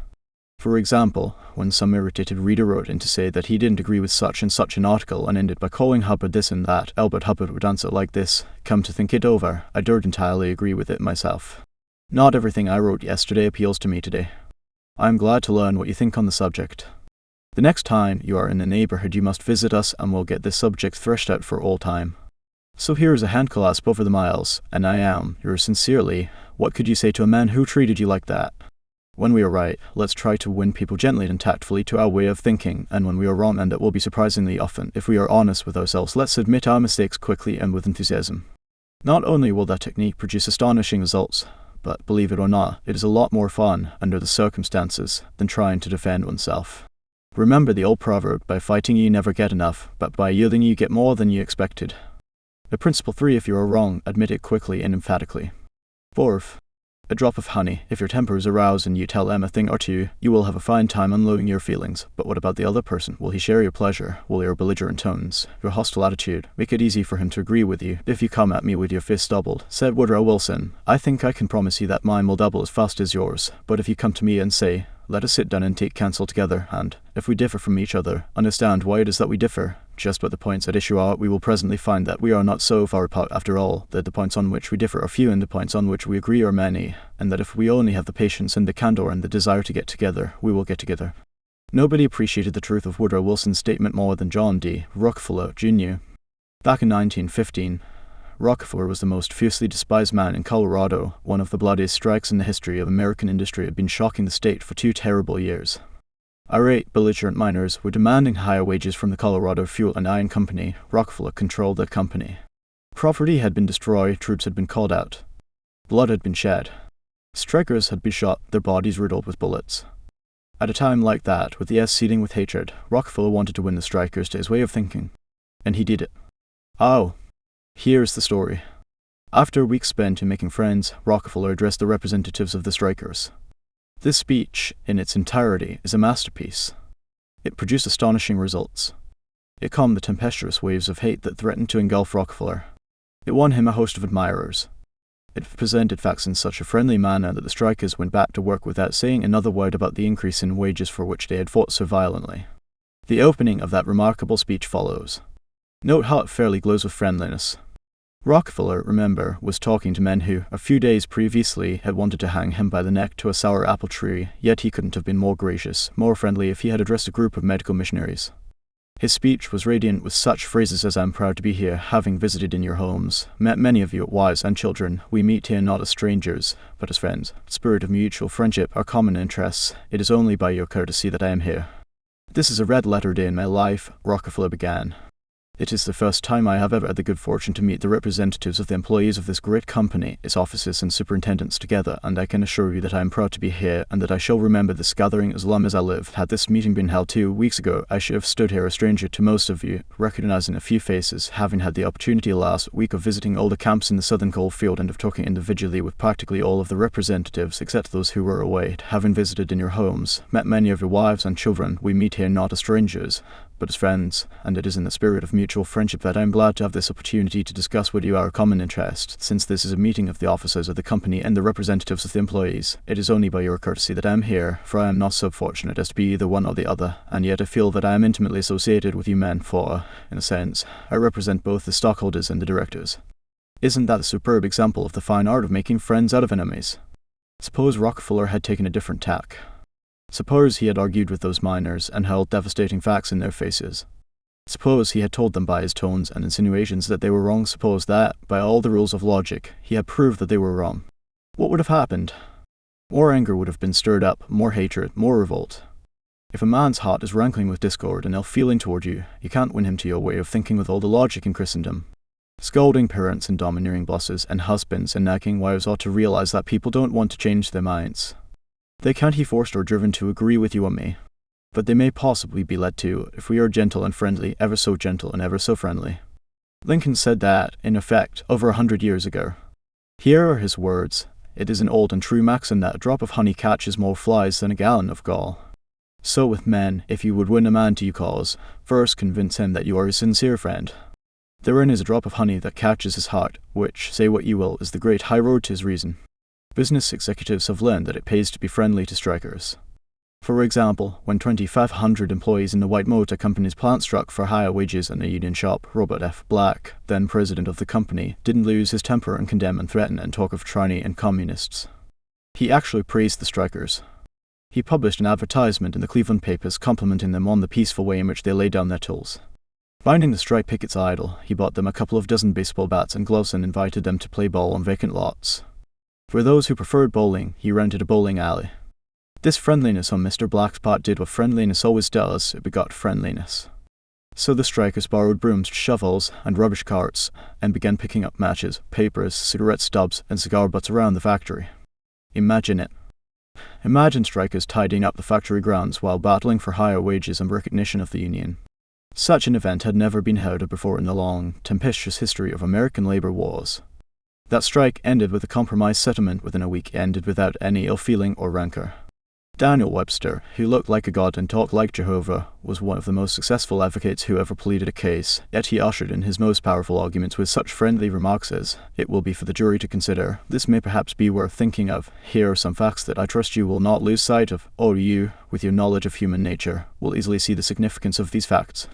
For example, when some irritated reader wrote in to say that he didn't agree with such and such an article and ended by calling Hubbard this and that, Albert Hubbard would answer like this: "Come to think it over, I don't entirely agree with it myself. Not everything I wrote yesterday appeals to me today. I am glad to learn what you think on the subject. The next time you are in the neighborhood you must visit us and we'll get this subject threshed out for all time. So here is a hand clasp over the miles, and I am, yours sincerely. What could you say to a man who treated you like that? When we are right, let's try to win people gently and tactfully to our way of thinking, and when we are wrong, and it will be surprisingly often, if we are honest with ourselves, let's admit our mistakes quickly and with enthusiasm. Not only will that technique produce astonishing results, but believe it or not, it is a lot more fun, under the circumstances, than trying to defend oneself. Remember the old proverb, by fighting you never get enough, but by yielding you get more than you expected. Principle 3, if you are wrong, admit it quickly and emphatically. Fourth, a drop of honey. If your temper is aroused and you tell Em a thing or two, you will have a fine time unloading your feelings. But what about the other person? Will he share your pleasure? Will your belligerent tones, your hostile attitude, make it easy for him to agree with you? If you come at me with your fist doubled, said Woodrow Wilson, I think I can promise you that mine will double as fast as yours. But if you come to me and say, let us sit down and take counsel together, and, if we differ from each other, understand why it is that we differ, just what the points at issue are, we will presently find that we are not so far apart after all, that the points on which we differ are few and the points on which we agree are many, and that if we only have the patience and the candor and the desire to get together, we will get together. Nobody appreciated the truth of Woodrow Wilson's statement more than John D. Rockefeller, Jr. Back in 1915, Rockefeller was the most fiercely despised man in Colorado. One of the bloodiest strikes in the history of American industry had been shocking the state for 2 terrible years. Irate, belligerent miners were demanding higher wages from the Colorado Fuel and Iron Company. Rockefeller controlled the company. Property had been destroyed, troops had been called out. Blood had been shed. Strikers had been shot, their bodies riddled with bullets. At a time like that, with the air seething with hatred, Rockefeller wanted to win the strikers to his way of thinking. And he did it. Oh. Here's the story. After a week spent in making friends, Rockefeller addressed the representatives of the strikers. This speech, in its entirety, is a masterpiece. It produced astonishing results. It calmed the tempestuous waves of hate that threatened to engulf Rockefeller. It won him a host of admirers. It presented facts in such a friendly manner that the strikers went back to work without saying another word about the increase in wages for which they had fought so violently. The opening of that remarkable speech follows. Note how it fairly glows with friendliness. Rockefeller, remember, was talking to men who, a few days previously, had wanted to hang him by the neck to a sour apple tree, yet he couldn't have been more gracious, more friendly if he had addressed a group of medical missionaries. His speech was radiant with such phrases as I'm proud to be here, having visited in your homes, met many of you, wives and children. We meet here not as strangers, but as friends. Spirit of mutual friendship, our common interests. It is only by your courtesy that I am here. This is a red letter day in my life, Rockefeller began. It is the first time I have ever had the good fortune to meet the representatives of the employees of this great company, its officers and superintendents together, and I can assure you that I am proud to be here, and that I shall remember this gathering as long as I live. Had this meeting been held 2 weeks ago, I should have stood here a stranger to most of you, recognizing a few faces, having had the opportunity last week of visiting all the camps in the southern coalfield and of talking individually with practically all of the representatives, except those who were away, having visited in your homes, met many of your wives and children. We meet here not as strangers, but as friends, and it is in the spirit of mutual friendship that I am glad to have this opportunity to discuss with you our common interest. Since this is a meeting of the officers of the company and the representatives of the employees, it is only by your courtesy that I am here, for I am not so fortunate as to be either one or the other, and yet I feel that I am intimately associated with you men, for, in a sense, I represent both the stockholders and the directors. Isn't that a superb example of the fine art of making friends out of enemies? Suppose Rockefeller had taken a different tack. Suppose he had argued with those miners and hurled devastating facts in their faces. Suppose he had told them by his tones and insinuations that they were wrong. Suppose that, by all the rules of logic, he had proved that they were wrong. What would have happened? More anger would have been stirred up, more hatred, more revolt. If a man's heart is rankling with discord and ill-feeling toward you, you can't win him to your way of thinking with all the logic in Christendom. Scolding parents and domineering bosses and husbands and nagging wives ought to realize that people don't want to change their minds. They can't be forced or driven to agree with you or me, but they may possibly be led to if we are gentle and friendly, ever so gentle and ever so friendly. Lincoln said that, in effect, over 100 years ago. Here are his words. It is an old and true maxim that a drop of honey catches more flies than a gallon of gall. So with men, if you would win a man to your cause, first convince him that you are his sincere friend. Therein is a drop of honey that catches his heart, which, say what you will, is the great high road to his reason. Business executives have learned that it pays to be friendly to strikers. For example, when 2,500 employees in the White Motor Company's plant struck for higher wages in a union shop, Robert F. Black, then president of the company, didn't lose his temper and condemn and threaten and talk of tyranny and communists. He actually praised the strikers. He published an advertisement in the Cleveland papers complimenting them on the peaceful way in which they laid down their tools. Finding the strike pickets idle, he bought them a couple of dozen baseball bats and gloves and invited them to play ball on vacant lots. For those who preferred bowling, he rented a bowling alley. This friendliness on Mr. Black's part did what friendliness always does, it begot friendliness. So the strikers borrowed brooms, shovels, and rubbish carts, and began picking up matches, papers, cigarette stubs, and cigar butts around the factory. Imagine it. Imagine strikers tidying up the factory grounds while battling for higher wages and recognition of the union. Such an event had never been heard of before in the long, tempestuous history of American labor wars. That strike ended with a compromise settlement within a week, ended without any ill feeling or rancor. Daniel Webster, who looked like a god and talked like Jehovah, was one of the most successful advocates who ever pleaded a case, yet he ushered in his most powerful arguments with such friendly remarks as, "It will be for the jury to consider. This may perhaps be worth thinking of. Here are some facts that I trust you will not lose sight of, or you, with your knowledge of human nature, will easily see the significance of these facts."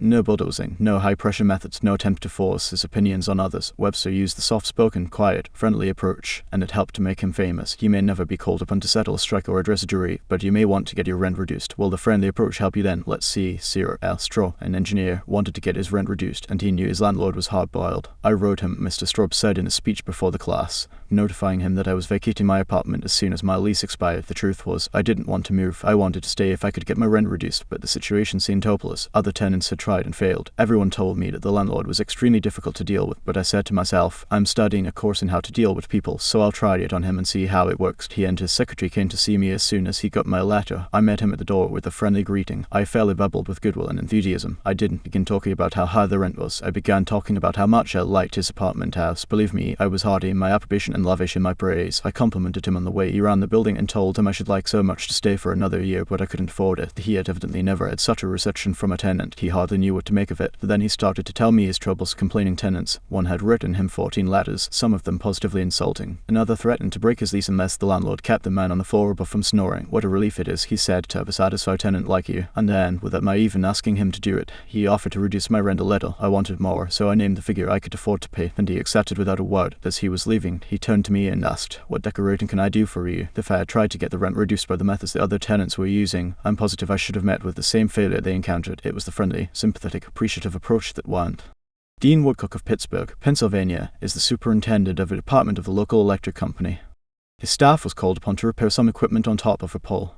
No bulldozing, no high-pressure methods, no attempt to force his opinions on others. Webster used the soft-spoken, quiet, friendly approach, and it helped to make him famous. You may never be called upon to settle a strike or address a jury, but you may want to get your rent reduced. Will the friendly approach help you then? Let's see. Sir L. Straub, an engineer, wanted to get his rent reduced, and he knew his landlord was hard-boiled. I wrote him, Mr. Straub said in a speech before the class, notifying him that I was vacating my apartment as soon as my lease expired. The truth was, I didn't want to move. I wanted to stay if I could get my rent reduced, but the situation seemed hopeless. Other tenants had tried and failed. Everyone told me that the landlord was extremely difficult to deal with, but I said to myself, I'm studying a course in how to deal with people, so I'll try it on him and see how it works. He and his secretary came to see me as soon as he got my letter. I met him at the door with a friendly greeting. I fairly bubbled with goodwill and enthusiasm. I didn't begin talking about how high the rent was. I began talking about how much I liked his apartment house. Believe me, I was hearty in my approbation and lavish in my praise. I complimented him on the way he ran the building and told him I should like so much to stay for another year, but I couldn't afford it. He had evidently never had such a reception from a tenant. He hardly knew what to make of it. Then he started to tell me his troubles, complaining tenants. One had written him 14 letters, some of them positively insulting. Another threatened to break his lease unless the landlord kept the man on the floor above from snoring. What a relief it is, he said, to have a satisfied tenant like you. And then, without my even asking him to do it, he offered to reduce my rent a little. I wanted more, so I named the figure I could afford to pay, and he accepted without a word. As he was leaving, he turned to me and asked, "What decorating can I do for you?" If I had tried to get the rent reduced by the methods the other tenants were using, I'm positive I should have met with the same failure they encountered. It was the friendly, sympathetic, appreciative approach that won. Dean Woodcock of Pittsburgh, Pennsylvania, is the superintendent of a department of the local electric company. His staff was called upon to repair some equipment on top of a pole.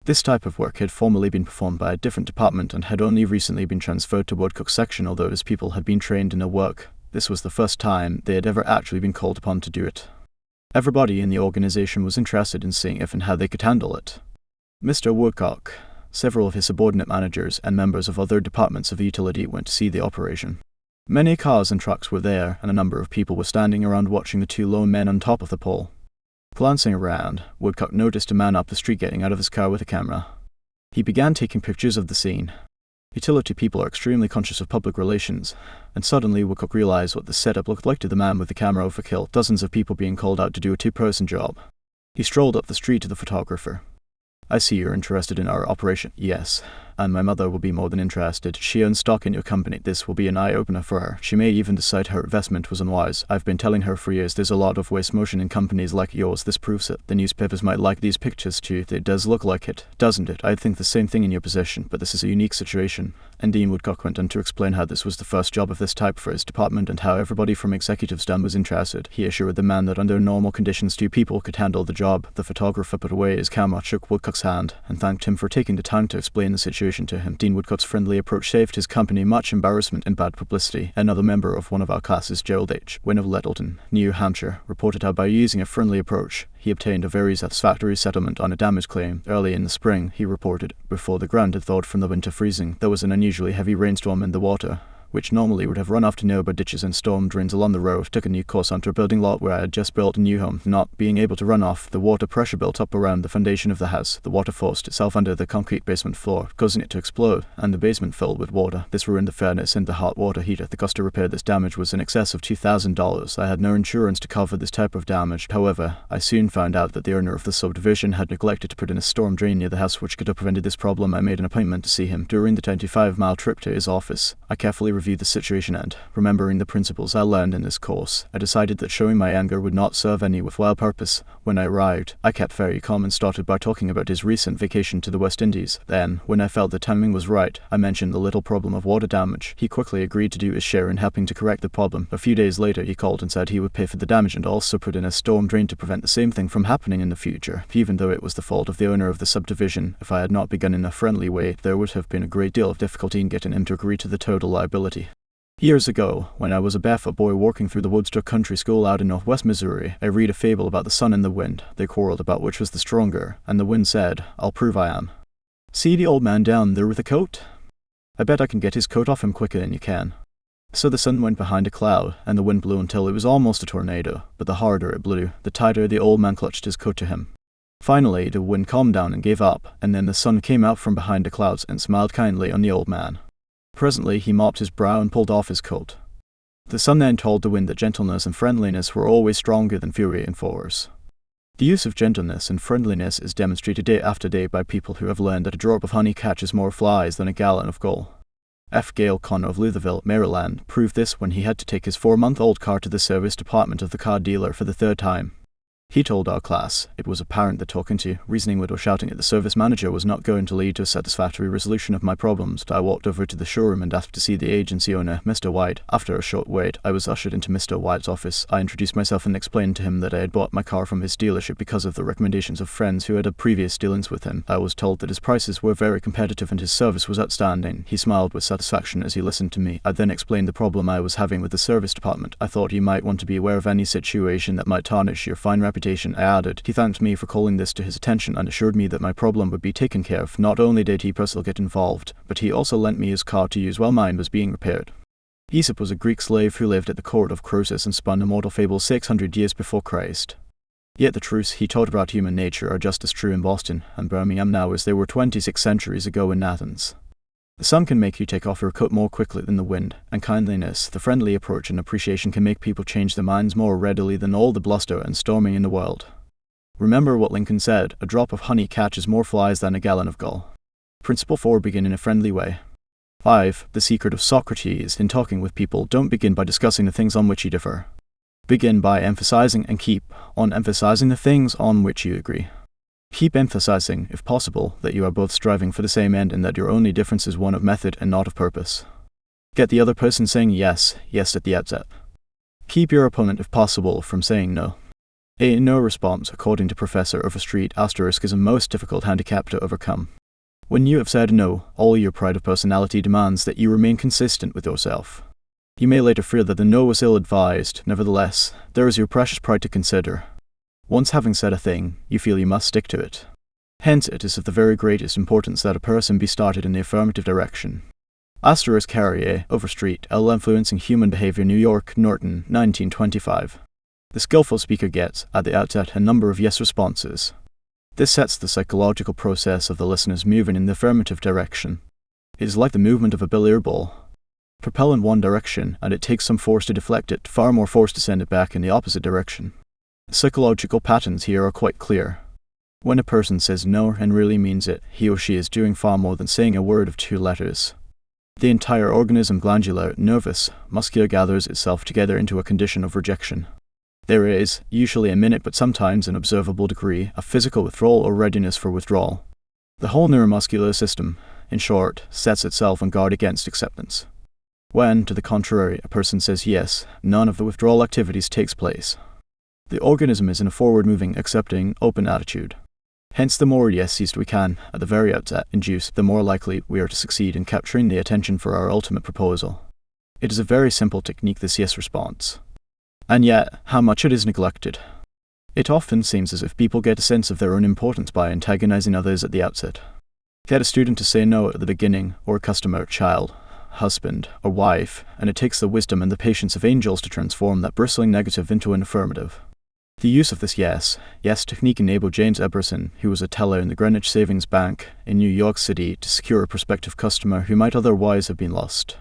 This type of work had formerly been performed by a different department and had only recently been transferred to Woodcock's section, although his people had been trained in the work. This was the first time they had ever actually been called upon to do it. Everybody in the organization was interested in seeing if and how they could handle it. Mr. Woodcock, several of his subordinate managers, and members of other departments of the utility went to see the operation. Many cars and trucks were there, and a number of people were standing around watching the two lone men on top of the pole. Glancing around, Woodcock noticed a man up the street getting out of his car with a camera. He began taking pictures of the scene. Utility people are extremely conscious of public relations, and suddenly Woodcock realized what the setup looked like to the man with the camera overkill, dozens of people being called out to do a two-person job. He strolled up the street to the photographer. "I see you're interested in our operation." "Yes, and my mother will be more than interested. She owns stock in your company. This will be an eye-opener for her. She may even decide her investment was unwise. I've been telling her for years there's a lot of waste motion in companies like yours. This proves it. The newspapers might like these pictures too. It does look like it, doesn't it? I'd think the same thing in your position, but this is a unique situation." And Dean Woodcock went on to explain how this was the first job of this type for his department and how everybody from executives down was interested. He assured the man that under normal conditions 2 people could handle the job. The photographer put away his camera, shook Woodcock's hand, and thanked him for taking the time to explain the situation to him. Dean Woodcock's friendly approach saved his company much embarrassment and bad publicity. Another member of one of our classes, Gerald H. Wynne of Littleton, New Hampshire, reported how by using a friendly approach, he obtained a very satisfactory settlement on a damage claim. Early in the spring, he reported, before the ground had thawed from the winter freezing, there was an unusually heavy rainstorm and the water, which normally would have run off to nearby ditches and storm drains along the road, took a new course onto a building lot where I had just built a new home. Not being able to run off, the water pressure built up around the foundation of the house. The water forced itself under the concrete basement floor, causing it to explode, and the basement filled with water. This ruined the furnace and the hot water heater. The cost to repair this damage was in excess of $2,000. I had no insurance to cover this type of damage. However, I soon found out that the owner of the subdivision had neglected to put in a storm drain near the house which could have prevented this problem. I made an appointment to see him. During the 25-mile trip to his office, I carefully reviewed the situation and, remembering the principles I learned in this course, I decided that showing my anger would not serve any worthwhile purpose. When I arrived, I kept very calm and started by talking about his recent vacation to the West Indies. Then, when I felt the timing was right, I mentioned the little problem of water damage. He quickly agreed to do his share in helping to correct the problem. A few days later, he called and said he would pay for the damage and also put in a storm drain to prevent the same thing from happening in the future. Even though it was the fault of the owner of the subdivision, if I had not begun in a friendly way, there would have been a great deal of difficulty in getting him to agree to the total liability. Years ago, when I was a barefoot boy walking through the Woodstock Country School out in northwest Missouri, I read a fable about the sun and the wind. They quarreled about which was the stronger, and the wind said, "I'll prove I am. See the old man down there with the coat? I bet I can get his coat off him quicker than you can." So the sun went behind a cloud, and the wind blew until it was almost a tornado, but the harder it blew, the tighter the old man clutched his coat to him. Finally, the wind calmed down and gave up, and then the sun came out from behind the clouds and smiled kindly on the old man. Presently he mopped his brow and pulled off his coat. The sun then told the wind that gentleness and friendliness were always stronger than fury and force. The use of gentleness and friendliness is demonstrated day after day by people who have learned that a drop of honey catches more flies than a gallon of gall. F. Gale Connor of Louisville, Maryland, proved this when he had to take his 4-month-old car to the service department of the car dealer for the 3rd time. He told our class it was apparent that talking to, reasoning with, or shouting at the service manager was not going to lead to a satisfactory resolution of my problems. I walked over to the showroom and asked to see the agency owner, Mr. White. After a short wait, I was ushered into Mr. White's office. I introduced myself and explained to him that I had bought my car from his dealership because of the recommendations of friends who had had previous dealings with him. I was told that his prices were very competitive and his service was outstanding. He smiled with satisfaction as he listened to me. I then explained the problem I was having with the service department. I thought you might want to be aware of any situation that might tarnish your fine reputation, I added. He thanked me for calling this to his attention and assured me that my problem would be taken care of. Not only did he personally get involved, but he also lent me his car to use while mine was being repaired. Aesop was a Greek slave who lived at the court of Croesus and spun immortal fables 600 years before Christ. Yet the truths he taught about human nature are just as true in Boston and Birmingham now as they were 26 centuries ago in Athens. The sun can make you take off your coat more quickly than the wind, and kindliness, the friendly approach and appreciation can make people change their minds more readily than all the bluster and storming in the world. Remember what Lincoln said, a drop of honey catches more flies than a gallon of gall. Principle 4. Begin in a friendly way. 5. The secret of Socrates. In talking with people, don't begin by discussing the things on which you differ. Begin by emphasizing and keep on emphasizing the things on which you agree. Keep emphasizing, if possible, that you are both striving for the same end and that your only difference is one of method and not of purpose. Get the other person saying yes at the outset. Keep your opponent, if possible, from saying no. A no response, according to Professor Overstreet, is a most difficult handicap to overcome. When you have said no, all your pride of personality demands that you remain consistent with yourself. You may later fear that the no was ill-advised. Nevertheless, there is your precious pride to consider. Once having said a thing, you feel you must stick to it. Hence, it is of the very greatest importance that a person be started in the affirmative direction. Carrier, Overstreet, L. Influencing Human Behavior, New York, Norton, 1925. The skillful speaker gets, at the outset, a number of yes responses. This sets the psychological process of the listeners moving in the affirmative direction. It is like the movement of a billiard ball. Propel in one direction, and it takes some force to deflect it, far more force to send it back in the opposite direction. The psychological patterns here are quite clear. When a person says no and really means it, he or she is doing far more than saying a word of 2 letters. The entire organism, glandular, nervous, muscular, gathers itself together into a condition of rejection. There is, usually a minute but sometimes an observable degree, of physical withdrawal or readiness for withdrawal. The whole neuromuscular system, in short, sets itself on guard against acceptance. When, to the contrary, a person says yes, none of the withdrawal activities takes place. The organism is in a forward-moving, accepting, open attitude. Hence, the more yeses we can, at the very outset, induce, the more likely we are to succeed in capturing the attention for our ultimate proposal. It is a very simple technique, this yes response. And yet, how much it is neglected. It often seems as if people get a sense of their own importance by antagonizing others at the outset. Get a student to say no at the beginning, or a customer, child, husband, or wife, and it takes the wisdom and the patience of angels to transform that bristling negative into an affirmative. The use of this yes technique enabled James Eberson, who was a teller in the Greenwich Savings Bank in New York City, to secure a prospective customer who might otherwise have been lost.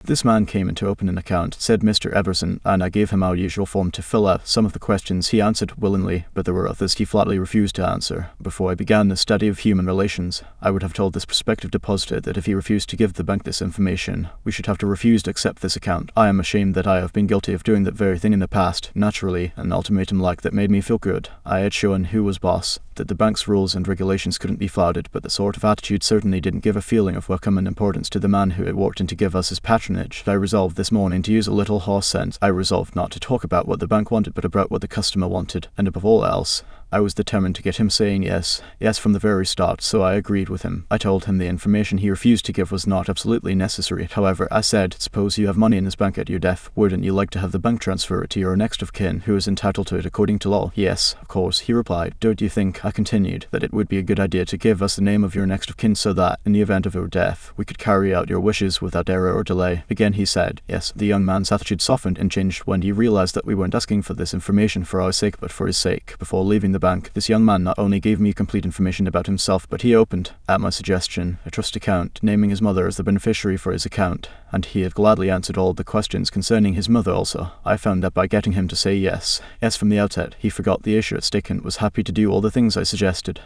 This man came in to open an account, said Mr. Eberson, and I gave him our usual form to fill out. Some of the questions he answered willingly, but there were others he flatly refused to answer. Before I began the study of human relations, I would have told this prospective depositor that if he refused to give the bank this information, we should have to refuse to accept this account. I am ashamed that I have been guilty of doing that very thing in the past. Naturally, an ultimatum like that made me feel good. I had shown who was boss, that the bank's rules and regulations couldn't be flouted, but the sort of attitude certainly didn't give a feeling of welcome and importance to the man who had walked in to give us his patronage. I resolved this morning to use a little horse sense. I resolved not to talk about what the bank wanted, but about what the customer wanted, and above all else, I was determined to get him saying yes from the very start, so I agreed with him. I told him the information he refused to give was not absolutely necessary. However, I said, suppose you have money in this bank at your death, wouldn't you like to have the bank transfer it to your next of kin, who is entitled to it according to law? Yes, of course, he replied. Don't you think, I continued, that it would be a good idea to give us the name of your next of kin so that, in the event of your death, we could carry out your wishes without error or delay? Again he said, yes. The young man's attitude softened and changed when he realized that we weren't asking for this information for our sake, but for his sake. Before leaving the bank, this young man not only gave me complete information about himself, but he opened, at my suggestion, a trust account, naming his mother as the beneficiary for his account, and he had gladly answered all the questions concerning his mother also. I found that by getting him to say yes from the outset, he forgot the issue at stake and was happy to do all the things I suggested.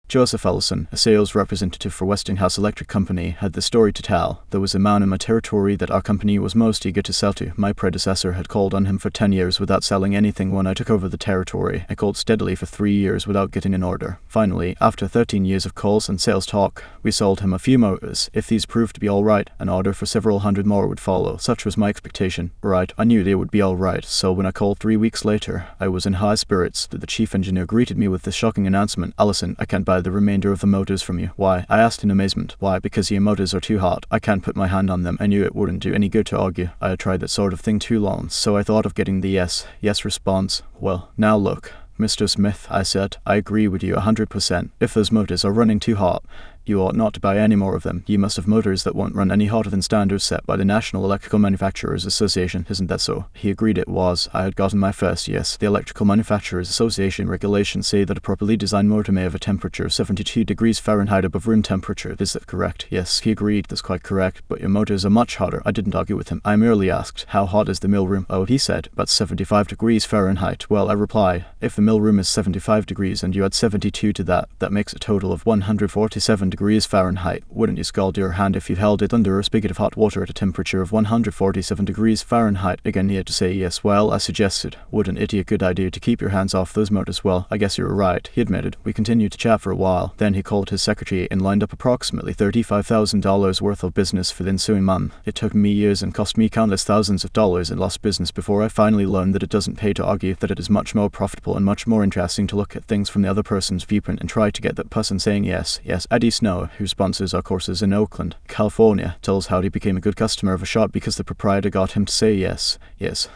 Joseph Ellison, a sales representative for Westinghouse Electric Company, had this story to tell. There was a man in my territory that our company was most eager to sell to. My predecessor had called on him for 10 years without selling anything. When I took over the territory, I called steadily for 3 years without getting an order. Finally, after 13 years of calls and sales talk, we sold him a few motors. If these proved to be all right, an order for several hundred more would follow. Such was my expectation. Right, I knew they would be all right, so when I called 3 weeks later, I was in high spirits. The chief engineer greeted me with this shocking announcement: "Allison, I can't buy the remainder of the motors from you." "Why?" I asked in amazement. "Why, because your motors are too hot. I can't put my hand on them." I knew it wouldn't do any good to argue. I had tried that sort of thing too long, so I thought of getting the yes response. "Well, now look, Mr. Smith," I said, "I agree with you 100%. If those motors are running too hot, you ought not to buy any more of them. You must have motors that won't run any hotter than standards set by the National Electrical Manufacturers Association. Isn't that so?" He agreed it was. I had gotten my first yes. The Electrical Manufacturers Association regulations say that a properly designed motor may have a temperature of 72 degrees Fahrenheit above room temperature. Is that correct? Yes, he agreed. That's quite correct. But your motors are much hotter. I didn't argue with him. I merely asked, how hot is the mill room? Oh, he said, about 75 degrees Fahrenheit. Well, I replied, if the mill room is 75 degrees and you add 72 to that, that makes a total of 147 degrees degrees Fahrenheit. Wouldn't you scald your hand if you held it under a spigot of hot water at a temperature of 147 degrees Fahrenheit? Again, he had to say yes. Well, I suggested, wouldn't it be a good idea to keep your hands off those motors? Well, I guess you were right, he admitted. We continued to chat for a while. Then he called his secretary and lined up approximately $35,000 worth of business for the ensuing month. It took me years and cost me countless thousands of dollars in lost business before I finally learned that it doesn't pay to argue, that it is much more profitable and much more interesting to look at things from the other person's viewpoint and try to get that person saying yes. Yes, Eddie Snow, who sponsors our courses in Oakland, California, tells how he became a good customer of a shop because the proprietor got him to say yes. Yes.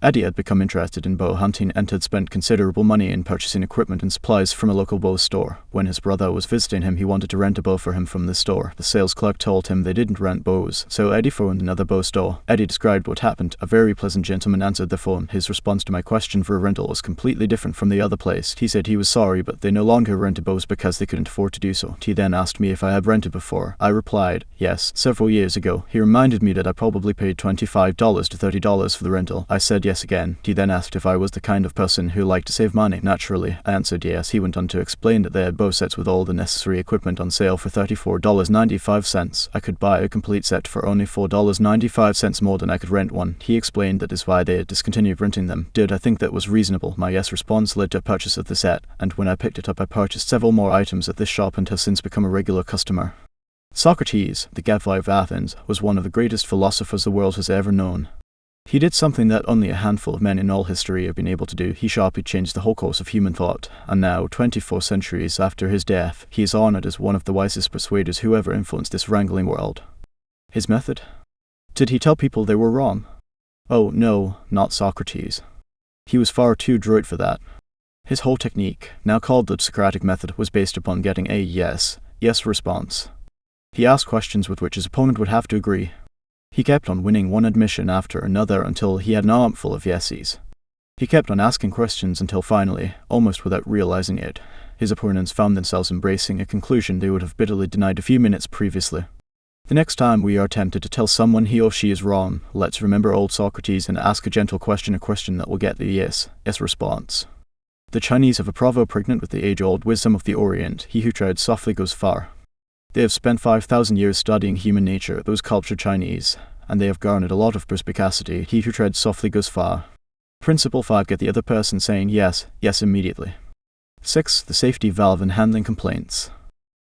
Eddie had become interested in bow hunting and had spent considerable money in purchasing equipment and supplies from a local bow store. When his brother was visiting him, he wanted to rent a bow for him from the store. The sales clerk told him they didn't rent bows, so Eddie phoned another bow store. Eddie described what happened. A very pleasant gentleman answered the phone. His response to my question for a rental was completely different from the other place. He said he was sorry, but they no longer rented bows because they couldn't afford to do so. He then asked me if I had rented before. I replied, yes, several years ago. He reminded me that I probably paid $25 to $30 for the rental. I said yes again. He then asked if I was the kind of person who liked to save money. Naturally, I answered yes. He went on to explain that they had bow sets with all the necessary equipment on sale for $34.95. I could buy a complete set for only $4.95 more than I could rent one. He explained that is why they had discontinued renting them. Did I think that was reasonable? My yes response led to a purchase of the set, and when I picked it up I purchased several more items at this shop and have since become a regular customer. Socrates, the gadfly of Athens, was one of the greatest philosophers the world has ever known. He did something that only a handful of men in all history have been able to do. He sharply changed the whole course of human thought, and now, 24 centuries after his death, he is honored as one of the wisest persuaders who ever influenced this wrangling world. His method? Did he tell people they were wrong? Oh, no, not Socrates. He was far too adroit for that. His whole technique, now called the Socratic method, was based upon getting a yes response. He asked questions with which his opponent would have to agree. He kept on winning one admission after another until he had an armful of yeses. He kept on asking questions until finally, almost without realizing it, his opponents found themselves embracing a conclusion they would have bitterly denied a few minutes previously. The next time we are tempted to tell someone he or she is wrong, let's remember old Socrates and ask a gentle question, a question that will get the yes response. The Chinese have a proverb pregnant with the age-old wisdom of the Orient: he who treads softly goes far. They have spent 5,000 years studying human nature, those cultured Chinese, and they have garnered a lot of perspicacity. He who treads softly goes far. Principle 5. Get the other person saying yes immediately. 6. The safety valve in handling complaints.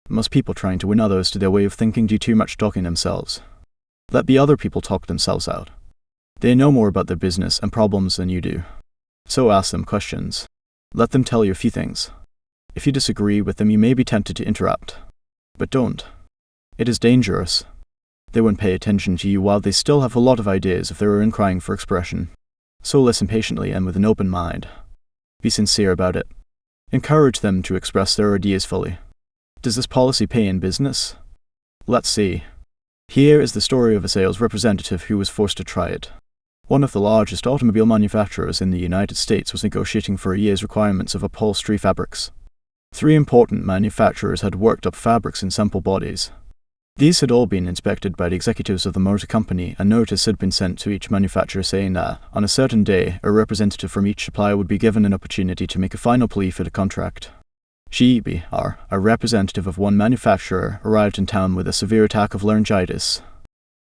Most people trying to win others to their way of thinking do too much talking themselves. Let the other people talk themselves out. They know more about their business and problems than you do. So ask them questions. Let them tell you a few things. If you disagree with them, you may be tempted to interrupt. But don't. It is dangerous. They won't pay attention to you while they still have a lot of ideas if they are in crying for expression. So listen patiently and with an open mind. Be sincere about it. Encourage them to express their ideas fully. Does this policy pay in business? Let's see. Here is the story of a sales representative who was forced to try it. One of the largest automobile manufacturers in the United States was negotiating for a year's requirements of upholstery fabrics. 3 important manufacturers had worked up fabrics in sample bodies. These had all been inspected by the executives of the motor company, and notice had been sent to each manufacturer saying that, on a certain day, a representative from each supplier would be given an opportunity to make a final plea for the contract. A representative of one manufacturer, arrived in town with a severe attack of laryngitis.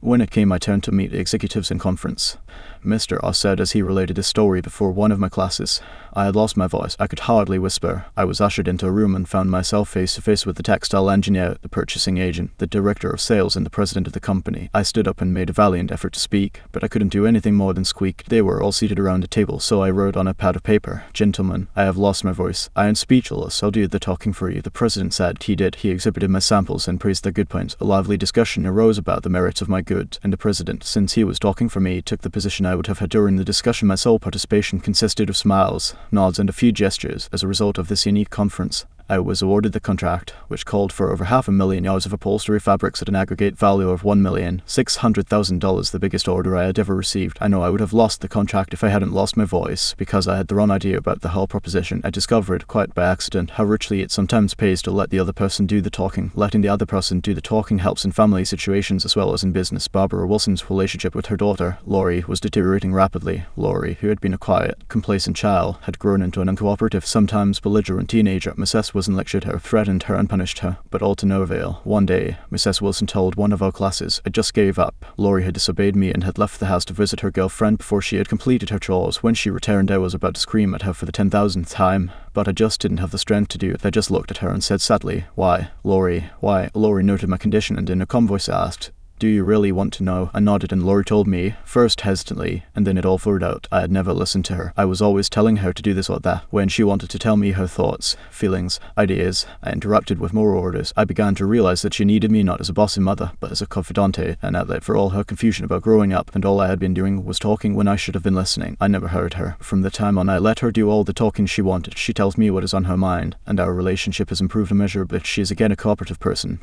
When it came my turn to meet the executives in conference, Mr. R said as he related his story before one of my classes, I had lost my voice. I could hardly whisper. I was ushered into a room and found myself face to face with the textile engineer, the purchasing agent, the director of sales, and the president of the company. I stood up and made a valiant effort to speak, but I couldn't do anything more than squeak. They were all seated around a table, so I wrote on a pad of paper, "Gentlemen, I have lost my voice. I am speechless. I'll do the talking for you." The president said he did. He exhibited my samples and praised their good points. A lively discussion arose about the merits of my goods, and the president, since he was talking for me, took the position I would have had during the discussion. My sole participation consisted of smiles, nods, and a few gestures. As a result of this unique conference, I was awarded the contract, which called for over 500,000 yards of upholstery fabrics at an aggregate value of $1,600,000, the biggest order I had ever received. I know I would have lost the contract if I hadn't lost my voice, because I had the wrong idea about the whole proposition. I discovered, quite by accident, how richly it sometimes pays to let the other person do the talking. Letting the other person do the talking helps in family situations as well as in business. Barbara Wilson's relationship with her daughter, Laurie, was deteriorating rapidly. Laurie, who had been a quiet, complacent child, had grown into an uncooperative, sometimes belligerent teenager. Mrs. Wilson lectured her, threatened her, and punished her, but all to no avail. One day, Mrs. Wilson told one of our classes, "I just gave up." Laurie had disobeyed me and had left the house to visit her girlfriend before she had completed her chores. When she returned, I was about to scream at her for the 10,000th time, but I just didn't have the strength to do it. I just looked at her and said sadly, "Why, Laurie, why?" Laurie noted my condition and in a calm voice asked, "Do you really want to know?" I nodded and Laurie told me, first hesitantly, and then it all flowed out. I had never listened to her. I was always telling her to do this or that. When she wanted to tell me her thoughts, feelings, ideas, I interrupted with more orders. I began to realize that she needed me not as a bossy mother, but as a confidante, an outlet for all her confusion about growing up, and all I had been doing was talking when I should have been listening. I never heard her. From the time on, I let her do all the talking she wanted. She tells me what is on her mind, and our relationship has improved immeasurably. She is again a cooperative person.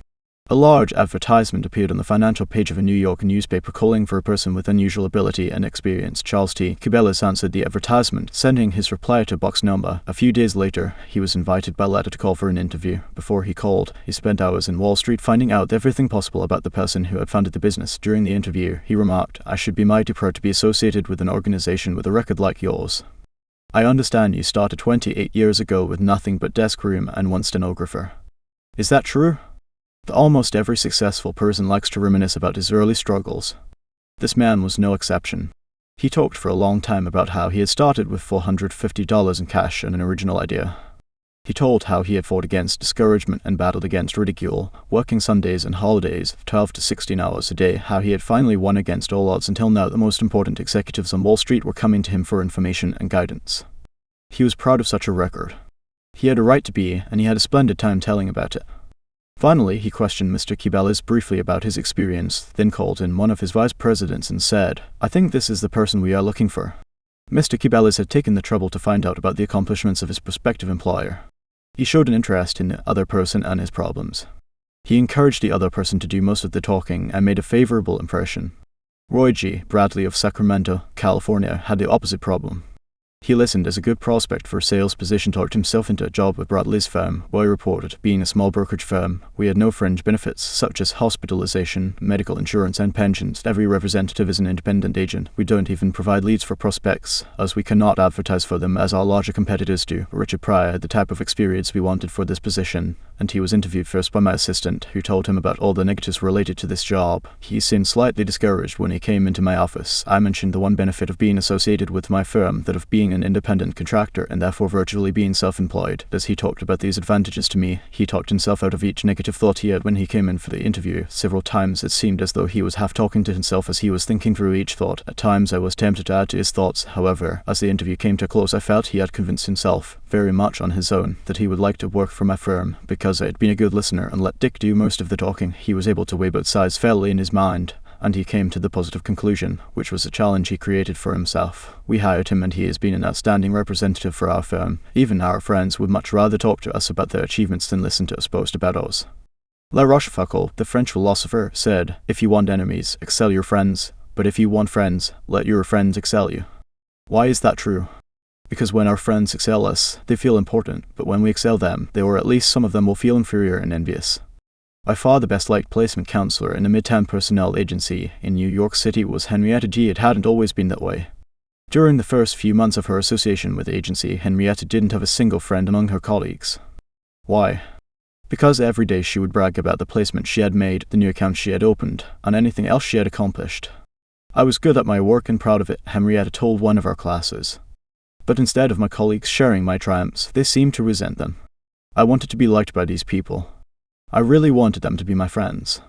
A large advertisement appeared on the financial page of a New York newspaper calling for a person with unusual ability and experience. Charles T. Cabela's answered the advertisement, sending his reply to box number. A few days later, he was invited by letter to call for an interview. Before he called, he spent hours in Wall Street finding out everything possible about the person who had founded the business. During the interview, he remarked, "I should be mighty proud to be associated with an organization with a record like yours. I understand you started 28 years ago with nothing but desk room and one stenographer. Is that true?" Almost every successful person likes to reminisce about his early struggles. This man was no exception. He talked for a long time about how he had started with $450 in cash and an original idea. He told how he had fought against discouragement and battled against ridicule, working Sundays and holidays, 12 to 16 hours a day, how he had finally won against all odds until now the most important executives on Wall Street were coming to him for information and guidance. He was proud of such a record. He had a right to be, and he had a splendid time telling about it. Finally, he questioned Mr. Cabela's briefly about his experience, then called in one of his vice presidents and said, "I think this is the person we are looking for." Mr. Cabela's had taken the trouble to find out about the accomplishments of his prospective employer. He showed an interest in the other person and his problems. He encouraged the other person to do most of the talking and made a favorable impression. Roy G. Bradley of Sacramento, California, had the opposite problem. He listened as a good prospect for a sales position talked himself into a job with Bradley's firm. Roy reported, being a small brokerage firm, we had no fringe benefits such as hospitalization, medical insurance, and pensions. Every representative is an independent agent. We don't even provide leads for prospects, as we cannot advertise for them as our larger competitors do. Richard Pryor had the type of experience we wanted for this position, and he was interviewed first by my assistant, who told him about all the negatives related to this job. He seemed slightly discouraged when he came into my office. I mentioned the one benefit of being associated with my firm, that of being an independent contractor and therefore virtually being self-employed. As he talked about these advantages to me, he talked himself out of each negative thought he had when he came in for the interview. Several times it seemed as though he was half talking to himself as he was thinking through each thought. At times I was tempted to add to his thoughts. However, as the interview came to a close, I felt he had convinced himself, very much on his own, that he would like to work for my firm. Because I had been a good listener and let Dick do most of the talking, he was able to weigh both sides fairly in his mind, and he came to the positive conclusion, which was a challenge he created for himself. We hired him and he has been an outstanding representative for our firm. Even our friends would much rather talk to us about their achievements than listen to us boast about ours. La Rochefoucauld, the French philosopher, said, "If you want enemies, excel your friends, but if you want friends, let your friends excel you." Why is that true? Because when our friends excel us, they feel important, but when we excel them, they, or at least some of them, will feel inferior and envious. By far the best liked placement counselor in a midtown personnel agency in New York City was Henrietta G. It hadn't always been that way. During the first few months of her association with the agency, Henrietta didn't have a single friend among her colleagues. Why? Because every day she would brag about the placement she had made, the new accounts she had opened, and anything else she had accomplished. "I was good at my work and proud of it," Henrietta told one of our classes. But instead of my colleagues sharing my triumphs, they seemed to resent them. I wanted to be liked by these people. I really wanted them to be my friends.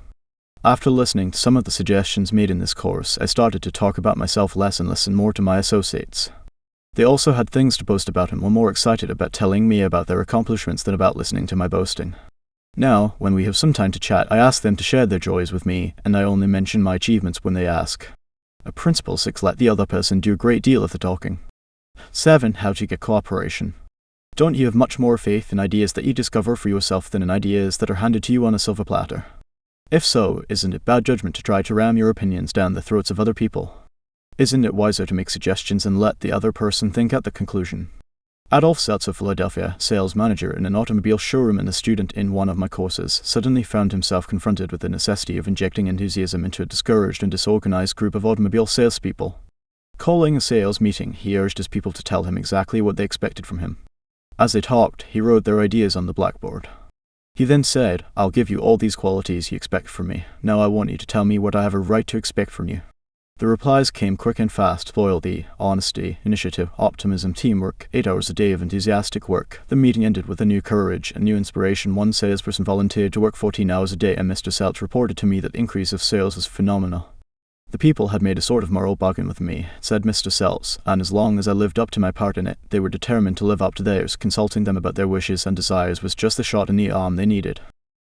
After listening to some of the suggestions made in this course, I started to talk about myself less and listen more to my associates. They also had things to boast about and were more excited about telling me about their accomplishments than about listening to my boasting. Now, when we have some time to chat, I ask them to share their joys with me, and I only mention my achievements when they ask. Principle 6. Let the other person do a great deal of the talking. 7. How to get cooperation. Don't you have much more faith in ideas that you discover for yourself than in ideas that are handed to you on a silver platter? If so, isn't it bad judgment to try to ram your opinions down the throats of other people? Isn't it wiser to make suggestions and let the other person think out the conclusion? Adolf Seltz of Philadelphia, sales manager in an automobile showroom and a student in one of my courses, suddenly found himself confronted with the necessity of injecting enthusiasm into a discouraged and disorganized group of automobile salespeople. Calling a sales meeting, he urged his people to tell him exactly what they expected from him. As they talked, he wrote their ideas on the blackboard. He then said, "I'll give you all these qualities you expect from me. Now I want you to tell me what I have a right to expect from you." The replies came quick and fast: loyalty, honesty, initiative, optimism, teamwork, 8 hours a day of enthusiastic work. The meeting ended with a new courage, a new inspiration. One salesperson volunteered to work 14 hours a day, and Mr. Seltz reported to me that the increase of sales was phenomenal. "The people had made a sort of moral bargain with me," said Mr. Seltz, "and as long as I lived up to my part in it, they were determined to live up to theirs. Consulting them about their wishes and desires was just the shot in the arm they needed.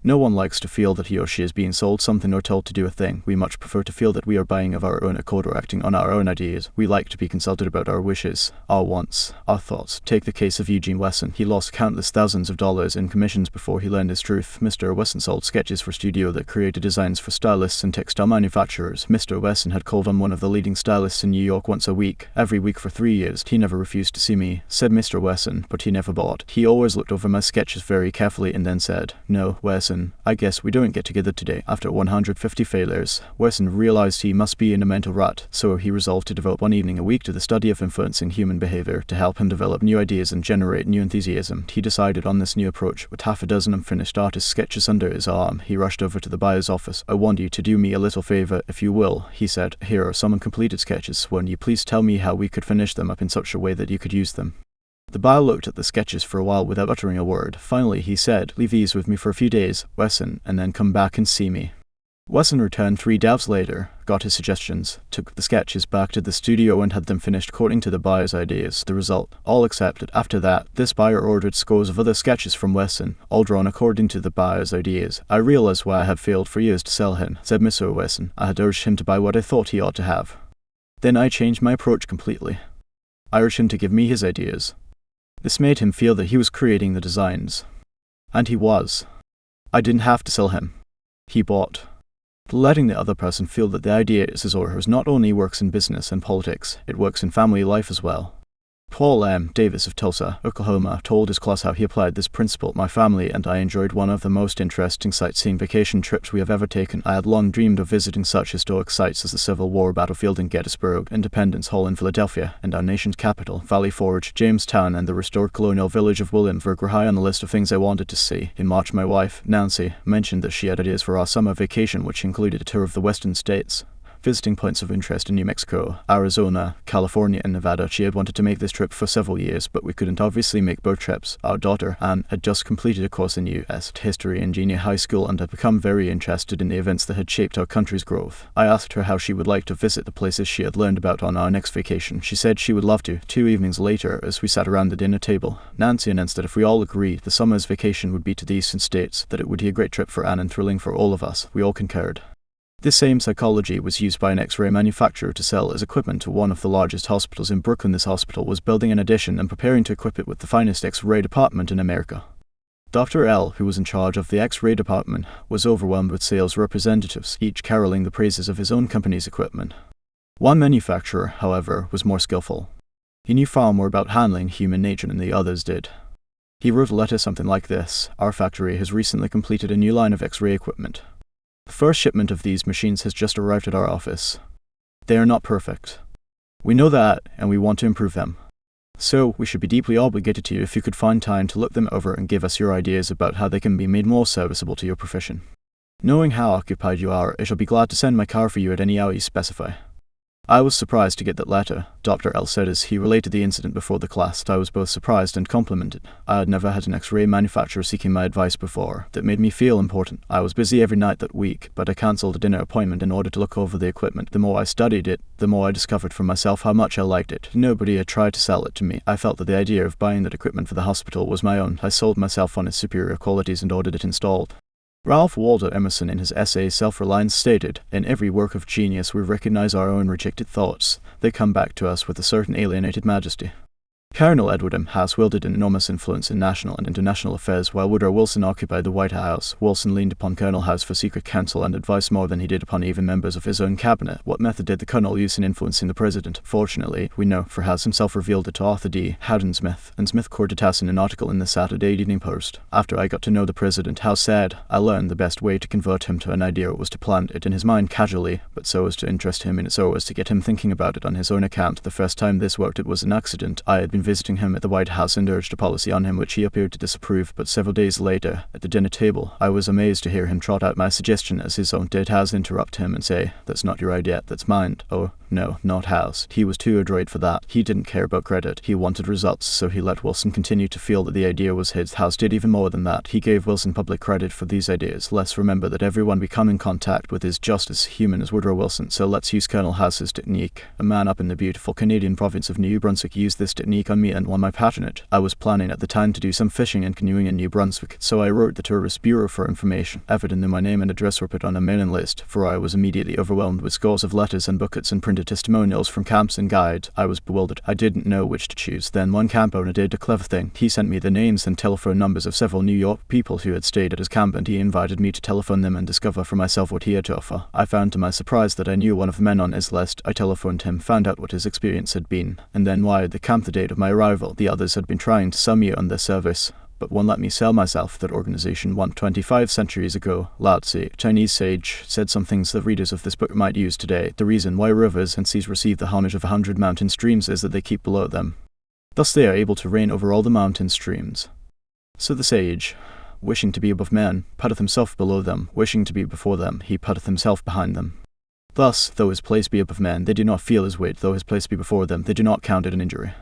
No one likes to feel that he or she is being sold something or told to do a thing. We much prefer to feel that we are buying of our own accord or acting on our own ideas. We like to be consulted about our wishes, our wants, our thoughts. Take the case of Eugene Wesson. He lost countless thousands of dollars in commissions before he learned his truth. Mr. Wesson sold sketches for studio that created designs for stylists and textile manufacturers. Mr. Wesson had called on one of the leading stylists in New York once a week, every week for 3 years. He never refused to see me," said Mr. Wesson, "but he never bought. He always looked over my sketches very carefully and then said, 'No, Wesson, I guess we don't get together today.' After 150 failures, Wesson realized he must be in a mental rut, so he resolved to devote one evening a week to the study of influencing human behavior to help him develop new ideas and generate new enthusiasm. He decided on this new approach. With half a dozen unfinished artist sketches under his arm, he rushed over to the buyer's office. "I want you to do me a little favor, if you will," he said. "Here are some uncompleted sketches. Won't you please tell me how we could finish them up in such a way that you could use them?" The buyer looked at the sketches for a while without uttering a word. Finally, he said, "Leave these with me for a few days, Wesson, and then come back and see me." Wesson returned 3 days later, got his suggestions, took the sketches back to the studio and had them finished according to the buyer's ideas. The result, all accepted. After that, this buyer ordered scores of other sketches from Wesson, all drawn according to the buyer's ideas. "I realized why I had failed for years to sell him," said Mr. Wesson. "I had urged him to buy what I thought he ought to have. Then I changed my approach completely. I urged him to give me his ideas. This made him feel that he was creating the designs. And he was. I didn't have to sell him. He bought." Letting the other person feel that the idea is his or hers not only works in business and politics, it works in family life as well. Paul M. Davis of Tulsa, Oklahoma, told his class how he applied this principle. "My family and I enjoyed one of the most interesting sightseeing vacation trips we have ever taken. I had long dreamed of visiting such historic sites as the Civil War battlefield in Gettysburg, Independence Hall in Philadelphia, and our nation's capital, Valley Forge, Jamestown, and the restored colonial village of Williamsburg were high on the list of things I wanted to see." In March, my wife, Nancy, mentioned that she had ideas for our summer vacation, which included a tour of the western states, visiting points of interest in New Mexico, Arizona, California, and Nevada. She had wanted to make this trip for several years, but we couldn't obviously make both trips. Our daughter, Anne, had just completed a course in U.S. history in junior high school and had become very interested in the events that had shaped our country's growth. I asked her how she would like to visit the places she had learned about on our next vacation. She said she would love to. 2 evenings later, as we sat around the dinner table, Nancy announced that if we all agreed the summer's vacation would be to the eastern states, that it would be a great trip for Anne and thrilling for all of us. We all concurred. This same psychology was used by an X-ray manufacturer to sell as equipment to one of the largest hospitals in Brooklyn. This hospital was building an addition and preparing to equip it with the finest X-ray department in America. Dr. L, who was in charge of the X-ray department, was overwhelmed with sales representatives, each caroling the praises of his own company's equipment. One manufacturer, however, was more skillful. He knew far more about handling human nature than the others did. He wrote a letter something like this: "Our factory has recently completed a new line of X-ray equipment. The first shipment of these machines has just arrived at our office. They are not perfect. We know that, and we want to improve them. So, we should be deeply obligated to you if you could find time to look them over and give us your ideas about how they can be made more serviceable to your profession. Knowing how occupied you are, I shall be glad to send my car for you at any hour you specify." I was surprised to get that letter, Dr. L said as he related the incident before the class. I was both surprised and complimented. I had never had an X-ray manufacturer seeking my advice before. That made me feel important. I was busy every night that week, but I cancelled a dinner appointment in order to look over the equipment. The more I studied it, the more I discovered for myself how much I liked it. Nobody had tried to sell it to me. I felt that the idea of buying that equipment for the hospital was my own. I sold myself on its superior qualities and ordered it installed. Ralph Waldo Emerson in his essay Self-Reliance stated, "In every work of genius we recognize our own rejected thoughts. They come back to us with a certain alienated majesty." Colonel Edward M. House wielded an enormous influence in national and international affairs while Woodrow Wilson occupied the White House. Wilson leaned upon Colonel House for secret counsel and advice more than he did upon even members of his own cabinet. What method did the Colonel use in influencing the President? Fortunately, we know, for House himself revealed it to Arthur D. Howden Smith, and Smith quoted House in an article in the Saturday Evening Post. "After I got to know the President," House said, "I learned the best way to convert him to an idea was to plant it in his mind casually, but so as to interest him in it, so as to get him thinking about it on his own account. The first time this worked it was an accident. I had been visiting him at the White House and urged a policy on him which he appeared to disapprove, but several days later, at the dinner table, I was amazed to hear him trot out my suggestion as his own dead House interrupt him and say, "That's not your idea, that's mine." Oh, no, not House. He was too adroit for that. He didn't care about credit. He wanted results, so he let Wilson continue to feel that the idea was his. House did even more than that. He gave Wilson public credit for these ideas. Let's remember that everyone we come in contact with is just as human as Woodrow Wilson, so let's use Colonel House's technique. A man up in the beautiful Canadian province of New Brunswick used this technique on me and won my patronage. I was planning at the time to do some fishing and canoeing in New Brunswick, so I wrote the Tourist Bureau for information. Evidently my name and address were put on a mailing list, for I was immediately overwhelmed with scores of letters and booklets and printed testimonials from camps and guides. I was bewildered. I didn't know which to choose. Then one camp owner did a clever thing. He sent me the names and telephone numbers of several New York people who had stayed at his camp, and he invited me to telephone them and discover for myself what he had to offer. I found to my surprise that I knew one of the men on his list. I telephoned him, found out what his experience had been, and then wired the camp the date of my arrival. The others had been trying to sell me on their service, but won't let me sell myself. That organization won 25 centuries ago. Lao Tzu, Chinese sage, said some things that readers of this book might use today. The reason why rivers and seas receive the homage of 100 mountain streams is that they keep below them. Thus they are able to reign over all the mountain streams. So the sage, wishing to be above men, putteth himself below them. Wishing to be before them, he putteth himself behind them. Thus, though his place be above men, they do not feel his weight. Though his place be before them, they do not count it an injury.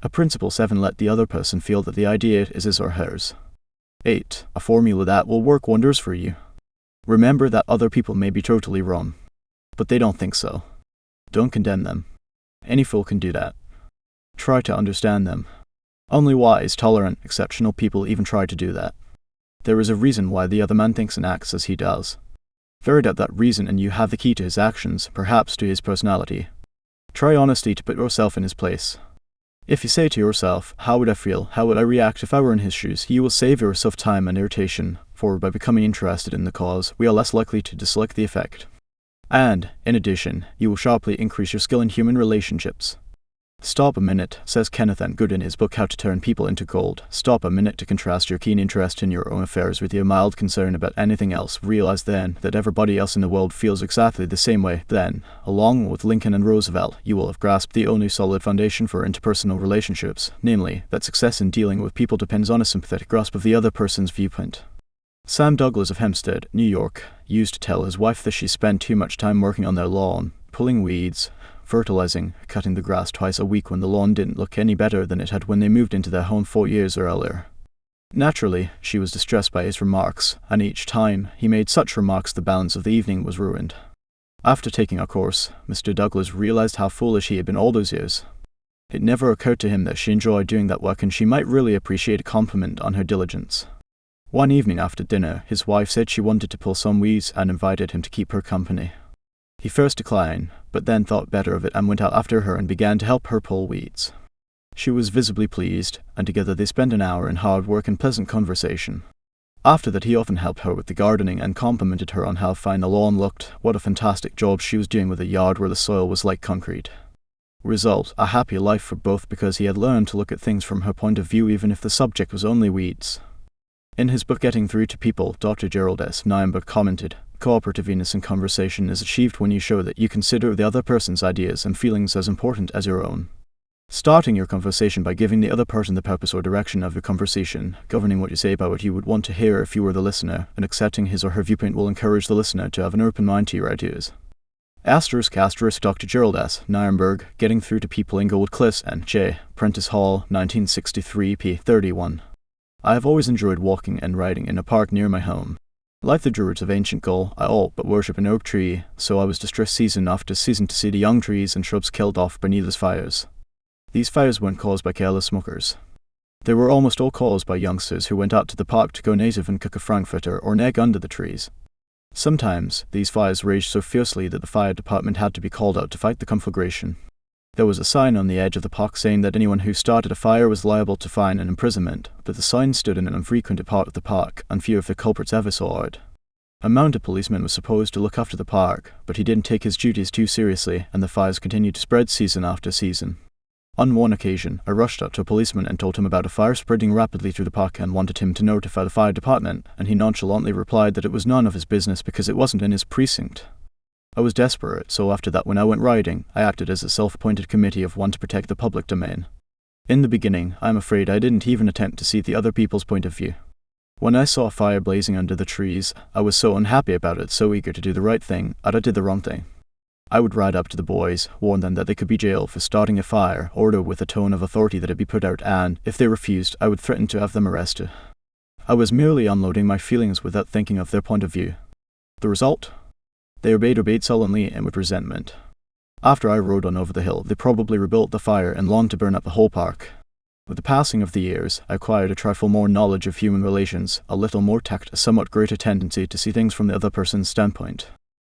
A principle 7. Let the other person feel that the idea is his or hers. 8. A formula that will work wonders for you. Remember that other people may be totally wrong, but they don't think so. Don't condemn them. Any fool can do that. Try to understand them. Only wise, tolerant, exceptional people even try to do that. There is a reason why the other man thinks and acts as he does. Ferret out that reason and you have the key to his actions, perhaps to his personality. Try honestly to put yourself in his place. If you say to yourself, "How would I feel? How would I react if I were in his shoes?" you will save yourself time and irritation, for by becoming interested in the cause, we are less likely to dislike the effect. And, in addition, you will sharply increase your skill in human relationships. Stop a minute, says Kenneth N. Good in his book How to Turn People into Gold. Stop a minute to contrast your keen interest in your own affairs with your mild concern about anything else. Realize then that everybody else in the world feels exactly the same way. Then, along with Lincoln and Roosevelt, you will have grasped the only solid foundation for interpersonal relationships, namely, that success in dealing with people depends on a sympathetic grasp of the other person's viewpoint. Sam Douglas of Hempstead, New York, used to tell his wife that she spent too much time working on their lawn, pulling weeds, fertilizing, cutting the grass twice a week when the lawn didn't look any better than it had when they moved into their home 4 years earlier. Naturally, she was distressed by his remarks, and each time he made such remarks the balance of the evening was ruined. After taking a course, Mr. Douglas realized how foolish he had been all those years. It never occurred to him that she enjoyed doing that work and she might really appreciate a compliment on her diligence. One evening after dinner, his wife said she wanted to pull some weeds and invited him to keep her company. He first declined, but then thought better of it and went out after her and began to help her pull weeds. She was visibly pleased, and together they spent an hour in hard work and pleasant conversation. After that he often helped her with the gardening and complimented her on how fine the lawn looked, what a fantastic job she was doing with a yard where the soil was like concrete. Result, a happy life for both because he had learned to look at things from her point of view even if the subject was only weeds. In his book Getting Through to People, Dr. Gerald S. Nirenberg commented, "Cooperativeness in conversation is achieved when you show that you consider the other person's ideas and feelings as important as your own. Starting your conversation by giving the other person the purpose or direction of your conversation, governing what you say by what you would want to hear if you were the listener, and accepting his or her viewpoint will encourage the listener to have an open mind to your ideas." Dr. Gerald S. Nirenberg, Getting Through to People in Gold Cliffs, N.J., Prentice Hall, 1963, p. 31. I have always enjoyed walking and riding in a park near my home. Like the Druids of ancient Gaul, I all but worship an oak tree, so I was distressed season after season to see the young trees and shrubs killed off by needless fires. These fires weren't caused by careless smokers. They were almost all caused by youngsters who went out to the park to go native and cook a frankfurter or an egg under the trees. Sometimes, these fires raged so fiercely that the fire department had to be called out to fight the conflagration. There was a sign on the edge of the park saying that anyone who started a fire was liable to fine and imprisonment, but the sign stood in an unfrequented part of the park, and few of the culprits ever saw it. A mounted policeman was supposed to look after the park, but he didn't take his duties too seriously, and the fires continued to spread season after season. On one occasion, I rushed up to a policeman and told him about a fire spreading rapidly through the park and wanted him to notify the fire department, and he nonchalantly replied that it was none of his business because it wasn't in his precinct. I was desperate, so after that when I went riding, I acted as a self-appointed committee of one to protect the public domain. In the beginning, I'm afraid I didn't even attempt to see the other people's point of view. When I saw a fire blazing under the trees, I was so unhappy about it, so eager to do the right thing, that I did the wrong thing. I would ride up to the boys, warn them that they could be jailed for starting a fire, order with a tone of authority that it be put out, and, if they refused, I would threaten to have them arrested. I was merely unloading my feelings without thinking of their point of view. The result? They obeyed sullenly and with resentment. After I rode on over the hill, they probably rebuilt the fire and longed to burn up the whole park. With the passing of the years, I acquired a trifle more knowledge of human relations, a little more tact, a somewhat greater tendency to see things from the other person's standpoint.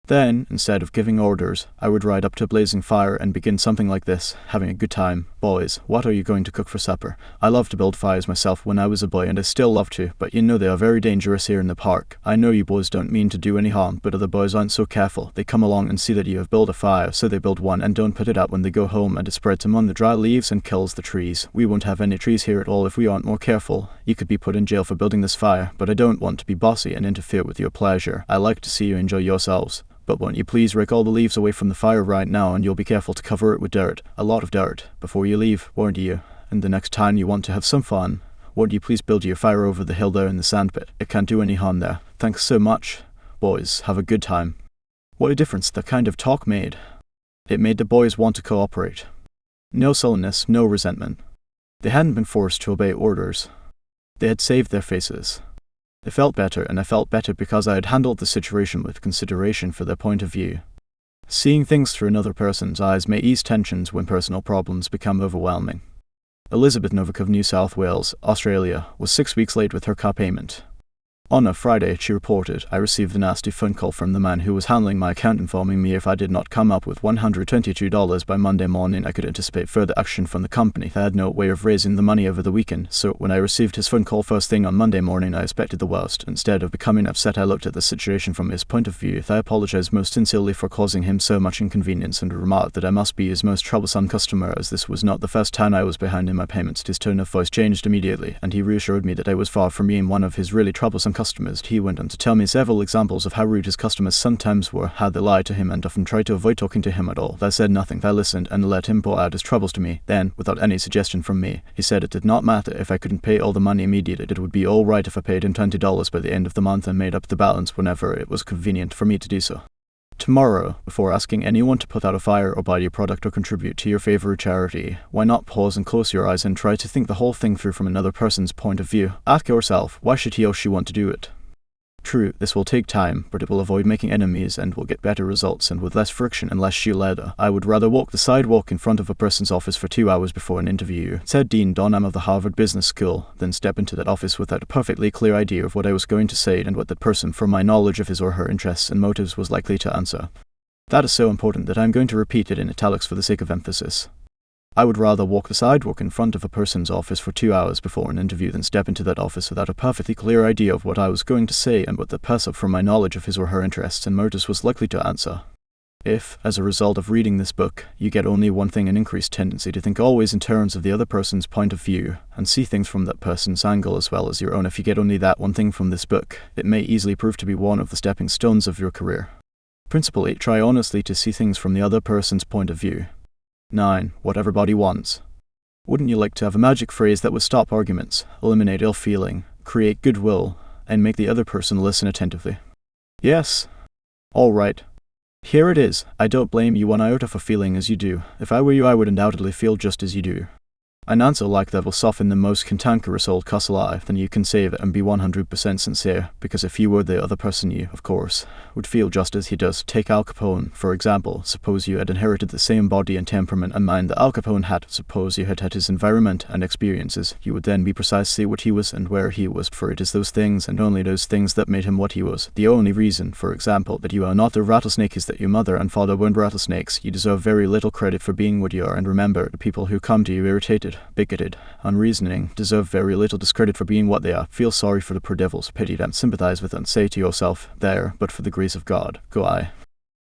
Then, instead of giving orders, I would ride up to a blazing fire and begin something like this, having a good time. Boys, what are you going to cook for supper? I loved to build fires myself when I was a boy, and I still love to, but you know they are very dangerous here in the park. I know you boys don't mean to do any harm, but other boys aren't so careful. They come along and see that you have built a fire, so they build one and don't put it out when they go home, and it spreads among the dry leaves and kills the trees. We won't have any trees here at all if we aren't more careful. You could be put in jail for building this fire, but I don't want to be bossy and interfere with your pleasure. I like to see you enjoy yourselves. But won't you please rake all the leaves away from the fire right now, and you'll be careful to cover it with dirt, a lot of dirt, before you leave, won't you? And the next time you want to have some fun, won't you please build your fire over the hill there in the sandpit? It can't do any harm there. Thanks so much. Boys, have a good time. What a difference that kind of talk made. It made the boys want to cooperate. No sullenness, no resentment. They hadn't been forced to obey orders. They had saved their faces. They felt better, and I felt better because I had handled the situation with consideration for their point of view. Seeing things through another person's eyes may ease tensions when personal problems become overwhelming. Elizabeth Novick of New South Wales, Australia, was 6 weeks late with her car payment. On a Friday, she reported, I received a nasty phone call from the man who was handling my account informing me if I did not come up with $122 by Monday morning, I could anticipate further action from the company. They had no way of raising the money over the weekend, so when I received his phone call first thing on Monday morning, I expected the worst. Instead of becoming upset, I looked at the situation from his point of view. I apologized most sincerely for causing him so much inconvenience and remarked that I must be his most troublesome customer, as this was not the first time I was behind in my payments. His tone of voice changed immediately, and he reassured me that I was far from being one of his really troublesome customers. He went on to tell me several examples of how rude his customers sometimes were, how they lied to him and often tried to avoid talking to him at all. I said nothing. I listened and let him pour out his troubles to me. Then, without any suggestion from me, he said it did not matter if I couldn't pay all the money immediately. It would be all right if I paid him $20 by the end of the month and made up the balance whenever it was convenient for me to do so. Tomorrow, before asking anyone to put out a fire or buy your product or contribute to your favorite charity, why not pause and close your eyes and try to think the whole thing through from another person's point of view? Ask yourself, why should he or she want to do it? True, this will take time, but it will avoid making enemies and will get better results and with less friction and less shoe leather. I would rather walk the sidewalk in front of a person's office for 2 hours before an interview, said Dean Donham of the Harvard Business School, than step into that office without a perfectly clear idea of what I was going to say and what that person, from my knowledge of his or her interests and motives, was likely to answer. That is so important that I am going to repeat it in italics for the sake of emphasis. I would rather walk the sidewalk in front of a person's office for 2 hours before an interview than step into that office without a perfectly clear idea of what I was going to say and what the person, from my knowledge of his or her interests and motives, was likely to answer. If, as a result of reading this book, you get only one thing, an increased tendency to think always in terms of the other person's point of view and see things from that person's angle as well as your own, if you get only that one thing from this book, it may easily prove to be one of the stepping stones of your career. Principle 8. Try honestly to see things from the other person's point of view. 9. What everybody wants. Wouldn't you like to have a magic phrase that would stop arguments, eliminate ill feeling, create goodwill, and make the other person listen attentively? Yes. All right. Here it is. I don't blame you one iota for feeling as you do. If I were you, I would undoubtedly feel just as you do. An answer like that will soften the most cantankerous old cuss alive. Then you can save it and be 100% sincere, because if you were the other person, you, of course, would feel just as he does. Take Al Capone, for example. Suppose you had inherited the same body and temperament and mind that Al Capone had. Suppose you had had his environment and experiences. You would then be precisely what he was and where he was, for it is those things and only those things that made him what he was. The only reason, for example, that you are not a rattlesnake is that your mother and father weren't rattlesnakes. You deserve very little credit for being what you are, and remember, the people who come to you irritated, bigoted, unreasoning, deserve very little discredit for being what they are. Feel sorry for the poor devils, pity them, sympathize with them, say to yourself, there, but for the grace of God, go I.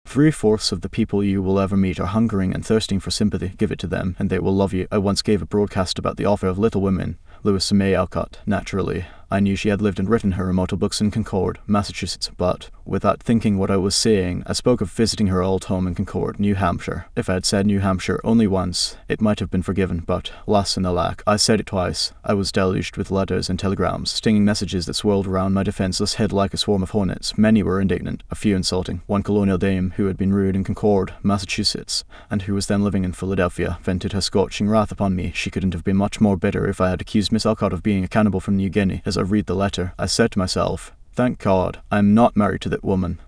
3/4 of the people you will ever meet are hungering and thirsting for sympathy. Give it to them, and they will love you. I once gave a broadcast about the author of Little Women, Louisa May Alcott. Naturally, I knew she had lived and written her immortal books in Concord, Massachusetts, but, without thinking what I was saying, I spoke of visiting her old home in Concord, New Hampshire. If I had said New Hampshire only once, it might have been forgiven, but, alas and alack, I said it twice. I was deluged with letters and telegrams, stinging messages that swirled around my defenseless head like a swarm of hornets. Many were indignant, a few insulting. One colonial dame, who had been rude in Concord, Massachusetts, and who was then living in Philadelphia, vented her scorching wrath upon me. She couldn't have been much more bitter if I had accused Miss Alcott of being a cannibal from New Guinea. As I read the letter, I said to myself, "Thank God, I am not married to that woman."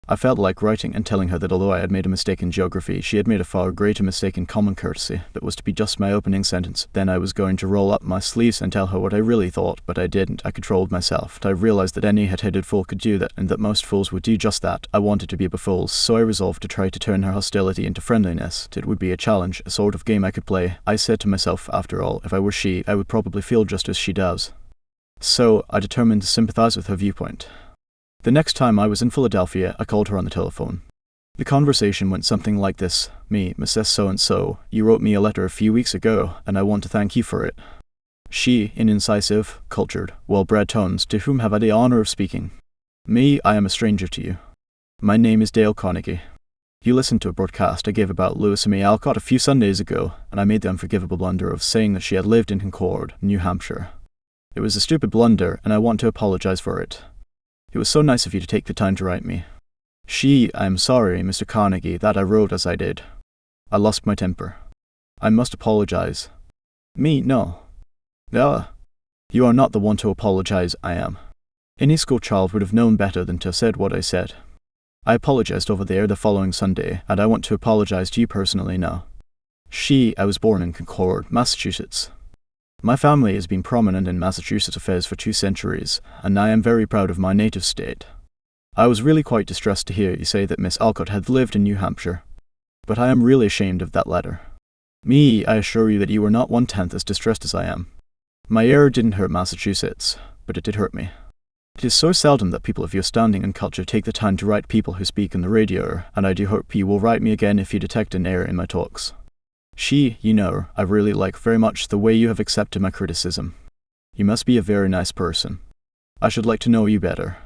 I felt like writing and telling her that although I had made a mistake in geography, she had made a far greater mistake in common courtesy. That was to be just my opening sentence. Then I was going to roll up my sleeves and tell her what I really thought, but I didn't. I controlled myself. I realized that any hot-headed fool could do that, and that most fools would do just that. I wanted to be a fool, so I resolved to try to turn her hostility into friendliness. It would be a challenge, a sort of game I could play. I said to myself, after all, if I were she, I would probably feel just as she does. So I determined to sympathize with her viewpoint. The next time I was in Philadelphia, I called her on the telephone. The conversation went something like this. "Me, Mrs. So-and-so, you wrote me a letter a few weeks ago, and I want to thank you for it." She, in incisive, cultured, well-bred tones, "To whom have I the honor of speaking?" "Me, I am a stranger to you. My name is Dale Carnegie. You listened to a broadcast I gave about Lewis and May Alcott a few Sundays ago, and I made the unforgivable blunder of saying that she had lived in Concord, New Hampshire. It was a stupid blunder, and I want to apologize for it. It was so nice of you to take the time to write me. I am sorry, Mr. Carnegie, that I wrote as I did. I lost my temper. I must apologize." "Me, no." "You are not the one to apologize, I am. Any schoolchild would have known better than to have said what I said. I apologized over there the following Sunday, and I want to apologize to you personally now. I was born in Concord, Massachusetts. My family has been prominent in Massachusetts affairs for 2 centuries, and I am very proud of my native state. I was really quite distressed to hear you say that Miss Alcott had lived in New Hampshire. But I am really ashamed of that letter. I assure you that you are not 1/10 as distressed as I am. My error didn't hurt Massachusetts, but it did hurt me. It is so seldom that people of your standing and culture take the time to write people who speak on the radio, and I do hope you will write me again if you detect an error in my talks. You know, I really like very much the way you have accepted my criticism. You must be a very nice person. I should like to know you better."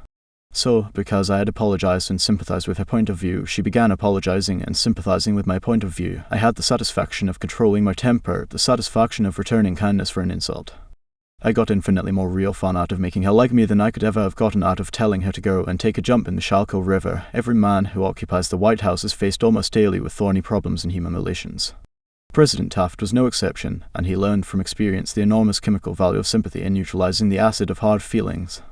So, because I had apologized and sympathized with her point of view, she began apologizing and sympathizing with my point of view. I had the satisfaction of controlling my temper, the satisfaction of returning kindness for an insult. I got infinitely more real fun out of making her like me than I could ever have gotten out of telling her to go and take a jump in the Shalko River. Every man who occupies the White House is faced almost daily with thorny problems in human relations. President Taft was no exception, and he learned from experience the enormous chemical value of sympathy in neutralizing the acid of hard feelings.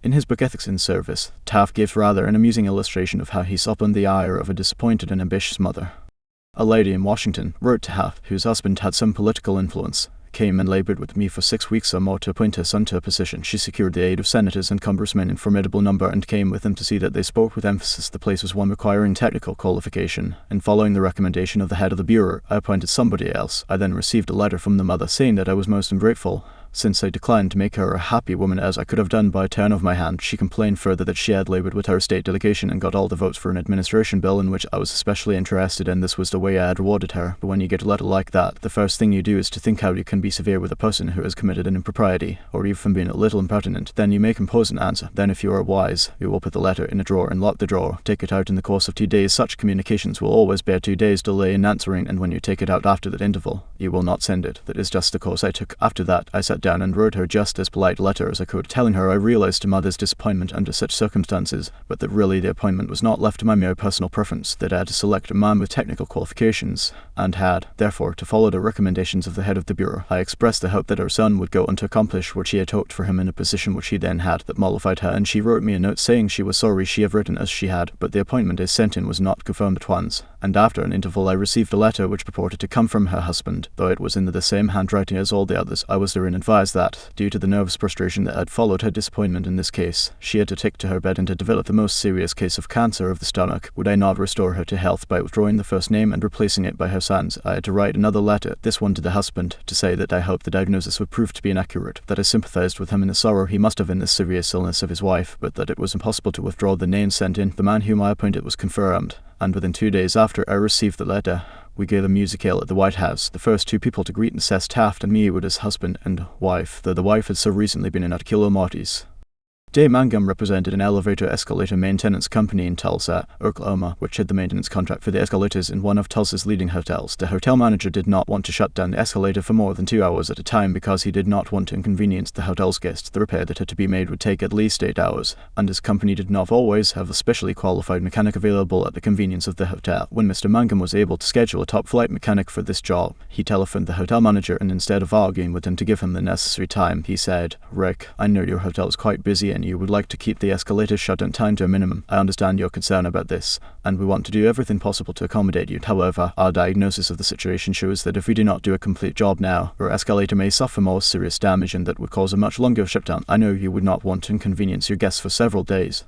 In his book Ethics in Service, Taft gives rather an amusing illustration of how he softened the ire of a disappointed and ambitious mother. A lady in Washington wrote to Taft, whose husband had some political influence, came and labored with me for 6 weeks or more to appoint her son to a position. She secured the aid of senators and congressmen in formidable number and came with them to see that they spoke with emphasis. The place was one requiring technical qualification, and following the recommendation of the head of the bureau, I appointed somebody else. I then received a letter from the mother saying that I was most ungrateful, since I declined to make her a happy woman as I could have done by a turn of my hand. She complained further that she had labored with her state delegation and got all the votes for an administration bill in which I was especially interested, and this was the way I had rewarded her. But when you get a letter like that, the first thing you do is to think how you can be severe with a person who has committed an impropriety, or even been a little impertinent. Then you may compose an answer. Then, if you are wise, you will put the letter in a drawer and lock the drawer. Take it out in the course of 2 days. Such communications will always bear 2 days delay in answering, and when you take it out after that interval, you will not send it. That is just the course I took. After that, I sat down and wrote her just as polite a letter as I could, telling her I realized her mother's disappointment under such circumstances, but that really the appointment was not left to my mere personal preference, that I had to select a man with technical qualifications, and had, therefore, to follow the recommendations of the head of the bureau. I expressed the hope that her son would go on to accomplish what she had hoped for him in a position which he then had. That mollified her, and she wrote me a note saying she was sorry she had written as she had, but the appointment I sent in was not confirmed at once, and after an interval I received a letter which purported to come from her husband, though it was in the same handwriting as all the others. I was therein advised that, due to the nervous prostration that had followed her disappointment in this case, she had to take to her bed and had developed the most serious case of cancer of the stomach. Would I not restore her to health by withdrawing the first name and replacing it by her son's? I had to write another letter, this one to the husband, to say that I hoped the diagnosis would prove to be inaccurate, that I sympathized with him in the sorrow he must have in the serious illness of his wife, but that it was impossible to withdraw the name sent in. The man whom I appointed was confirmed, and within 2 days after I received the letter, we gave a musicale at the White House, the first two people to greet Mrs. Taft and me were his husband and wife, though the wife had so recently been in at Kilo Marty's. Dave Mangum represented an elevator-escalator maintenance company in Tulsa, Oklahoma, which had the maintenance contract for the escalators in one of Tulsa's leading hotels. The hotel manager did not want to shut down the escalator for more than 2 hours at a time because he did not want to inconvenience the hotel's guests. The repair that had to be made would take at least 8 hours, and his company did not always have a specially qualified mechanic available at the convenience of the hotel. When Mr. Mangum was able to schedule a top-flight mechanic for this job, he telephoned the hotel manager, and instead of arguing with him to give him the necessary time, he said, "Rick, I know your hotel is quite busy and you would like to keep the escalator shutdown time to a minimum. I understand your concern about this, and we want to do everything possible to accommodate you. However, our diagnosis of the situation shows that if we do not do a complete job now, our escalator may suffer more serious damage and that would cause a much longer shutdown. I know you would not want to inconvenience your guests for several days."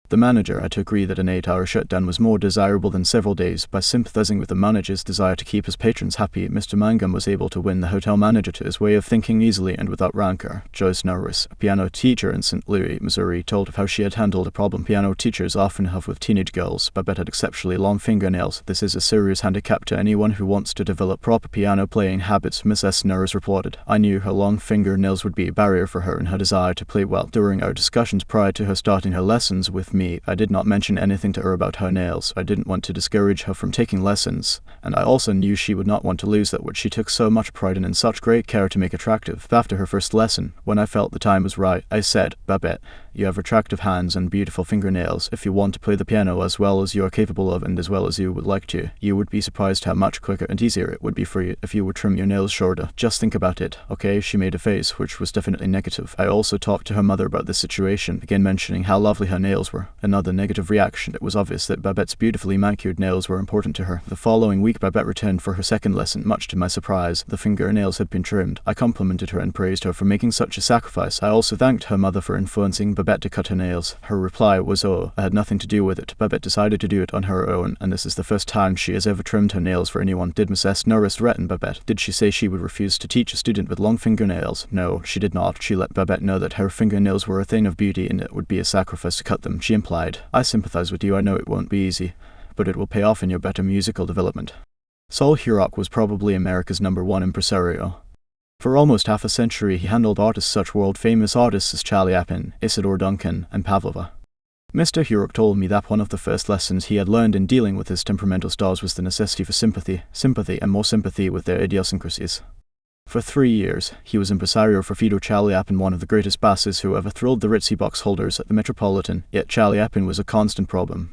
The manager had to agree that an 8-hour shutdown was more desirable than several days. By sympathizing with the manager's desire to keep his patrons happy, Mr. Mangum was able to win the hotel manager to his way of thinking easily and without rancor. Joyce Norris, a piano teacher in St. Louis, Missouri, told of how she had handled a problem piano teachers often have with teenage girls. Babette had exceptionally long fingernails. This is a serious handicap to anyone who wants to develop proper piano playing habits, Mrs. Norris reported. I knew her long fingernails would be a barrier for her in her desire to play well. During our discussions prior to her starting her lessons with me, I did not mention anything to her about her nails. I didn't want to discourage her from taking lessons, and I also knew she would not want to lose that which she took so much pride in and such great care to make attractive. After her first lesson, when I felt the time was right, I said, "Babette, you have attractive hands and beautiful fingernails. If you want to play the piano as well as you are capable of and as well as you would like to, you would be surprised how much quicker and easier it would be for you if you would trim your nails shorter. Just think about it, okay?" She made a face which was definitely negative. I also talked to her mother about this situation, again mentioning how lovely her nails were. Another negative reaction. It was obvious that Babette's beautifully manicured nails were important to her. The following week, Babette returned for her second lesson. Much to my surprise, the fingernails had been trimmed. I complimented her and praised her for making such a sacrifice. I also thanked her mother for influencing Babette to cut her nails. Her reply was, "Oh, I had nothing to do with it. Babette decided to do it on her own, and this is the first time she has ever trimmed her nails for anyone." Did Mrs. Norris threaten Babette? Did she say she would refuse to teach a student with long fingernails? No, she did not. She let Babette know that her fingernails were a thing of beauty and it would be a sacrifice to cut them. She implied, "I sympathize with you. I know it won't be easy, but it will pay off in your better musical development." Sol Hurok was probably America's #1 impresario. For almost half a century, he handled artists such world-famous artists as Charlie Chaplin, Isadore Duncan, and Pavlova. Mr. Hurok told me that one of the first lessons he had learned in dealing with his temperamental stars was the necessity for sympathy, and more sympathy with their idiosyncrasies. For 3 years, he was impresario for Fido Charlie Chaplin, one of the greatest basses who ever thrilled the ritzy box holders at the Metropolitan, yet Charlie Chaplin was a constant problem.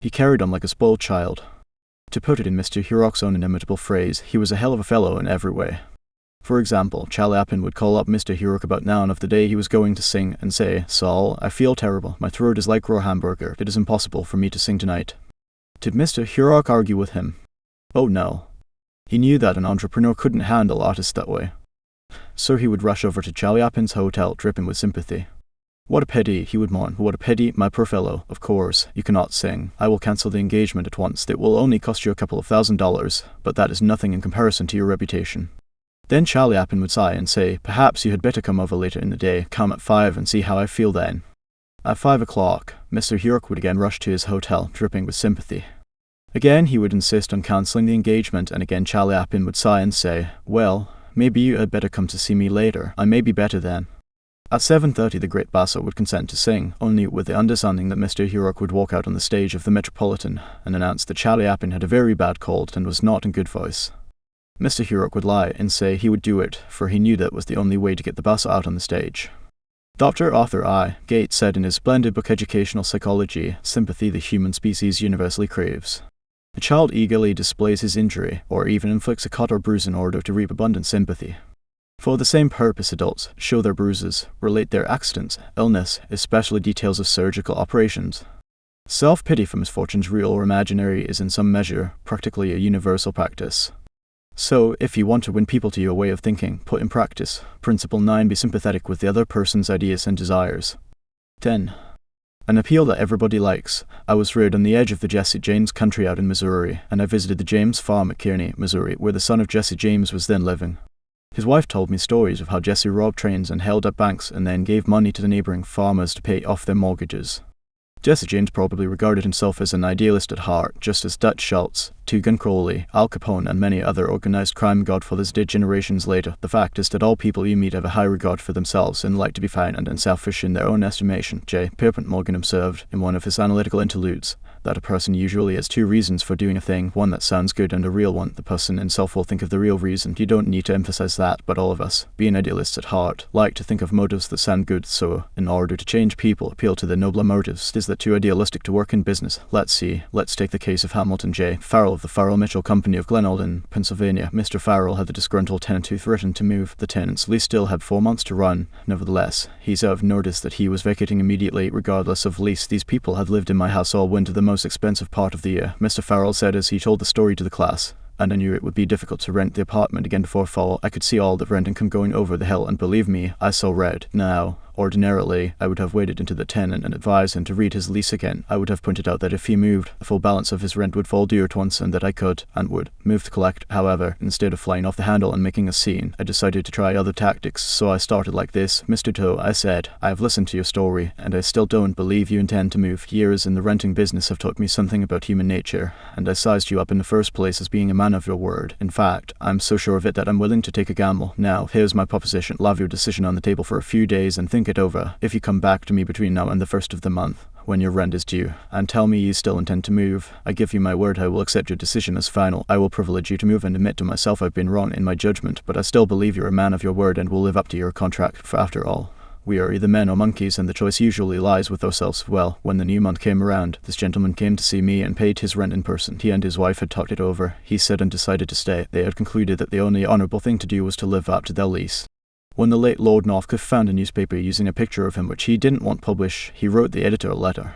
He carried on like a spoiled child. To put it in Mr. Hurok's own inimitable phrase, he was a hell of a fellow in every way. For example, Charlie Chaplin would call up Mr. Hurok about noon of the day he was going to sing and say, "Saul, I feel terrible. My throat is like raw hamburger. It is impossible for me to sing tonight." Did Mr. Hurok argue with him? Oh no. He knew that an entrepreneur couldn't handle artists that way. So he would rush over to Charlie Chaplin's hotel, dripping with sympathy. "What a pity," he would mourn. "What a pity, my poor fellow. Of course, you cannot sing. I will cancel the engagement at once. It will only cost you a couple of $1,000, but that is nothing in comparison to your reputation." Then Charlie Chaplin would sigh and say, "Perhaps you had better come over later in the day. Come at 5 and see how I feel then." At 5 o'clock, Mr. Hurok would again rush to his hotel, dripping with sympathy. Again he would insist on cancelling the engagement, and again Charlie Chaplin would sigh and say, "Well, maybe you had better come to see me later. I may be better then." At 7:30 the great basso would consent to sing, only with the understanding that Mr. Hurok would walk out on the stage of the Metropolitan and announce that Charlie Chaplin had a very bad cold and was not in good voice. Mr. Hurok would lie and say he would do it, for he knew that was the only way to get the basso out on the stage. Dr. Arthur I. Gates said in his splendid book Educational Psychology, "Sympathy the human species universally craves." A child eagerly displays his injury, or even inflicts a cut or bruise in order to reap abundant sympathy. For the same purpose, adults show their bruises, relate their accidents, illness, especially details of surgical operations. Self-pity for misfortunes, real or imaginary, is in some measure practically a universal practice. So, if you want to win people to your way of thinking, put in practice Principle 9: be sympathetic with the other person's ideas and desires. 10. An appeal that everybody likes. I was reared on the edge of the Jesse James country out in Missouri, and I visited the James farm at Kearney, Missouri, where the son of Jesse James was then living. His wife told me stories of how Jesse robbed trains and held up banks and then gave money to the neighboring farmers to pay off their mortgages. Jesse James probably regarded himself as an idealist at heart, just as Dutch Schultz, Tugan Crowley, Al Capone, and many other organized crime godfathers did generations later. The fact is that all people you meet have a high regard for themselves and like to be fine and unselfish in their own estimation. J. Pierpont Morgan observed, in one of his analytical interludes, that a person usually has two reasons for doing a thing, one that sounds good and a real one. The person himself will think of the real reason. You don't need to emphasize that, but all of us, being idealists at heart, like to think of motives that sound good, so, in order to change people, appeal to their nobler motives. Is that too idealistic to work in business? Let's take the case of Hamilton J. Farrell of the Farrell-Mitchell Company of Glen Alden, Pennsylvania. Mr. Farrell had the disgruntled tenant who threatened to move. The tenant's lease still had 4 months to run. Nevertheless, he served notice that he was vacating immediately, regardless of lease. These people had lived in my house all winter, the most expensive part of the year, Mr. Farrell said as he told the story to the class, and I knew it would be difficult to rent the apartment again before fall. I could see all the rent income going over the hill, and believe me, I saw red. Now, ordinarily, I would have waded into the tenant and advised him to read his lease again. I would have pointed out that if he moved, the full balance of his rent would fall due at once, and that I could, and would, move to collect. However, instead of flying off the handle and making a scene, I decided to try other tactics, so I started like this. Mr. Toe, I said, I have listened to your story, and I still don't believe you intend to move. Years in the renting business have taught me something about human nature, and I sized you up in the first place as being a man of your word. In fact, I'm so sure of it that I'm willing to take a gamble. Now, here's my proposition. Leave your decision on the table for a few days and think it over. If you come back to me between now and the 1st of the month, when your rent is due, and tell me you still intend to move, I give you my word I will accept your decision as final. I will privilege you to move and admit to myself I've been wrong in my judgment, but I still believe you're a man of your word and will live up to your contract, for after all, we are either men or monkeys, and the choice usually lies with ourselves. Well, when the new month came around, this gentleman came to see me and paid his rent in person. He and his wife had talked it over. He said and decided to stay. They had concluded that the only honourable thing to do was to live up to their lease. When the late Lord Northcliffe found a newspaper using a picture of him which he didn't want published, he wrote the editor a letter.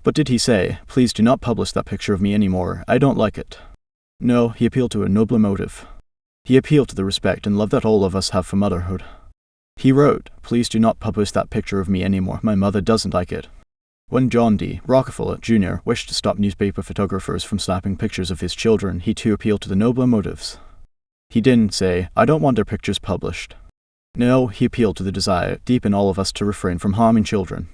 But did he say, please do not publish that picture of me anymore, I don't like it? No, he appealed to a nobler motive. He appealed to the respect and love that all of us have for motherhood. He wrote, please do not publish that picture of me anymore, my mother doesn't like it. When John D. Rockefeller, Jr. wished to stop newspaper photographers from snapping pictures of his children, he too appealed to the nobler motives. He didn't say, I don't want their pictures published. No, he appealed to the desire, deep in all of us, to refrain from harming children.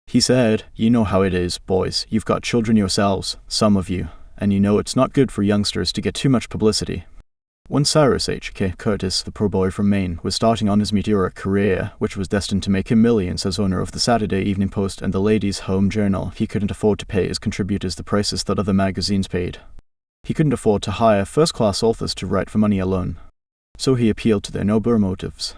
He said, you know how it is, boys, you've got children yourselves, some of you, and you know it's not good for youngsters to get too much publicity. When Cyrus H.K. Curtis, the poor boy from Maine, was starting on his meteoric career, which was destined to make him millions as owner of the Saturday Evening Post and the Ladies' Home Journal, he couldn't afford to pay his contributors the prices that other magazines paid. He couldn't afford to hire first-class authors to write for money alone. So he appealed to their nobler motives.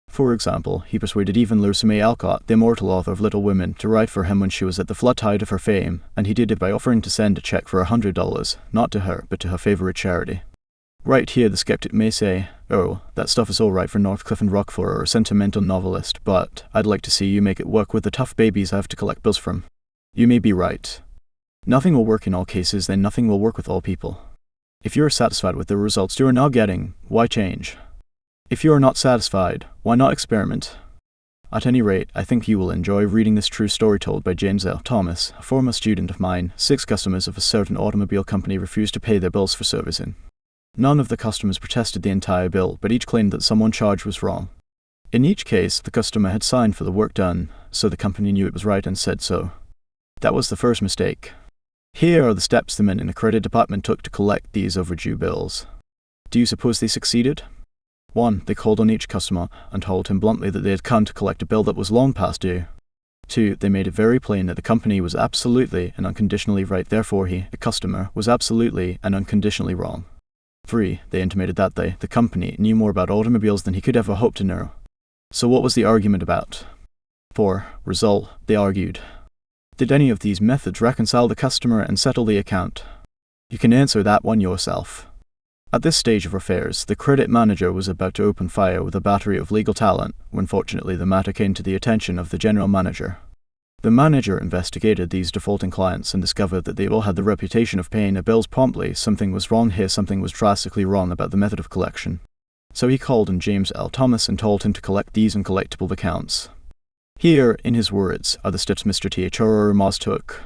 For example, he persuaded even Lucy May Alcott, the immortal author of Little Women, to write for him when she was at the flood tide of her fame, and he did it by offering to send a check for $100, not to her, but to her favorite charity. Right here the skeptic may say, oh, that stuff is all right for Northcliffe and Rockefeller or a sentimental novelist, but I'd like to see you make it work with the tough babies I have to collect bills from. You may be right. Nothing will work in all cases, then nothing will work with all people. If you are satisfied with the results you are now getting, why change? If you are not satisfied, why not experiment? At any rate, I think you will enjoy reading this true story told by James L. Thomas, a former student of mine. 6 customers of a certain automobile company refused to pay their bills for servicing. None of the customers protested the entire bill, but each claimed that someone charged was wrong. In each case, the customer had signed for the work done, so the company knew it was right and said so. That was the first mistake. Here are the steps the men in the credit department took to collect these overdue bills. Do you suppose they succeeded? 1. They called on each customer and told him bluntly that they had come to collect a bill that was long past due. 2. They made it very plain that the company was absolutely and unconditionally right, therefore he, the customer, was absolutely and unconditionally wrong. 3. They intimated that the company, knew more about automobiles than he could ever hope to know. So what was the argument about? 4. Result, they argued. Did any of these methods reconcile the customer and settle the account? You can answer that one yourself. At this stage of affairs, the credit manager was about to open fire with a battery of legal talent, when fortunately the matter came to the attention of the general manager. The manager investigated these defaulting clients and discovered that they all had the reputation of paying their bills promptly. Something was wrong here, something was drastically wrong about the method of collection. So he called on James L. Thomas and told him to collect these uncollectible accounts. Here, in his words, are the steps Mr. T.H.R. Moss took.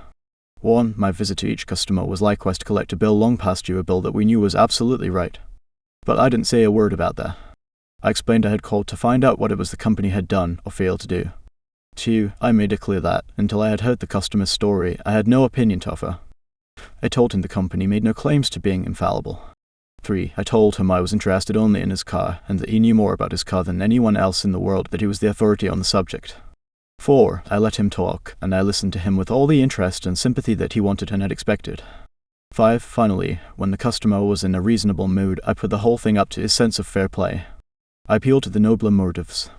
1. My visit to each customer was likewise to collect a bill long past due, a bill that we knew was absolutely right. But I didn't say a word about that. I explained I had called to find out what it was the company had done or failed to do. 2. I made it clear that, until I had heard the customer's story, I had no opinion to offer. I told him the company made no claims to being infallible. 3. I told him I was interested only in his car, and that he knew more about his car than anyone else in the world, that he was the authority on the subject. 4. I let him talk, and I listened to him with all the interest and sympathy that he wanted and had expected. 5. Finally, when the customer was in a reasonable mood, I put the whole thing up to his sense of fair play. I appealed to the nobler motives.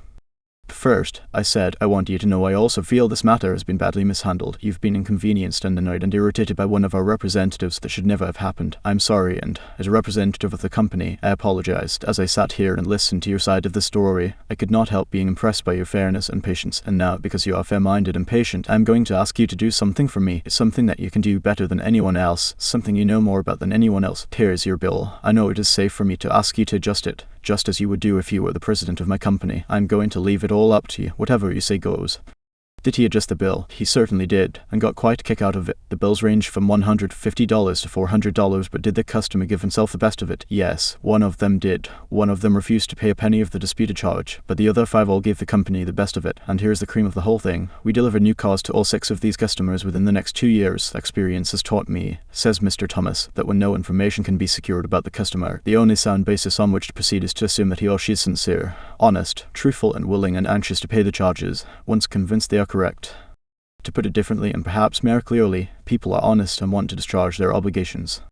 First, I said, I want you to know I also feel this matter has been badly mishandled. You've been inconvenienced and annoyed and irritated by one of our representatives that should never have happened. I'm sorry, and as a representative of the company, I apologized. As I sat here and listened to your side of the story, I could not help being impressed by your fairness and patience, and now, because you are fair-minded and patient, I'm going to ask you to do something for me. It's something that you can do better than anyone else, something you know more about than anyone else. Here's your bill. I know it is safe for me to ask you to adjust it, just as you would do if you were the president of my company. I'm going to leave it all up to you. Whatever you say goes. Did he adjust the bill? He certainly did, and got quite a kick out of it. The bills ranged from $150 to $400, but did the customer give himself the best of it? Yes, one of them did. One of them refused to pay a penny of the disputed charge, but the other 5 all gave the company the best of it. And here's the cream of the whole thing. We delivered new cars to all 6 of these customers within the next 2 years. Experience has taught me, says Mr. Thomas, that when no information can be secured about the customer, the only sound basis on which to proceed is to assume that he or she is sincere, honest, truthful, and willing and anxious to pay the charges, once convinced they are correct. To put it differently, and perhaps more clearly, people are honest and want to discharge their obligations.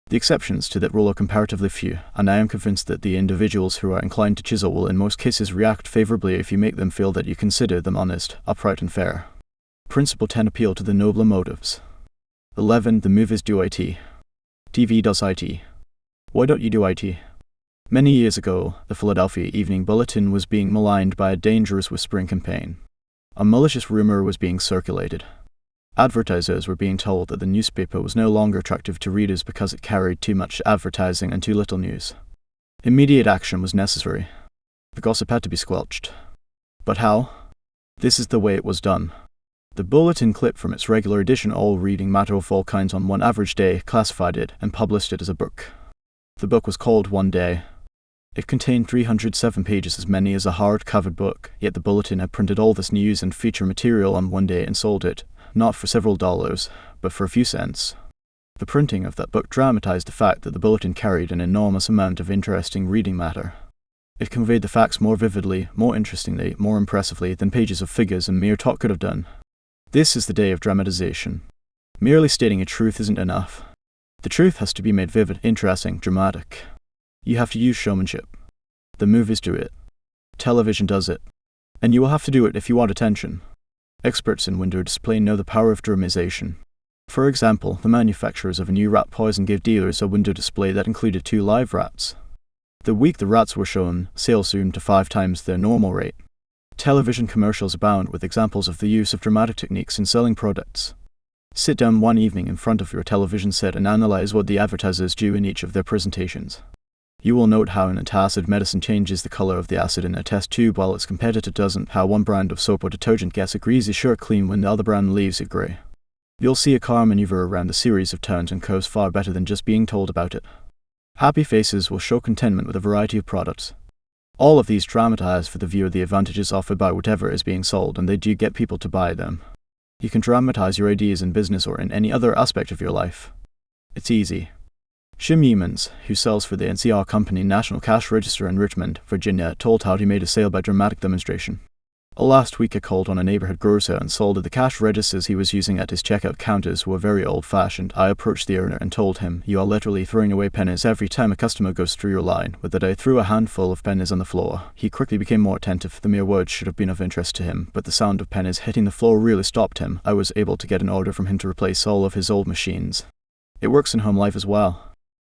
The exceptions to that rule are comparatively few, and I am convinced that the individuals who are inclined to chisel will in most cases react favorably if you make them feel that you consider them honest, upright, and fair. Principle 10. Appeal to the nobler motives. 11. The movies do IT. TV does IT. Why don't you do IT? Many years ago, the Philadelphia Evening Bulletin was being maligned by a dangerous whispering campaign. A malicious rumor was being circulated. Advertisers were being told that the newspaper was no longer attractive to readers because it carried too much advertising and too little news. Immediate action was necessary. The gossip had to be squelched. But how? This is the way it was done. The bulletin clipped from its regular edition all reading matter of all kinds on one average day, classified it, and published it as a book. The book was called One Day. It contained 307 pages, as many as a hard-covered book, yet the bulletin had printed all this news and feature material on one day and sold it, not for several dollars, but for a few cents. The printing of that book dramatized the fact that the bulletin carried an enormous amount of interesting reading matter. It conveyed the facts more vividly, more interestingly, more impressively than pages of figures and mere talk could have done. This is the day of dramatization. Merely stating a truth isn't enough. The truth has to be made vivid, interesting, dramatic. You have to use showmanship. The movies do it. Television does it. And you will have to do it if you want attention. Experts in window display know the power of dramatization. For example, the manufacturers of a new rat poison gave dealers a window display that included 2 live rats. The week the rats were shown, sales zoomed to 5 times their normal rate. Television commercials abound with examples of the use of dramatic techniques in selling products. Sit down one evening in front of your television set and analyze what the advertisers do in each of their presentations. You will note how an antacid medicine changes the color of the acid in a test tube while its competitor doesn't, how one brand of soap or detergent gets a greasy shirt clean when the other brand leaves it grey. You'll see a car maneuver around a series of turns and curves far better than just being told about it. Happy faces will show contentment with a variety of products. All of these dramatize for the viewer the advantages offered by whatever is being sold, and they do get people to buy them. You can dramatize your ideas in business or in any other aspect of your life. It's easy. Jim Yeamans, who sells for the NCR Company National Cash Register in Richmond, Virginia, told how he made a sale by dramatic demonstration. Last week I called on a neighborhood grocer and saw that the cash registers he was using at his checkout counters were very old-fashioned. I approached the owner and told him, "You are literally throwing away pennies every time a customer goes through your line," with that I threw a handful of pennies on the floor. He quickly became more attentive. The mere words should have been of interest to him, but the sound of pennies hitting the floor really stopped him. I was able to get an order from him to replace all of his old machines. It works in home life as well.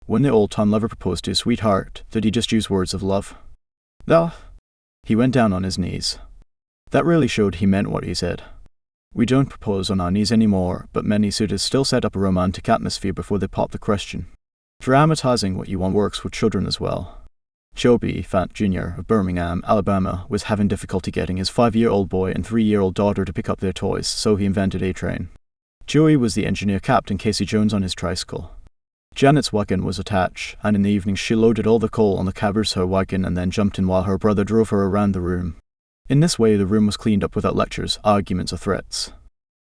When the old-time lover proposed to his sweetheart, did he just use words of love? No. He went down on his knees. That really showed he meant what he said. We don't propose on our knees anymore, but many suitors still set up a romantic atmosphere before they pop the question. Dramatizing what you want works with children as well. Joby Fant Jr. of Birmingham, Alabama, was having difficulty getting his 5-year-old boy and 3-year-old daughter to pick up their toys, so he invented A-Train. Joey was the engineer Captain Casey Jones on his tricycle. Janet's wagon was attached, and in the evening she loaded all the coal on the cabbage her wagon and then jumped in while her brother drove her around the room. In this way, the room was cleaned up without lectures, arguments, or threats.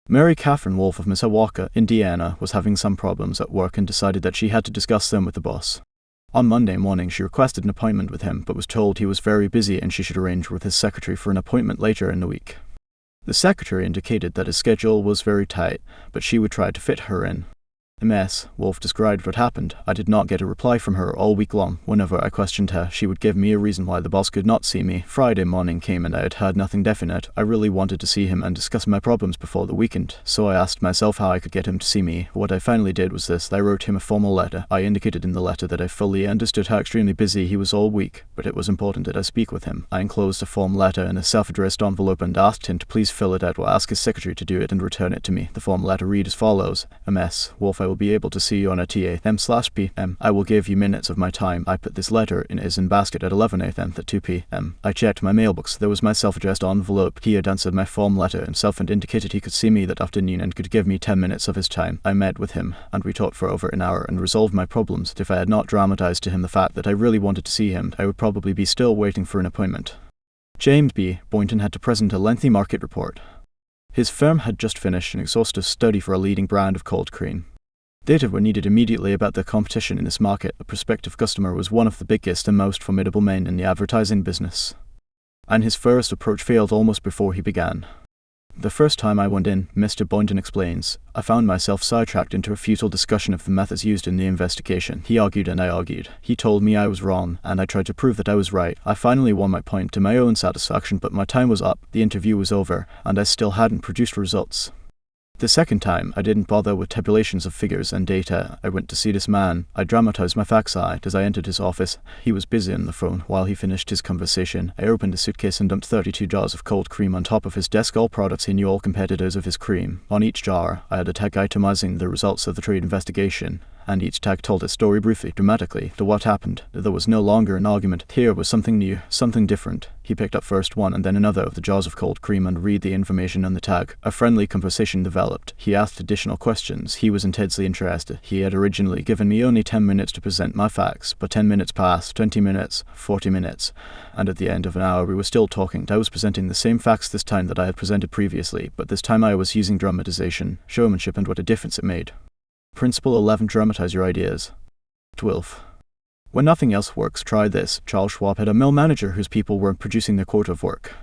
Mary Catherine Wolfe of Mishawaka, Indiana, was having some problems at work and decided that she had to discuss them with the boss. On Monday morning, she requested an appointment with him, but was told he was very busy and she should arrange with his secretary for an appointment later in the week. The secretary indicated that his schedule was very tight, but she would try to fit her in. A mess. Wolfe described what happened. I did not get a reply from her all week long. Whenever I questioned her, she would give me a reason why the boss could not see me. Friday morning came and I had heard nothing definite. I really wanted to see him and discuss my problems before the weekend, so I asked myself how I could get him to see me. What I finally did was this. I wrote him a formal letter. I indicated in the letter that I fully understood how extremely busy he was all week, but it was important that I speak with him. I enclosed a form letter in a self-addressed envelope and asked him to please fill it out or ask his secretary to do it and return it to me. The form letter read as follows. MS. Wolfe, I will be able to see you on a TA/PM. I will give you minutes of my time. I put this letter in his basket at 11 a.m. at 2 p.m. I checked my mailbox. There was my self-addressed envelope. He had answered my form letter himself and indicated he could see me that afternoon and could give me 10 minutes of his time. I met with him, and we talked for over an hour and resolved my problems. If I had not dramatized to him the fact that I really wanted to see him, I would probably be still waiting for an appointment. James B. Boynton had to present a lengthy market report. His firm had just finished an exhaustive study for a leading brand of cold cream. Data were needed immediately about the competition in this market. A prospective customer was one of the biggest and most formidable men in the advertising business. And his first approach failed almost before he began. The first time I went in, Mr. Boynton explains, I found myself sidetracked into a futile discussion of the methods used in the investigation. He argued and I argued. He told me I was wrong, and I tried to prove that I was right. I finally won my point to my own satisfaction, but my time was up, the interview was over, and I still hadn't produced results. The second time, I didn't bother with tabulations of figures and data. I went to see this man. I dramatized my facts out as I entered his office. He was busy on the phone while he finished his conversation. I opened a suitcase and dumped 32 jars of cold cream on top of his desk, all products he knew, all competitors of his cream. On each jar, I had a tag itemizing the results of the trade investigation, and each tag told its story briefly, dramatically, to what happened. There was no longer an argument. Here was something new, something different. He picked up first one and then another of the jars of cold cream and read the information on the tag. A friendly conversation developed. He asked additional questions. He was intensely interested. He had originally given me only 10 minutes to present my facts, but 10 minutes passed, 20 minutes, 40 minutes, and at the end of an hour we were still talking. I was presenting the same facts this time that I had presented previously, but this time I was using dramatization, showmanship, and what a difference it made. Principle 11. Dramatize your ideas. 12. When nothing else works, try this. Charles Schwab had a mill manager whose people weren't producing their quota of work.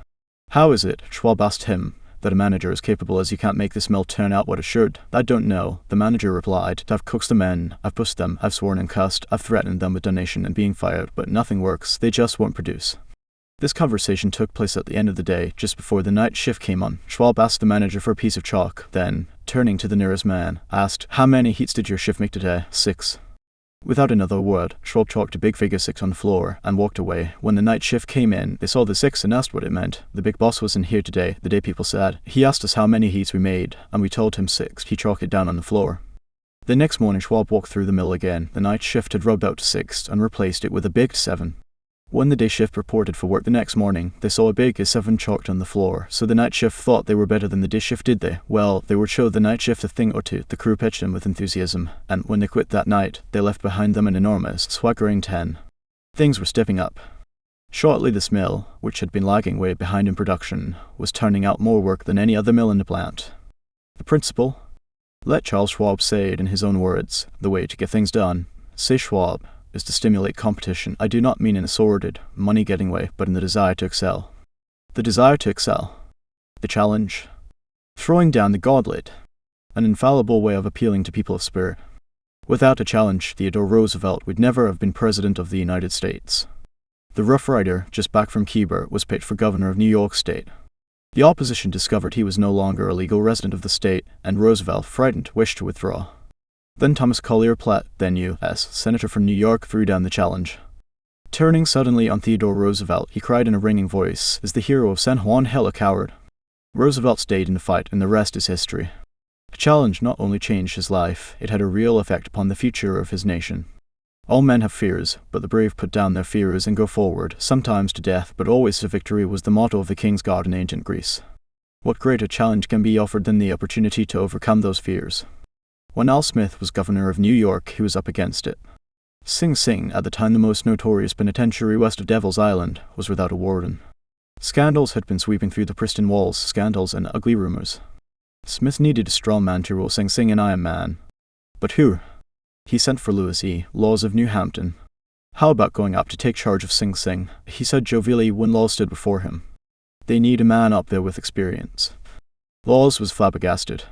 How is it, Schwab asked him, that a manager is capable as you can't make this mill turn out what it should? I don't know, the manager replied. I've coaxed the men, I've pushed them, I've sworn and cussed, I've threatened them with donation and being fired, but nothing works. They just won't produce. This conversation took place at the end of the day, just before the night shift came on. Schwab asked the manager for a piece of chalk, then, turning to the nearest man, asked, How many heats did your shift make today? 6. Without another word, Schwab chalked a big figure 6 on the floor and walked away. When the night shift came in, they saw the 6 and asked what it meant. The big boss wasn't here today, the day people said. He asked us how many heats we made, and we told him 6. He chalked it down on the floor. The next morning, Schwab walked through the mill again. The night shift had rubbed out to 6 and replaced it with a big 7. When the day shift reported for work the next morning, they saw a big 7 chalked on the floor, so the night shift thought they were better than the day shift, did they? Well, they would show the night shift a thing or two. The crew pitched in with enthusiasm, and when they quit that night, they left behind them an enormous, swaggering 10. Things were stepping up. Shortly this mill, which had been lagging way behind in production, was turning out more work than any other mill in the plant. The principle? Let Charles Schwab say it in his own words. The way to get things done, say Schwab, is to stimulate competition. I do not mean in a sordid, money-getting way, but in the desire to excel. The desire to excel. The challenge. Throwing down the gauntlet. An infallible way of appealing to people of spirit. Without a challenge, Theodore Roosevelt would never have been President of the United States. The Rough Rider, just back from Cuba, was picked for governor of New York State. The opposition discovered he was no longer a legal resident of the state, and Roosevelt, frightened, wished to withdraw. Then Thomas Collier Platt, then U.S. Senator from New York, threw down the challenge. Turning suddenly on Theodore Roosevelt, he cried in a ringing voice, Is the hero of San Juan Hill a coward? Roosevelt stayed in the fight, and the rest is history. The challenge not only changed his life, it had a real effect upon the future of his nation. All men have fears, but the brave put down their fears and go forward, sometimes to death, but always to victory was the motto of the King's Guard in ancient Greece. What greater challenge can be offered than the opportunity to overcome those fears? When Al Smith was governor of New York, he was up against it. Sing Sing, at the time the most notorious penitentiary west of Devil's Island, was without a warden. Scandals had been sweeping through the pristine walls, scandals and ugly rumors. Smith needed a strong man to rule Sing Sing and Iron Man. But who? He sent for Lewis E. Laws of New Hampton. How about going up to take charge of Sing Sing? He said jovially when Laws stood before him. They need a man up there with experience. Laws was flabbergasted.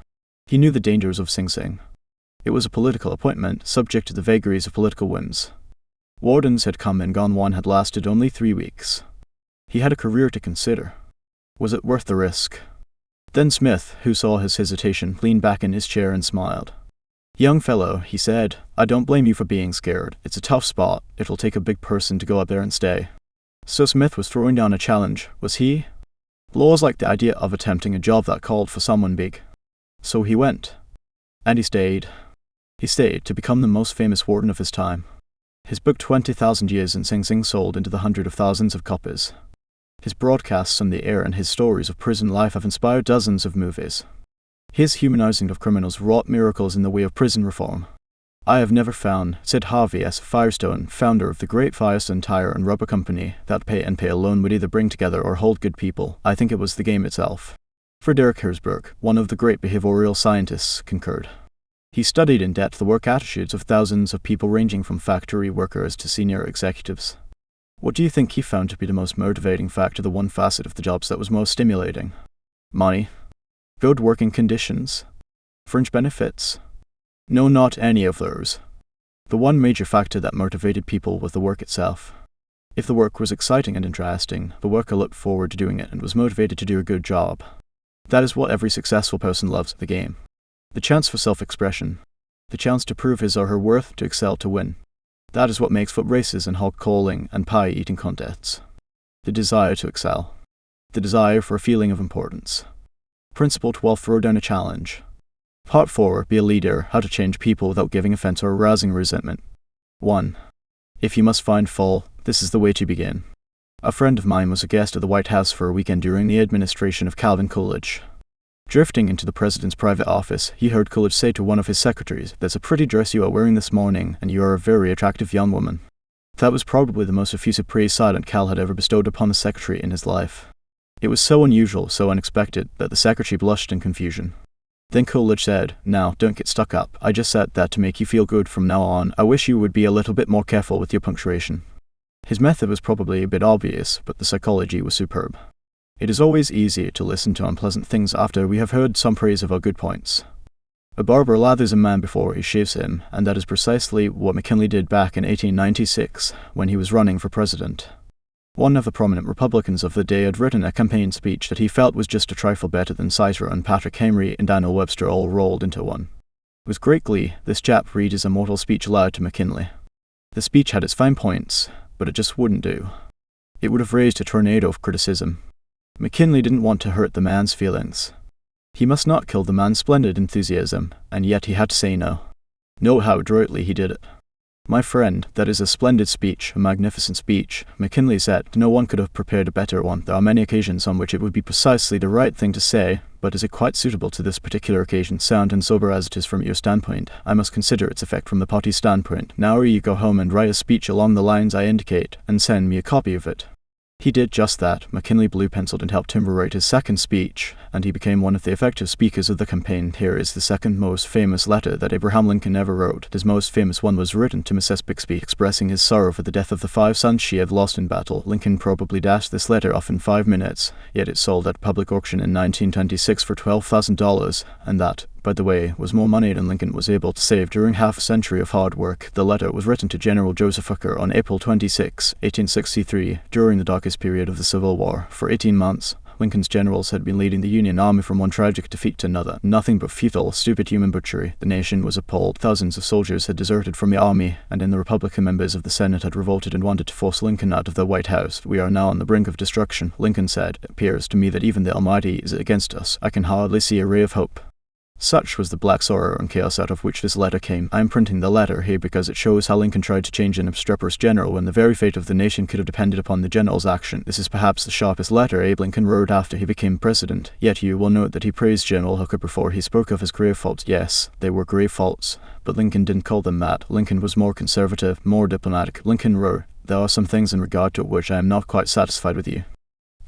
He knew the dangers of Sing Sing. It was a political appointment, subject to the vagaries of political whims. Wardens had come and gone, one had lasted only 3 weeks. He had a career to consider. Was it worth the risk? Then Smith, who saw his hesitation, leaned back in his chair and smiled. "Young fellow," he said, "I don't blame you for being scared. It's a tough spot. It'll take a big person to go up there and stay." So Smith was throwing down a challenge, was he? Laws liked the idea of attempting a job that called for someone big. So he went. And he stayed. He stayed to become the most famous warden of his time. His book 20,000 Years in Sing Sing sold into the hundreds of thousands of copies. His broadcasts on the air and his stories of prison life have inspired dozens of movies. His humanizing of criminals wrought miracles in the way of prison reform. "I have never found," said Harvey S. Firestone, founder of the great Firestone Tire and Rubber Company, "that pay and pay alone would either bring together or hold good people. I think it was the game itself." Frederick Herzberg, one of the great behavioral scientists, concurred. He studied in depth the work attitudes of thousands of people ranging from factory workers to senior executives. What do you think he found to be the most motivating factor, the one facet of the jobs that was most stimulating? Money? Good working conditions? Fringe benefits? No, not any of those. The one major factor that motivated people was the work itself. If the work was exciting and interesting, the worker looked forward to doing it and was motivated to do a good job. That is what every successful person loves, the game. The chance for self-expression. The chance to prove his or her worth, to excel, to win. That is what makes foot races and hog calling and pie eating contests. The desire to excel. The desire for a feeling of importance. Principle 12. Throw down a challenge. Part 4. Be a leader. How to change people without giving offense or arousing resentment. 1. If you must find fault, this is the way to begin. A friend of mine was a guest at the White House for a weekend during the administration of Calvin Coolidge. Drifting into the president's private office, he heard Coolidge say to one of his secretaries, "That's a pretty dress you are wearing this morning, and you are a very attractive young woman." That was probably the most effusive praise Silent Cal had ever bestowed upon the secretary in his life. It was so unusual, so unexpected, that the secretary blushed in confusion. Then Coolidge said, "Now, don't get stuck up. I just said that to make you feel good from now on. I wish you would be a little bit more careful with your punctuation." His method was probably a bit obvious, but the psychology was superb. It is always easier to listen to unpleasant things after we have heard some praise of our good points. A barber lathers a man before he shaves him, and that is precisely what McKinley did back in 1896, when he was running for president. One of the prominent Republicans of the day had written a campaign speech that he felt was just a trifle better than Cicer and Patrick Henry and Daniel Webster all rolled into one. With great glee, this chap read his immortal speech aloud to McKinley. The speech had its fine points, but it just wouldn't do. It would have raised a tornado of criticism. McKinley didn't want to hurt the man's feelings. He must not kill the man's splendid enthusiasm, and yet he had to say no. Note how adroitly he did it. "My friend, that is a splendid speech, a magnificent speech," McKinley said. "No one could have prepared a better one. There are many occasions on which it would be precisely the right thing to say, but is it quite suitable to this particular occasion, sound and sober as it is from your standpoint? I must consider its effect from the party standpoint. Now you go home and write a speech along the lines I indicate, and send me a copy of it." He did just that. McKinley blue-penciled and helped him write his second speech, and he became one of the effective speakers of the campaign. Here is the second most famous letter that Abraham Lincoln ever wrote. His most famous one was written to Mrs. Bixby, expressing his sorrow for the death of the 5 sons she had lost in battle. Lincoln probably dashed this letter off in 5 minutes, yet it sold at public auction in 1926 for $12,000, and that, by the way, was more money than Lincoln was able to save during half a century of hard work. The letter was written to General Joseph Hooker on April 26, 1863, during the darkest period of the Civil War. For 18 months, Lincoln's generals had been leading the Union Army from one tragic defeat to another. Nothing but futile, stupid human butchery. The nation was appalled. Thousands of soldiers had deserted from the army, and then the Republican members of the Senate had revolted and wanted to force Lincoln out of the White House. "We are now on the brink of destruction," Lincoln said. "It appears to me that even the Almighty is against us. I can hardly see a ray of hope." Such was the black sorrow and chaos out of which this letter came. I am printing the letter here because it shows how Lincoln tried to change an obstreperous general when the very fate of the nation could have depended upon the general's action. This is perhaps the sharpest letter Abe Lincoln wrote after he became president. Yet you will note that he praised General Hooker before he spoke of his grave faults. Yes, they were grave faults, but Lincoln didn't call them that. Lincoln was more conservative, more diplomatic. Lincoln wrote, "There are some things in regard to which I am not quite satisfied with you."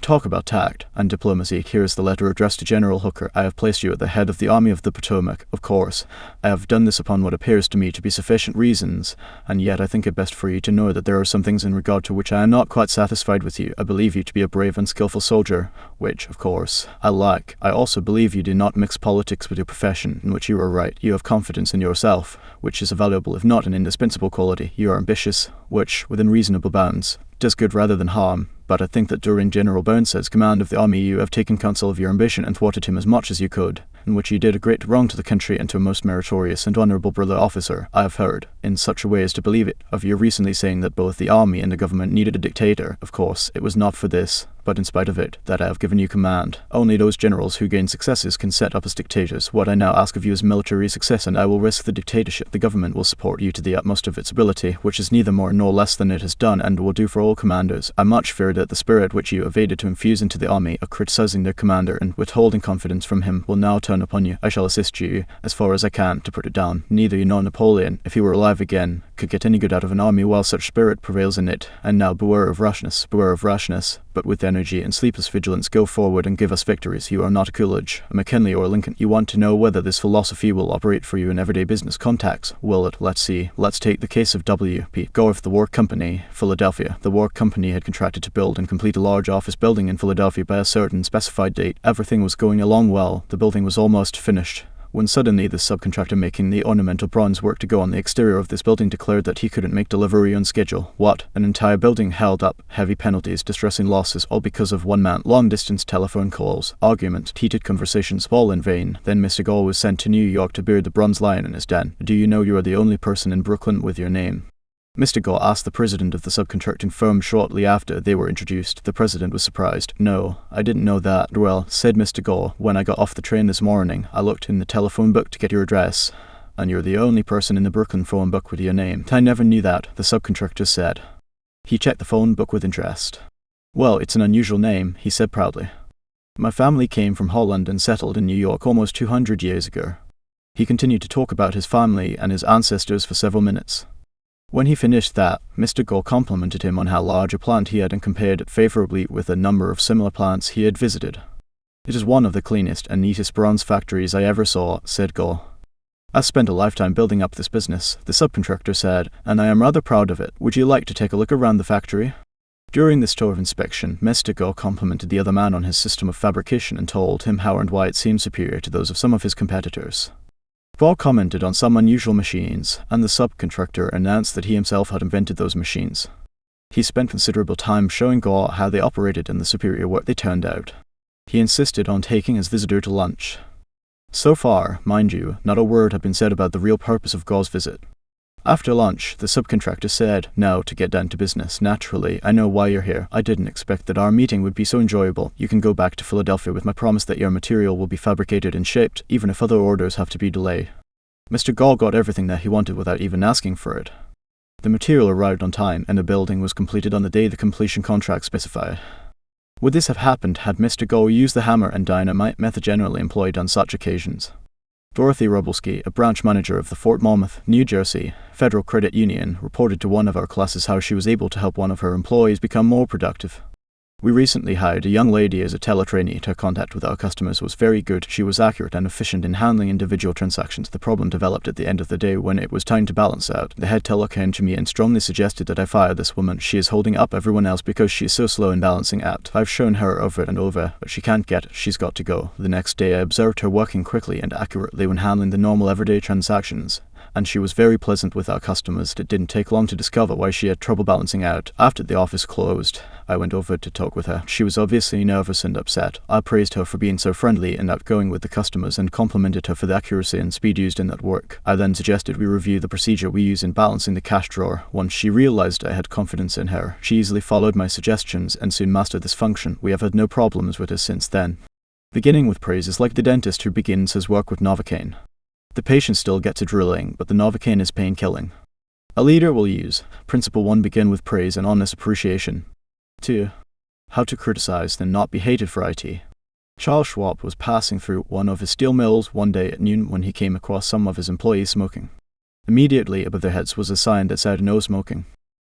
Talk about tact and diplomacy. Here is the letter addressed to General Hooker. I have placed you at the head of the Army of the Potomac. Of course, I have done this upon what appears to me to be sufficient reasons, and yet I think it best for you to know that there are some things in regard to which I am not quite satisfied with you. I believe you to be a brave and skillful soldier, which, of course, I like. I also believe you do not mix politics with your profession, in which you are right. You have confidence in yourself, which is a valuable if not an indispensable quality. You are ambitious, which, within reasonable bounds, does good rather than harm. But I think that during General Burnside's command of the army you have taken counsel of your ambition and thwarted him as much as you could, in which you did a great wrong to the country and to a most meritorious and honourable brother officer. I have heard, in such a way as to believe it, of your recently saying that both the army and the government needed a dictator. Of course, it was not for this, but in spite of it, that I have given you command. Only those generals who gain successes can set up as dictators. What I now ask of you is military success, and I will risk the dictatorship. The government will support you to the utmost of its ability, which is neither more nor less than it has done, and will do for all commanders. I much fear that the spirit which you evaded to infuse into the army of criticizing their commander and withholding confidence from him will now turn upon you. I shall assist you, as far as I can, to put it down. Neither you nor Napoleon, if he were alive again, could get any good out of an army while such spirit prevails in it. And now beware of rashness, but with energy and sleepless vigilance go forward and give us victories. You are not a Coolidge, a McKinley, or a Lincoln. You want to know whether this philosophy will operate for you in everyday business contacts. Will it? Let's see. Let's take the case of W.P. Gore of the War Company, Philadelphia. The War Company had contracted to build and complete a large office building in Philadelphia by a certain specified date. Everything was going along well. The building was almost finished, when suddenly the subcontractor making the ornamental bronze work to go on the exterior of this building declared that he couldn't make delivery on schedule. What? An entire building held up, heavy penalties, distressing losses, all because of one man. Long-distance telephone calls, argument, heated conversations, all in vain. Then Mr. Gore was sent to New York to beard the bronze lion in his den. Do you know you are the only person in Brooklyn with your name? Mr. Gore asked the president of the subcontracting firm shortly after they were introduced. The president was surprised. No, I didn't know that. Well, said Mr. Gore, when I got off the train this morning, I looked in the telephone book to get your address, and you're the only person in the Brooklyn phone book with your name. I never knew that, the subcontractor said. He checked the phone book with interest. Well, it's an unusual name, he said proudly. My family came from Holland and settled in New York almost 200 years ago. He continued to talk about his family and his ancestors for several minutes. When he finished that, Mr. Gore complimented him on how large a plant he had and compared it favorably with a number of similar plants he had visited. It is one of the cleanest and neatest bronze factories I ever saw, said Gore. I spent a lifetime building up this business, the subcontractor said, and I am rather proud of it. Would you like to take a look around the factory? During this tour of inspection, Mr. Gore complimented the other man on his system of fabrication and told him how and why it seemed superior to those of some of his competitors. Gore commented on some unusual machines, and the subcontractor announced that he himself had invented those machines. He spent considerable time showing Gore how they operated and the superior work they turned out. He insisted on taking his visitor to lunch. So far, mind you, not a word had been said about the real purpose of Gore's visit. After lunch, the subcontractor said, "Now, to get down to business. Naturally, I know why you're here. I didn't expect that our meeting would be so enjoyable. You can go back to Philadelphia with my promise that your material will be fabricated and shaped, even if other orders have to be delayed." Mr. Gore got everything that he wanted without even asking for it. The material arrived on time, and the building was completed on the day the completion contract specified. Would this have happened had Mr. Gore used the hammer and dynamite method generally employed on such occasions? Dorothy Robelski, a branch manager of the Fort Monmouth, New Jersey, Federal Credit Union, reported to one of our classes how she was able to help one of her employees become more productive. We recently hired a young lady as a teletrainee. Her contact with our customers was very good. She was accurate and efficient in handling individual transactions. The problem developed at the end of the day when it was time to balance out. The head teller came to me and strongly suggested that I fire this woman. She is holding up everyone else because she is so slow in balancing out. I've shown her over and over, but she can't get it. She's got to go. The next day I observed her working quickly and accurately when handling the normal everyday transactions, and she was very pleasant with our customers. It didn't take long to discover why she had trouble balancing out. After the office closed, I went over to talk with her. She was obviously nervous and upset. I praised her for being so friendly and outgoing with the customers and complimented her for the accuracy and speed used in that work. I then suggested we review the procedure we use in balancing the cash drawer. Once she realized I had confidence in her, she easily followed my suggestions and soon mastered this function. We have had no problems with her since then. Beginning with praise is like the dentist who begins his work with Novocaine. The patient still gets a drilling, but the Novocaine is pain-killing. A leader will use Principle 1. Begin with praise and honest appreciation. 2. How to criticize, then not be hated for it. Charles Schwab was passing through one of his steel mills one day at noon when he came across some of his employees smoking. Immediately above their heads was a sign that said "No smoking."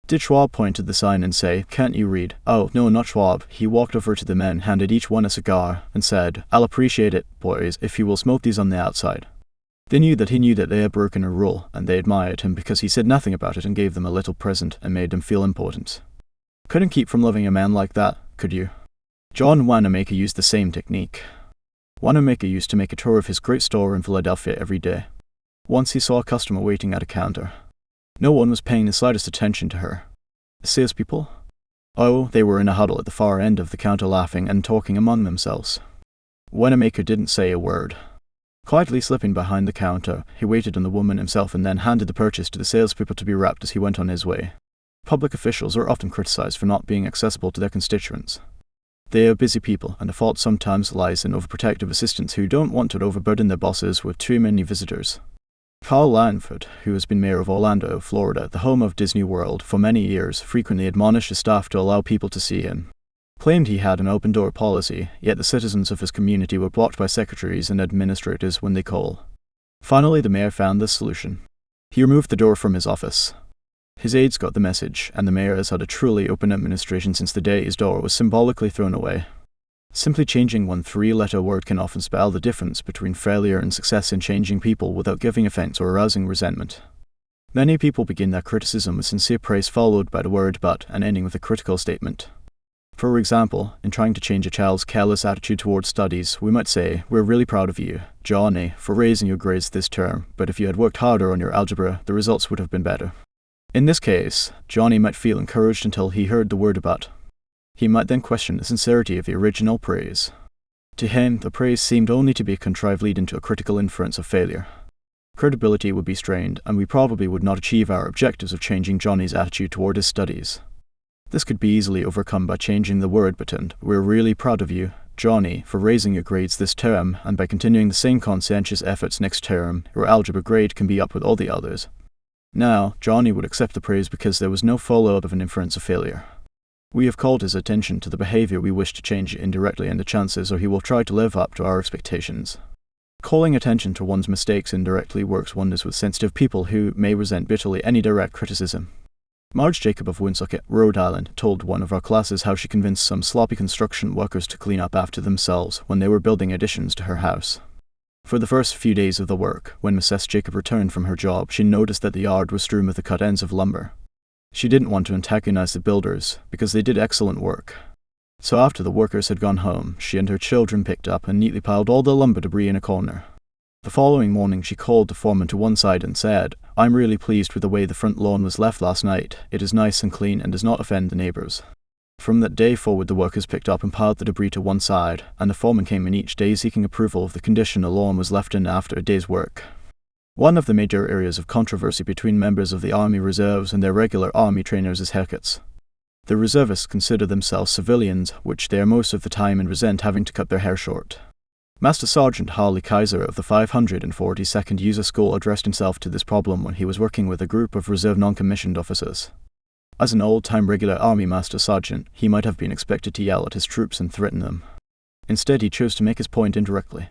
Did Schwab point to the sign and say, "Can't you read?" Oh, no, not Schwab. He walked over to the men, handed each one a cigar, and said, "I'll appreciate it, boys, if you will smoke these on the outside." They knew that he knew that they had broken a rule, and they admired him because he said nothing about it and gave them a little present and made them feel important. Couldn't keep from loving a man like that, could you? John Wanamaker used the same technique. Wanamaker used to make a tour of his great store in Philadelphia every day. Once he saw a customer waiting at a counter. No one was paying the slightest attention to her. The salespeople? Oh, they were in a huddle at the far end of the counter laughing and talking among themselves. Wanamaker didn't say a word. Quietly slipping behind the counter, he waited on the woman himself and then handed the purchase to the salespeople to be wrapped as he went on his way. Public officials are often criticized for not being accessible to their constituents. They are busy people, and the fault sometimes lies in overprotective assistants who don't want to overburden their bosses with too many visitors. Carl Langford, who has been mayor of Orlando, Florida, the home of Disney World, for many years, frequently admonished his staff to allow people to see in. Claimed he had an open-door policy, yet the citizens of his community were blocked by secretaries and administrators when they call. Finally, the mayor found this solution. He removed the door from his office. His aides got the message, and the mayor has had a truly open administration since the day his door was symbolically thrown away. Simply changing one three-letter word can often spell the difference between failure and success in changing people without giving offense or arousing resentment. Many people begin their criticism with sincere praise followed by the word "but" and ending with a critical statement. For example, in trying to change a child's careless attitude towards studies, we might say, "We're really proud of you, Johnny, for raising your grades this term, but if you had worked harder on your algebra, the results would have been better." In this case, Johnny might feel encouraged until he heard the word "but." He might then question the sincerity of the original praise. To him, the praise seemed only to be a contrived lead into a critical inference of failure. Credibility would be strained, and we probably would not achieve our objectives of changing Johnny's attitude toward his studies. This could be easily overcome by changing the word "but" and "We're really proud of you, Johnny, for raising your grades this term, and by continuing the same conscientious efforts next term, your algebra grade can be up with all the others." Now, Johnny would accept the praise because there was no follow-up of an inference of failure. We have called his attention to the behavior we wish to change indirectly, and the chances are he will try to live up to our expectations. Calling attention to one's mistakes indirectly works wonders with sensitive people who may resent bitterly any direct criticism. Marge Jacob of Woonsocket, Rhode Island, told one of our classes how she convinced some sloppy construction workers to clean up after themselves when they were building additions to her house. For the first few days of the work, when Mrs. Jacob returned from her job, she noticed that the yard was strewn with the cut ends of lumber. She didn't want to antagonize the builders, because they did excellent work. So after the workers had gone home, she and her children picked up and neatly piled all the lumber debris in a corner. The following morning she called the foreman to one side and said, "I'm really pleased with the way the front lawn was left last night. It is nice and clean and does not offend the neighbors." From that day forward the workers picked up and piled the debris to one side, and the foreman came in each day seeking approval of the condition the lawn was left in after a day's work. One of the major areas of controversy between members of the Army Reserves and their regular Army trainers is haircuts. The reservists consider themselves civilians, which they are most of the time, and resent having to cut their hair short. Master Sergeant Harley Kaiser of the 542nd User School addressed himself to this problem when he was working with a group of reserve non-commissioned officers. As an old-time regular Army Master Sergeant, he might have been expected to yell at his troops and threaten them. Instead, he chose to make his point indirectly.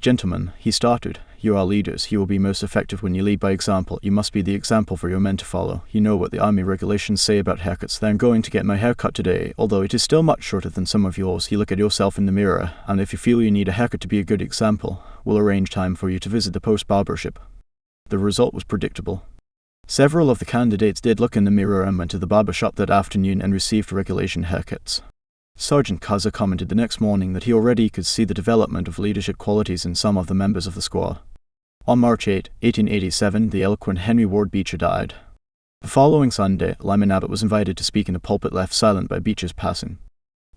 "Gentlemen," he started, "you are leaders. You will be most effective when you lead by example. You must be the example for your men to follow. You know what the Army regulations say about haircuts. I'm going to get my hair cut today, although it is still much shorter than some of yours. You look at yourself in the mirror, and if you feel you need a haircut to be a good example, we'll arrange time for you to visit the post barbership." The result was predictable. Several of the candidates did look in the mirror and went to the barber shop that afternoon and received regulation haircuts. Sergeant Kaiser commented the next morning that he already could see the development of leadership qualities in some of the members of the squad. On March 8, 1887, the eloquent Henry Ward Beecher died. The following Sunday, Lyman Abbott was invited to speak in a pulpit left silent by Beecher's passing.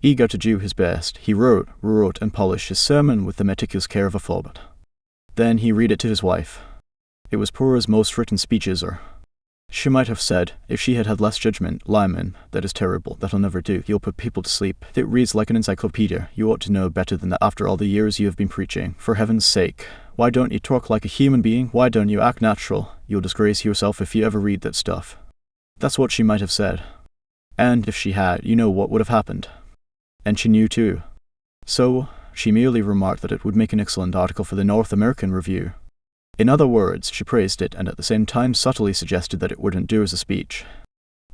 Eager to do his best, he wrote, and polished his sermon with the meticulous care of a format. Then he read it to his wife. It was poor as most written speeches are. She might have said, if she had had less judgment, "Lyman, that is terrible, that'll never do, you'll put people to sleep. It reads like an encyclopedia, you ought to know better than that after all the years you have been preaching. For heaven's sake, why don't you talk like a human being? Why don't you act natural? You'll disgrace yourself if you ever read that stuff." That's what she might have said. And if she had, you know what would have happened. And she knew too. So, she merely remarked that it would make an excellent article for the North American Review. In other words, she praised it and at the same time subtly suggested that it wouldn't do as a speech.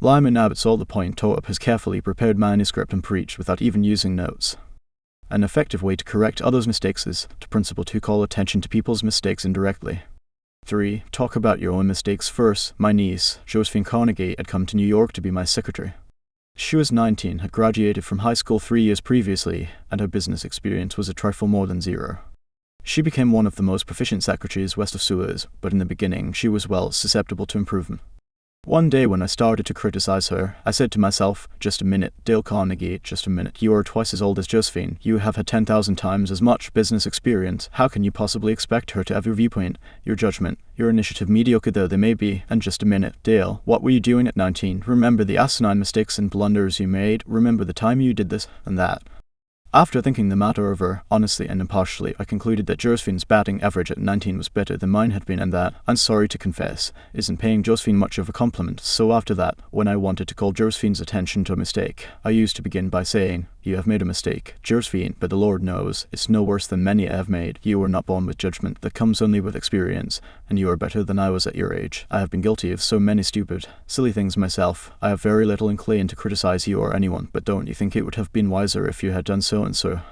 Lyman Abbott saw the point, tore up his carefully prepared manuscript and preached without even using notes. An effective way to correct others' mistakes is, to principle 2, call attention to people's mistakes indirectly. 3. Talk about your own mistakes first. My niece, Josephine Carnegie, had come to New York to be my secretary. She was 19, had graduated from high school 3 years previously, and her business experience was a trifle more than zero. She became one of the most proficient secretaries west of Suez, but in the beginning she was susceptible to improvement. One day when I started to criticize her, I said to myself, just a minute, Dale Carnegie, just a minute. You are twice as old as Josephine. You have had 10,000 times as much business experience. How can you possibly expect her to have your viewpoint, your judgment, your initiative, mediocre though they may be? And just a minute, Dale, what were you doing at 19? Remember the asinine mistakes and blunders you made. Remember the time you did this and that. After thinking the matter over, honestly and impartially, I concluded that Josephine's batting average at 19 was better than mine had been, and that, I'm sorry to confess, isn't paying Josephine much of a compliment. So after that, when I wanted to call Josephine's attention to a mistake, I used to begin by saying, you have made a mistake, Josephine, but the Lord knows, it's no worse than many I have made. You were not born with judgment, that comes only with experience, and you are better than I was at your age. I have been guilty of so many stupid, silly things myself. I have very little inclination to criticize you or anyone, but don't you think it would have been wiser if you had done so and so?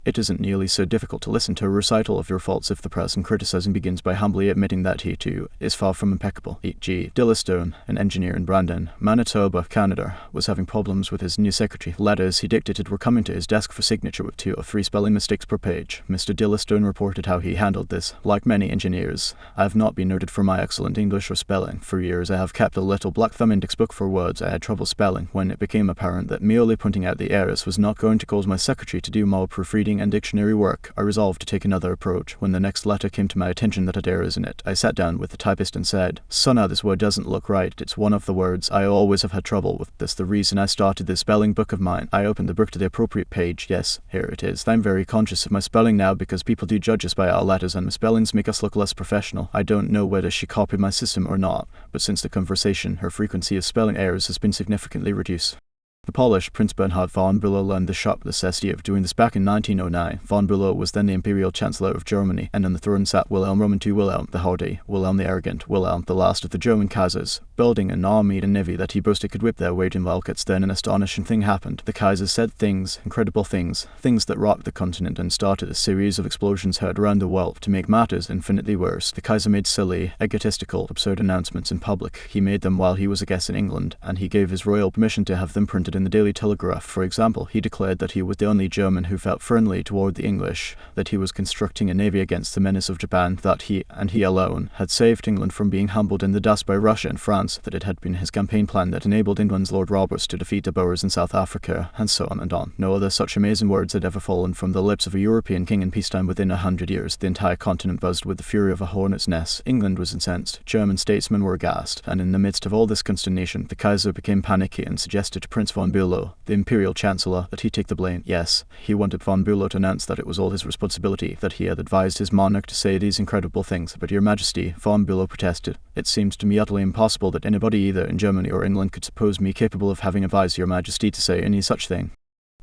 It isn't nearly so difficult to listen to a recital of your faults if the person criticizing begins by humbly admitting that he, too, is far from impeccable. E.g., Dillistone, an engineer in Brandon, Manitoba, Canada, was having problems with his new secretary. Letters he dictated were coming to his desk for signature with 2 or 3 spelling mistakes per page. Mr. Dillistone reported how he handled this. Like many engineers, I have not been noted for my excellent English or spelling. For years I have kept a little black thumb index book for words I had trouble spelling. When it became apparent that merely pointing out the errors was not going to cause my secretary to do more proofreading and dictionary work, I resolved to take another approach. When the next letter came to my attention that had errors in it, I sat down with the typist and said, "So now this word doesn't look right. It's one of the words I always have had trouble with. That's the reason I started this spelling book of mine." I opened the book to the appropriate page. Yes, here it is. I'm very conscious of my spelling now because people do judge us by our letters and misspellings make us look less professional. I don't know whether she copied my system or not, but since the conversation, her frequency of spelling errors has been significantly reduced. The Polish Prince Bernhard von Bülow learned the sharp necessity of doing this back in 1909. Von Bülow was then the Imperial Chancellor of Germany, and on the throne sat Wilhelm Roman II Wilhelm the Hardy, Wilhelm the Arrogant, Wilhelm the last of the German Kaisers, building an army and navy that he boasted could whip their weight in Walkets. Then an astonishing thing happened. The Kaisers said things, incredible things, things that rocked the continent and started a series of explosions heard around the world. To make matters infinitely worse, the Kaiser made silly, egotistical, absurd announcements in public. He made them while he was a guest in England, and he gave his royal permission to have them printed in the Daily Telegraph. For example, he declared that he was the only German who felt friendly toward the English, that he was constructing a navy against the menace of Japan, that he, and he alone, had saved England from being humbled in the dust by Russia and France, that it had been his campaign plan that enabled England's Lord Roberts to defeat the Boers in South Africa, and so on and on. No other such amazing words had ever fallen from the lips of a European king in peacetime within 100 years. The entire continent buzzed with the fury of a hornet's nest. England was incensed, German statesmen were aghast, and in the midst of all this consternation, the Kaiser became panicky and suggested to Prince von Bülow, the Imperial Chancellor, that he take the blame. Yes, he wanted von Bülow to announce that it was all his responsibility, that he had advised his monarch to say these incredible things. But Your Majesty, von Bülow protested, it seems to me utterly impossible that anybody either in Germany or England could suppose me capable of having advised Your Majesty to say any such thing.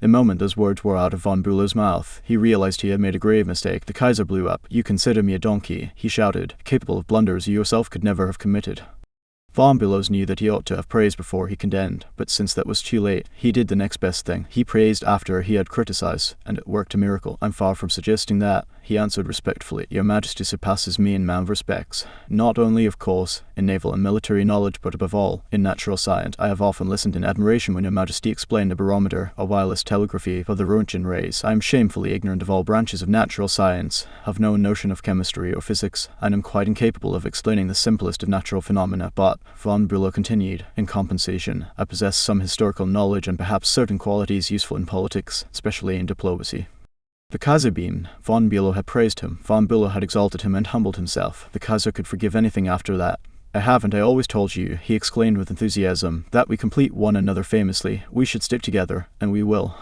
The moment those words were out of von Bülow's mouth, he realized he had made a grave mistake. The Kaiser blew up. "You consider me a donkey," he shouted, "capable of blunders you yourself could never have committed." Von Bülow knew that he ought to have praised before he condemned, but since that was too late, he did the next best thing. He praised after he had criticized, and it worked a miracle. "I'm far from suggesting that," he answered respectfully. "Your Majesty surpasses me in man respects. Not only, of course, in naval and military knowledge, but above all, in natural science. I have often listened in admiration when Your Majesty explained the barometer or wireless telegraphy for the Roentgen rays. I am shamefully ignorant of all branches of natural science, have no notion of chemistry or physics, and am quite incapable of explaining the simplest of natural phenomena. But," von Bülow continued, "in compensation, I possess some historical knowledge and perhaps certain qualities useful in politics, especially in diplomacy." The Kaiser beamed. Von Bülow had praised him. Von Bülow had exalted him and humbled himself. The Kaiser could forgive anything after that. "I haven't I always told you," he exclaimed with enthusiasm, "that we complete one another famously. We should stick together, and we will."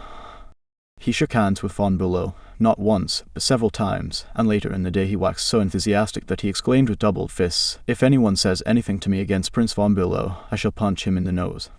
He shook hands with von Bülow, not once, but several times, and later in the day he waxed so enthusiastic that he exclaimed with doubled fists, "If anyone says anything to me against Prince von Bülow, I shall punch him in the nose."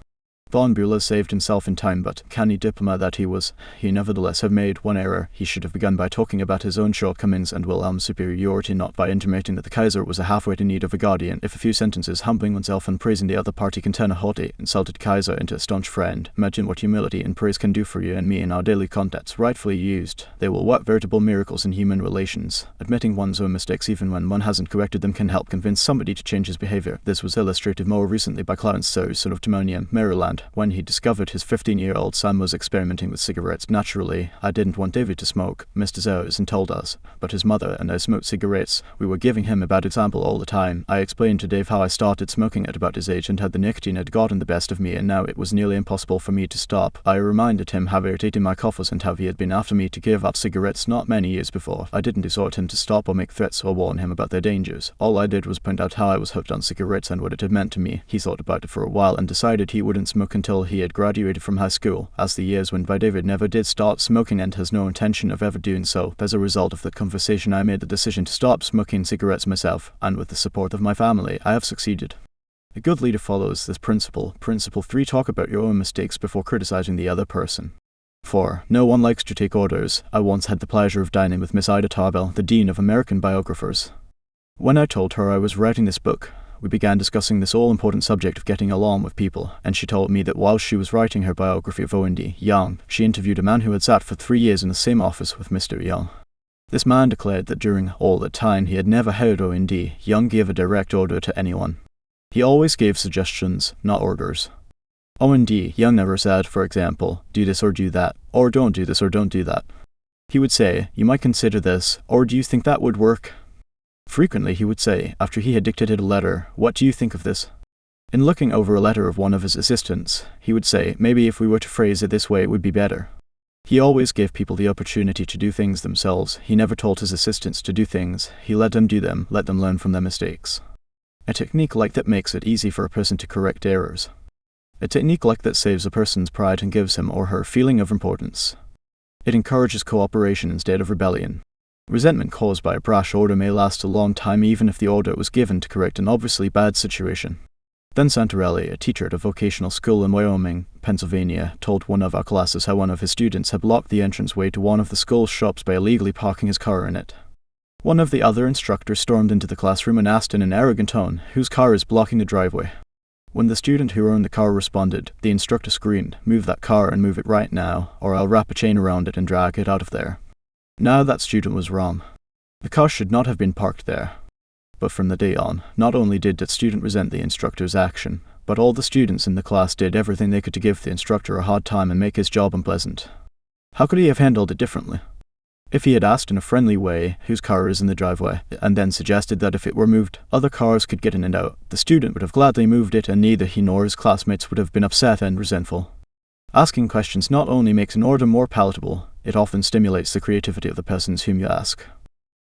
Von Bülow saved himself in time, but canny diplomat that he was, he nevertheless have made one error. He should have begun by talking about his own shortcomings and Wilhelm's superiority, not by intimating that the Kaiser was a halfway to need of a guardian. If a few sentences humbling oneself and praising the other party can turn a haughty, insulted Kaiser into a staunch friend, imagine what humility and praise can do for you and me in our daily contacts. Rightfully used, they will work veritable miracles in human relations. Admitting one's own mistakes even when one hasn't corrected them can help convince somebody to change his behavior. This was illustrated more recently by Clarence Sosa of Timonium, Maryland, when he discovered his 15-year-old son was experimenting with cigarettes. Naturally, I didn't want David to smoke, Mr. Zosen told us, but his mother and I smoked cigarettes. We were giving him a bad example all the time. I explained to Dave how I started smoking at about his age and how the nicotine had gotten the best of me and now it was nearly impossible for me to stop. I reminded him how irritating my cough was and how he had been after me to give up cigarettes not many years before. I didn't exhort him to stop or make threats or warn him about their dangers. All I did was point out how I was hooked on cigarettes and what it had meant to me. He thought about it for a while and decided he wouldn't smoke until he had graduated from high school. As the years went by, David never did start smoking and has no intention of ever doing so. As a result of the conversation, I made the decision to stop smoking cigarettes myself, and with the support of my family, I have succeeded. A good leader follows this principle. Principle 3. Talk about your own mistakes before criticizing the other person. 4. No one likes to take orders. I once had the pleasure of dining with Miss Ida Tarbell, the Dean of American Biographers. When I told her I was writing this book, we began discussing this all-important subject of getting along with people, and she told me that while she was writing her biography of O.N.D. Young, she interviewed a man who had sat for 3 years in the same office with Mr. Young. This man declared that during all that time he had never heard O.N.D. Young give a direct order to anyone. He always gave suggestions, not orders. O.N.D. Young never said, for example, do this or do that, or don't do this or don't do that. He would say, you might consider this, or do you think that would work? Frequently he would say, after he had dictated a letter, what do you think of this? In looking over a letter of one of his assistants, he would say, maybe if we were to phrase it this way it would be better. He always gave people the opportunity to do things themselves. He never told his assistants to do things. He let them do them, let them learn from their mistakes. A technique like that makes it easy for a person to correct errors. A technique like that saves a person's pride and gives him or her a feeling of importance. It encourages cooperation instead of rebellion. Resentment caused by a brash order may last a long time even if the order was given to correct an obviously bad situation. Then Santarelli, a teacher at a vocational school in Wyoming, Pennsylvania, told one of our classes how one of his students had blocked the entranceway to one of the school's shops by illegally parking his car in it. One of the other instructors stormed into the classroom and asked in an arrogant tone, whose car is blocking the driveway? When the student who owned the car responded, the instructor screamed, move that car and move it right now, or I'll wrap a chain around it and drag it out of there. Now that student was wrong. The car should not have been parked there. But from the day on, not only did that student resent the instructor's action, but all the students in the class did everything they could to give the instructor a hard time and make his job unpleasant. How could he have handled it differently? If he had asked in a friendly way whose car is in the driveway, and then suggested that if it were moved, other cars could get in and out, the student would have gladly moved it and neither he nor his classmates would have been upset and resentful. Asking questions not only makes an order more palatable, it often stimulates the creativity of the persons whom you ask.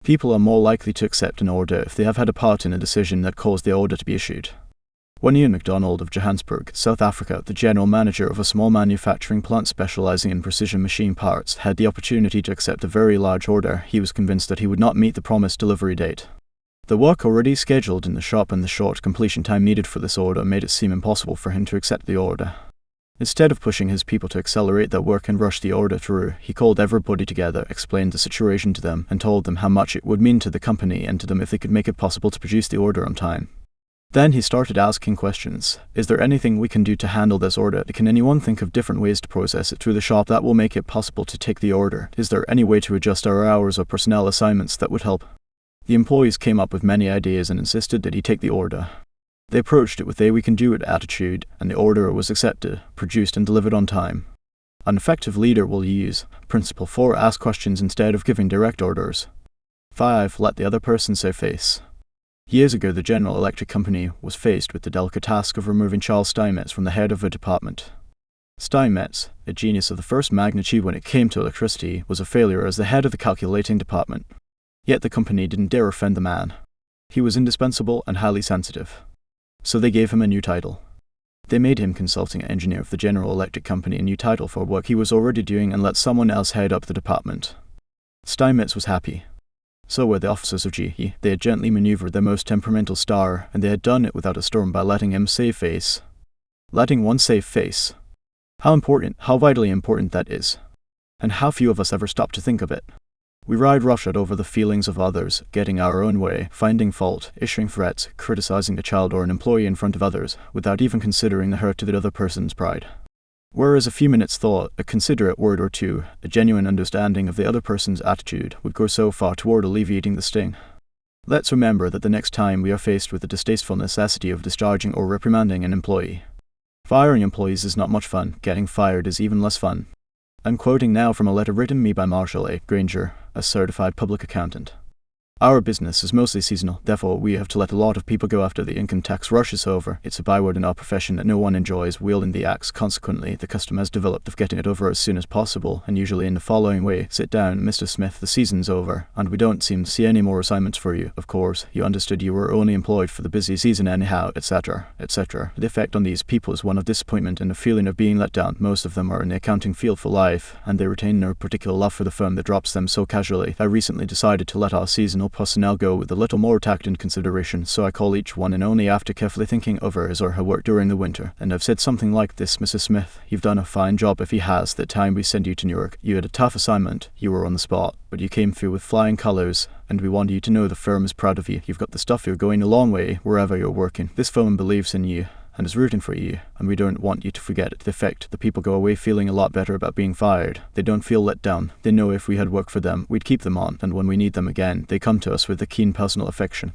People are more likely to accept an order if they have had a part in a decision that caused the order to be issued. When Ian MacDonald of Johannesburg, South Africa, the general manager of a small manufacturing plant specializing in precision machine parts, had the opportunity to accept a very large order, he was convinced that he would not meet the promised delivery date. The work already scheduled in the shop and the short completion time needed for this order made it seem impossible for him to accept the order. Instead of pushing his people to accelerate their work and rush the order through, he called everybody together, explained the situation to them, and told them how much it would mean to the company and to them if they could make it possible to produce the order on time. Then he started asking questions. Is there anything we can do to handle this order? Can anyone think of different ways to process it through the shop that will make it possible to take the order? Is there any way to adjust our hours or personnel assignments that would help? The employees came up with many ideas and insisted that he take the order. They approached it with a we can do it attitude, and the order was accepted, produced and delivered on time. An effective leader will use Principle 4. Ask questions instead of giving direct orders. 5. Let the other person save face. Years ago, the General Electric Company was faced with the delicate task of removing Charles Steinmetz from the head of a department. Steinmetz, a genius of the first magnitude when it came to electricity, was a failure as the head of the calculating department. Yet the company didn't dare offend the man. He was indispensable and highly sensitive. So they gave him a new title. They made him consulting engineer of the General Electric Company, a new title for work he was already doing, and let someone else head up the department. Steinmetz was happy. So were the officers of GE. They had gently maneuvered their most temperamental star, and they had done it without a storm by letting him save face. Letting one save face. How vitally important that is. And how few of us ever stop to think of it. We ride roughshod over the feelings of others, getting our own way, finding fault, issuing threats, criticizing a child or an employee in front of others, without even considering the hurt to the other person's pride. Whereas a few minutes' thought, a considerate word or two, a genuine understanding of the other person's attitude would go so far toward alleviating the sting. Let's remember that the next time we are faced with the distasteful necessity of discharging or reprimanding an employee. Firing employees is not much fun, getting fired is even less fun. I'm quoting now from a letter written me by Marshall A. Granger, a certified public accountant. Our business is mostly seasonal, therefore we have to let a lot of people go after the income tax rushes over. It's a byword in our profession that no one enjoys wielding the axe. Consequently, the custom has developed of getting it over as soon as possible, and usually in the following way: sit down, Mr. Smith, the season's over, and we don't seem to see any more assignments for you. Of course, you understood you were only employed for the busy season anyhow, etc., etc. The effect on these people is one of disappointment and a feeling of being let down. Most of them are in the accounting field for life, and they retain no particular love for the firm that drops them so casually. I recently decided to let our seasonal personnel go with a little more tact and consideration, so I call each one in only after carefully thinking over his or her work during the winter. And I've said something like this: Mrs. Smith, you've done a fine job. If he has, that time we sent you to New York, you had a tough assignment, you were on the spot, but you came through with flying colours, and we want you to know the firm is proud of you. You've got the stuff, you're going a long way wherever you're working. This firm believes in you and is rooting for you, and we don't want you to forget it. The effect: the people go away feeling a lot better about being fired. They don't feel let down. They know if we had worked for them, we'd keep them on, and when we need them again, they come to us with a keen personal affection.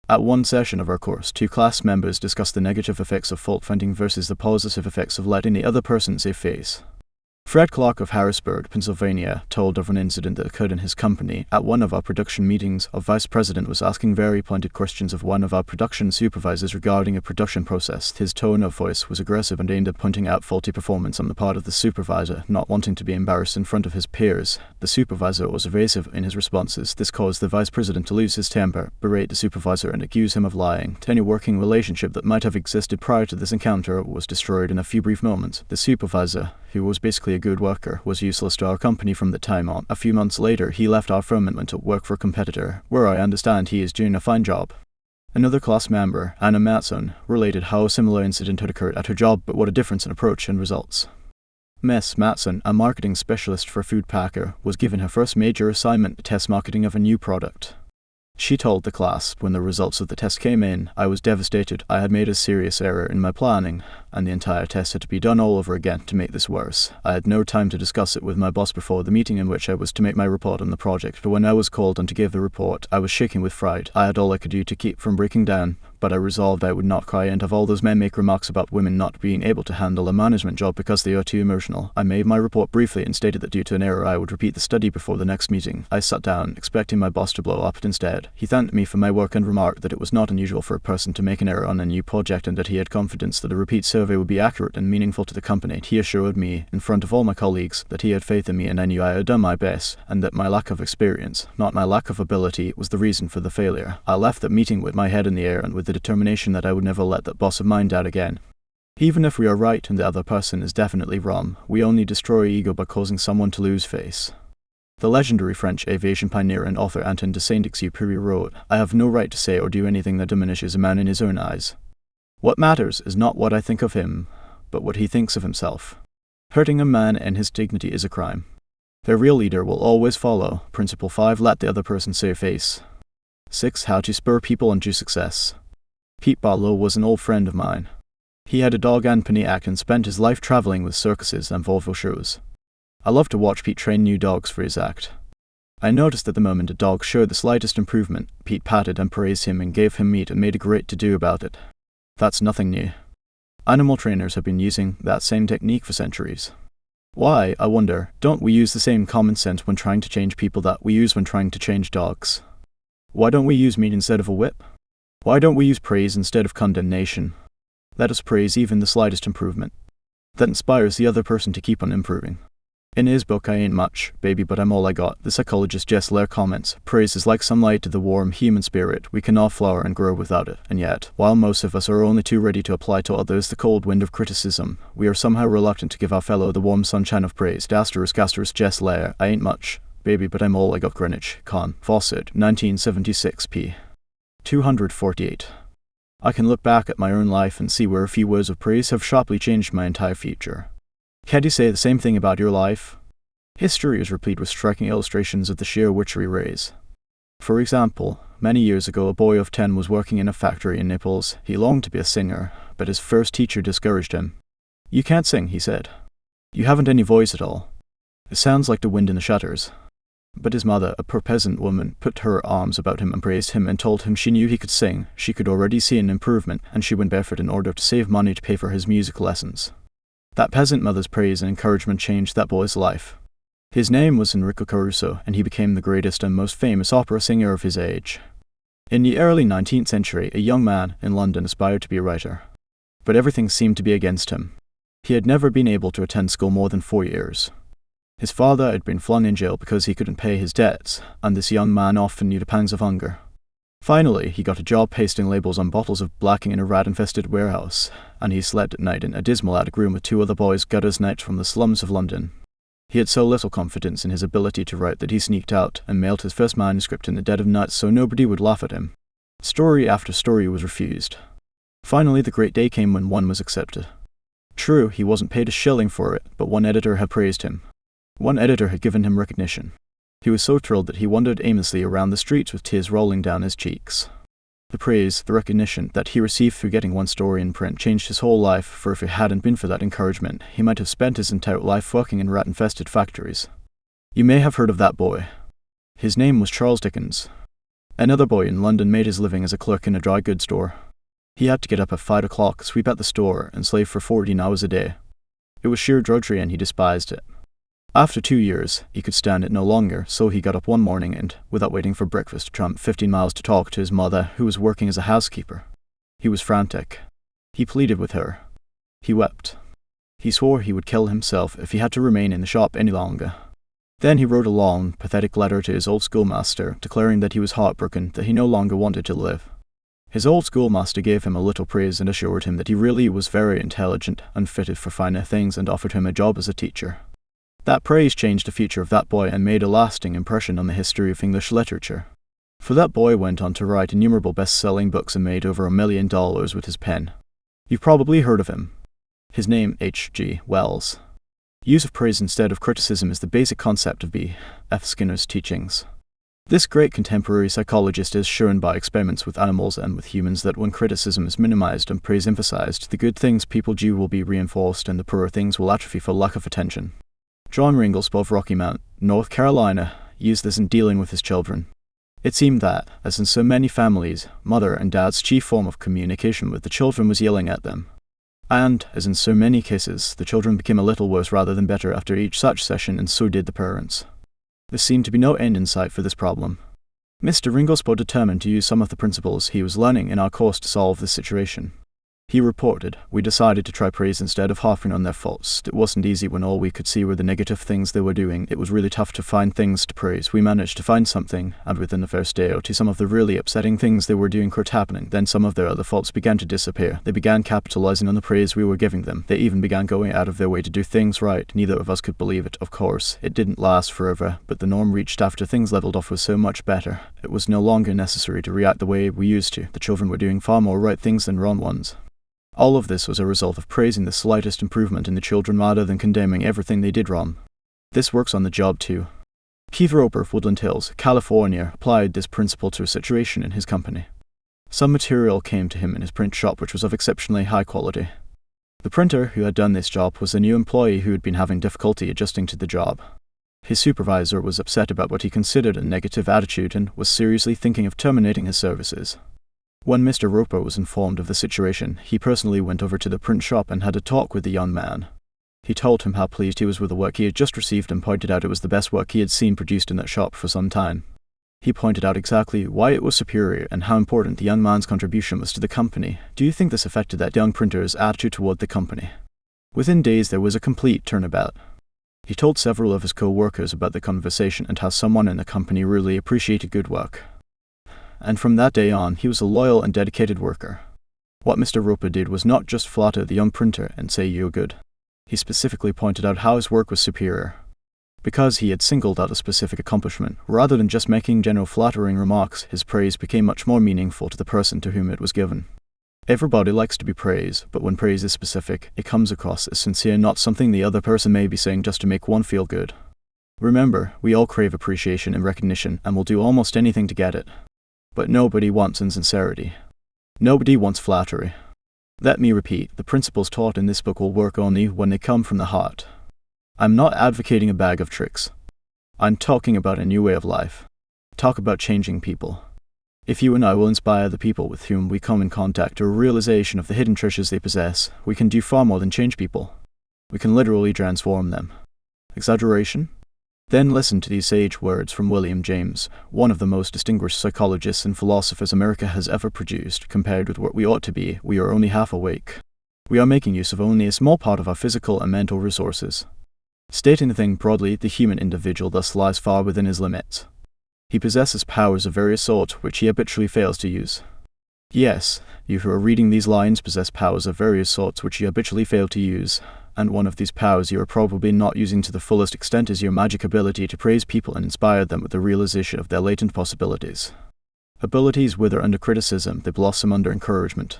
At one session of our course, 2 class members discussed the negative effects of fault-finding versus the positive effects of letting the other person save face. Fred Clark of Harrisburg, Pennsylvania, told of an incident that occurred in his company. At one of our production meetings, our vice president was asking very pointed questions of one of our production supervisors regarding a production process. His tone of voice was aggressive and aimed at pointing out faulty performance on the part of the supervisor, not wanting to be embarrassed in front of his peers. The supervisor was evasive in his responses. This caused the vice president to lose his temper, berate the supervisor, and accuse him of lying. Any working relationship that might have existed prior to this encounter was destroyed in a few brief moments. The supervisor, who was basically a good worker, was useless to our company from that time on. A few months later, he left our firm and went to work for a competitor, where I understand he is doing a fine job. Another class member, Anna Matson, related how a similar incident had occurred at her job, but what a difference in approach and results. Miss Matson, a marketing specialist for a food packer, was given her first major assignment: test marketing of a new product. She told the class, when the results of the test came in, I was devastated. I had made a serious error in my planning, and the entire test had to be done all over again to make this worse. I had no time to discuss it with my boss before the meeting in which I was to make my report on the project, but when I was called on to give the report, I was shaking with fright. I had all I could do to keep from breaking down, but I resolved I would not cry and have all those men make remarks about women not being able to handle a management job because they are too emotional. I made my report briefly and stated that due to an error I would repeat the study before the next meeting. I sat down, expecting my boss to blow up, but instead, he thanked me for my work and remarked that it was not unusual for a person to make an error on a new project and that he had confidence that a repeat survey would be accurate and meaningful to the company. He assured me, in front of all my colleagues, that he had faith in me and I knew I had done my best, and that my lack of experience, not my lack of ability, was the reason for the failure. I left that meeting with my head in the air and with the determination that I would never let that boss of mine down again. Even if we are right and the other person is definitely wrong, we only destroy ego by causing someone to lose face. The legendary French aviation pioneer and author Antoine de Saint-Exupéry wrote, I have no right to say or do anything that diminishes a man in his own eyes. What matters is not what I think of him, but what he thinks of himself. Hurting a man and his dignity is a crime. Their real leader will always follow. Principle 5, let the other person save face. 6, how to spur people on to success. Pete Barlow was an old friend of mine. He had a dog and penny act and spent his life traveling with circuses and vaudeville shows. I loved to watch Pete train new dogs for his act. I noticed that the moment a dog showed the slightest improvement, Pete patted and praised him and gave him meat and made a great to-do about it. That's nothing new. Animal trainers have been using that same technique for centuries. Why, I wonder, don't we use the same common sense when trying to change people that we use when trying to change dogs? Why don't we use meat instead of a whip? Why don't we use praise instead of condemnation? Let us praise even the slightest improvement. That inspires the other person to keep on improving. In his book I Ain't Much, Baby But I'm All I Got, the psychologist Jess Lair comments, praise is like sunlight to the warm human spirit. We cannot flower and grow without it. And yet, while most of us are only too ready to apply to others the cold wind of criticism, we are somehow reluctant to give our fellow the warm sunshine of praise. *** Jess Lair, I Ain't Much, Baby But I'm All I Got. Greenwich, Con. Fawcett, 1976 p. 248. I can look back at my own life and see where a few words of praise have sharply changed my entire future. Can you say the same thing about your life? History is replete with striking illustrations of the sheer witchery rays. For example, many years ago a boy of 10 was working in a factory in Naples. He longed to be a singer, but his first teacher discouraged him. "You can't sing," he said. "You haven't any voice at all. It sounds like the wind in the shutters." But his mother, a poor peasant woman, put her arms about him and praised him and told him she knew he could sing, she could already see an improvement, and she went barefoot in order to save money to pay for his music lessons. That peasant mother's praise and encouragement changed that boy's life. His name was Enrico Caruso, and he became the greatest and most famous opera singer of his age. In the early 19th century, a young man in London aspired to be a writer. But everything seemed to be against him. He had never been able to attend school more than 4 years. His father had been flung in jail because he couldn't pay his debts, and this young man often knew the pangs of hunger. Finally, he got a job pasting labels on bottles of blacking in a rat-infested warehouse, and he slept at night in a dismal attic room with 2 other boys gutters nights from the slums of London. He had so little confidence in his ability to write that he sneaked out and mailed his first manuscript in the dead of night so nobody would laugh at him. Story after story was refused. Finally, the great day came when one was accepted. True, he wasn't paid a shilling for it, but one editor had praised him. One editor had given him recognition. He was so thrilled that he wandered aimlessly around the streets with tears rolling down his cheeks. The praise, the recognition that he received through getting one story in print changed his whole life, for if it hadn't been for that encouragement, he might have spent his entire life working in rat-infested factories. You may have heard of that boy. His name was Charles Dickens. Another boy in London made his living as a clerk in a dry goods store. He had to get up at 5 o'clock, sweep at the store, and slave for 14 hours a day. It was sheer drudgery and he despised it. After 2 years, he could stand it no longer, so he got up one morning and, without waiting for breakfast, tramped 15 miles to talk to his mother, who was working as a housekeeper. He was frantic. He pleaded with her. He wept. He swore he would kill himself if he had to remain in the shop any longer. Then he wrote a long, pathetic letter to his old schoolmaster, declaring that he was heartbroken, that he no longer wanted to live. His old schoolmaster gave him a little praise and assured him that he really was very intelligent and fitted for finer things, and offered him a job as a teacher. That praise changed the future of that boy and made a lasting impression on the history of English literature. For that boy went on to write innumerable best-selling books and made over $1 million with his pen. You've probably heard of him. His name, H.G. Wells. Use of praise instead of criticism is the basic concept of B.F. Skinner's teachings. This great contemporary psychologist has shown by experiments with animals and with humans that when criticism is minimized and praise emphasized, the good things people do will be reinforced and the poorer things will atrophy for lack of attention. John Ringlespo of Rocky Mount, North Carolina, used this in dealing with his children. It seemed that, as in so many families, mother and dad's chief form of communication with the children was yelling at them. And, as in so many cases, the children became a little worse rather than better after each such session, and so did the parents. There seemed to be no end in sight for this problem. Mr. Ringlespo determined to use some of the principles he was learning in our course to solve this situation. He reported, "We decided to try praise instead of harping on their faults. It wasn't easy when all we could see were the negative things they were doing. It was really tough to find things to praise. We managed to find something, and within the first day or two some of the really upsetting things they were doing quit happening. Then some of their other faults began to disappear. They began capitalizing on the praise we were giving them. They even began going out of their way to do things right. Neither of us could believe it, of course. It didn't last forever, but the norm reached after things leveled off was so much better. It was no longer necessary to react the way we used to. The children were doing far more right things than wrong ones." All of this was a result of praising the slightest improvement in the children rather than condemning everything they did wrong. This works on the job too. Keith Roper of Woodland Hills, California, applied this principle to a situation in his company. Some material came to him in his print shop which was of exceptionally high quality. The printer who had done this job was a new employee who had been having difficulty adjusting to the job. His supervisor was upset about what he considered a negative attitude and was seriously thinking of terminating his services. When Mr. Roper was informed of the situation, he personally went over to the print shop and had a talk with the young man. He told him how pleased he was with the work he had just received and pointed out it was the best work he had seen produced in that shop for some time. He pointed out exactly why it was superior and how important the young man's contribution was to the company. Do you think this affected that young printer's attitude toward the company? Within days there was a complete turnabout. He told several of his co-workers about the conversation and how someone in the company really appreciated good work. And from that day on, he was a loyal and dedicated worker. What Mr. Roper did was not just flatter the young printer and say you're good. He specifically pointed out how his work was superior. Because he had singled out a specific accomplishment, rather than just making general flattering remarks, his praise became much more meaningful to the person to whom it was given. Everybody likes to be praised, but when praise is specific, it comes across as sincere, not something the other person may be saying just to make one feel good. Remember, we all crave appreciation and recognition and will do almost anything to get it. But nobody wants insincerity. Nobody wants flattery. Let me repeat, the principles taught in this book will work only when they come from the heart. I'm not advocating a bag of tricks. I'm talking about a new way of life. Talk about changing people. If you and I will inspire the people with whom we come in contact to a realization of the hidden treasures they possess, we can do far more than change people. We can literally transform them. Exaggeration? Then listen to these sage words from William James, one of the most distinguished psychologists and philosophers America has ever produced. Compared with what we ought to be, we are only half awake. We are making use of only a small part of our physical and mental resources. Stating the thing broadly, the human individual thus lies far within his limits. He possesses powers of various sorts which he habitually fails to use. Yes, you who are reading these lines possess powers of various sorts which you habitually fail to use, and one of these powers you are probably not using to the fullest extent is your magic ability to praise people and inspire them with the realization of their latent possibilities. Abilities wither under criticism, they blossom under encouragement.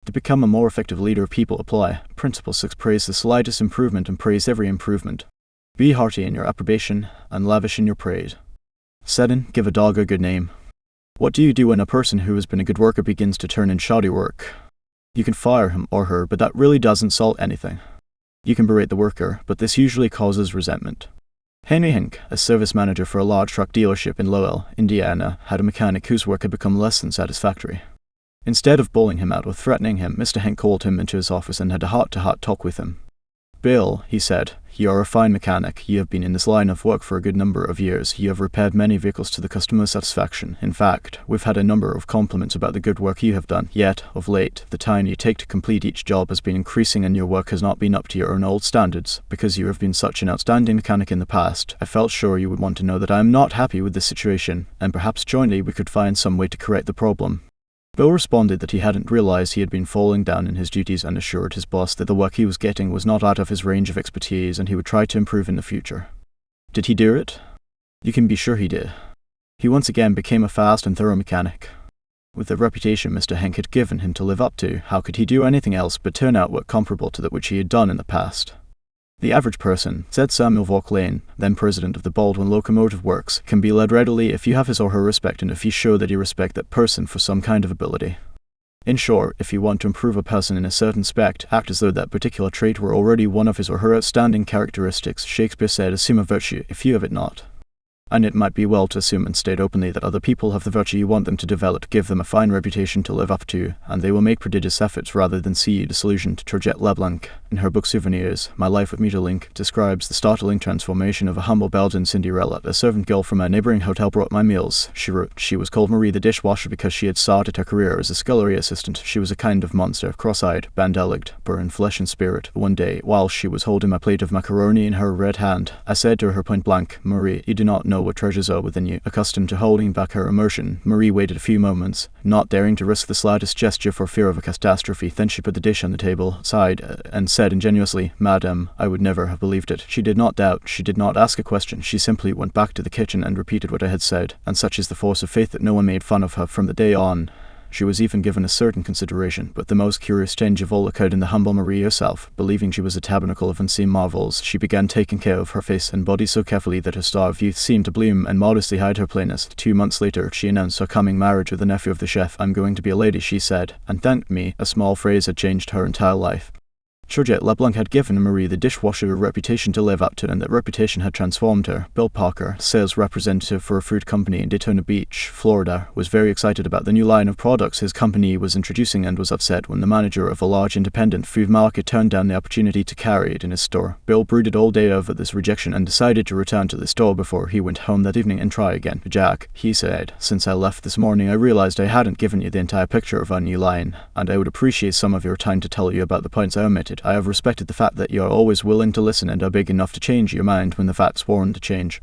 To become a more effective leader of people, apply Principle 6. Praise the slightest improvement and praise every improvement. Be hearty in your approbation and lavish in your praise. 7. Give a dog a good name. What do you do when a person who has been a good worker begins to turn in shoddy work? You can fire him or her, but that really doesn't solve anything. You can berate the worker, but this usually causes resentment. Henry Hink, a service manager for a large truck dealership in Lowell, Indiana, had a mechanic whose work had become less than satisfactory. Instead of bowling him out or threatening him, Mr. Hink called him into his office and had a heart-to-heart talk with him. "Bill," he said, "you are a fine mechanic. You have been in this line of work for a good number of years. You have repaired many vehicles to the customer's satisfaction. In fact, we've had a number of compliments about the good work you have done. Yet, of late, the time you take to complete each job has been increasing and your work has not been up to your own old standards. Because you have been such an outstanding mechanic in the past, I felt sure you would want to know that I am not happy with this situation, and perhaps jointly we could find some way to correct the problem." Bill responded that he hadn't realized he had been falling down in his duties and assured his boss that the work he was getting was not out of his range of expertise and he would try to improve in the future. Did he do it? You can be sure he did. He once again became a fast and thorough mechanic. With the reputation Mr. Henk had given him to live up to, how could he do anything else but turn out work comparable to that which he had done in the past? "The average person," said Samuel Vauquelin, then president of the Baldwin Locomotive Works, "can be led readily if you have his or her respect and if you show that you respect that person for some kind of ability. In short, if you want to improve a person in a certain respect, act as though that particular trait were already one of his or her outstanding characteristics. Shakespeare said, 'Assume a virtue, if you have it not.' And it might be well to assume and state openly that other people have the virtue you want them to develop. Give them a fine reputation to live up to, and they will make prodigious efforts rather than see you disillusioned." Georgette Leblanc, in her book Souvenirs, My Life with Mutterlink, describes the startling transformation of a humble Belgian Cinderella. "A servant girl from a neighboring hotel brought my meals," she wrote. "She was called Marie the dishwasher because she had started her career as a scullery assistant. She was a kind of monster, cross-eyed, band-legged, but in flesh and spirit. One day, while she was holding my plate of macaroni in her red hand, I said to her point blank, 'Marie, you do not know what treasures are within you.' Accustomed to holding back her emotion, Marie waited a few moments, not daring to risk the slightest gesture for fear of a catastrophe. Then she put the dish on the table, sighed, and said ingenuously, 'Madame, I would never have believed it.' She did not doubt, she did not ask a question, she simply went back to the kitchen and repeated what I had said, and such is the force of faith that no one made fun of her from the day on. She was even given a certain consideration, but the most curious change of all occurred in the humble Marie herself. Believing she was a tabernacle of unseen marvels, she began taking care of her face and body so carefully that her star of youth seemed to bloom and modestly hide her plainness. 2 months later, she announced her coming marriage with the nephew of the chef. 'I'm going to be a lady,' she said, and thanked me. A small phrase had changed her entire life." Georgette Leblanc had given Marie the dishwasher a reputation to live up to, and that reputation had transformed her. Bill Parker, sales representative for a food company in Daytona Beach, Florida, was very excited about the new line of products his company was introducing and was upset when the manager of a large independent food market turned down the opportunity to carry it in his store. Bill brooded all day over this rejection and decided to return to the store before he went home that evening and try again. "Jack," he said, "since I left this morning I realized I hadn't given you the entire picture of our new line, and I would appreciate some of your time to tell you about the points I omitted. I have respected the fact that you are always willing to listen and are big enough to change your mind when the facts warrant a change."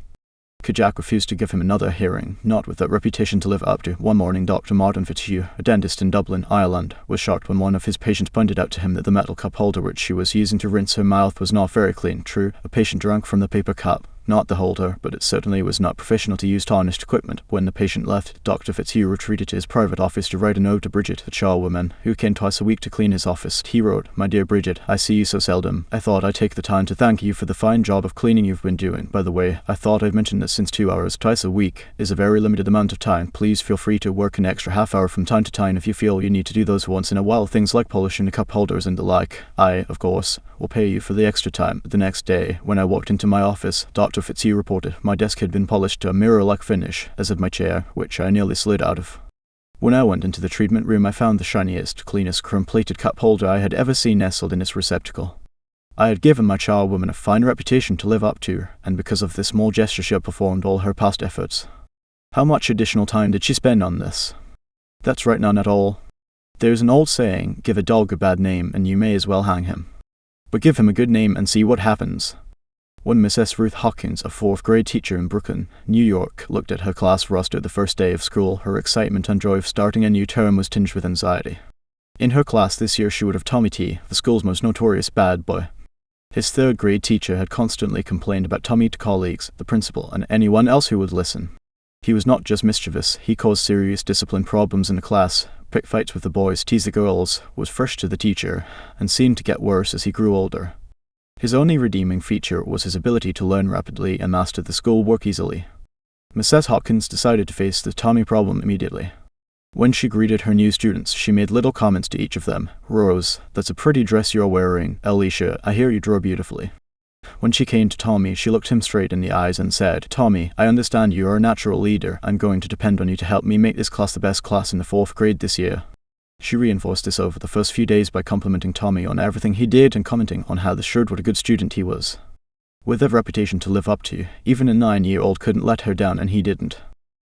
Kajak refused to give him another hearing, not with that reputation to live up to. One morning, Dr. Martin Fitzhugh, a dentist in Dublin, Ireland, was shocked when one of his patients pointed out to him that the metal cup holder which she was using to rinse her mouth was not very clean. True, a patient drank from the paper cup. not to hold her, but it certainly was not professional to use tarnished equipment. When the patient left, Dr. Fitzhugh retreated to his private office to write a note to Bridget, a charwoman, who came twice a week to clean his office. He wrote, "My dear Bridget, I see you so seldom. I thought I'd take the time to thank you for the fine job of cleaning you've been doing. By the way, I thought I'd mentioned this since 2 hours twice a week is a very limited amount of time. Please feel free to work an extra half hour from time to time if you feel you need to do those once in a while, things like polishing the cup holders and the like. I, of course, will pay you for the extra time." The next day, when I walked into my office, Dr. Fitzhugh reported my desk had been polished to a mirror-like finish, as had my chair, which I nearly slid out of. When I went into the treatment room, I found the shiniest, cleanest, chrome-plated cup holder I had ever seen nestled in its receptacle. I had given my charwoman a fine reputation to live up to, and because of this small gesture she had performed all her past efforts. How much additional time did she spend on this? That's right, none at all. There's an old saying, give a dog a bad name and you may as well hang him. But give him a good name and see what happens. When Mrs. Ruth Hawkins, a 4th grade teacher in Brooklyn, New York, looked at her class roster the first day of school, her excitement and joy of starting a new term was tinged with anxiety. In her class this year she would have Tommy T, the school's most notorious bad boy. His 3rd grade teacher had constantly complained about Tommy to colleagues, the principal, and anyone else who would listen. He was not just mischievous, he caused serious discipline problems in the class, picked fights with the boys, teased the girls, was fresh to the teacher, and seemed to get worse as he grew older. His only redeeming feature was his ability to learn rapidly and master the school work easily. Mrs. Hawkins decided to face the Tommy problem immediately. When she greeted her new students, she made little comments to each of them. "Rose, that's a pretty dress you're wearing. Alicia, I hear you draw beautifully." When she came to Tommy, she looked him straight in the eyes and said, "Tommy, I understand you are a natural leader. I'm going to depend on you to help me make this class the best class in the 4th grade this year." She reinforced this over the first few days by complimenting Tommy on everything he did and commenting on how this showed what a good student he was. With a reputation to live up to, even a 9-year-old couldn't let her down, and he didn't.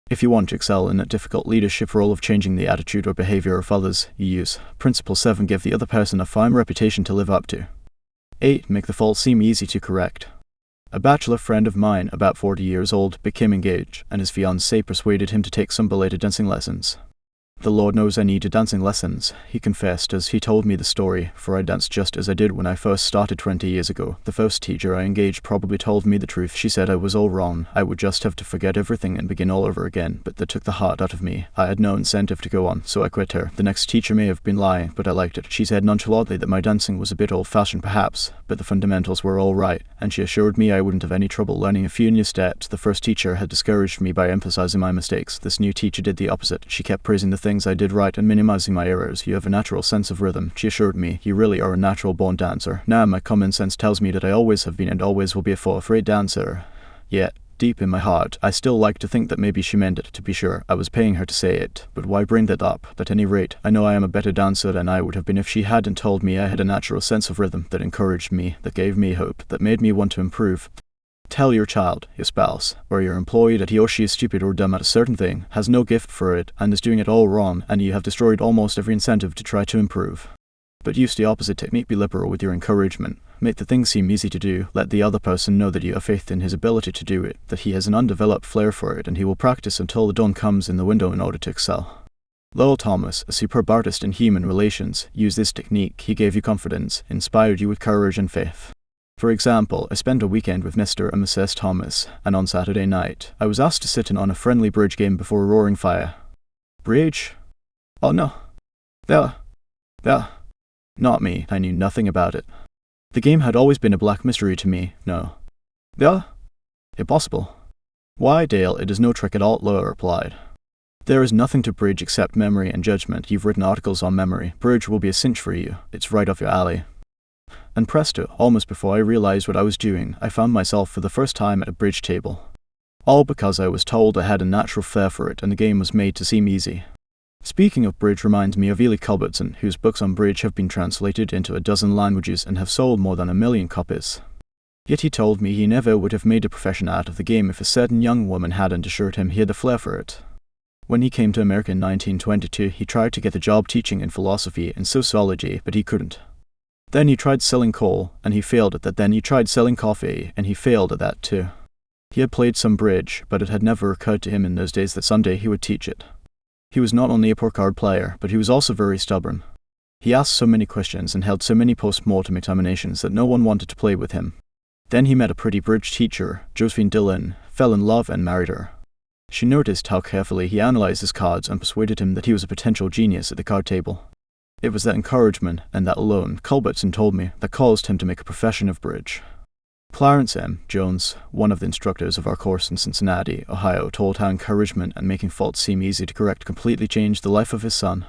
If you want to excel in that difficult leadership role of changing the attitude or behavior of others, you use Principle 7, give the other person a fine reputation to live up to. 8. Make the fault seem easy to correct. A bachelor friend of mine, about 40 years old, became engaged, and his fiancée persuaded him to take some belated dancing lessons. "The Lord knows I needed dancing lessons," he confessed as he told me the story, "for I danced just as I did when I first started 20 years ago. The first teacher I engaged probably told me the truth. She said I was all wrong. I would just have to forget everything and begin all over again, but that took the heart out of me. I had no incentive to go on, so I quit her. The next teacher may have been lying, but I liked it. She said nonchalantly that my dancing was a bit old-fashioned perhaps, but the fundamentals were all right, and she assured me I wouldn't have any trouble learning a few new steps. The first teacher had discouraged me by emphasizing my mistakes. This new teacher did the opposite. She kept praising the things I did right and minimizing my errors. You have a natural sense of rhythm, she assured me. You really are a natural-born dancer. Now my common sense tells me that I always have been and always will be a 4th grade dancer. Yet, deep in my heart, I still like to think that maybe she meant it. To be sure, I was paying her to say it, but why bring that up? At any rate, I know I am a better dancer than I would have been if she hadn't told me I had a natural sense of rhythm that encouraged me, that gave me hope, that made me want to improve. Tell your child, your spouse, or your employee that he or she is stupid or dumb at a certain thing, has no gift for it, and is doing it all wrong, and you have destroyed almost every incentive to try to improve. But use the opposite technique. Be liberal with your encouragement. Make the thing seem easy to do. Let the other person know that you have faith in his ability to do it, that he has an undeveloped flair for it, and he will practice until the dawn comes in the window in order to excel. Lowell Thomas, a superb artist in human relations, used this technique. He gave you confidence, inspired you with courage and faith. For example, I spent a weekend with Mr. and Mrs. Thomas, and on Saturday night, I was asked to sit in on a friendly bridge game before a roaring fire. Bridge? Oh no. There. Not me. I knew nothing about it. The game had always been a black mystery to me. No. There? Impossible. Why, Dale, it is no trick at all, Lowell replied. There is nothing to bridge except memory and judgment. You've written articles on memory. Bridge will be a cinch for you. It's right up your alley. And presto, almost before I realized what I was doing, I found myself for the first time at a bridge table. All because I was told I had a natural flair for it and the game was made to seem easy. Speaking of bridge reminds me of Ely Culbertson, whose books on bridge have been translated into a dozen languages and have sold more than 1 million copies. Yet he told me he never would have made a profession out of the game if a certain young woman hadn't assured him he had a flair for it. When he came to America in 1922, he tried to get a job teaching in philosophy and sociology, but he couldn't. Then he tried selling coal, and he failed at that. Then he tried selling coffee, and he failed at that too. He had played some bridge, but it had never occurred to him in those days that someday he would teach it. He was not only a poor card player, but he was also very stubborn. He asked so many questions and held so many post-mortem examinations that no one wanted to play with him. Then he met a pretty bridge teacher, Josephine Dillon, fell in love and married her. She noticed how carefully he analyzed his cards and persuaded him that he was a potential genius at the card table. It was that encouragement, and that alone, Culbertson told me, that caused him to make a profession of bridge. Clarence M. Jones, one of the instructors of our course in Cincinnati, Ohio, told how encouragement and making faults seem easy to correct completely changed the life of his son.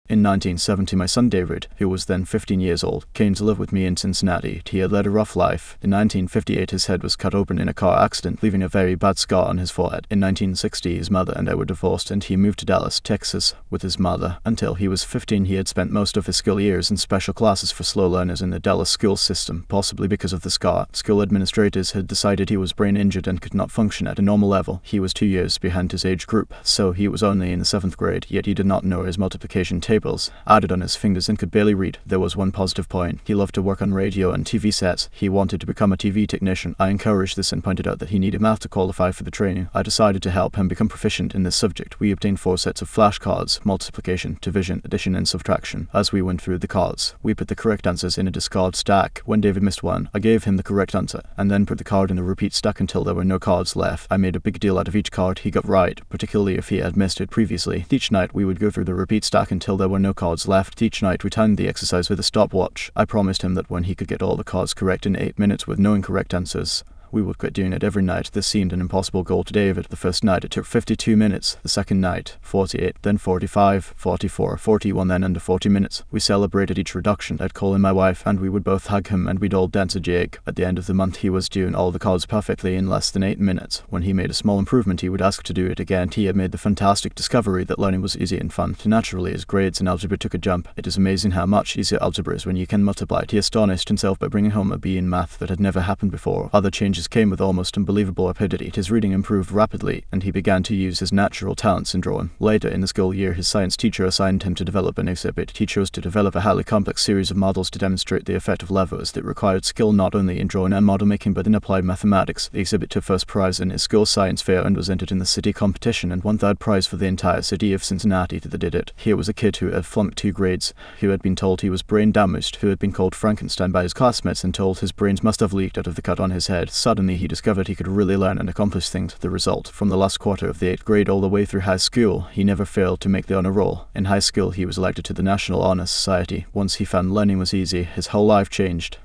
In 1970, my son David, who was then 15 years old, came to live with me in Cincinnati. He had led a rough life. In 1958, his head was cut open in a car accident, leaving a very bad scar on his forehead. In 1960, his mother and I were divorced, and he moved to Dallas, Texas, with his mother. Until he was 15, he had spent most of his school years in special classes for slow learners in the Dallas school system. Possibly because of the scar, school administrators had decided he was brain injured and could not function at a normal level. He was 2 years behind his age group, so he was only in the 7th grade, yet he did not know his multiplication tables added on his fingers and could barely read. There was one positive point. He loved to work on radio and TV sets. He wanted to become a TV technician. I encouraged this and pointed out that he needed math to qualify for the training. I decided to help him become proficient in this subject. We obtained 4 sets of flashcards: multiplication, division, addition, and subtraction. As we went through the cards, we put the correct answers in a discard stack. When David missed one, I gave him the correct answer, and then put the card in the repeat stack until there were no cards left. I made a big deal out of each card he got right, particularly if he had missed it previously. Each night we would go through the repeat stack until there were no cards left. Each night we timed the exercise with a stopwatch. I promised him that when he could get all the cards correct in 8 minutes with no incorrect answers, we would quit doing it every night. This seemed an impossible goal to David. The first night it took 52 minutes, the second night 48, then 45, 44, 41, then under 40 minutes. We celebrated each reduction. I'd call in my wife and we would both hug him and we'd all dance a jig. At the end of the month he was doing all the cards perfectly in less than 8 minutes. When he made a small improvement he would ask to do it again. He had made the fantastic discovery that learning was easy and fun. Naturally his grades in algebra took a jump. It is amazing how much easier algebra is when you can multiply it. He astonished himself by bringing home a B in math that had never happened before. Other changes came with almost unbelievable rapidity. His reading improved rapidly, and he began to use his natural talents in drawing. Later in the school year, his science teacher assigned him to develop an exhibit. He chose to develop a highly complex series of models to demonstrate the effect of levers that required skill not only in drawing and model making, but in applied mathematics. The exhibit took first prize in his school science fair and was entered in the city competition, and won third prize for the entire city of Cincinnati that did it. Here was a kid who had flunked 2 grades, who had been told he was brain damaged, who had been called Frankenstein by his classmates and told his brains must have leaked out of the cut on his head. Suddenly he discovered he could really learn and accomplish things. The result, from the last quarter of the 8th grade all the way through high school, he never failed to make the honor roll. In high school he was elected to the National Honor Society. Once he found learning was easy, his whole life changed.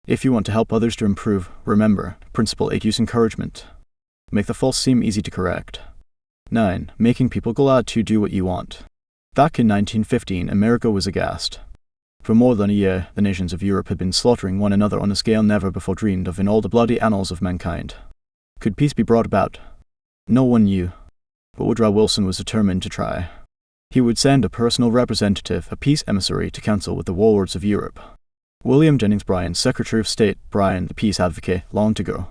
If you want to help others to improve, remember, Principle 8, use encouragement. Make the false seem easy to correct. 9. Making people glad to do what you want. Back in 1915, America was aghast. For more than a year, the nations of Europe had been slaughtering one another on a scale never before dreamed of in all the bloody annals of mankind. Could peace be brought about? No one knew, but Woodrow Wilson was determined to try. He would send a personal representative, a peace emissary, to counsel with the warlords of Europe. William Jennings Bryan, Secretary of State, Bryan, the peace advocate, longed to go.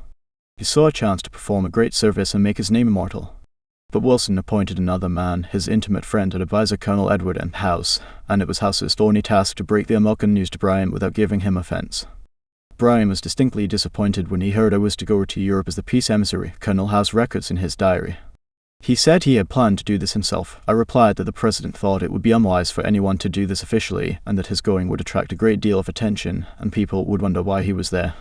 He saw a chance to perform a great service and make his name immortal. But Wilson appointed another man, his intimate friend and advisor, Colonel Edward M. House, and it was House's thorny task to break the unwelcome news to Bryan without giving him offense. Bryan was distinctly disappointed when he heard I was to go to Europe as the peace emissary. Colonel House records in his diary. He said he had planned to do this himself. I replied that the president thought it would be unwise for anyone to do this officially, and that his going would attract a great deal of attention, and people would wonder why he was there.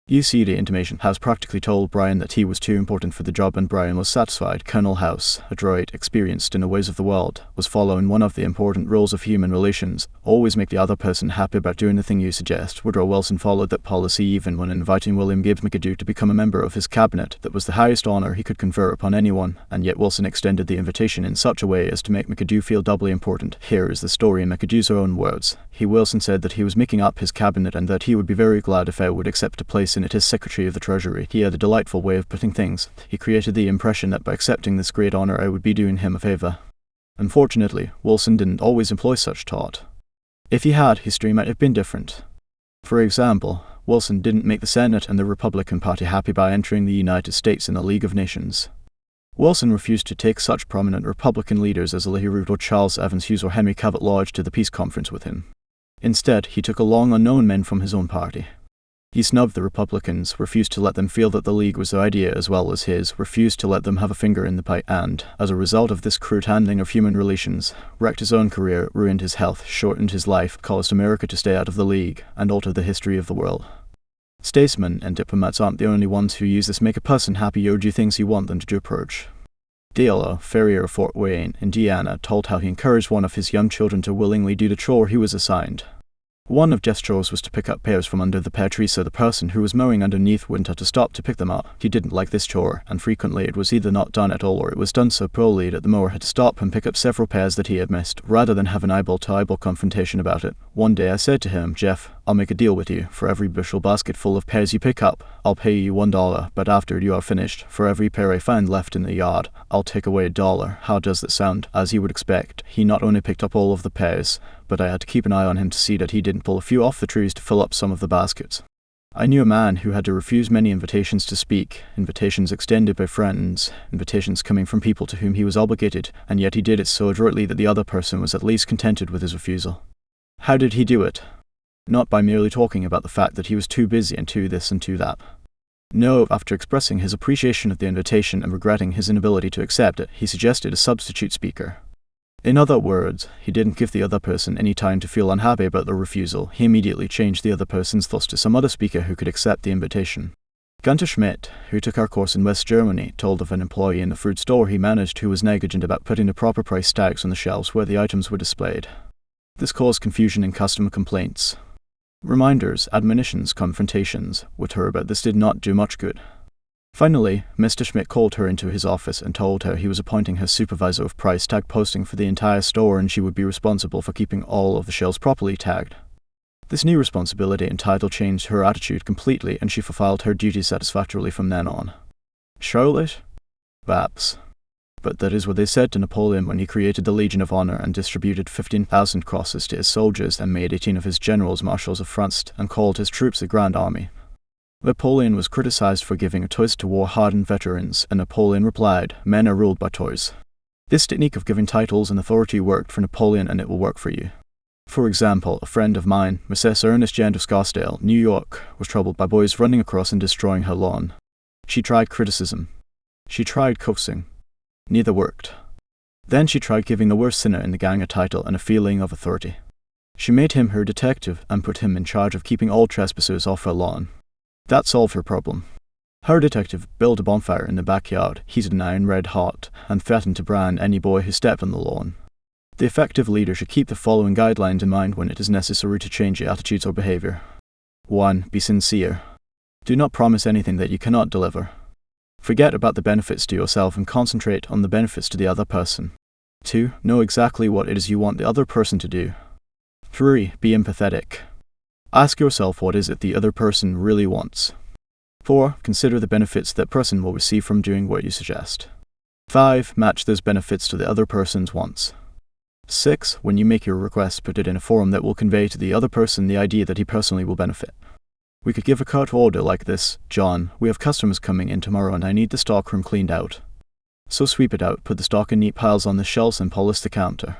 You see the intimation. House practically told Bryan that he was too important for the job, and Bryan was satisfied. Colonel House, adroit, experienced in the ways of the world, was following one of the important rules of human relations: always make the other person happy about doing the thing you suggest. Woodrow Wilson followed that policy even when inviting William Gibbs McAdoo to become a member of his cabinet. That was the highest honor he could confer upon anyone, and yet Wilson extended the invitation in such a way as to make McAdoo feel doubly important. Here is the story in McAdoo's own words. Wilson said that he was making up his cabinet and that he would be very glad if I would accept a place in it as Secretary of the Treasury. He had a delightful way of putting things. He created the impression that by accepting this great honor I would be doing him a favor. Unfortunately, Wilson didn't always employ such thought. If he had, history might have been different. For example, Wilson didn't make the Senate and the Republican Party happy by entering the United States in the League of Nations. Wilson refused to take such prominent Republican leaders as Elihu Root or Charles Evans Hughes or Henry Cabot Lodge to the peace conference with him. Instead, he took along unknown men from his own party. He snubbed the Republicans, refused to let them feel that the League was their idea as well as his, refused to let them have a finger in the pie, and, as a result of this crude handling of human relations, wrecked his own career, ruined his health, shortened his life, caused America to stay out of the League, and alter the history of the world. Statesmen and diplomats aren't the only ones who use this make a person happy or do things you want them to do approach. Dale, a farrier of Fort Wayne, Indiana, told how he encouraged one of his young children to willingly do the chore he was assigned. One of Jeff's chores was to pick up pears from under the pear tree so the person who was mowing underneath wouldn't have to stop to pick them up. He didn't like this chore, and frequently it was either not done at all or it was done so poorly that the mower had to stop and pick up several pears that he had missed, rather than have an eyeball-to-eyeball confrontation about it. One day I said to him, "Jeff, I'll make a deal with you. For every bushel basket full of pears you pick up, I'll pay you $1, but after you are finished, for every pear I find left in the yard, I'll take away $1. How does that sound?" As you would expect, he not only picked up all of the pears, but I had to keep an eye on him to see that he didn't pull a few off the trees to fill up some of the baskets. I knew a man who had to refuse many invitations to speak, invitations extended by friends, invitations coming from people to whom he was obligated, and yet he did it so adroitly that the other person was at least contented with his refusal. How did he do it? Not by merely talking about the fact that he was too busy and too this and too that. No, after expressing his appreciation of the invitation and regretting his inability to accept it, he suggested a substitute speaker. In other words, he didn't give the other person any time to feel unhappy about the refusal. He immediately changed the other person's thoughts to some other speaker who could accept the invitation. Gunter Schmidt, who took our course in West Germany, told of an employee in the fruit store he managed who was negligent about putting the proper price tags on the shelves where the items were displayed. This caused confusion and customer complaints. Reminders, admonitions, confrontations with her about this did not do much good. Finally, Mr. Schmidt called her into his office and told her he was appointing her supervisor of price tag posting for the entire store and she would be responsible for keeping all of the shelves properly tagged. This new responsibility and title changed her attitude completely and she fulfilled her duties satisfactorily from then on. Charlotte? Perhaps. But that is what they said to Napoleon when he created the Legion of Honor and distributed 15,000 crosses to his soldiers and made 18 of his generals marshals of France and called his troops the Grand Army. Napoleon was criticized for giving toys to war-hardened veterans, and Napoleon replied, "Men are ruled by toys." This technique of giving titles and authority worked for Napoleon and it will work for you. For example, a friend of mine, Mrs. Ernest Jent of Scarsdale, New York, was troubled by boys running across and destroying her lawn. She tried criticism. She tried coaxing. Neither worked. Then she tried giving the worst sinner in the gang a title and a feeling of authority. She made him her detective and put him in charge of keeping all trespassers off her lawn. That solved her problem. Her detective built a bonfire in the backyard, heated an iron red hot, and threatened to brand any boy who stepped on the lawn. The effective leader should keep the following guidelines in mind when it is necessary to change your attitudes or behavior. 1. Be sincere. Do not promise anything that you cannot deliver. Forget about the benefits to yourself and concentrate on the benefits to the other person. 2. Know exactly what it is you want the other person to do. 3. Be empathetic. Ask yourself what is it the other person really wants. 4. Consider the benefits that person will receive from doing what you suggest. 5. Match those benefits to the other person's wants. 6. When you make your request, put it in a form that will convey to the other person the idea that he personally will benefit. We could give a curt order like this: "John, we have customers coming in tomorrow and I need the stockroom cleaned out. So sweep it out, put the stock in neat piles on the shelves and polish the counter."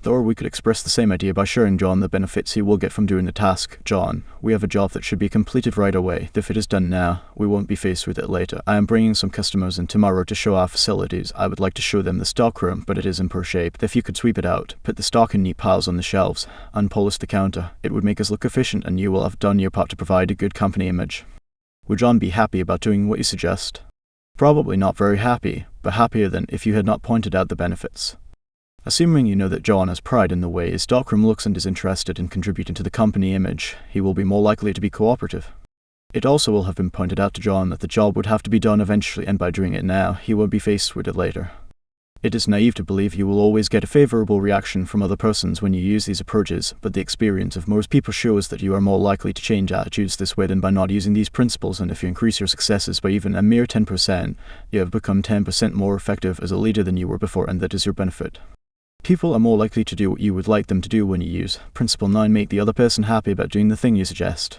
Or we could express the same idea by showing John the benefits he will get from doing the task. "John, we have a job that should be completed right away. If it is done now, we won't be faced with it later. I am bringing some customers in tomorrow to show our facilities. I would like to show them the stockroom, but it is in poor shape. If you could sweep it out, put the stock in neat piles on the shelves, and polish the counter, it would make us look efficient and you will have done your part to provide a good company image." Would John be happy about doing what you suggest? Probably not very happy, but happier than if you had not pointed out the benefits. Assuming you know that John has pride in the way his stockroom looks and is interested in contributing to the company image, he will be more likely to be cooperative. It also will have been pointed out to John that the job would have to be done eventually, and by doing it now, he will be faced with it later. It is naive to believe you will always get a favorable reaction from other persons when you use these approaches, but the experience of most people shows that you are more likely to change attitudes this way than by not using these principles, and if you increase your successes by even a mere 10%, you have become 10% more effective as a leader than you were before, and that is your benefit. People are more likely to do what you would like them to do when you use Principle 9: make the other person happy about doing the thing you suggest.